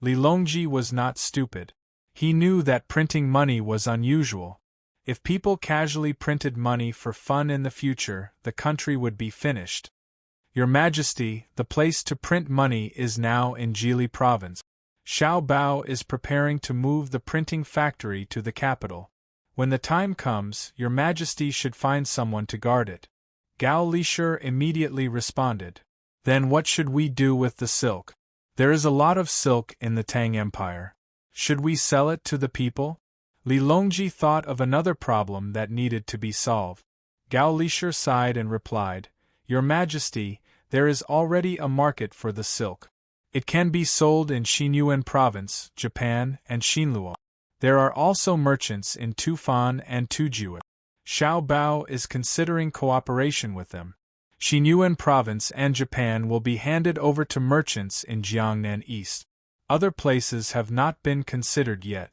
Speaker 1: Li Longji was not stupid. He knew that printing money was unusual. If people casually printed money for fun in the future, the country would be finished. Your Majesty, the place to print money is now in Jili province. Xiao Bao is preparing to move the printing factory to the capital. When the time comes, Your Majesty should find someone to guard it. Gao Lishur immediately responded. Then what should we do with the silk? There is a lot of silk in the Tang Empire. Should we sell it to the people? Li Longji thought of another problem that needed to be solved. Gao Lisher sighed and replied, Your Majesty, there is already a market for the silk. It can be sold in Xinyuan Province, Japan, and Xinluo. There are also merchants in Tufan and Tujue. Xiao Bao is considering cooperation with them. Xinyuan Province and Japan will be handed over to merchants in Jiangnan East. Other places have not been considered yet.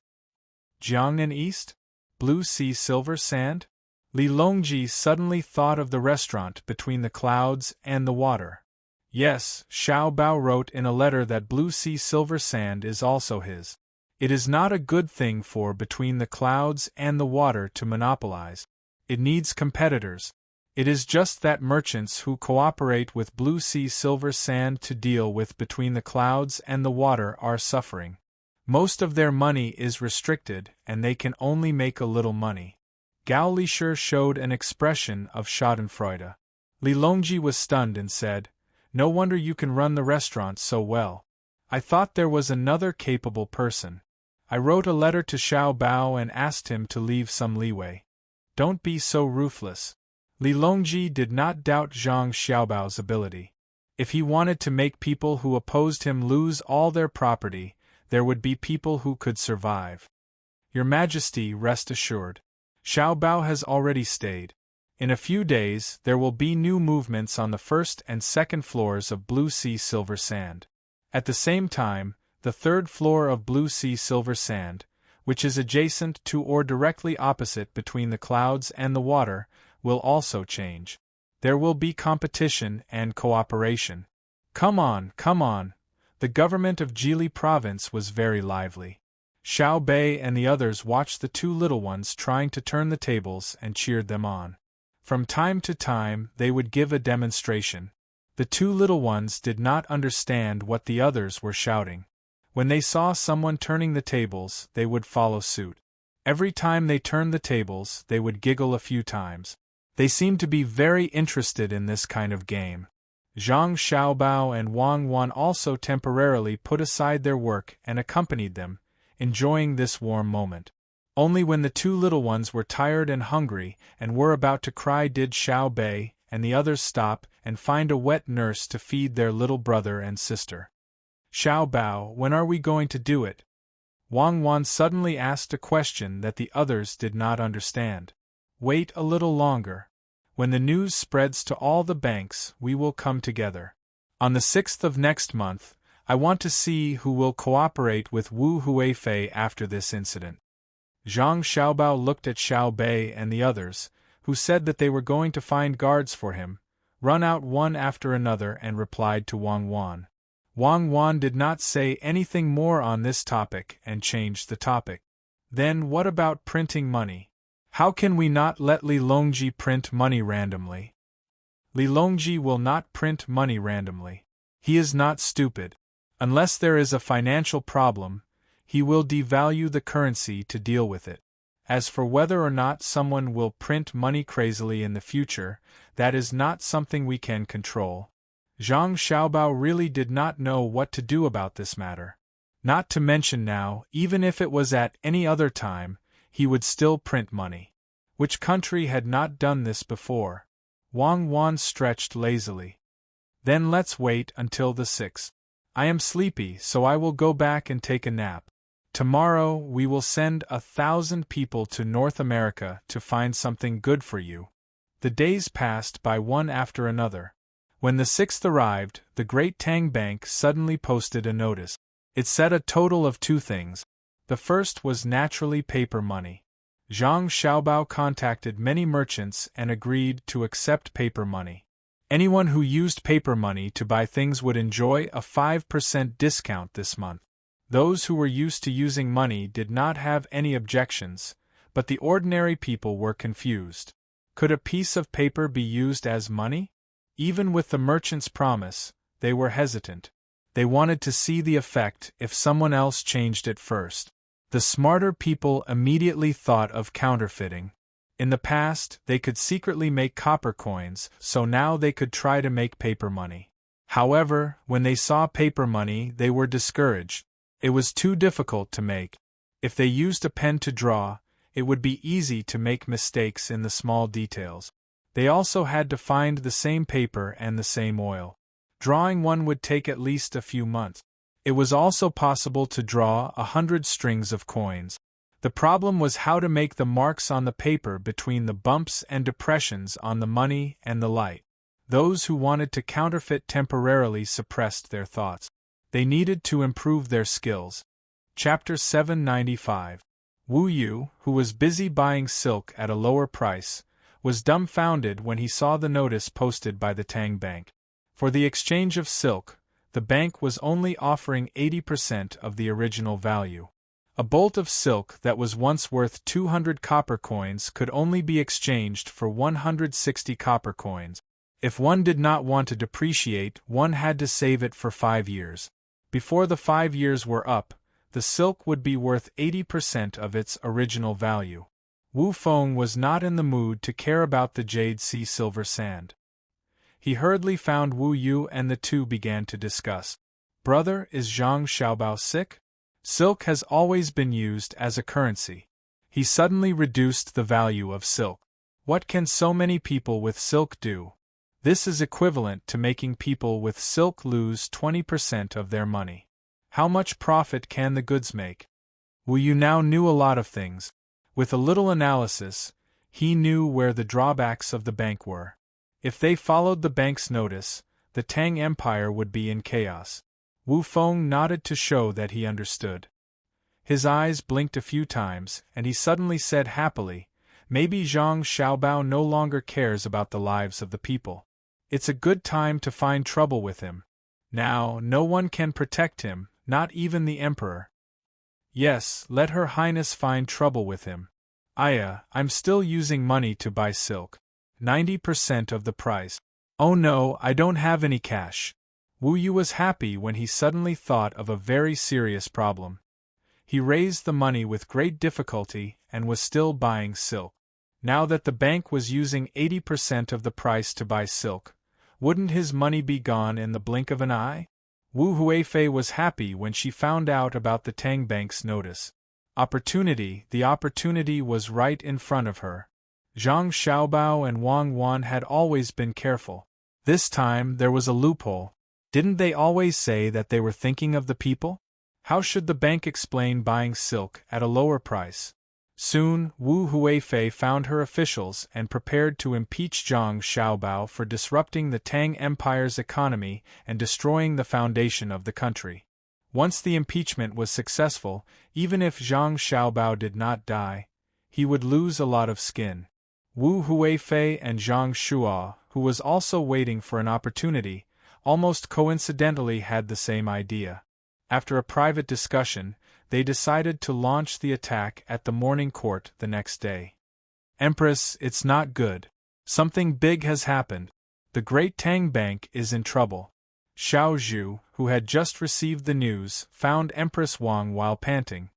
Speaker 1: Jiangnan East? Blue Sea Silver Sand? Li Longji suddenly thought of the restaurant between the clouds and the water. Yes, Xiao Bao wrote in a letter that Blue Sea Silver Sand is also his. It is not a good thing for between the clouds and the water to monopolize. It needs competitors. It is just that merchants who cooperate with Blue Sea Silver Sand to deal with between the clouds and the water are suffering. Most of their money is restricted and they can only make a little money. Gao Lisher showed an expression of schadenfreude. Li Longji was stunned and said, No wonder you can run the restaurant so well. I thought there was another capable person. I wrote a letter to Xiao Bao and asked him to leave some leeway. Don't be so ruthless. Li Longji did not doubt Zhang Xiaobao's ability. If he wanted to make people who opposed him lose all their property, there would be people who could survive. Your Majesty, rest assured. Xiao Bao has already stayed. In a few days, there will be new movements on the first and second floors of Blue Sea Silver Sand. At the same time, the third floor of Blue Sea Silver Sand, which is adjacent to or directly opposite between the clouds and the water, will also change. There will be competition and cooperation. Come on, come on. The government of Jili Province was very lively. Xiao Bei and the others watched the two little ones trying to turn the tables and cheered them on. From time to time, they would give a demonstration. The two little ones did not understand what the others were shouting. When they saw someone turning the tables, they would follow suit. Every time they turned the tables, they would giggle a few times. They seemed to be very interested in this kind of game. Zhang Xiaobao and Wang Wan also temporarily put aside their work and accompanied them, enjoying this warm moment. Only when the two little ones were tired and hungry and were about to cry did Xiao Bei and the others stop and find a wet nurse to feed their little brother and sister. Xiao Bao, when are we going to do it? Wang Wan suddenly asked a question that the others did not understand. Wait a little longer. When the news spreads to all the banks, we will come together. On the 6th of next month, I want to see who will cooperate with Wu Huifei after this incident. Zhang Xiaobao looked at Xiao Bei and the others, who said that they were going to find guards for him, run out one after another and replied to Wang Wan. Wang Wan did not say anything more on this topic and changed the topic. Then what about printing money? How can we not let Li Longji print money randomly? Li Longji will not print money randomly. He is not stupid. Unless there is a financial problem, he will devalue the currency to deal with it. As for whether or not someone will print money crazily in the future, that is not something we can control. Zhang Xiaobao really did not know what to do about this matter. Not to mention now, even if it was at any other time, he would still print money. Which country had not done this before? Wang Wan stretched lazily. Then let's wait until the 6th. I am sleepy, so I will go back and take a nap. Tomorrow we will send 1,000 people to North America to find something good for you. The days passed by one after another. When the 6th arrived, the great Tang Bank suddenly posted a notice. It said a total of 2 things. The first was naturally paper money. Zhang Xiaobao contacted many merchants and agreed to accept paper money. Anyone who used paper money to buy things would enjoy a 5% discount this month. Those who were used to using money did not have any objections, but the ordinary people were confused. Could a piece of paper be used as money? Even with the merchant's promise, they were hesitant. They wanted to see the effect if someone else changed it first. The smarter people immediately thought of counterfeiting. In the past, they could secretly make copper coins, so now they could try to make paper money. However, when they saw paper money, they were discouraged. It was too difficult to make. If they used a pen to draw, it would be easy to make mistakes in the small details. They also had to find the same paper and the same oil. Drawing one would take at least a few months. It was also possible to draw 100 strings of coins. The problem was how to make the marks on the paper between the bumps and depressions on the money and the light. Those who wanted to counterfeit temporarily suppressed their thoughts. They needed to improve their skills. Chapter 795. Wu Yu, who was busy buying silk at a lower price, was dumbfounded when he saw the notice posted by the Tang Bank. For the exchange of silk, the bank was only offering 80% of the original value. A bolt of silk that was once worth 200 copper coins could only be exchanged for 160 copper coins. If one did not want to depreciate, one had to save it for 5 years. Before the 5 years were up, the silk would be worth 80% of its original value. Wu Feng was not in the mood to care about the jade sea silver sand. He hurriedly found Wu Yu and the two began to discuss. Brother, is Zhang Xiaobao sick? Silk has always been used as a currency. He suddenly reduced the value of silk. What can so many people with silk do? This is equivalent to making people with silk lose 20% of their money. How much profit can the goods make? Wu Yu now knew a lot of things. With a little analysis, he knew where the drawbacks of the bank were. If they followed the bank's notice, the Tang Empire would be in chaos. Wu Feng nodded to show that he understood. His eyes blinked a few times, and he suddenly said happily, "Maybe Zhang Xiaobao no longer cares about the lives of the people. It's a good time to find trouble with him. Now, no one can protect him, not even the Emperor. Yes, let Her Highness find trouble with him. I'm still using money to buy silk. 90% of the price. Oh no, I don't have any cash." Wu Yu was happy when he suddenly thought of a very serious problem. He raised the money with great difficulty and was still buying silk. Now that the bank was using 80% of the price to buy silk, wouldn't his money be gone in the blink of an eye? Wu Huifei was happy when she found out about the Tang Bank's notice. The opportunity was right in front of her. Zhang Xiaobao and Wang Wan had always been careful. This time there was a loophole. Didn't they always say that they were thinking of the people? How should the bank explain buying silk at a lower price? Soon, Wu Huifei found her officials and prepared to impeach Zhang Xiaobao for disrupting the Tang Empire's economy and destroying the foundation of the country. Once the impeachment was successful, even if Zhang Xiaobao did not die, he would lose a lot of skin. Wu Huifei and Zhang Shuo, who was also waiting for an opportunity, almost coincidentally had the same idea. After a private discussion, they decided to launch the attack at the morning court the next day. "Empress, it's not good. Something big has happened. The great Tang Bank is in trouble." Xiao Zhu, who had just received the news, found Empress Wang while panting.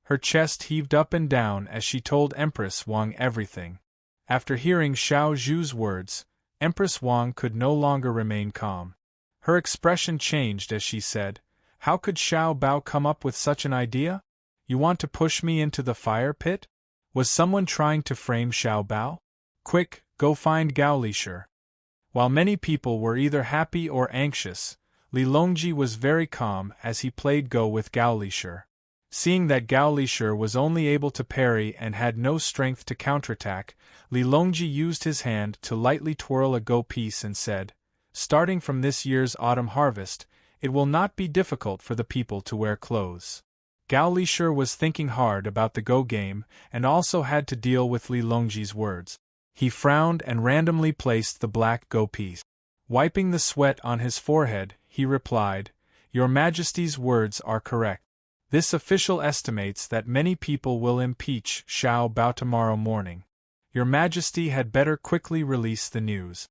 Speaker 1: Her chest heaved up and down as she told Empress Wang everything. After hearing Xiao Zhu's words, Empress Wang could no longer remain calm. Her expression changed as she said, "How could Xiao Bao come up with such an idea? You want to push me into the fire pit? Was someone trying to frame Xiao Bao? Quick, go find Gao Lisher." While many people were either happy or anxious, Li Longji was very calm as he played Go with Gao Lisher. Seeing that Gao Lisher was only able to parry and had no strength to counterattack, Li Longji used his hand to lightly twirl a Go piece and said, "Starting from this year's autumn harvest, it will not be difficult for the people to wear clothes." Gao Lisher was thinking hard about the Go game and also had to deal with Li Longji's words. He frowned and randomly placed the black Go piece. Wiping the sweat on his forehead, he replied, "Your Majesty's words are correct. This official estimates that many people will impeach Xiao Bao tomorrow morning. Your Majesty had better quickly release the news.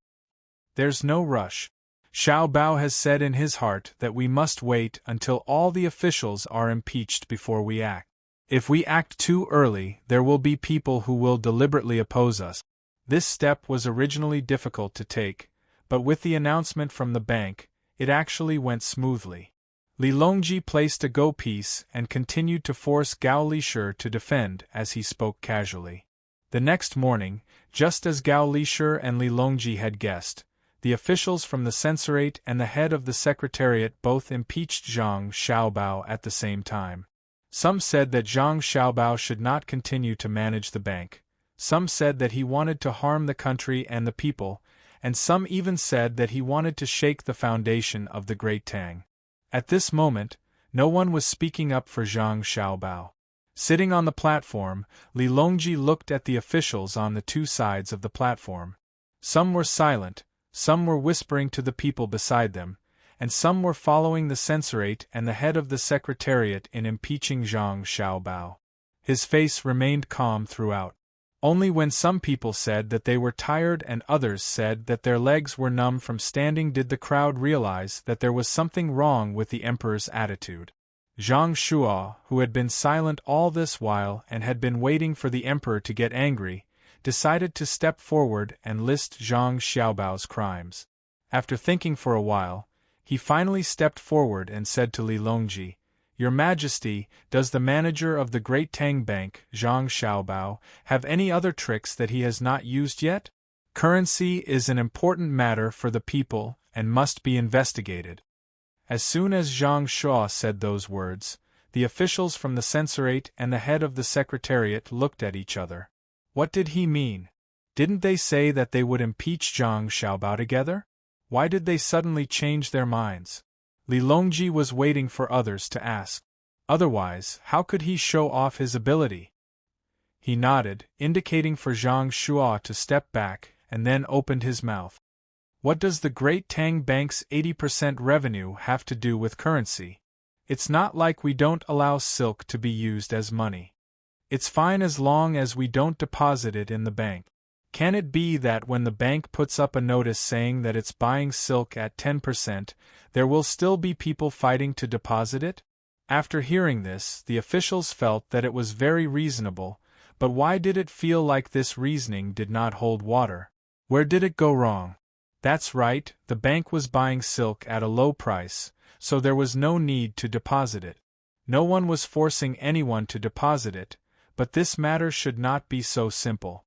Speaker 1: There's no rush. Xiao Bao has said in his heart that we must wait until all the officials are impeached before we act. If we act too early, there will be people who will deliberately oppose us." This step was originally difficult to take, but with the announcement from the bank, it actually went smoothly. Li Longji placed a go piece and continued to force Gao Lishur to defend as he spoke casually. The next morning, just as Gao Lishur and Li Longji had guessed, the officials from the censorate and the head of the secretariat both impeached Zhang Xiaobao at the same time. Some said that Zhang Xiaobao should not continue to manage the bank, some said that he wanted to harm the country and the people, and some even said that he wanted to shake the foundation of the great Tang. At this moment, no one was speaking up for Zhang Xiaobao. Sitting on the platform, Li Longji looked at the officials on the two sides of the platform. Some were silent, some were whispering to the people beside them, and some were following the censorate and the head of the secretariat in impeaching Zhang Xiaobao. His face remained calm throughout. Only when some people said that they were tired and others said that their legs were numb from standing did the crowd realize that there was something wrong with the emperor's attitude. Zhang Shuo, who had been silent all this while and had been waiting for the emperor to get angry, decided to step forward and list Zhang Xiaobao's crimes. After thinking for a while, he finally stepped forward and said to Li Longji, "Your Majesty, does the manager of the Great Tang Bank, Zhang Xiaobao, have any other tricks that he has not used yet? Currency is an important matter for the people and must be investigated." As soon as Zhang Shuo said those words, the officials from the censorate and the head of the secretariat looked at each other. What did he mean? Didn't they say that they would impeach Zhang Xiaobao together? Why did they suddenly change their minds? Li Longji was waiting for others to ask. Otherwise, how could he show off his ability? He nodded, indicating for Zhang Shuo to step back, and then opened his mouth. What does the Great Tang Bank's 80% revenue have to do with currency? It's not like we don't allow silk to be used as money. It's fine as long as we don't deposit it in the bank. Can it be that when the bank puts up a notice saying that it's buying silk at 10%, there will still be people fighting to deposit it? After hearing this, the officials felt that it was very reasonable, but why did it feel like this reasoning did not hold water? Where did it go wrong? That's right, the bank was buying silk at a low price, so there was no need to deposit it. No one was forcing anyone to deposit it, but this matter should not be so simple.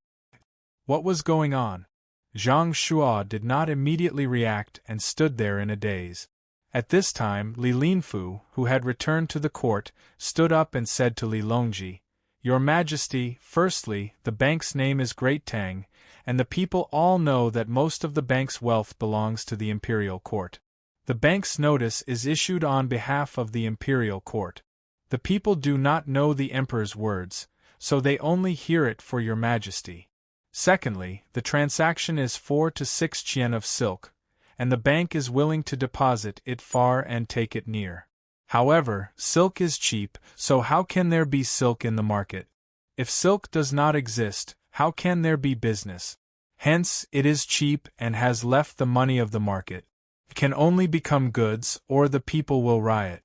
Speaker 1: What was going on? Zhang Shuo did not immediately react and stood there in a daze. At this time, Li Linfu, who had returned to the court, stood up and said to Li Longji, "Your Majesty, firstly, the bank's name is Great Tang, and the people all know that most of the bank's wealth belongs to the imperial court. The bank's notice is issued on behalf of the imperial court. The people do not know the emperor's words, so they only hear it for your Majesty. Secondly, the transaction is 4 to 6 qian of silk, and the bank is willing to deposit it far and take it near. However, silk is cheap, so how can there be silk in the market? If silk does not exist, how can there be business? Hence, it is cheap and has left the money of the market. It can only become goods, or the people will riot."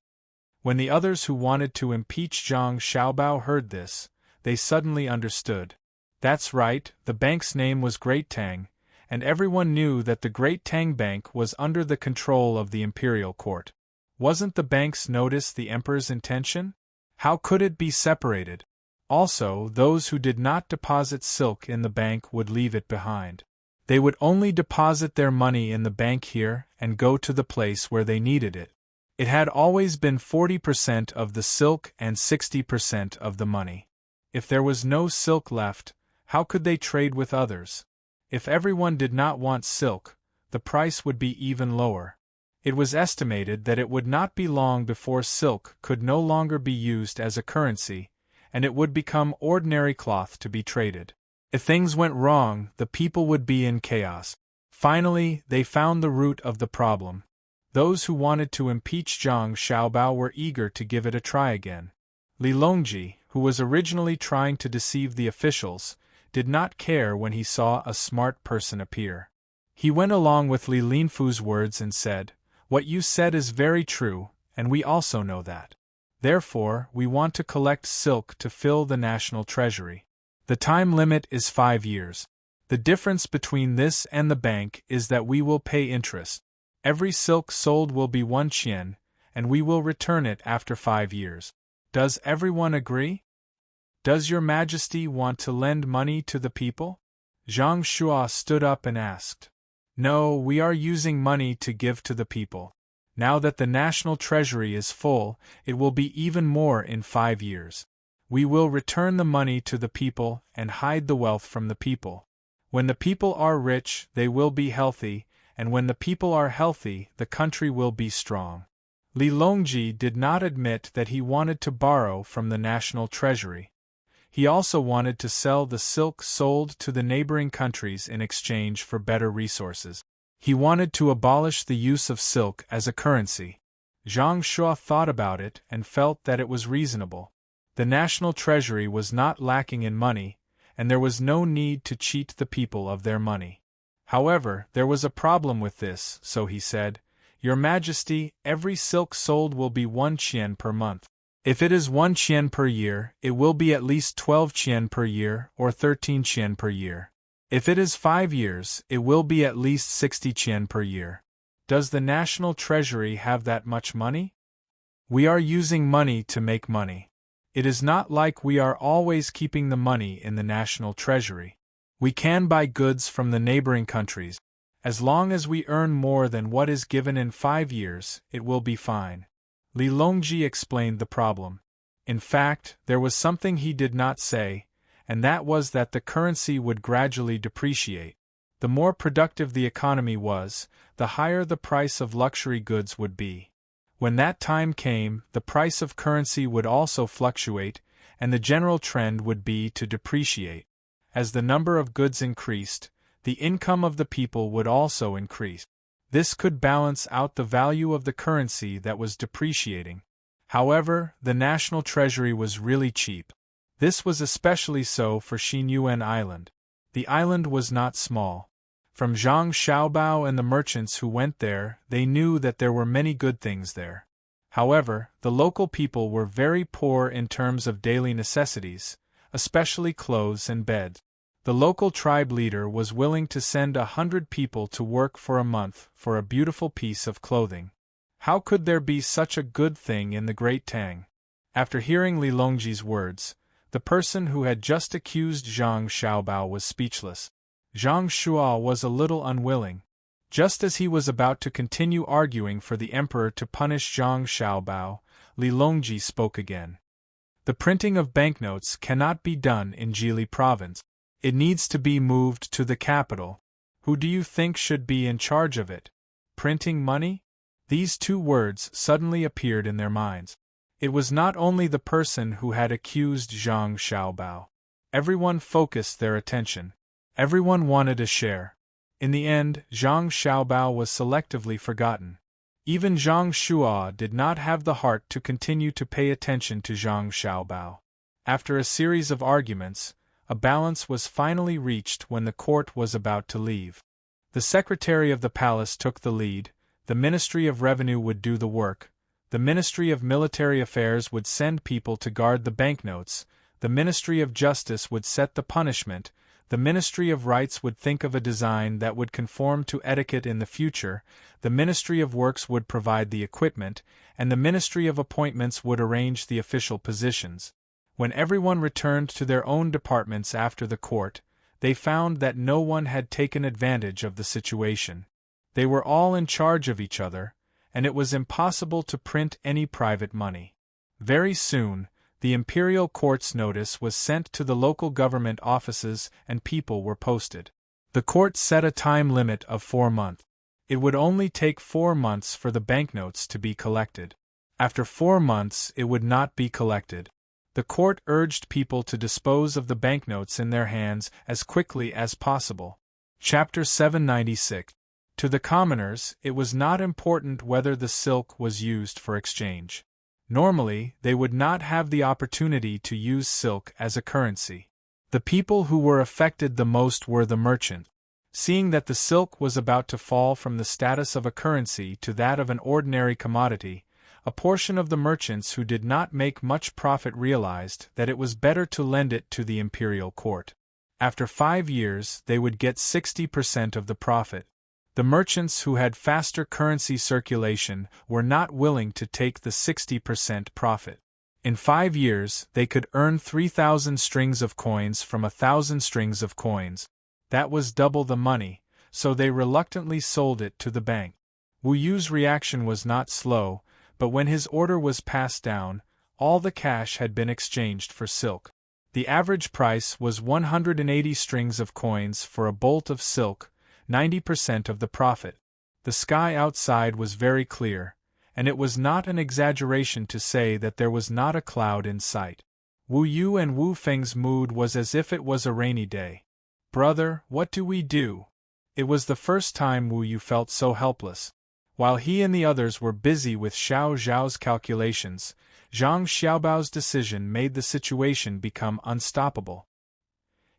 Speaker 1: When the others who wanted to impeach Zhang Xiaobao heard this, they suddenly understood. That's right, the bank's name was Great Tang, and everyone knew that the Great Tang Bank was under the control of the imperial court. Wasn't the bank's notice the emperor's intention? How could it be separated? Also, those who did not deposit silk in the bank would leave it behind. They would only deposit their money in the bank here and go to the place where they needed it. It had always been 40% of the silk and 60% of the money. If there was no silk left, how could they trade with others? If everyone did not want silk, the price would be even lower. It was estimated that it would not be long before silk could no longer be used as a currency, and it would become ordinary cloth to be traded. If things went wrong, the people would be in chaos. Finally, they found the root of the problem. Those who wanted to impeach Zhang Xiaobao were eager to give it a try again. Li Longji, who was originally trying to deceive the officials, did not care when he saw a smart person appear. He went along with Li Linfu's words and said, "What you said is very true, and we also know that. Therefore, we want to collect silk to fill the national treasury. The time limit is 5 years. The difference between this and the bank is that we will pay interest. Every silk sold will be 1 qian, and we will return it after 5 years. Does everyone agree? Does your Majesty want to lend money to the people? Zhang Shua stood up and asked. No, we are using money to give to the people. Now that the national treasury is full, it will be even more in 5 years. We will return the money to the people and hide the wealth from the people. When the people are rich, they will be healthy, and when the people are healthy, the country will be strong. Li Longji did not admit that he wanted to borrow from the national treasury. He also wanted to sell the silk sold to the neighboring countries in exchange for better resources. He wanted to abolish the use of silk as a currency. Zhang Shua thought about it and felt that it was reasonable. The national treasury was not lacking in money, and there was no need to cheat the people of their money. However, there was a problem with this, so he said, Your Majesty, every silk sold will be 1 qian per month. If it is 1 qian per year, it will be at least 12 qian per year or 13 qian per year. If it is 5 years, it will be at least 60 qian per year. Does the national treasury have that much money? We are using money to make money. It is not like we are always keeping the money in the national treasury. We can buy goods from the neighboring countries. As long as we earn more than what is given in 5 years, it will be fine. Li Longji explained the problem. In fact, there was something he did not say, and that was that the currency would gradually depreciate. The more productive the economy was, the higher the price of luxury goods would be. When that time came, the price of currency would also fluctuate, and the general trend would be to depreciate. As the number of goods increased, the income of the people would also increase. This could balance out the value of the currency that was depreciating. However, the national treasury was really cheap. This was especially so for Xinyuan Island. The island was not small. From Zhang Xiaobao and the merchants who went there, they knew that there were many good things there. However, the local people were very poor in terms of daily necessities, especially clothes and beds. The local tribe leader was willing to send 100 people to work for a month for a beautiful piece of clothing. How could there be such a good thing in the Great Tang? After hearing Li Longji's words, the person who had just accused Zhang Xiaobao was speechless. Zhang Shua was a little unwilling. Just as he was about to continue arguing for the emperor to punish Zhang Xiaobao, Li Longji spoke again. The printing of banknotes cannot be done in Jili province. It needs to be moved to the capital. Who do you think should be in charge of it? Printing money? These 2 words suddenly appeared in their minds. It was not only the person who had accused Zhang Xiaobao. Everyone focused their attention. Everyone wanted a share. In the end, Zhang Xiaobao was selectively forgotten. Even Zhang Shua did not have the heart to continue to pay attention to Zhang Xiaobao. After a series of arguments, a balance was finally reached when the court was about to leave. The secretary of the palace took the lead, the Ministry of Revenue would do the work, the Ministry of Military Affairs would send people to guard the banknotes, the Ministry of Justice would set the punishment, the Ministry of Rights would think of a design that would conform to etiquette in the future, the Ministry of Works would provide the equipment, and the Ministry of Appointments would arrange the official positions. When everyone returned to their own departments after the court, they found that no one had taken advantage of the situation. They were all in charge of each other, and it was impossible to print any private money. Very soon, the imperial court's notice was sent to the local government offices and people were posted. The court set a time limit of 4 months. It would only take 4 months for the banknotes to be collected. After 4 months, it would not be collected. The court urged people to dispose of the banknotes in their hands as quickly as possible. Chapter 796. To the commoners, it was not important whether the silk was used for exchange. Normally, they would not have the opportunity to use silk as a currency. The people who were affected the most were the merchants. Seeing that the silk was about to fall from the status of a currency to that of an ordinary commodity, a portion of the merchants who did not make much profit realized that it was better to lend it to the imperial court. After 5 years, they would get 60% of the profit. The merchants who had faster currency circulation were not willing to take the 60% profit. In 5 years, they could earn 3,000 strings of coins from 1,000 strings of coins. That was double the money, so they reluctantly sold it to the bank. Wu Yu's reaction was not slow, but when his order was passed down, all the cash had been exchanged for silk. The average price was 180 strings of coins for a bolt of silk, 90% of the profit. The sky outside was very clear, and it was not an exaggeration to say that there was not a cloud in sight. Wu Yu and Wu Feng's mood was as if it was a rainy day. "Brother, what do we do?" It was the first time Wu Yu felt so helpless. While he and the others were busy with Xiao Zhao's calculations, Zhang Xiaobao's decision made the situation become unstoppable.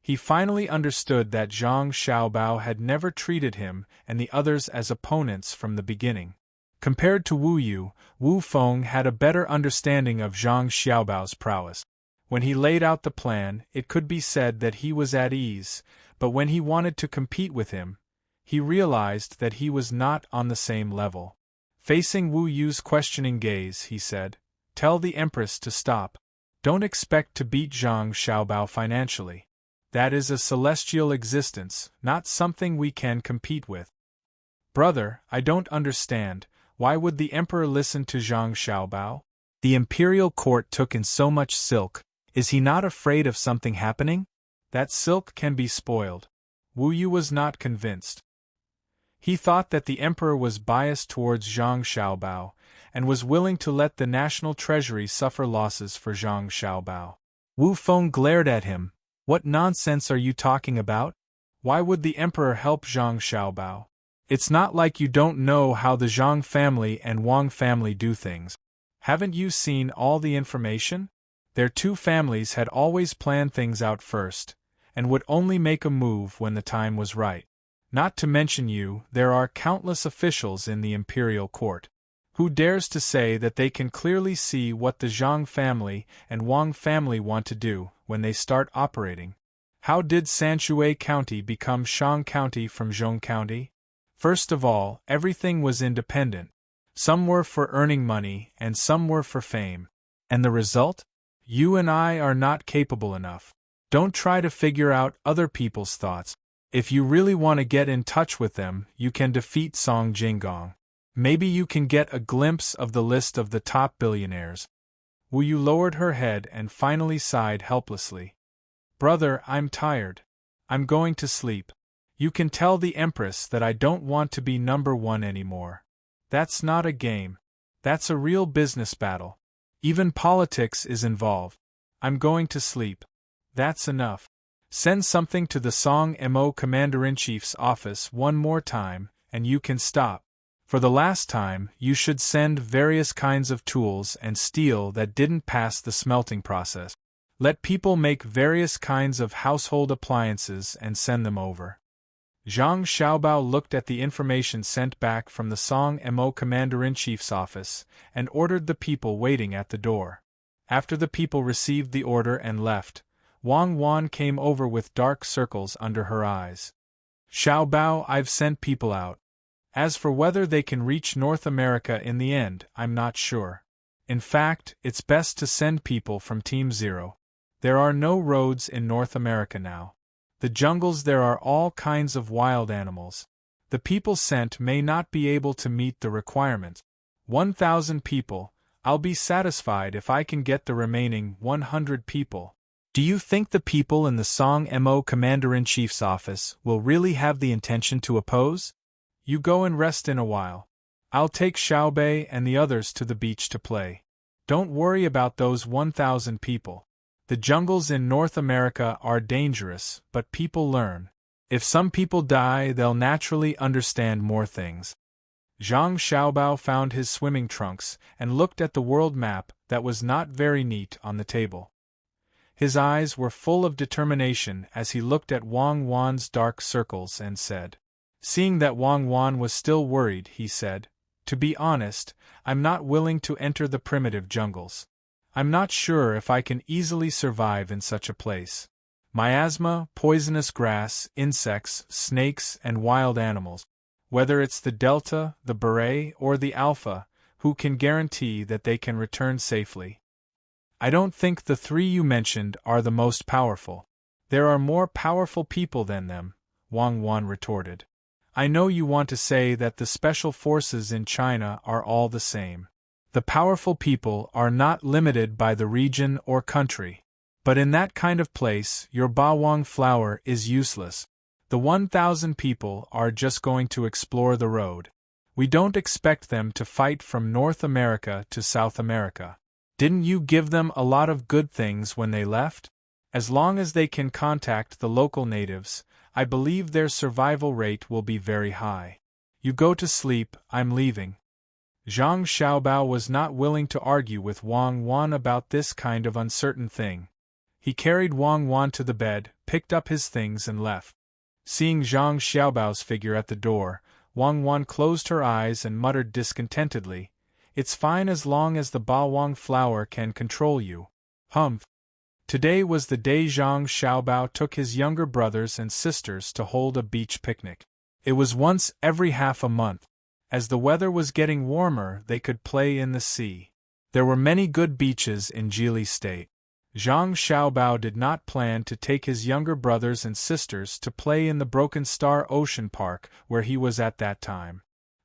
Speaker 1: He finally understood that Zhang Xiaobao had never treated him and the others as opponents from the beginning. Compared to Wu Yu, Wu Feng had a better understanding of Zhang Xiaobao's prowess. When he laid out the plan, it could be said that he was at ease, but when he wanted to compete with him, he realized that he was not on the same level. Facing Wu Yu's questioning gaze, he said, "Tell the Empress to stop. Don't expect to beat Zhang Xiaobao financially. That is a celestial existence, not something we can compete with." "Brother, I don't understand. Why would the Emperor listen to Zhang Xiaobao? The imperial court took in so much silk. Is he not afraid of something happening? That silk can be spoiled." Wu Yu was not convinced. He thought that the Emperor was biased towards Zhang Xiaobao, and was willing to let the national treasury suffer losses for Zhang Xiaobao. Wu Feng glared at him. "What nonsense are you talking about? Why would the Emperor help Zhang Xiaobao? It's not like you don't know how the Zhang family and Wang family do things. Haven't you seen all the information? Their two families had always planned things out first, and would only make a move when the time was right. Not to mention you, there are countless officials in the imperial court. Who dares to say that they can clearly see what the Zhang family and Wang family want to do when they start operating? How did Sanshui County become Shang County from Zhong County? First of all, everything was independent. Some were for earning money and some were for fame. And the result? You and I are not capable enough. Don't try to figure out other people's thoughts. If you really want to get in touch with them, you can defeat Song Jinggong. Maybe you can get a glimpse of the list of the top billionaires." Wu Yu lowered her head and finally sighed helplessly. "Brother, I'm tired. I'm going to sleep. You can tell the Empress that I don't want to be number one anymore. That's not a game. That's a real business battle. Even politics is involved. I'm going to sleep. That's enough. Send something to the Song Mo Commander-in-Chief's office one more time, and you can stop. For the last time, you should send various kinds of tools and steel that didn't pass the smelting process. Let people make various kinds of household appliances and send them over." Zhang Xiaobao looked at the information sent back from the Song Mo Commander-in-Chief's office, and ordered the people waiting at the door. After the people received the order and left, Wang Wan came over with dark circles under her eyes. "Xiaobao, I've sent people out. As for whether they can reach North America in the end, I'm not sure. In fact, it's best to send people from Team Zero. There are no roads in North America now. The jungles there are all kinds of wild animals. The people sent may not be able to meet the requirements. 1,000 people, I'll be satisfied if I can get the remaining 100 people. Do you think the people in the Song Mo Commander-in-Chief's office will really have the intention to oppose? You go and rest in a while. I'll take Xiaobei and the others to the beach to play. Don't worry about those 1,000 people. The jungles in North America are dangerous, but people learn. If some people die, they'll naturally understand more things." Zhang Xiaobao found his swimming trunks and looked at the world map that was not very neat on the table. His eyes were full of determination as he looked at Wang Wan's dark circles and said. Seeing that Wang Wan was still worried, he said, "To be honest, I'm not willing to enter the primitive jungles. I'm not sure if I can easily survive in such a place. Miasma, poisonous grass, insects, snakes, and wild animals. Whether it's the Delta, the Beret, or the Alpha, who can guarantee that they can return safely? I don't think the three you mentioned are the most powerful. There are more powerful people than them, Wang Wan retorted. I know you want to say that the special forces in China are all the same. The powerful people are not limited by the region or country. But in that kind of place, your bawang flower is useless. The 1,000 people are just going to explore the road. We don't expect them to fight from North America to South America. Didn't you give them a lot of good things when they left? As long as they can contact the local natives, I believe their survival rate will be very high. You go to sleep, I'm leaving. Zhang Xiaobao was not willing to argue with Wang Wan about this kind of uncertain thing. He carried Wang Wan to the bed, picked up his things and left. Seeing Zhang Xiaobao's figure at the door, Wang Wan closed her eyes and muttered discontentedly, "It's fine as long as the bawang flower can control you." Humph. Today was the day Zhang Xiaobao took his younger brothers and sisters to hold a beach picnic. It was once every half a month. As the weather was getting warmer, they could play in the sea. There were many good beaches in Jili State. Zhang Xiaobao did not plan to take his younger brothers and sisters to play in the Broken Star Ocean Park where he was at that time.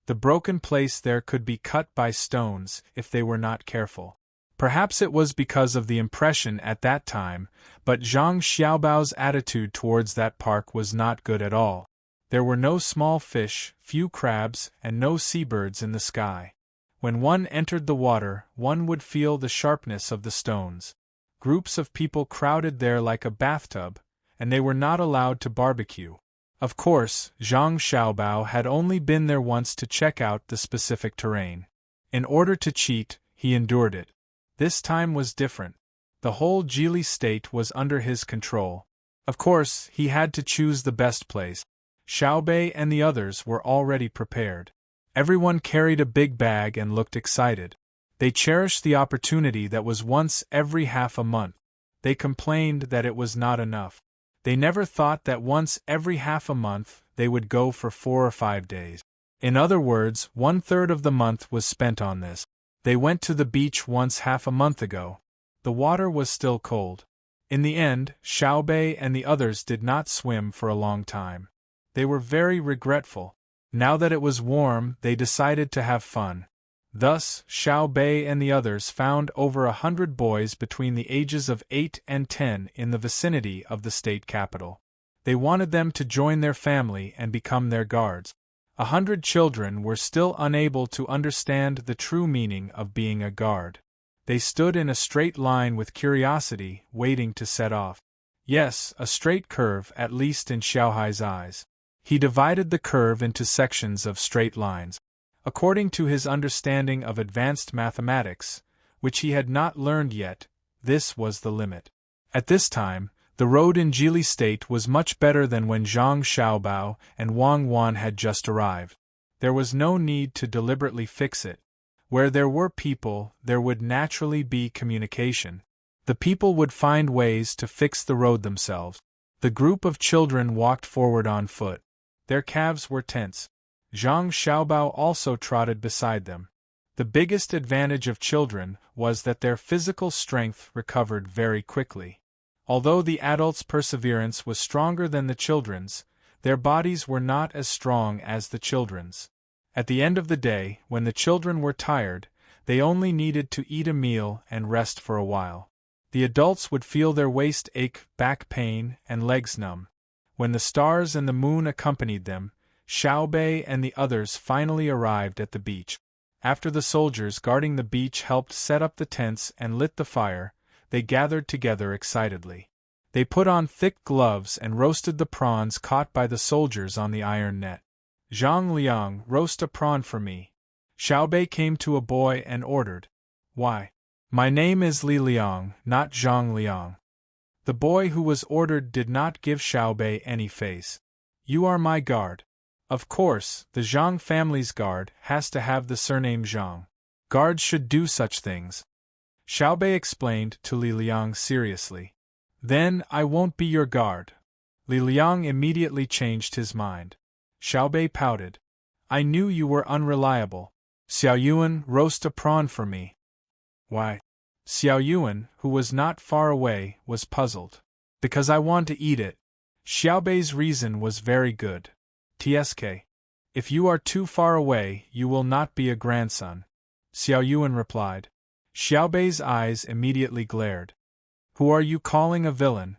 Speaker 1: The broken place there could be cut by stones if they were not careful. Perhaps it was because of the impression at that time, but Zhang Xiaobao's attitude towards that park was not good at all. There were no small fish, few crabs, and no seabirds in the sky. When one entered the water, one would feel the sharpness of the stones. Groups of people crowded there like a bathtub, and they were not allowed to barbecue. Of course, Zhang Xiaobao had only been there once to check out the specific terrain. In order to cheat, he endured it. This time was different. The whole Jili state was under his control. Of course, he had to choose the best place. Xiaobei and the others were already prepared. Everyone carried a big bag and looked excited. They cherished the opportunity that was once every half a month. They complained that it was not enough. They never thought that once every half a month they would go for 4 or 5 days. In other words, 1/3 of the month was spent on this. They went to the beach once half a month ago. The water was still cold. In the end, Xiaobei and the others did not swim for a long time. They were very regretful. Now that it was warm, they decided to have fun. Thus, Xiaobei and the others found over 100 boys between the ages of 8 and 10 in the vicinity of the state capital. They wanted them to join their family and become their guards. 100 children were still unable to understand the true meaning of being a guard. They stood in a straight line with curiosity, waiting to set off. Yes, a straight curve, at least in Xiaohai's eyes. He divided the curve into sections of straight lines. According to his understanding of advanced mathematics, which he had not learned yet, this was the limit. At this time, the road in Jili State was much better than when Zhang Xiaobao and Wang Wan had just arrived. There was no need to deliberately fix it. Where there were people, there would naturally be communication. The people would find ways to fix the road themselves. The group of children walked forward on foot. Their calves were tense. Zhang Xiaobao also trotted beside them. The biggest advantage of children was that their physical strength recovered very quickly. Although the adults' perseverance was stronger than the children's, their bodies were not as strong as the children's. At the end of the day, when the children were tired, they only needed to eat a meal and rest for a while. The adults would feel their waist ache, back pain, and legs numb. When the stars and the moon accompanied them, Xiaobei and the others finally arrived at the beach. After the soldiers guarding the beach helped set up the tents and lit the fire, they gathered together excitedly. They put on thick gloves and roasted the prawns caught by the soldiers on the iron net. "Zhang Liang, roast a prawn for me." Xiaobei came to a boy and ordered. "Why? My name is Li Liang, not Zhang Liang." The boy who was ordered did not give Xiaobei any face. "You are my guard." Of course, the Zhang family's guard has to have the surname Zhang. Guards should do such things. Xiaobei explained to Li Liang seriously. "Then I won't be your guard." Li Liang immediately changed his mind. Xiaobei pouted. I knew you were unreliable. Xiao Yuan, roast a prawn for me. Why? Xiao Yuan, who was not far away, was puzzled. Because I want to eat it. Xiaobei's reason was very good. TSK. If you are too far away, you will not be a grandson. Xiao Yuan replied. Xiaobei's eyes immediately glared. Who are you calling a villain?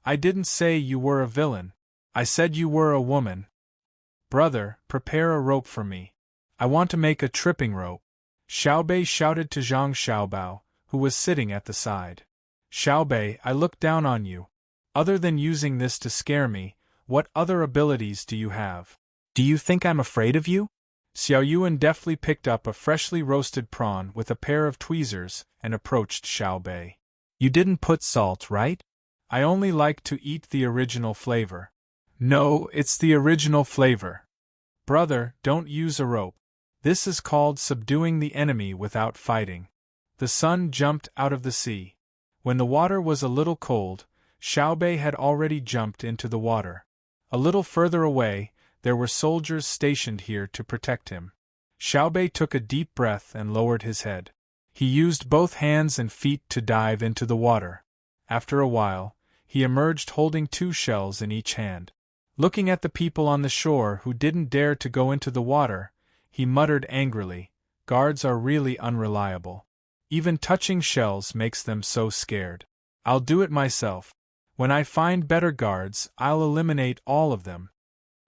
Speaker 1: I didn't say you were a villain. I said you were a woman. Brother, prepare a rope for me. I want to make a tripping rope. Xiaobei shouted to Zhang Xiaobao, who was sitting at the side. Xiaobei, I look down on you. Other than using this to scare me, what other abilities do you have? Do you think I'm afraid of you? Xiao Yuan deftly picked up a freshly roasted prawn with a pair of tweezers and approached Xiaobei. You didn't put salt, right? I only like to eat the original flavor. No, it's the original flavor. Brother, don't use a rope. This is called subduing the enemy without fighting. The sun jumped out of the sea. When the water was a little cold, Xiaobei had already jumped into the water. A little further away, there were soldiers stationed here to protect him. Xiaobei took a deep breath and lowered his head. He used both hands and feet to dive into the water. After a while, he emerged holding 2 shells in each hand. Looking at the people on the shore who didn't dare to go into the water, he muttered angrily, "Guards are really unreliable. Even touching shells makes them so scared. I'll do it myself. When I find better guards, I'll eliminate all of them."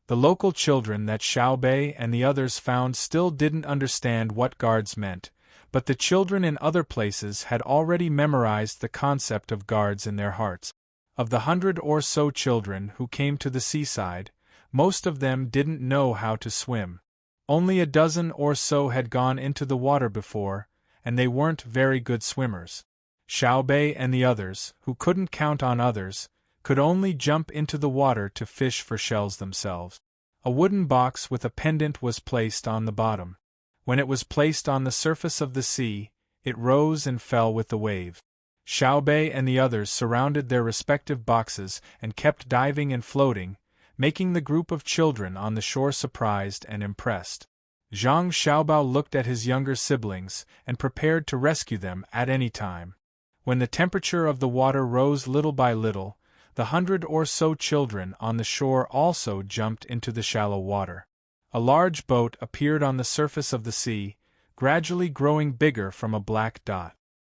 Speaker 1: The local children that Xiaobei and the others found still didn't understand what guards meant, but the children in other places had already memorized the concept of guards in their hearts. Of the 100 or so children who came to the seaside, most of them didn't know how to swim. Only a dozen or so had gone into the water before, and they weren't very good swimmers. Xiaobei and the others, who couldn't count on others, could only jump into the water to fish for shells themselves. A wooden box with a pendant was placed on the bottom. When it was placed on the surface of the sea, it rose and fell with the wave. Xiaobei and the others surrounded their respective boxes and kept diving and floating, making the group of children on the shore surprised and impressed. Zhang Xiaobao looked at his younger siblings and prepared to rescue them at any time. When the temperature of the water rose little by little, the 100 or so children on the shore also jumped into the shallow water. A large boat appeared on the surface of the sea, gradually growing bigger from a black dot.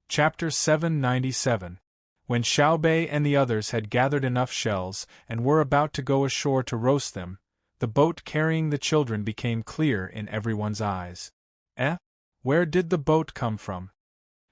Speaker 1: Chapter 797. When Xiaobei and the others had gathered enough shells and were about to go ashore to roast them, the boat carrying the children became clear in everyone's eyes. Where did the boat come from?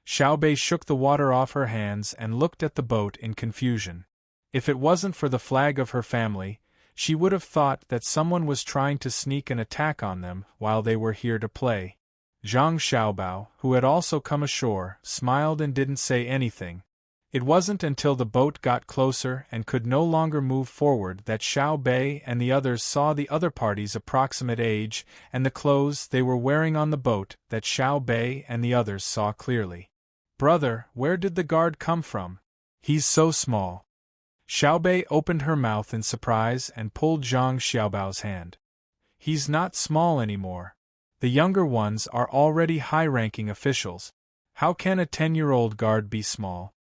Speaker 1: Xiaobei shook the water off her hands and looked at the boat in confusion. If it wasn't for the flag of her family, she would have thought that someone was trying to sneak an attack on them while they were here to play. Zhang Xiaobao, who had also come ashore, smiled and didn't say anything. It wasn't until the boat got closer and could no longer move forward that Xiaobei and the others saw the other party's approximate age and the clothes they were wearing on the boat that Xiaobei and the others saw clearly. Brother, where did the guard come from? He's so small. Xiaobei opened her mouth in surprise and pulled Zhang Xiaobao's hand. He's not small anymore. The younger ones are already high-ranking officials. How can a 10-year-old guard be small?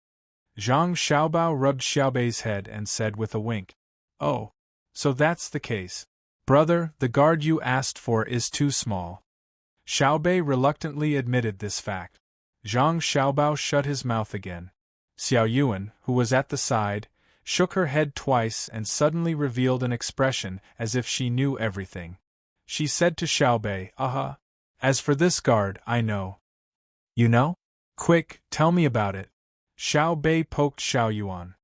Speaker 1: Zhang Xiaobao rubbed Xiaobei's head and said with a wink, "Oh, so that's the case. Brother, the guard you asked for is too small." Xiaobei reluctantly admitted this fact. Zhang Xiaobao shut his mouth again. Xiao Yuan, who was at the side, shook her head twice and suddenly revealed an expression as if she knew everything. She said to Xiaobei, As for this guard, I know." "You know? Quick, tell me about it." Xiaobei poked Xiao Yuan.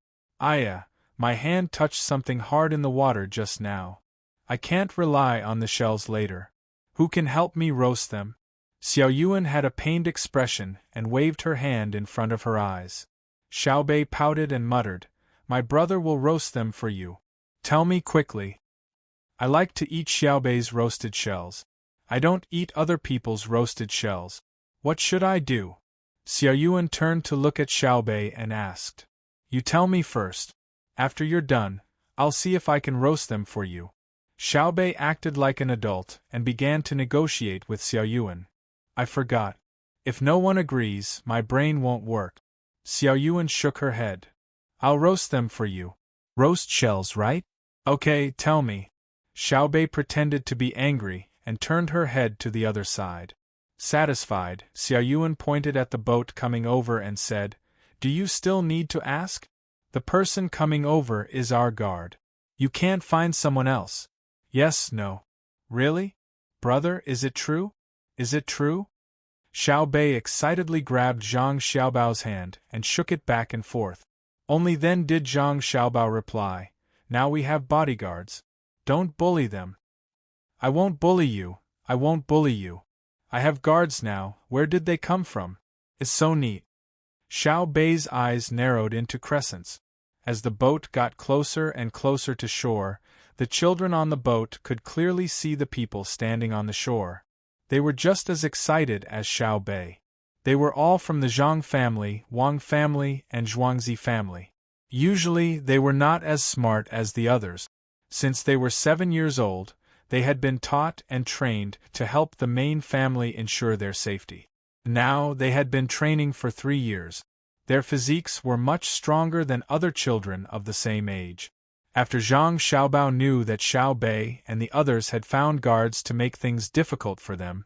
Speaker 1: My hand touched something hard in the water just now. I can't rely on the shells later. Who can help me roast them?" Xiao Yuan had a pained expression and waved her hand in front of her eyes. Xiaobei pouted and muttered, "My brother will roast them for you. Tell me quickly." "I like to eat Xiaobei's roasted shells. I don't eat other people's roasted shells. What should I do?" Xiao Yuan turned to look at Xiaobei and asked. "You tell me first. After you're done, I'll see if I can roast them for you." Xiao Bei acted like an adult and began to negotiate with Xiao Yuan. I forgot. If no one agrees, my brain won't work. Xiao Yuan shook her head. I'll roast them for you. Roast shells, right? Okay, tell me. Xiao Bei pretended to be angry and turned her head to the other side. Satisfied, Xiao Yuan pointed at the boat coming over and said, Do you still need to ask? The person coming over is our guard. You can't find someone else. Yes, no. Really? Brother, is it true? Is it true? Xiao Bei excitedly grabbed Zhang Xiaobao's hand and shook it back and forth. Only then did Zhang Xiaobao reply, Now we have bodyguards. Don't bully them. I won't bully you, I won't bully you. I have guards now, where did they come from? It's so neat. Xiao Bei's eyes narrowed into crescents. As the boat got closer and closer to shore, the children on the boat could clearly see the people standing on the shore. They were just as excited as Xiao Bei. They were all from the Zhang family, Wang family, and Zhuangzi family. Usually, they were not as smart as the others. Since they were 7 years old, they had been taught and trained to help the main family ensure their safety. Now, they had been training for 3 years. Their physiques were much stronger than other children of the same age. After Zhang Xiaobao knew that Xiao Bei and the others had found guards to make things difficult for them,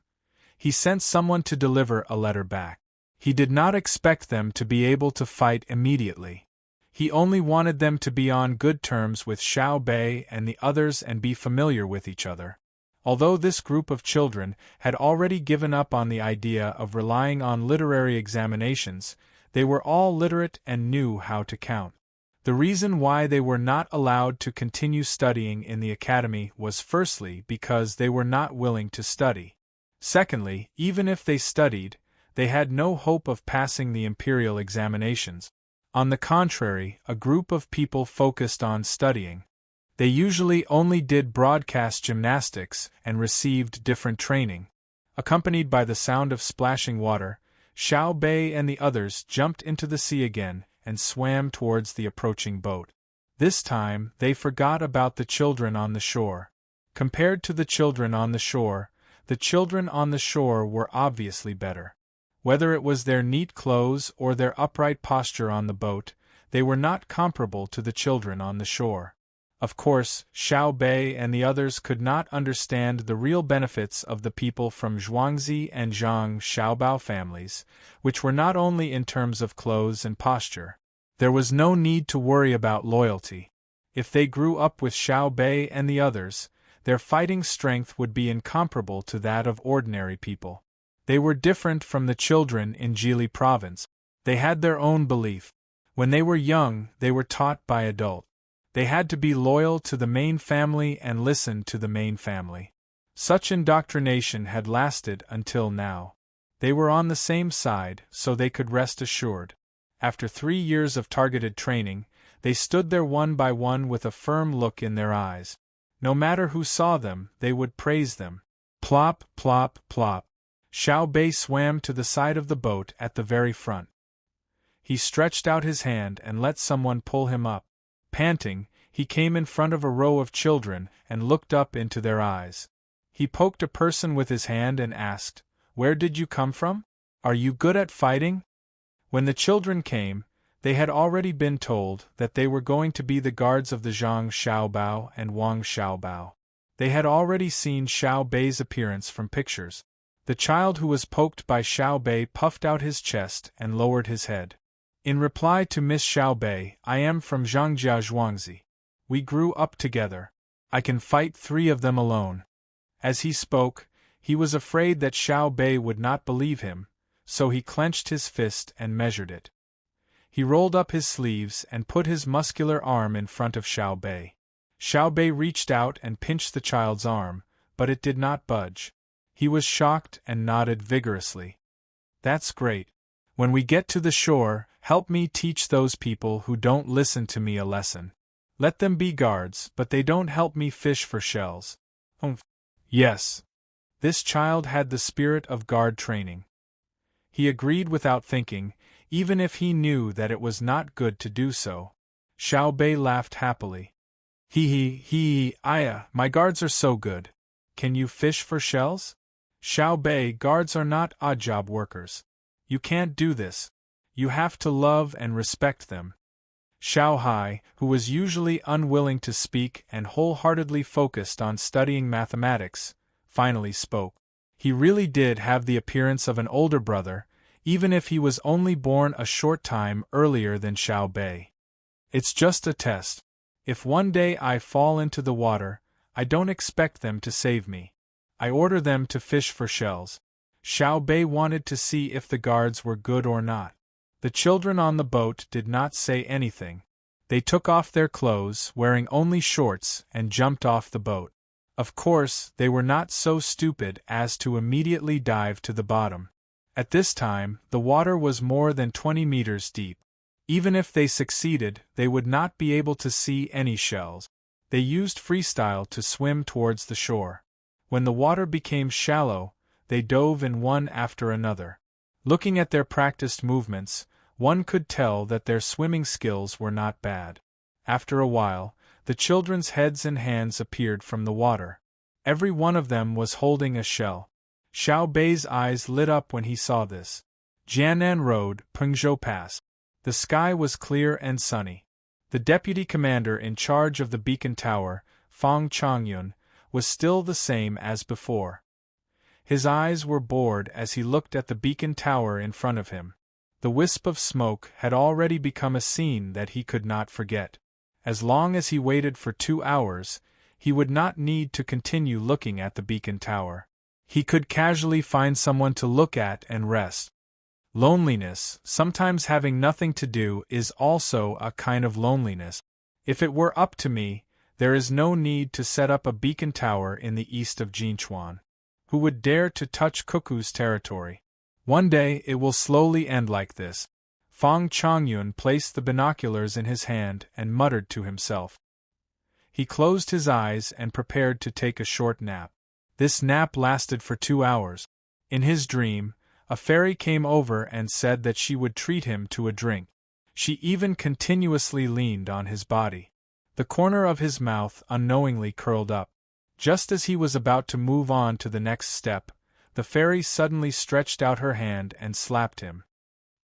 Speaker 1: he sent someone to deliver a letter back. He did not expect them to be able to fight immediately. He only wanted them to be on good terms with Xiao Bei and the others and be familiar with each other. Although this group of children had already given up on the idea of relying on literary examinations, they were all literate and knew how to count. The reason why they were not allowed to continue studying in the academy was firstly because they were not willing to study. Secondly, even if they studied, they had no hope of passing the imperial examinations. On the contrary, a group of people focused on studying. They usually only did broadcast gymnastics and received different training. Accompanied by the sound of splashing water, Xiao Bei and the others jumped into the sea again and swam towards the approaching boat. This time, they forgot about the children on the shore. Compared to the children on the shore were obviously better. Whether it was their neat clothes or their upright posture on the boat, they were not comparable to the children on the shore. Of course, Xiao Bei and the others could not understand the real benefits of the people from Zhuangzi and Zhang Xiaobao families, which were not only in terms of clothes and posture. There was no need to worry about loyalty. If they grew up with Xiao Bei and the others, their fighting strength would be incomparable to that of ordinary people. They were different from the children in Jili province. They had their own belief. When they were young, they were taught by adults. They had to be loyal to the main family and listen to the main family. Such indoctrination had lasted until now. They were on the same side, so they could rest assured. After 3 years of targeted training, they stood there one by one with a firm look in their eyes. No matter who saw them, they would praise them. Plop, plop, plop. Xiao Bei swam to the side of the boat at the very front. He stretched out his hand and let someone pull him up. Panting, he came in front of a row of children and looked up into their eyes. He poked a person with his hand and asked, Where did you come from? Are you good at fighting? When the children came, they had already been told that they were going to be the guards of the Zhang Xiaobao and Wang Xiaobao. They had already seen Xiao Bei's appearance from pictures. The child who was poked by Xiao Bei puffed out his chest and lowered his head. In reply to Miss Xiao Bei, I am from Zhangjia Zhuangzi. We grew up together. I can fight 3 of them alone. As he spoke, he was afraid that Xiao Bei would not believe him, so he clenched his fist and measured it. He rolled up his sleeves and put his muscular arm in front of Xiao Bei. Xiao Bei reached out and pinched the child's arm, but it did not budge. He was shocked and nodded vigorously. That's great. When we get to the shore, help me teach those people who don't listen to me a lesson. Let them be guards, but they don't help me fish for shells. Yes. This child had the spirit of guard training. He agreed without thinking, even if he knew that it was not good to do so. Xiao Bei laughed happily. Aya, my guards are so good. Can you fish for shells? Xiao Bei, guards are not odd job workers. You can't do this. You have to love and respect them. Xiao Hai, who was usually unwilling to speak and wholeheartedly focused on studying mathematics, finally spoke. He really did have the appearance of an older brother, even if he was only born a short time earlier than Xiao Bei. It's just a test. If one day I fall into the water, I don't expect them to save me. I order them to fish for shells. Xiao Bei wanted to see if the guards were good or not. The children on the boat did not say anything. They took off their clothes, wearing only shorts, and jumped off the boat. Of course, they were not so stupid as to immediately dive to the bottom. At this time, the water was more than 20 meters deep. Even if they succeeded, they would not be able to see any shells. They used freestyle to swim towards the shore. When the water became shallow, they dove in one after another. Looking at their practiced movements, one could tell that their swimming skills were not bad. After a while, the children's heads and hands appeared from the water. Every one of them was holding a shell. Xiao Bei's eyes lit up when he saw this. Jianan Road, Pengzhou Pass. The sky was clear and sunny. The deputy commander in charge of the beacon tower, Fang Chongyun, was still the same as before. His eyes were bored as he looked at the beacon tower in front of him. The wisp of smoke had already become a scene that he could not forget. As long as he waited for 2 hours, he would not need to continue looking at the beacon tower. He could casually find someone to look at and rest. Loneliness, sometimes having nothing to do, is also a kind of loneliness. If it were up to me, there is no need to set up a beacon tower in the east of Jinchuan. Who would dare to touch Cuckoo's territory? One day it will slowly end like this. Fang Chongyun placed the binoculars in his hand and muttered to himself. He closed his eyes and prepared to take a short nap. This nap lasted for 2 hours. In his dream, a fairy came over and said that she would treat him to a drink. She even continuously leaned on his body. The corner of his mouth unknowingly curled up. Just as he was about to move on to the next step, the fairy suddenly stretched out her hand and slapped him.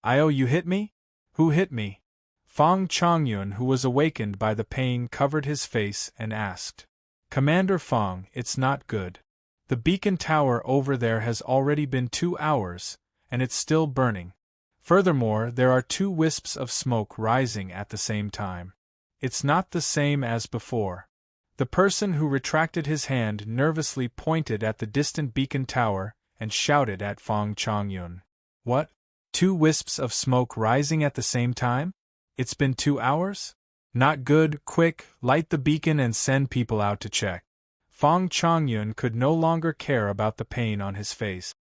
Speaker 1: "Io, you hit me? Who hit me?" Fang Chongyun, who was awakened by the pain, covered his face and asked. "Commander Fang, it's not good. The beacon tower over there has already been 2 hours, and it's still burning. Furthermore, there are 2 wisps of smoke rising at the same time. It's not the same as before." The person who retracted his hand nervously pointed at the distant beacon tower and shouted at Fang Chongyun. "What? 2 wisps of smoke rising at the same time? It's been 2 hours? Not good. Quick, light the beacon and send people out to check." Fang Chongyun could no longer care about the pain on his face.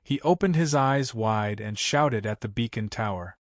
Speaker 1: He opened his eyes wide and shouted at the beacon tower.